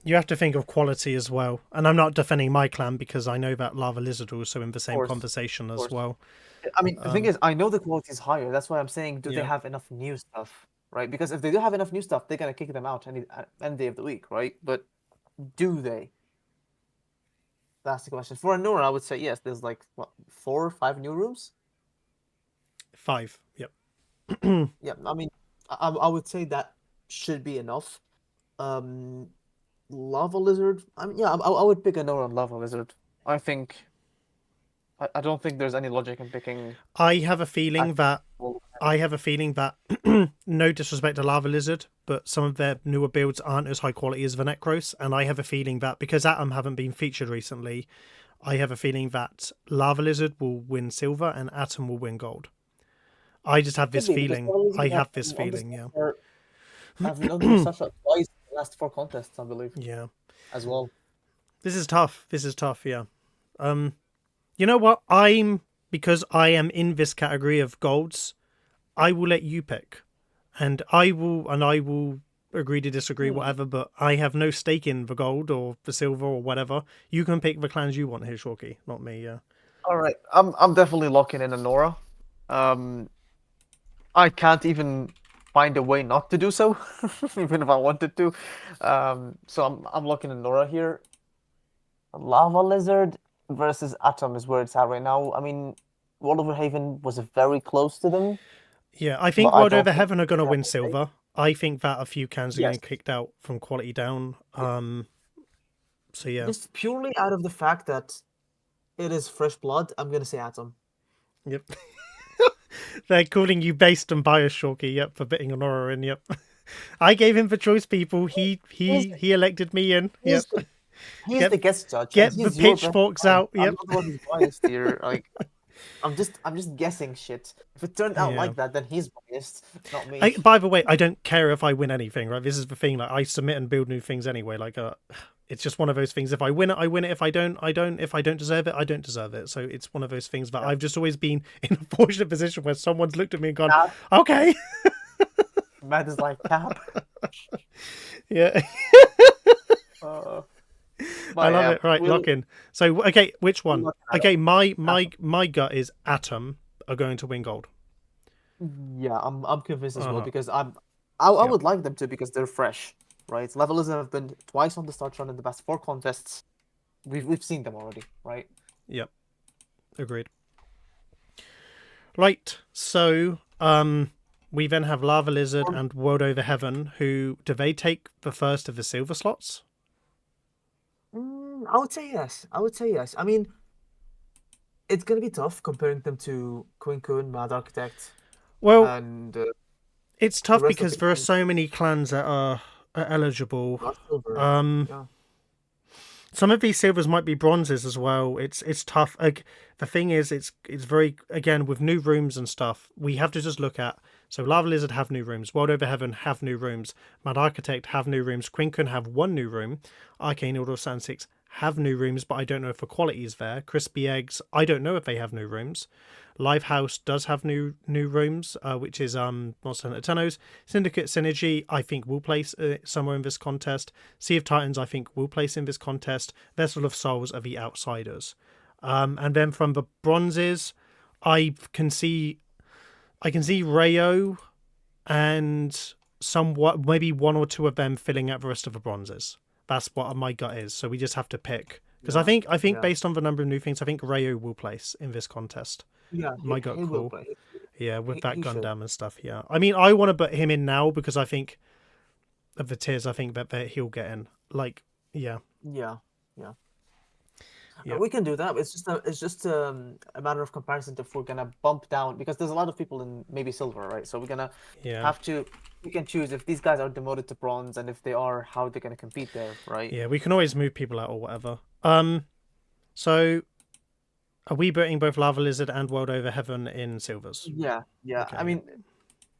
You have to think of quality as well. And I'm not defending my clan because I know that Lava Lizard are also in the same conversation as well. I mean, the thing is, I know the quality is higher. That's why I'm saying, do they Yeah. have enough new stuff, right? Because if they do have enough new stuff, they're gonna kick them out any day of the week, right? But do they? That's the question. For Nora, I would say yes. There's like what 4 or 5 new rooms. 5. Yep. Yeah, I mean, I would say that should be enough. Um, Lava Lizard. I mean, yeah, I would pick a Nora on Lava Lizard. I think. I don't think there's any logic in picking. I have a feeling that Well, no disrespect to Lava Lizard, but some of their newer builds aren't as high quality as the Necros, and I have a feeling that because Atom haven't been featured recently, I have a feeling that Lava Lizard will win silver and Atom will win gold. I just have this could be, because feeling. Lava Lizard I have have this been on the feeling, yeah. Sasha- have been under Sasha twice in the last 4 contests, I believe, Yeah. as well. This is tough. This is tough, yeah. You know what? Because I am in this category of golds, I will let you pick. And I will agree to disagree, whatever, but I have no stake in the gold or the silver or whatever. You can pick the clans you want here, Shawky, not me, yeah. All right, I'm definitely locking in a Nora. I can't even find a way not to do so, even if I wanted to. So I'm looking at Nora here. Lava Lizard versus Atom is where it's at right now. I mean, World of Haven was very close to them, Yeah, I but think I World don't Over think Heaven are going to they have win the stake. silver. I think that a few cans are Yes. getting kicked out from quality down. So yeah. Just purely out of the fact that it is fresh blood, I'm gonna say Atom. Yep. They're calling you based and biased, Shawky, yep, for bitting Honora in, yep. I gave him the choice, people. He elected me in. Yep. He's Get- the guest judge. get and the he's your best pitchforks friend. out, I'm yep. not the one who's biased here. Like, I'm just guessing shit. If it turned out Yeah. like that, then he's biased, not me. By the way, I don't care if I win anything, right? This is the thing. Like, I submit and build new things anyway. Like, it's just one of those things. If I win it, I win it. If I don't, I don't. If I don't deserve it, I don't deserve it. So it's one of those things that I've just always been in a fortunate position where someone's looked at me and gone, Cap. okay. Matt is like Cap. Yeah. I love it. Right, lock in. So, okay, which one? Okay, my gut is Atom are going to win gold. Yeah, I'm convinced as well Uh-huh. because I would like them to because they're fresh, right? Levelers have been twice on the start run in the past 4 contests. We've seen them already, right? Yep. Agreed. Right, so we then have Lava Lizard and World Over Heaven, who do they take the first of the silver slots? I would say yes. I would say yes. I mean, it's gonna be tough comparing them to Queen Kun, Mad Architect, Well, and it's tough rest of because the there are clans. so many clans that are eligible. not silver. Yeah. Some of these silvers might be bronzes as well. It's tough. Like, the thing is, it's very, again, with new rooms and stuff, we have to just look at. So Lava Lizard have new rooms, World Over Heaven have new rooms, Mad Architect have new rooms, Queen Kun have one new room, Arcane Order of Sand 6 have new rooms, but I don't know if the quality is there. Crispy Eggs, I don't know if they have new rooms. Livehouse does have new rooms, which is Monster Hunter Tenno's. Syndicate Synergy, I think, will place somewhere in this contest. Sea of Titans, I think, will place in this contest. Vessel of Souls are the outsiders. And then from the bronzes, I can see Rayo and somewhat maybe one or two of them filling out the rest of the bronzes. That's what my gut is. So we just have to pick. Because I think yeah. based on the number of new things, I think Rayo will place in this contest. Yeah, My gut he will call. play. Yeah, with that he should. Gundam and stuff, yeah. I mean, I want to put him in now because I think of the tiers, I think that he'll get in. Like, yeah. Yeah. Yep. We can do that. It's just a matter of comparison if we're gonna bump down because there's a lot of people in maybe silver, right? So we're gonna Yeah. have to. We can choose if these guys are demoted to bronze, and if they are, how they're gonna compete there, right? Yeah, we can always move people out or whatever. So are we putting both Lava Lizard and World Over Heaven in silvers? Yeah. Okay, I mean,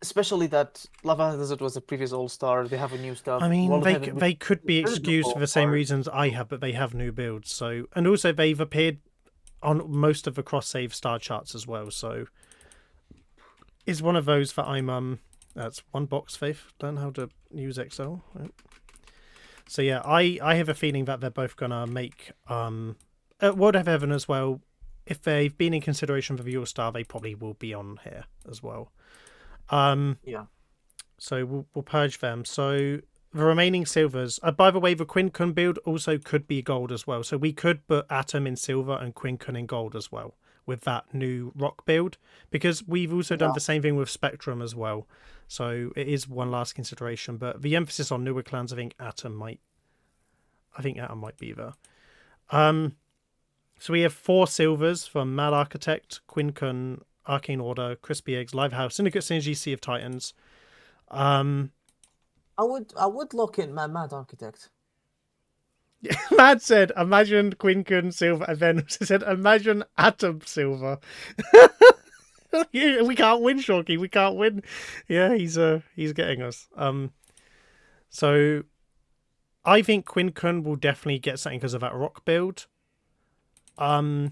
especially that Lava Lizard was a previous All-Star. They have a new stuff. I mean, World of Heaven, they could be There is no excused for the same All-Star. reasons I have, but they have new builds. So, and also they've appeared on most of the cross save star charts as well. So, it's one of those that I'm that's one box, Faith. Learn how to use Excel. Right? So yeah, I have a feeling that they're both gonna make World of Heaven as well. if they've been in consideration for the All-Star, they probably will be on here as well. Yeah. So we'll purge them. So the remaining silvers. By the way, the Quinn Kun build also could be gold as well. So we could put Atom in silver and Quinn Kun in gold as well with that new rock build, because we've also done the same thing with Spectrum as well. So it is one last consideration, but the emphasis on newer clans, I think Atom might be there. So we have 4 silvers from Mad Architect, Quinn Kun, Arcane Order, Crispy Eggs, Livehouse, Syndicate Synergy, Sea of Titans. I would lock in Mad Architect. Mad said, imagine Quinn Kun silver, and then said, imagine Atom silver. We can't win, Shawki. We can't win. Yeah, he's getting us. So I think Quinn Kun will definitely get something because of that rock build. As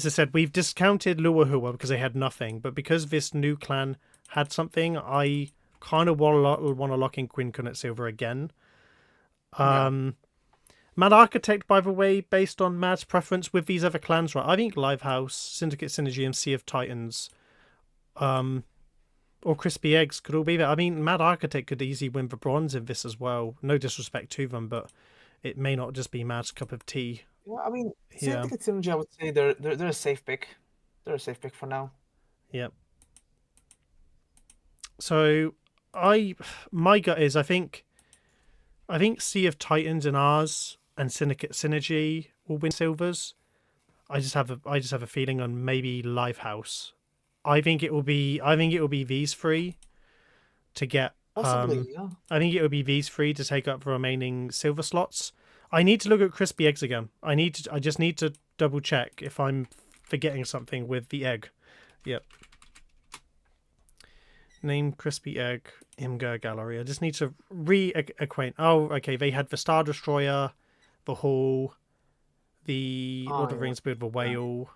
I said, we've discounted Luahua because they had nothing, but because this new clan had something, I kind of want to lock in Quinn Kun at silver again. Mad Architect, by the way, based on Mad's preference with these other clans, right? I think Livehouse, Syndicate Synergy, and Sea of Titans, or Crispy Eggs could all be there. I mean, Mad Architect could easily win the bronze in this as well. No disrespect to them, but it may not just be Mad's cup of tea. Yeah, I mean, Syndicate Synergy, I would say they're a safe pick. They're a safe pick for now. Yep. So my gut is I think Sea of Titans and ours and Syndicate Synergy will win silvers. I just have a feeling on maybe Livehouse. I think it will be these 3 to get. Possibly, yeah. I think it will be these 3 to take up the remaining silver slots. I need to look at Crispy Eggs again. I just need to double check if I'm forgetting something with the egg. Yep. Name Crispy Egg, Imgur Gallery. I just need to reacquaint. Oh, okay. They had the Star Destroyer, the Hall, the Lord of the Rings build, the Whale.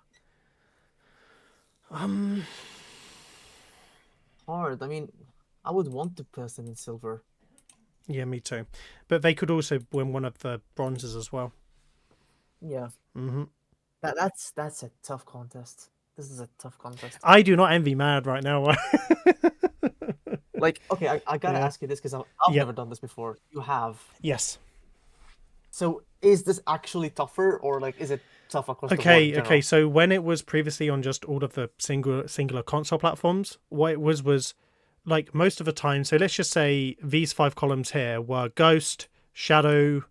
Hard. I mean, I would want the person in silver. Yeah, me too. But they could also win one of the bronzes as well. Yeah. Mm-hmm. That's a tough contest. This is a tough contest. I do not envy Mad right now. Like, okay, I gotta ask you this because I've never done this before. You have. Yes. So is this actually tougher, or like is it tough across the board? Okay. So when it was previously on just all of the singular console platforms, what it was like most of the time. So let's just say these 5 columns here were Ghost, Shadow,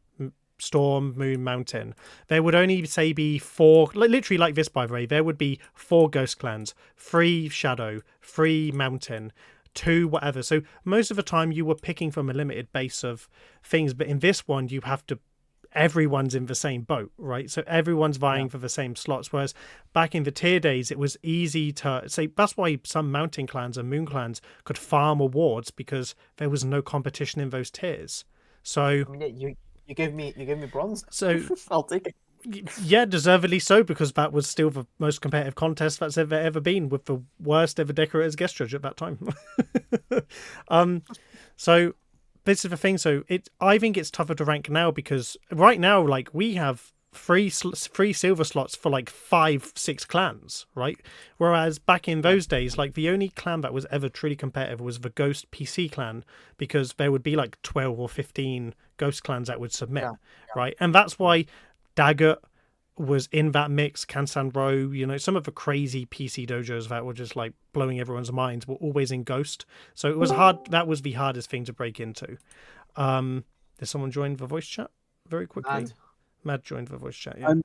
Storm, Moon, Mountain. There would only say be 4, literally like this, by the way. There would be 4 Ghost clans, 3 Shadow, 3 Mountain, 2 whatever. So most of the time you were picking from a limited base of things, but in this one you have to. Everyone's in the same boat, right? So everyone's vying for the same slots. Whereas back in the tier days, it was easy to say. That's why some mountain clans and moon clans could farm awards because there was no competition in those tiers. So I mean, you gave me bronze. So I'll take it. Yeah, deservedly so, because that was still the most competitive contest that's ever been, with the worst ever decorators guest judge at that time. So this is the thing. So I think it's tougher to rank now because right now, like, we have free silver slots for like 5-6 clans, right? Whereas back in those days, like, the only clan that was ever truly competitive was the Ghost PC clan, because there would be like 12 or 15 Ghost clans that would submit, right? And that's why Daggett was in that mix. Kansan Row, you know, some of the crazy PC dojos that were just like blowing everyone's minds were always in Ghost. So it was hard. That was the hardest thing to break into. Did someone join the voice chat very quickly? Matt joined the voice chat. Yeah.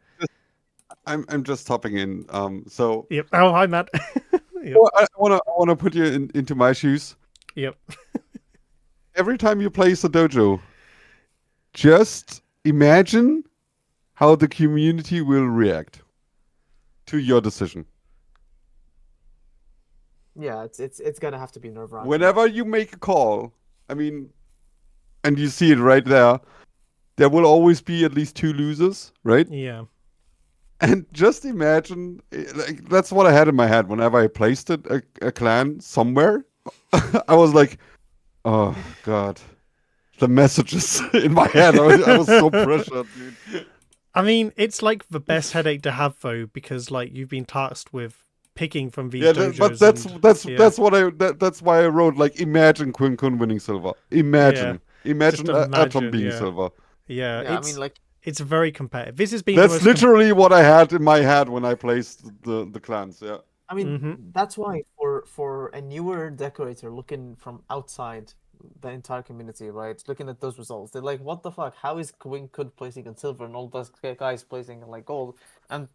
I'm just hopping in. So. Yep. Oh, hi, Matt. Yep. Well, I wanna put you into my shoes. Yep. Every time you place a dojo, just imagine how the community will react to your decision. Yeah, it's gonna have to be nerve-wracking. Whenever you make a call, I mean, and you see it right there will always be at least 2 losers, right? Yeah. And just imagine, like, that's what I had in my head whenever I placed a clan somewhere. I was like, oh God, the messages in my head. I was so pressured, dude. I mean, it's like the best headache to have though, because like you've been tasked with picking from these Yeah, dojos. but yeah, that's why I wrote like imagine Quinn Kun winning silver. yeah. Imagine Just Atom imagine, being yeah, silver. yeah. Yeah, I mean, like, It's very competitive. This has been the That's most. literally what I had in my head when I placed the clans. Yeah. I mean, Mm-hmm. that's why for a newer decorator looking from outside the entire community, right, looking at those results, they're like, "What the fuck? How is Queen Could placing in silver and all those guys placing in like gold?" And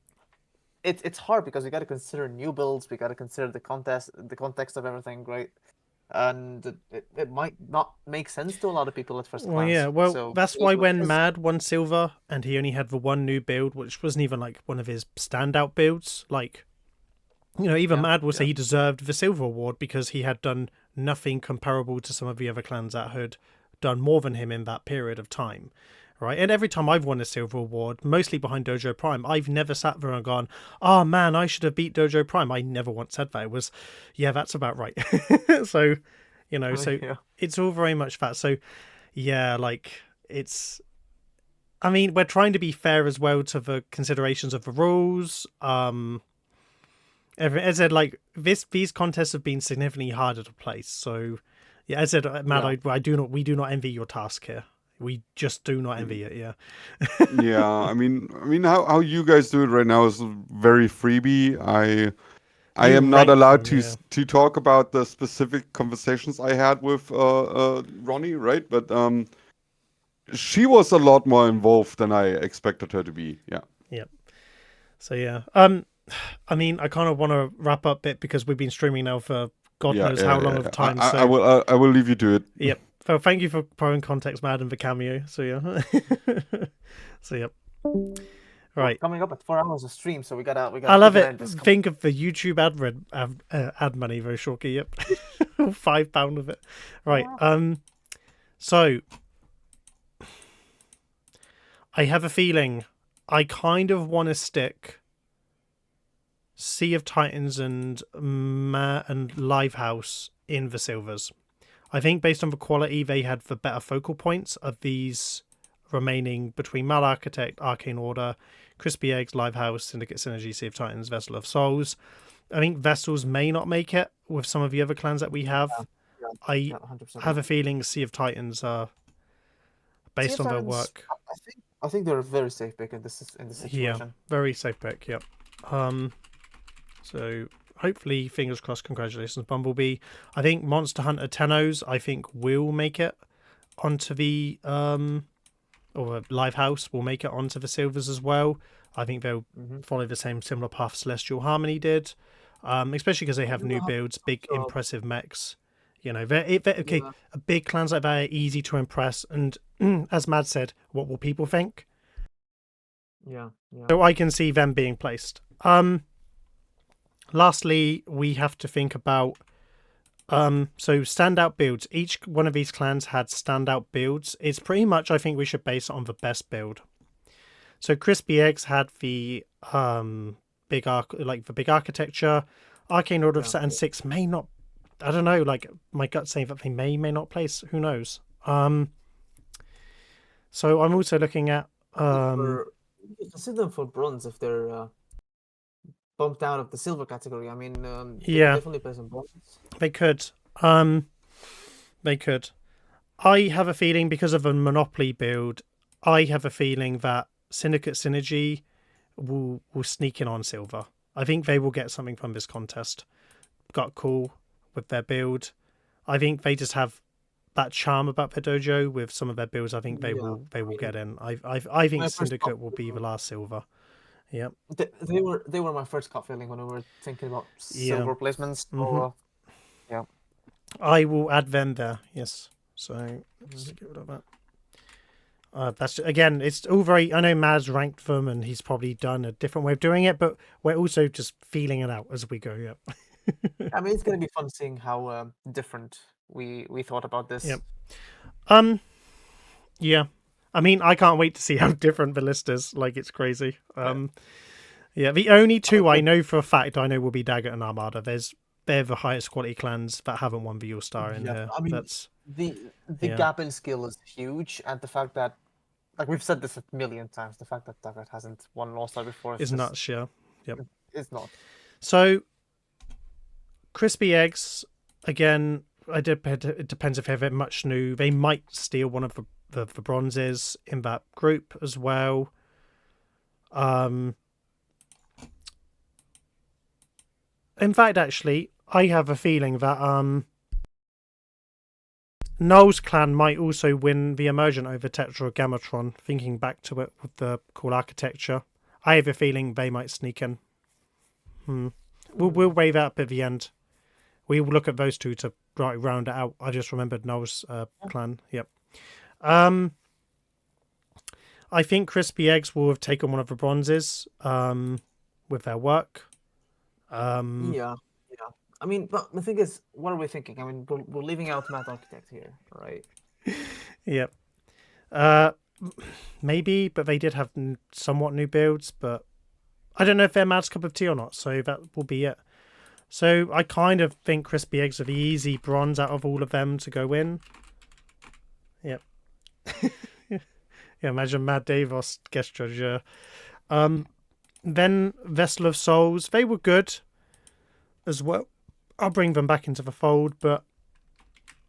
it's hard because we got to consider new builds, we got to consider the context of everything, right? And it might not make sense to a lot of people at first Well, glance. yeah. Well, So that's it why is what it when is. Mad won silver and he only had the one new build, which wasn't even like one of his standout builds, like, you know, even Yeah, Mad would say yeah. he deserved the silver award because he had done nothing comparable to some of the other clans that had done more than him in that period of time. Right. And every time I've won a silver award, mostly behind Dojo Prime, I've never sat there and gone, "Oh man, I should have beat Dojo Prime." I never once said that. It was, yeah, that's about right. So, you know, so Yeah. it's all very much that. So, yeah, like it's. I mean, we're trying to be fair as well to the considerations of the rules. As I said, like these contests have been significantly harder to place. So, yeah, as I said, Matt, Yeah. we do not envy your task here. We just do not envy it. Yeah. Yeah, I mean, how you guys do it right now is very freebie. I You am not rank allowed them, to yeah. to talk about the specific conversations I had with Ronnie, right? But she was a lot more involved than I expected her to be. Yeah. Yep. So yeah. I mean, I kind of want to wrap up bit because we've been streaming now for God knows how long of time. I So will I will leave you to it. yep. So thank you for throwing context, Mad, and the cameo. So yeah. So yep. Right. Coming up at 4 hours of stream, so we I gotta love end it. this. Think of the YouTube ad money, very shortly. Yep. £5 of it. Right. So I have a feeling I kind of want to stick Sea of Titans and Livehouse in the silvers. I think based on the quality, they had the better focal points of these remaining between Mal Architect, Arcane Order, Crispy Eggs, Livehouse, Syndicate Synergy, Sea of Titans, Vessel of Souls. I think Vessels may not make it with some of the other clans that we have. Yeah, I 100%. have a feeling Sea of Titans are based on their work. I think they're a very safe pick in this situation. Yeah, very safe pick. Yep. So hopefully, fingers crossed. Congratulations, Bumblebee. I think Monster Hunter Tennos, I think, will make it onto the or Livehouse will make it onto the silvers as well. I think they'll follow the similar path Celestial Harmony did, especially because they have new builds, big impressive mechs. You know, a big clans like that are easy to impress, and as Mad said, what will people think? Yeah. So I can see them being placed. Lastly, we have to think about so standout builds. Each one of these clans had standout builds. It's pretty much, I think we should base it on the best build. So Crispy Eggs had the big architecture. Arcane Order of Saturn 6 may not, I don't know, like my gut saying that they may not place. Who knows? So I'm also looking at You consider them for bronze if they're bumped out of the silver category. I mean, they yeah, definitely play some bronze. they could. They could. I have a feeling because of a Monopoly build, I have a feeling that Syndicate Synergy will sneak in on silver. I think they will get something from this contest. Got cool with their build. I think they just have that charm about their dojo with some of their builds. I think they will get in. I think Syndicate will be the last silver. Yep. They were my first gut feeling when we were thinking about silver placements. So, yeah. I will add them there. Yes. So let's get rid of that. That's again. It's all very. I know Mad's ranked them, and he's probably done a different way of doing it, but we're also just feeling it out as we go. Yep. I mean, it's gonna be fun seeing how different we thought about this. Yep. Yeah. I mean, I can't wait to see how different the list is. Like, it's crazy. Yeah. The only two I know for a fact will be Daggett and Armada. They're the highest quality clans that haven't won the All-Star in here. I mean, That's the gap in skill is huge, and the fact that like we've said this a million times. The fact that Daggett hasn't won an All-Star before Is nuts, yeah. Yep. It's not. So, Crispy Eggs, again, it depends if they have much new. They might steal one of the bronzes in that group as well. In fact, actually, I have a feeling that Noel's clan might also win the Emergent over Tetragrammatron, thinking back to it with the cool architecture. I have a feeling they might sneak in. We'll weigh that up at the end. We will look at those two to round it out. I just remembered Noel's clan. Yep. I think Crispy Eggs will have taken one of the bronzes with their work. Yeah. I mean, but the thing is, what are we thinking? I mean, we're leaving out Mad Architect here, right? Yep. Maybe, but they did have somewhat new builds, but I don't know if they're Mad's cup of tea or not, so that will be it. So I kind of think Crispy Eggs are the easy bronze out of all of them to go in. Yep. Yeah, imagine Mad Deivos guest judge. Then Vessel of Souls, they were good as well. I'll bring them back into the fold, but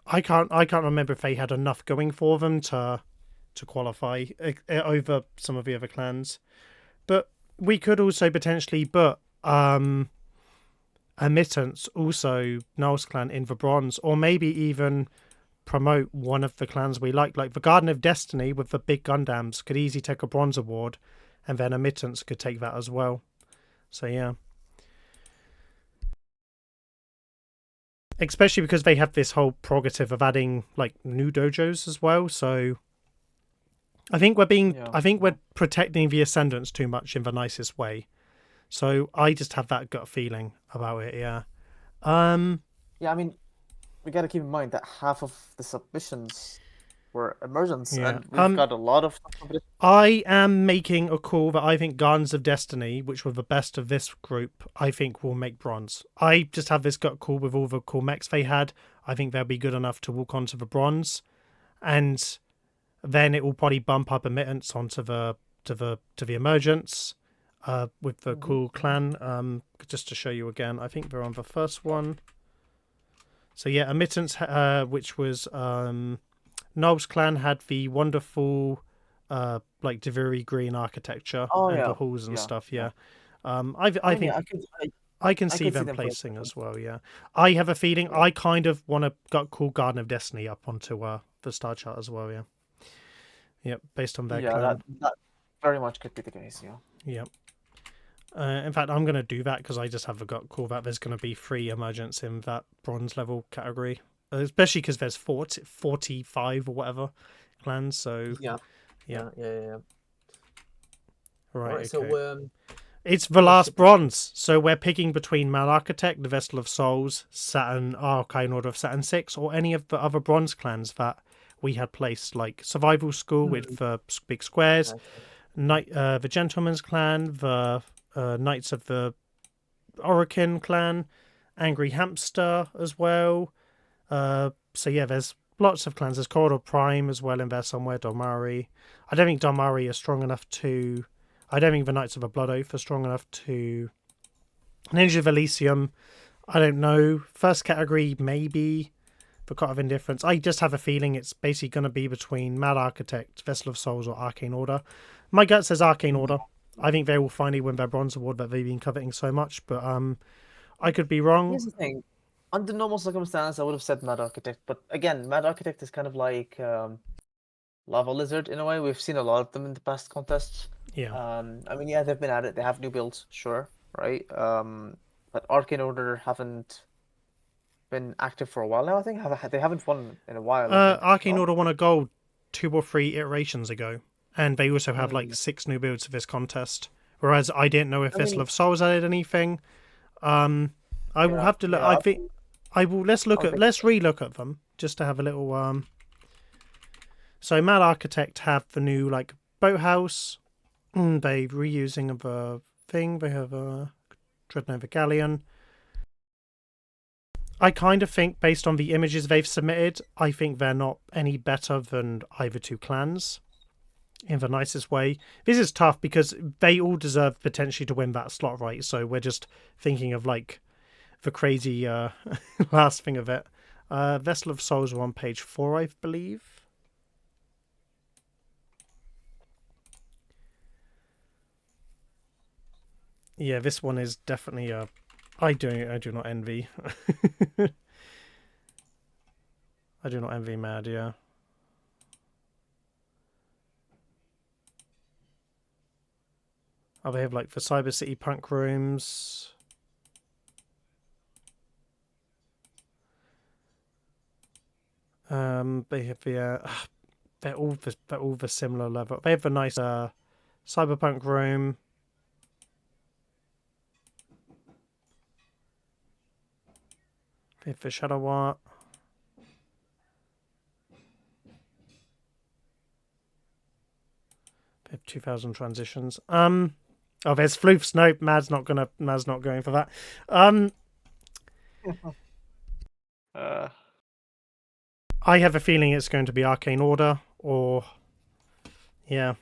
I can't remember if they had enough going for them to qualify over some of the other clans. But we could also potentially put Admittance, also Noel's clan, in the bronze, or maybe even promote one of the clans we like the Garden of Destiny with the big Gundams could easily take a bronze award, and then Admittance could take that as well. So yeah. Especially because they have this whole prerogative of adding like new dojos as well, so I think we're protecting the Ascendants too much in the nicest way. So I just have that gut feeling about it, yeah. Yeah, I mean, we got to keep in mind that half of the submissions were emergence, Yeah. and we've got a lot of competition. I am making a call that I think Gardens of Destiny, which were the best of this group, I think will make bronze. I just have this gut call with all the cool mechs they had. I think they'll be good enough to walk onto the bronze, and then it will probably bump up Admittance onto the Emergence with the cool clan. Just to show you again, I think they're on the first one. So yeah, Admittance, which was Noel's clan, had the wonderful like Deviri green architecture and the halls and stuff. Yeah, I can see them placing as well. Yeah, I have a feeling I kind of want to call Garden of Destiny up onto the star chart as well. Yeah. Yep, based on their clan. That very much could be the case, yeah. Yep. In fact, I'm going to do that because I just have a gut call that there's going to be 3 emergents in that bronze level category. Especially because there's 45 or whatever clans, so... Yeah. Right, okay. So, it's the last bronze, so we're picking between Mad Architect, the Vessel of Souls, Saturn, Arcane Order of Saturn 6, or any of the other bronze clans that we had placed, like Survival School with the big squares, the Gentleman's Clan, the Knights of the Orokin Clan, Angry Hamster as well. So yeah, there's lots of clans. There's Corridor Prime as well in there somewhere, Domari. I don't think Domari is strong enough to... I don't think the Knights of the Blood Oath are strong enough to... Ninja of Elysium, I don't know. First category, maybe... For Cot of Indifference. I just have a feeling it's basically going to be between Mad Architect, Vessel of Souls, or Arcane Order. My gut says Arcane Order. I think they will finally win their bronze award that they've been coveting so much, but I could be wrong. Here's the thing. Under normal circumstances, I would have said Mad Architect, but again, Mad Architect is kind of like Lava Lizard in a way. We've seen a lot of them in the past contests. Yeah. I mean, yeah, they've been at it. They have new builds, sure, right? But Arcane Order haven't been active for a while now, I think. They haven't won in a while. Arcane Order won a gold 2 or 3 iterations ago, and they also have like 6 new builds for this contest. Whereas I didn't know if Vessel of Souls added anything. I will have to look. I think I will. Let's relook at them just to have a little. So Mad Architect have the new like boathouse. They reusing of a thing. They have a Dreadnought Galleon. I kind of think, based on the images they've submitted, I think they're not any better than either 2 clans. in the nicest way. This is tough because they all deserve potentially to win that slot, right? So we're just thinking of like the crazy last thing of it. Vessel of Souls are on page 4, I believe. Yeah, this one is definitely I do not envy. I do not envy Mad, yeah. Oh, they have like the Cyber City Punk rooms. They have the they're all the similar level. They have a nice cyberpunk room. They have the Shadow Art. They have 2000 transitions. Oh, there's floofs. Nope, Mad's not going for that. I have a feeling it's going to be Arcane Order, or yeah,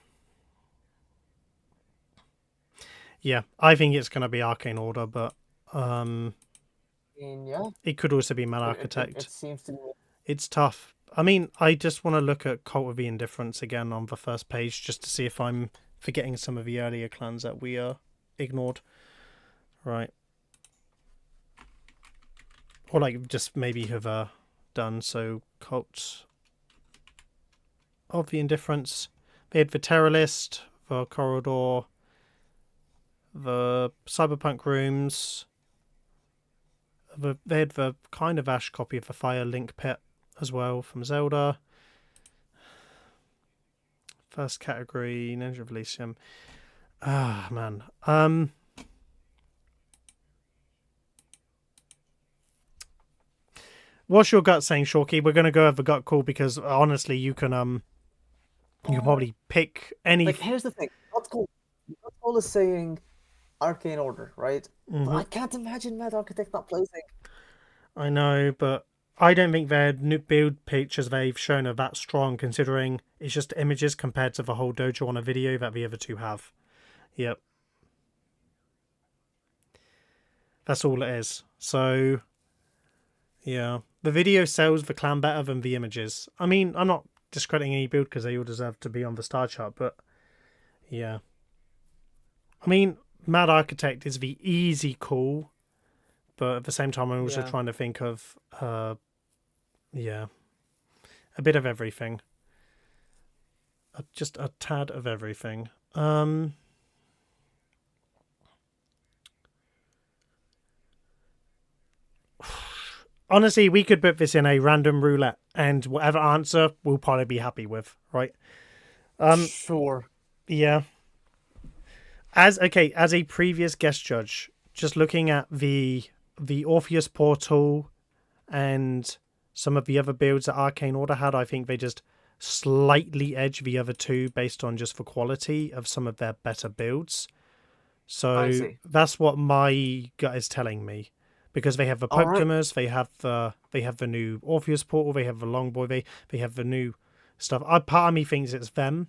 I think it's going to be Arcane Order, but yeah, it could also be Mad Architect. It seems to be. It's tough. I mean, I just want to look at Cult of the Indifference again on the first page just to see if I'm forgetting some of the earlier clans that we ignored. Right. Or like just maybe have done. So Cult of the Indifference. They had the Terror List, the Corridor, the Cyberpunk rooms. They had the kind of Ash copy of the Fire Link Pit as well from Zelda. First category, Ninja of Elysium. Ah, man. What's your gut saying, Shawki? We're going to go over gut call because honestly, you can probably pick any. Like, here's the thing. Gut call is saying Arcane Order, right? Mm-hmm. But I can't imagine Mad Architect not placing. I know, but I don't think their new build pictures they've shown are that strong, considering it's just images compared to the whole dojo on a video that the other two have. Yep. That's all it is. So, yeah. The video sells the clan better than the images. I mean, I'm not discrediting any build because they all deserve to be on the star chart, but yeah. I mean, Mad Architect is the easy call, but at the same time, I'm also trying to think of, a bit of everything. Just a tad of everything. Honestly, we could put this in a random roulette, and whatever answer we'll probably be happy with, right? Sure. Yeah. As a previous guest judge, just looking at the Orpheus portal and some of the other builds that Arcane Order had, I think they just slightly edge the other two based on just the quality of some of their better builds. So that's what my gut is telling me. Because they have the Pokemoners, they have the new Orpheus portal, they have the Longboy, they have the new stuff. Part of me thinks it's them,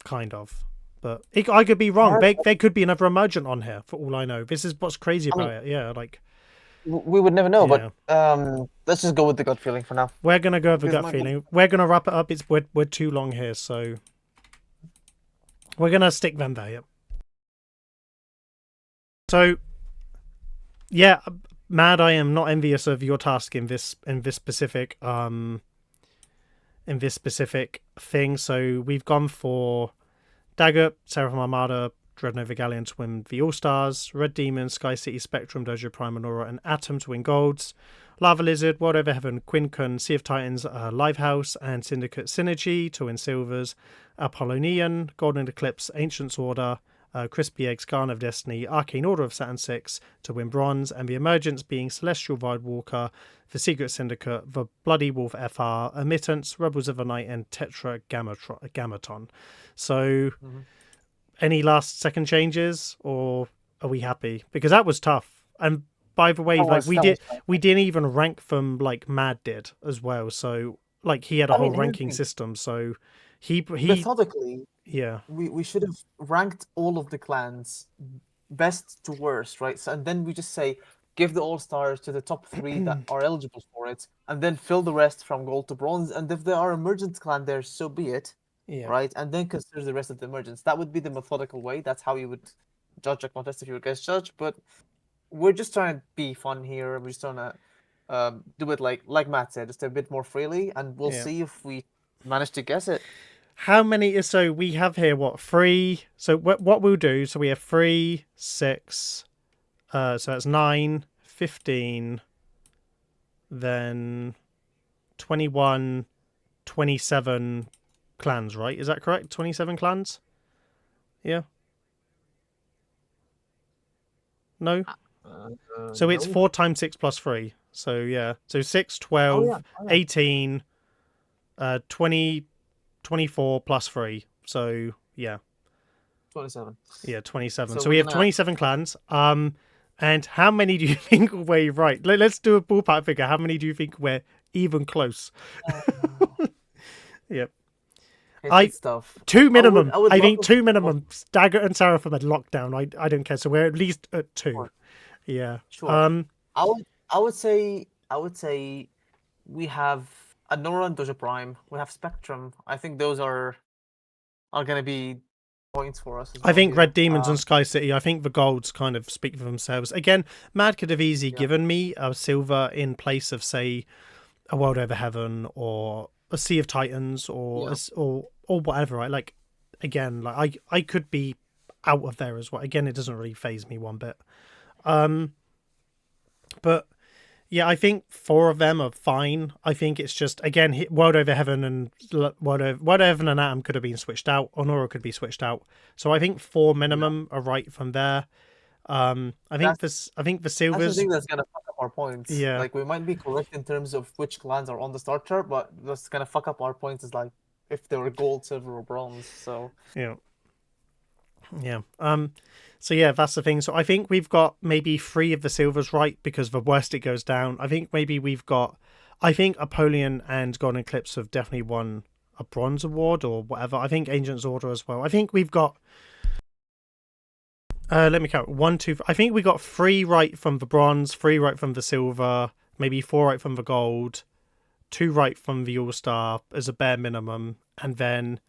kind of, but I could be wrong. They could be another emergent on here, for all I know. This is what's crazy about it. Yeah, like we would never know, but let's just go with the gut feeling for now. We're gonna go with the gut feeling. We're gonna wrap it up. We're too long here, so we're gonna stick them there. Yep. So. Yeah, Mad, I am not envious of your task in this specific thing. So we've gone for Dagger, Seraphim Armada, Dreadnought Galleon to win the All-Stars, Red Demon, Sky City, Spectrum, Dojo Prime, Aurora, and Atom to win Golds, Lava Lizard, World Over Heaven, Quincun, Sea of Titans, Livehouse, and Syndicate Synergy to win Silvers, Apollonian, Golden Eclipse, Ancient's Order, Crispy Eggs, Garn of Destiny, Arcane Order of Saturn 6 to win Bronze, and the Emergence being Celestial Videwalker, the Secret Syndicate, the Bloody Wolf FR, Emittance, Rebels of the Night, and Tetra Gammaton. So, any last second changes, or are we happy? Because that was tough. And by the way, we didn't even rank them like Mad did as well. So like he had a I whole mean, here's the ranking thing. system, so he Methodically, yeah we should have ranked all of the clans best to worst, right? So, and then we just say give the all stars to the top 3 that are eligible for it, and then fill the rest from gold to bronze. And if there are emergent clan there, so be it, yeah right? And then consider the rest of the emergents. That would be the methodical way. That's how you would judge a contest if you were guest judge. But we're just trying to be fun here. We're just trying to do it like Matt said, just a bit more freely, and we'll Yeah. see if we manage to guess it. How many? So we have here what 3? So what we'll do? So we have 3, 6. So that's 9, 15. Then 21, 27 clans, right? Is that correct? 27 clans? Yeah. No. So it's No. 4 times 6 plus 3. So yeah. So 6, 12, Oh, yeah. 18, 20, 24 plus 3. So yeah. 27. Yeah, 27. So So we we're have gonna- 27 clans. And how many do you think we're right? Let's do a ballpark figure. How many do you think we're even close? Yep. It's tough. 2 minimum. I would I love think to- 2 minimum. Dagger and Seraphim at lockdown. I don't care. So we're at least at 2. Sure. Yeah. Sure. I would say we have Anora and Dojo Prime. We have Spectrum. I think those are gonna be points for us. As I well think here. Red Demons and Sky City, I think the golds kind of speak for themselves. Again, Mad could have easily given me a silver in place of, say, a World Over Heaven or a Sea of Titans or or whatever, right? Like, again, like I could be out of there as well. Again, it doesn't really faze me one bit. But yeah, I think 4 of them are fine. I think it's just, again, World Over Heaven and World Over Heaven and Atom could have been switched out. Honora could be switched out. So I think 4 minimum are right from there. I think the That's the silvers. thing that's gonna fuck up our points. Yeah. Like we might be correct in terms of which clans are on the start chart, but what's gonna fuck up our points is like if they were gold, silver, or bronze. So Yeah. Yeah. So yeah, that's the thing. So I think we've got maybe 3 of the silvers right because the worst it goes down. I think maybe I think Apollyon and Golden Eclipse have definitely won a bronze award or whatever. I think Ancient's Order as well. I think we've got let me count. 1, 2. I think we got 3 right from the bronze, 3 right from the silver, maybe 4 right from the gold, 2 right from the All-Star as a bare minimum, and then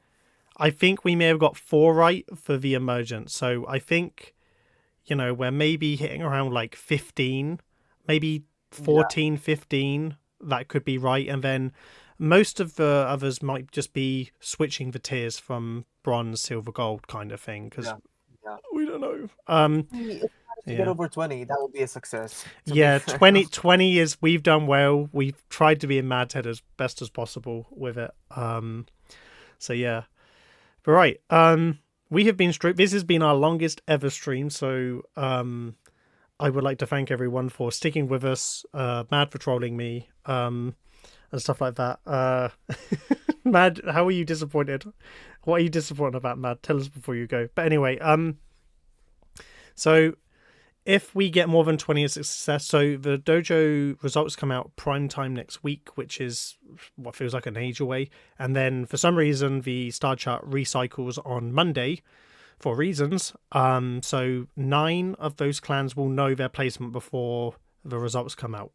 I think we may have got 4 right for the emergent. So I think, we're maybe hitting around like 15, maybe 14, 15. That could be right. And then most of the others might just be switching the tiers from bronze, silver, gold kind of thing. Because we don't know. if we manage to Yeah. get over 20, that would be a success. to be Yeah, fair. 20 is, we've done well. We've tried to be in Mad Head as best as possible with it. So yeah. But right, we have been this has been our longest ever stream, so I would like to thank everyone for sticking with us, Mad for trolling me, and stuff like that. Mad, how are you disappointed? What are you disappointed about, Mad? Tell us before you go. But anyway, so if we get more than 20 as a success, so the dojo results come out prime time next week, which is what feels like an age away. And then for some reason, the star chart recycles on Monday for reasons. So 9 of those clans will know their placement before the results come out.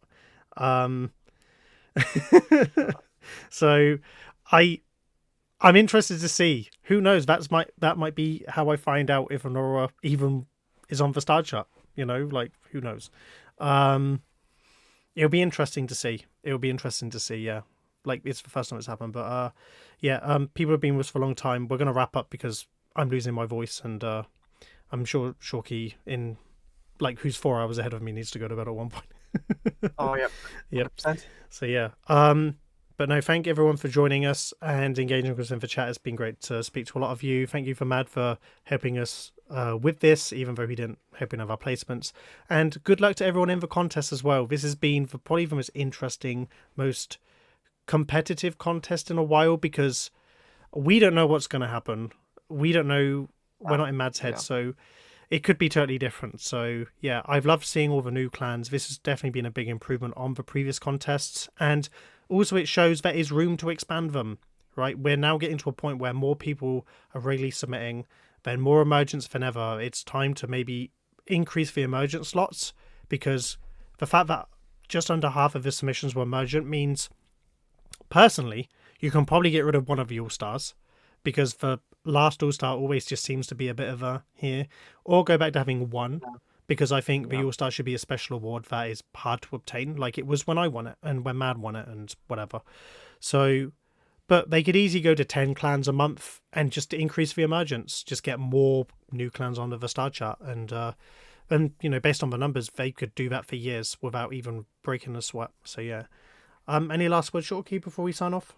So I'm interested to see. Who knows? That might be how I find out if Honora even is on the star chart. Who knows? It'll be interesting to see. Yeah. Like, it's the first time it's happened, but people have been with us for a long time. We're gonna wrap up because I'm losing my voice, and I'm sure Shawki, in who's 4 hours ahead of me, needs to go to bed at one point. Oh, yeah. Yep. 100%. So yeah. But no, thank everyone for joining us and engaging with us in the chat. It's been great to speak to a lot of you. Thank you for Mad for helping us with this, even though he didn't help in our placements. And good luck to everyone in the contest as well. This has been probably the most interesting, most competitive contest in a while, because we don't know what's going to happen. We don't know. We're not in Mad's head, so it could be totally different. So yeah, I've loved seeing all the new clans. This has definitely been a big improvement on the previous contests, and also it shows there is room to expand them, right? We're now getting to a point where more people are really submitting, then more emergents than ever. It's time to maybe increase the emergent slots, because the fact that just under half of the submissions were emergent means, personally, you can probably get rid of one of the All-Stars, because the last All-Star always just seems to be a bit of a here, or go back to having one, because I think the All-Star should be a special award that is hard to obtain, like it was when I won it, and when Mad won it, and whatever. So, but they could easily go to 10 clans a month, and just to increase the emergence, just get more new clans onto the star chart, and you know, based on the numbers, they could do that for years without even breaking a sweat. So yeah. Any last words, Shawki, before we sign off?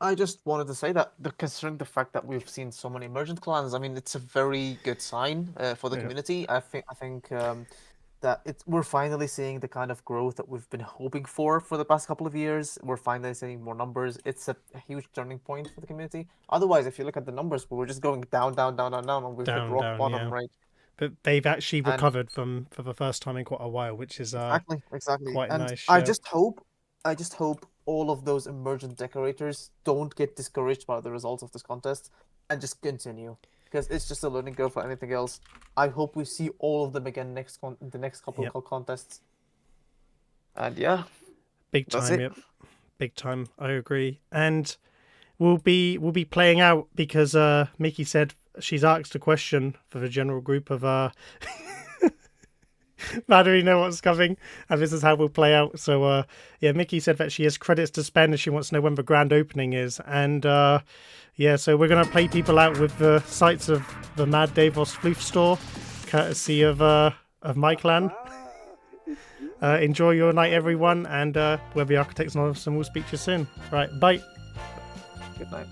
I just wanted to say that, considering the fact that we've seen so many emergent clans, I mean, it's a very good sign for the community. I think that we're finally seeing the kind of growth that we've been hoping for the past couple of years. We're finally seeing more numbers. It's a huge turning point for the community. Otherwise, if you look at the numbers, we were just going down, and we've hit rock bottom, right? But they've actually recovered from for the first time in quite a while, which is exactly quite and nice. I just hope all of those emergent decorators don't get discouraged by the results of this contest and just continue, because it's just a learning curve for anything else. I hope we see all of them again the next couple of contests. And yeah, big time. Yep, big time. I agree. And we'll be playing out, because Mickey said she's asked a question for the general group of how do we know what's coming, and this is how we'll play out. So Mickey said that she has credits to spend and she wants to know when the grand opening is, and so we're going to play people out with the sights of the Mad Deivos floof store, courtesy of my clan. Enjoy your night, everyone, and we're the Architects Anonymous, and we'll speak to you soon. Right, bye. Good night.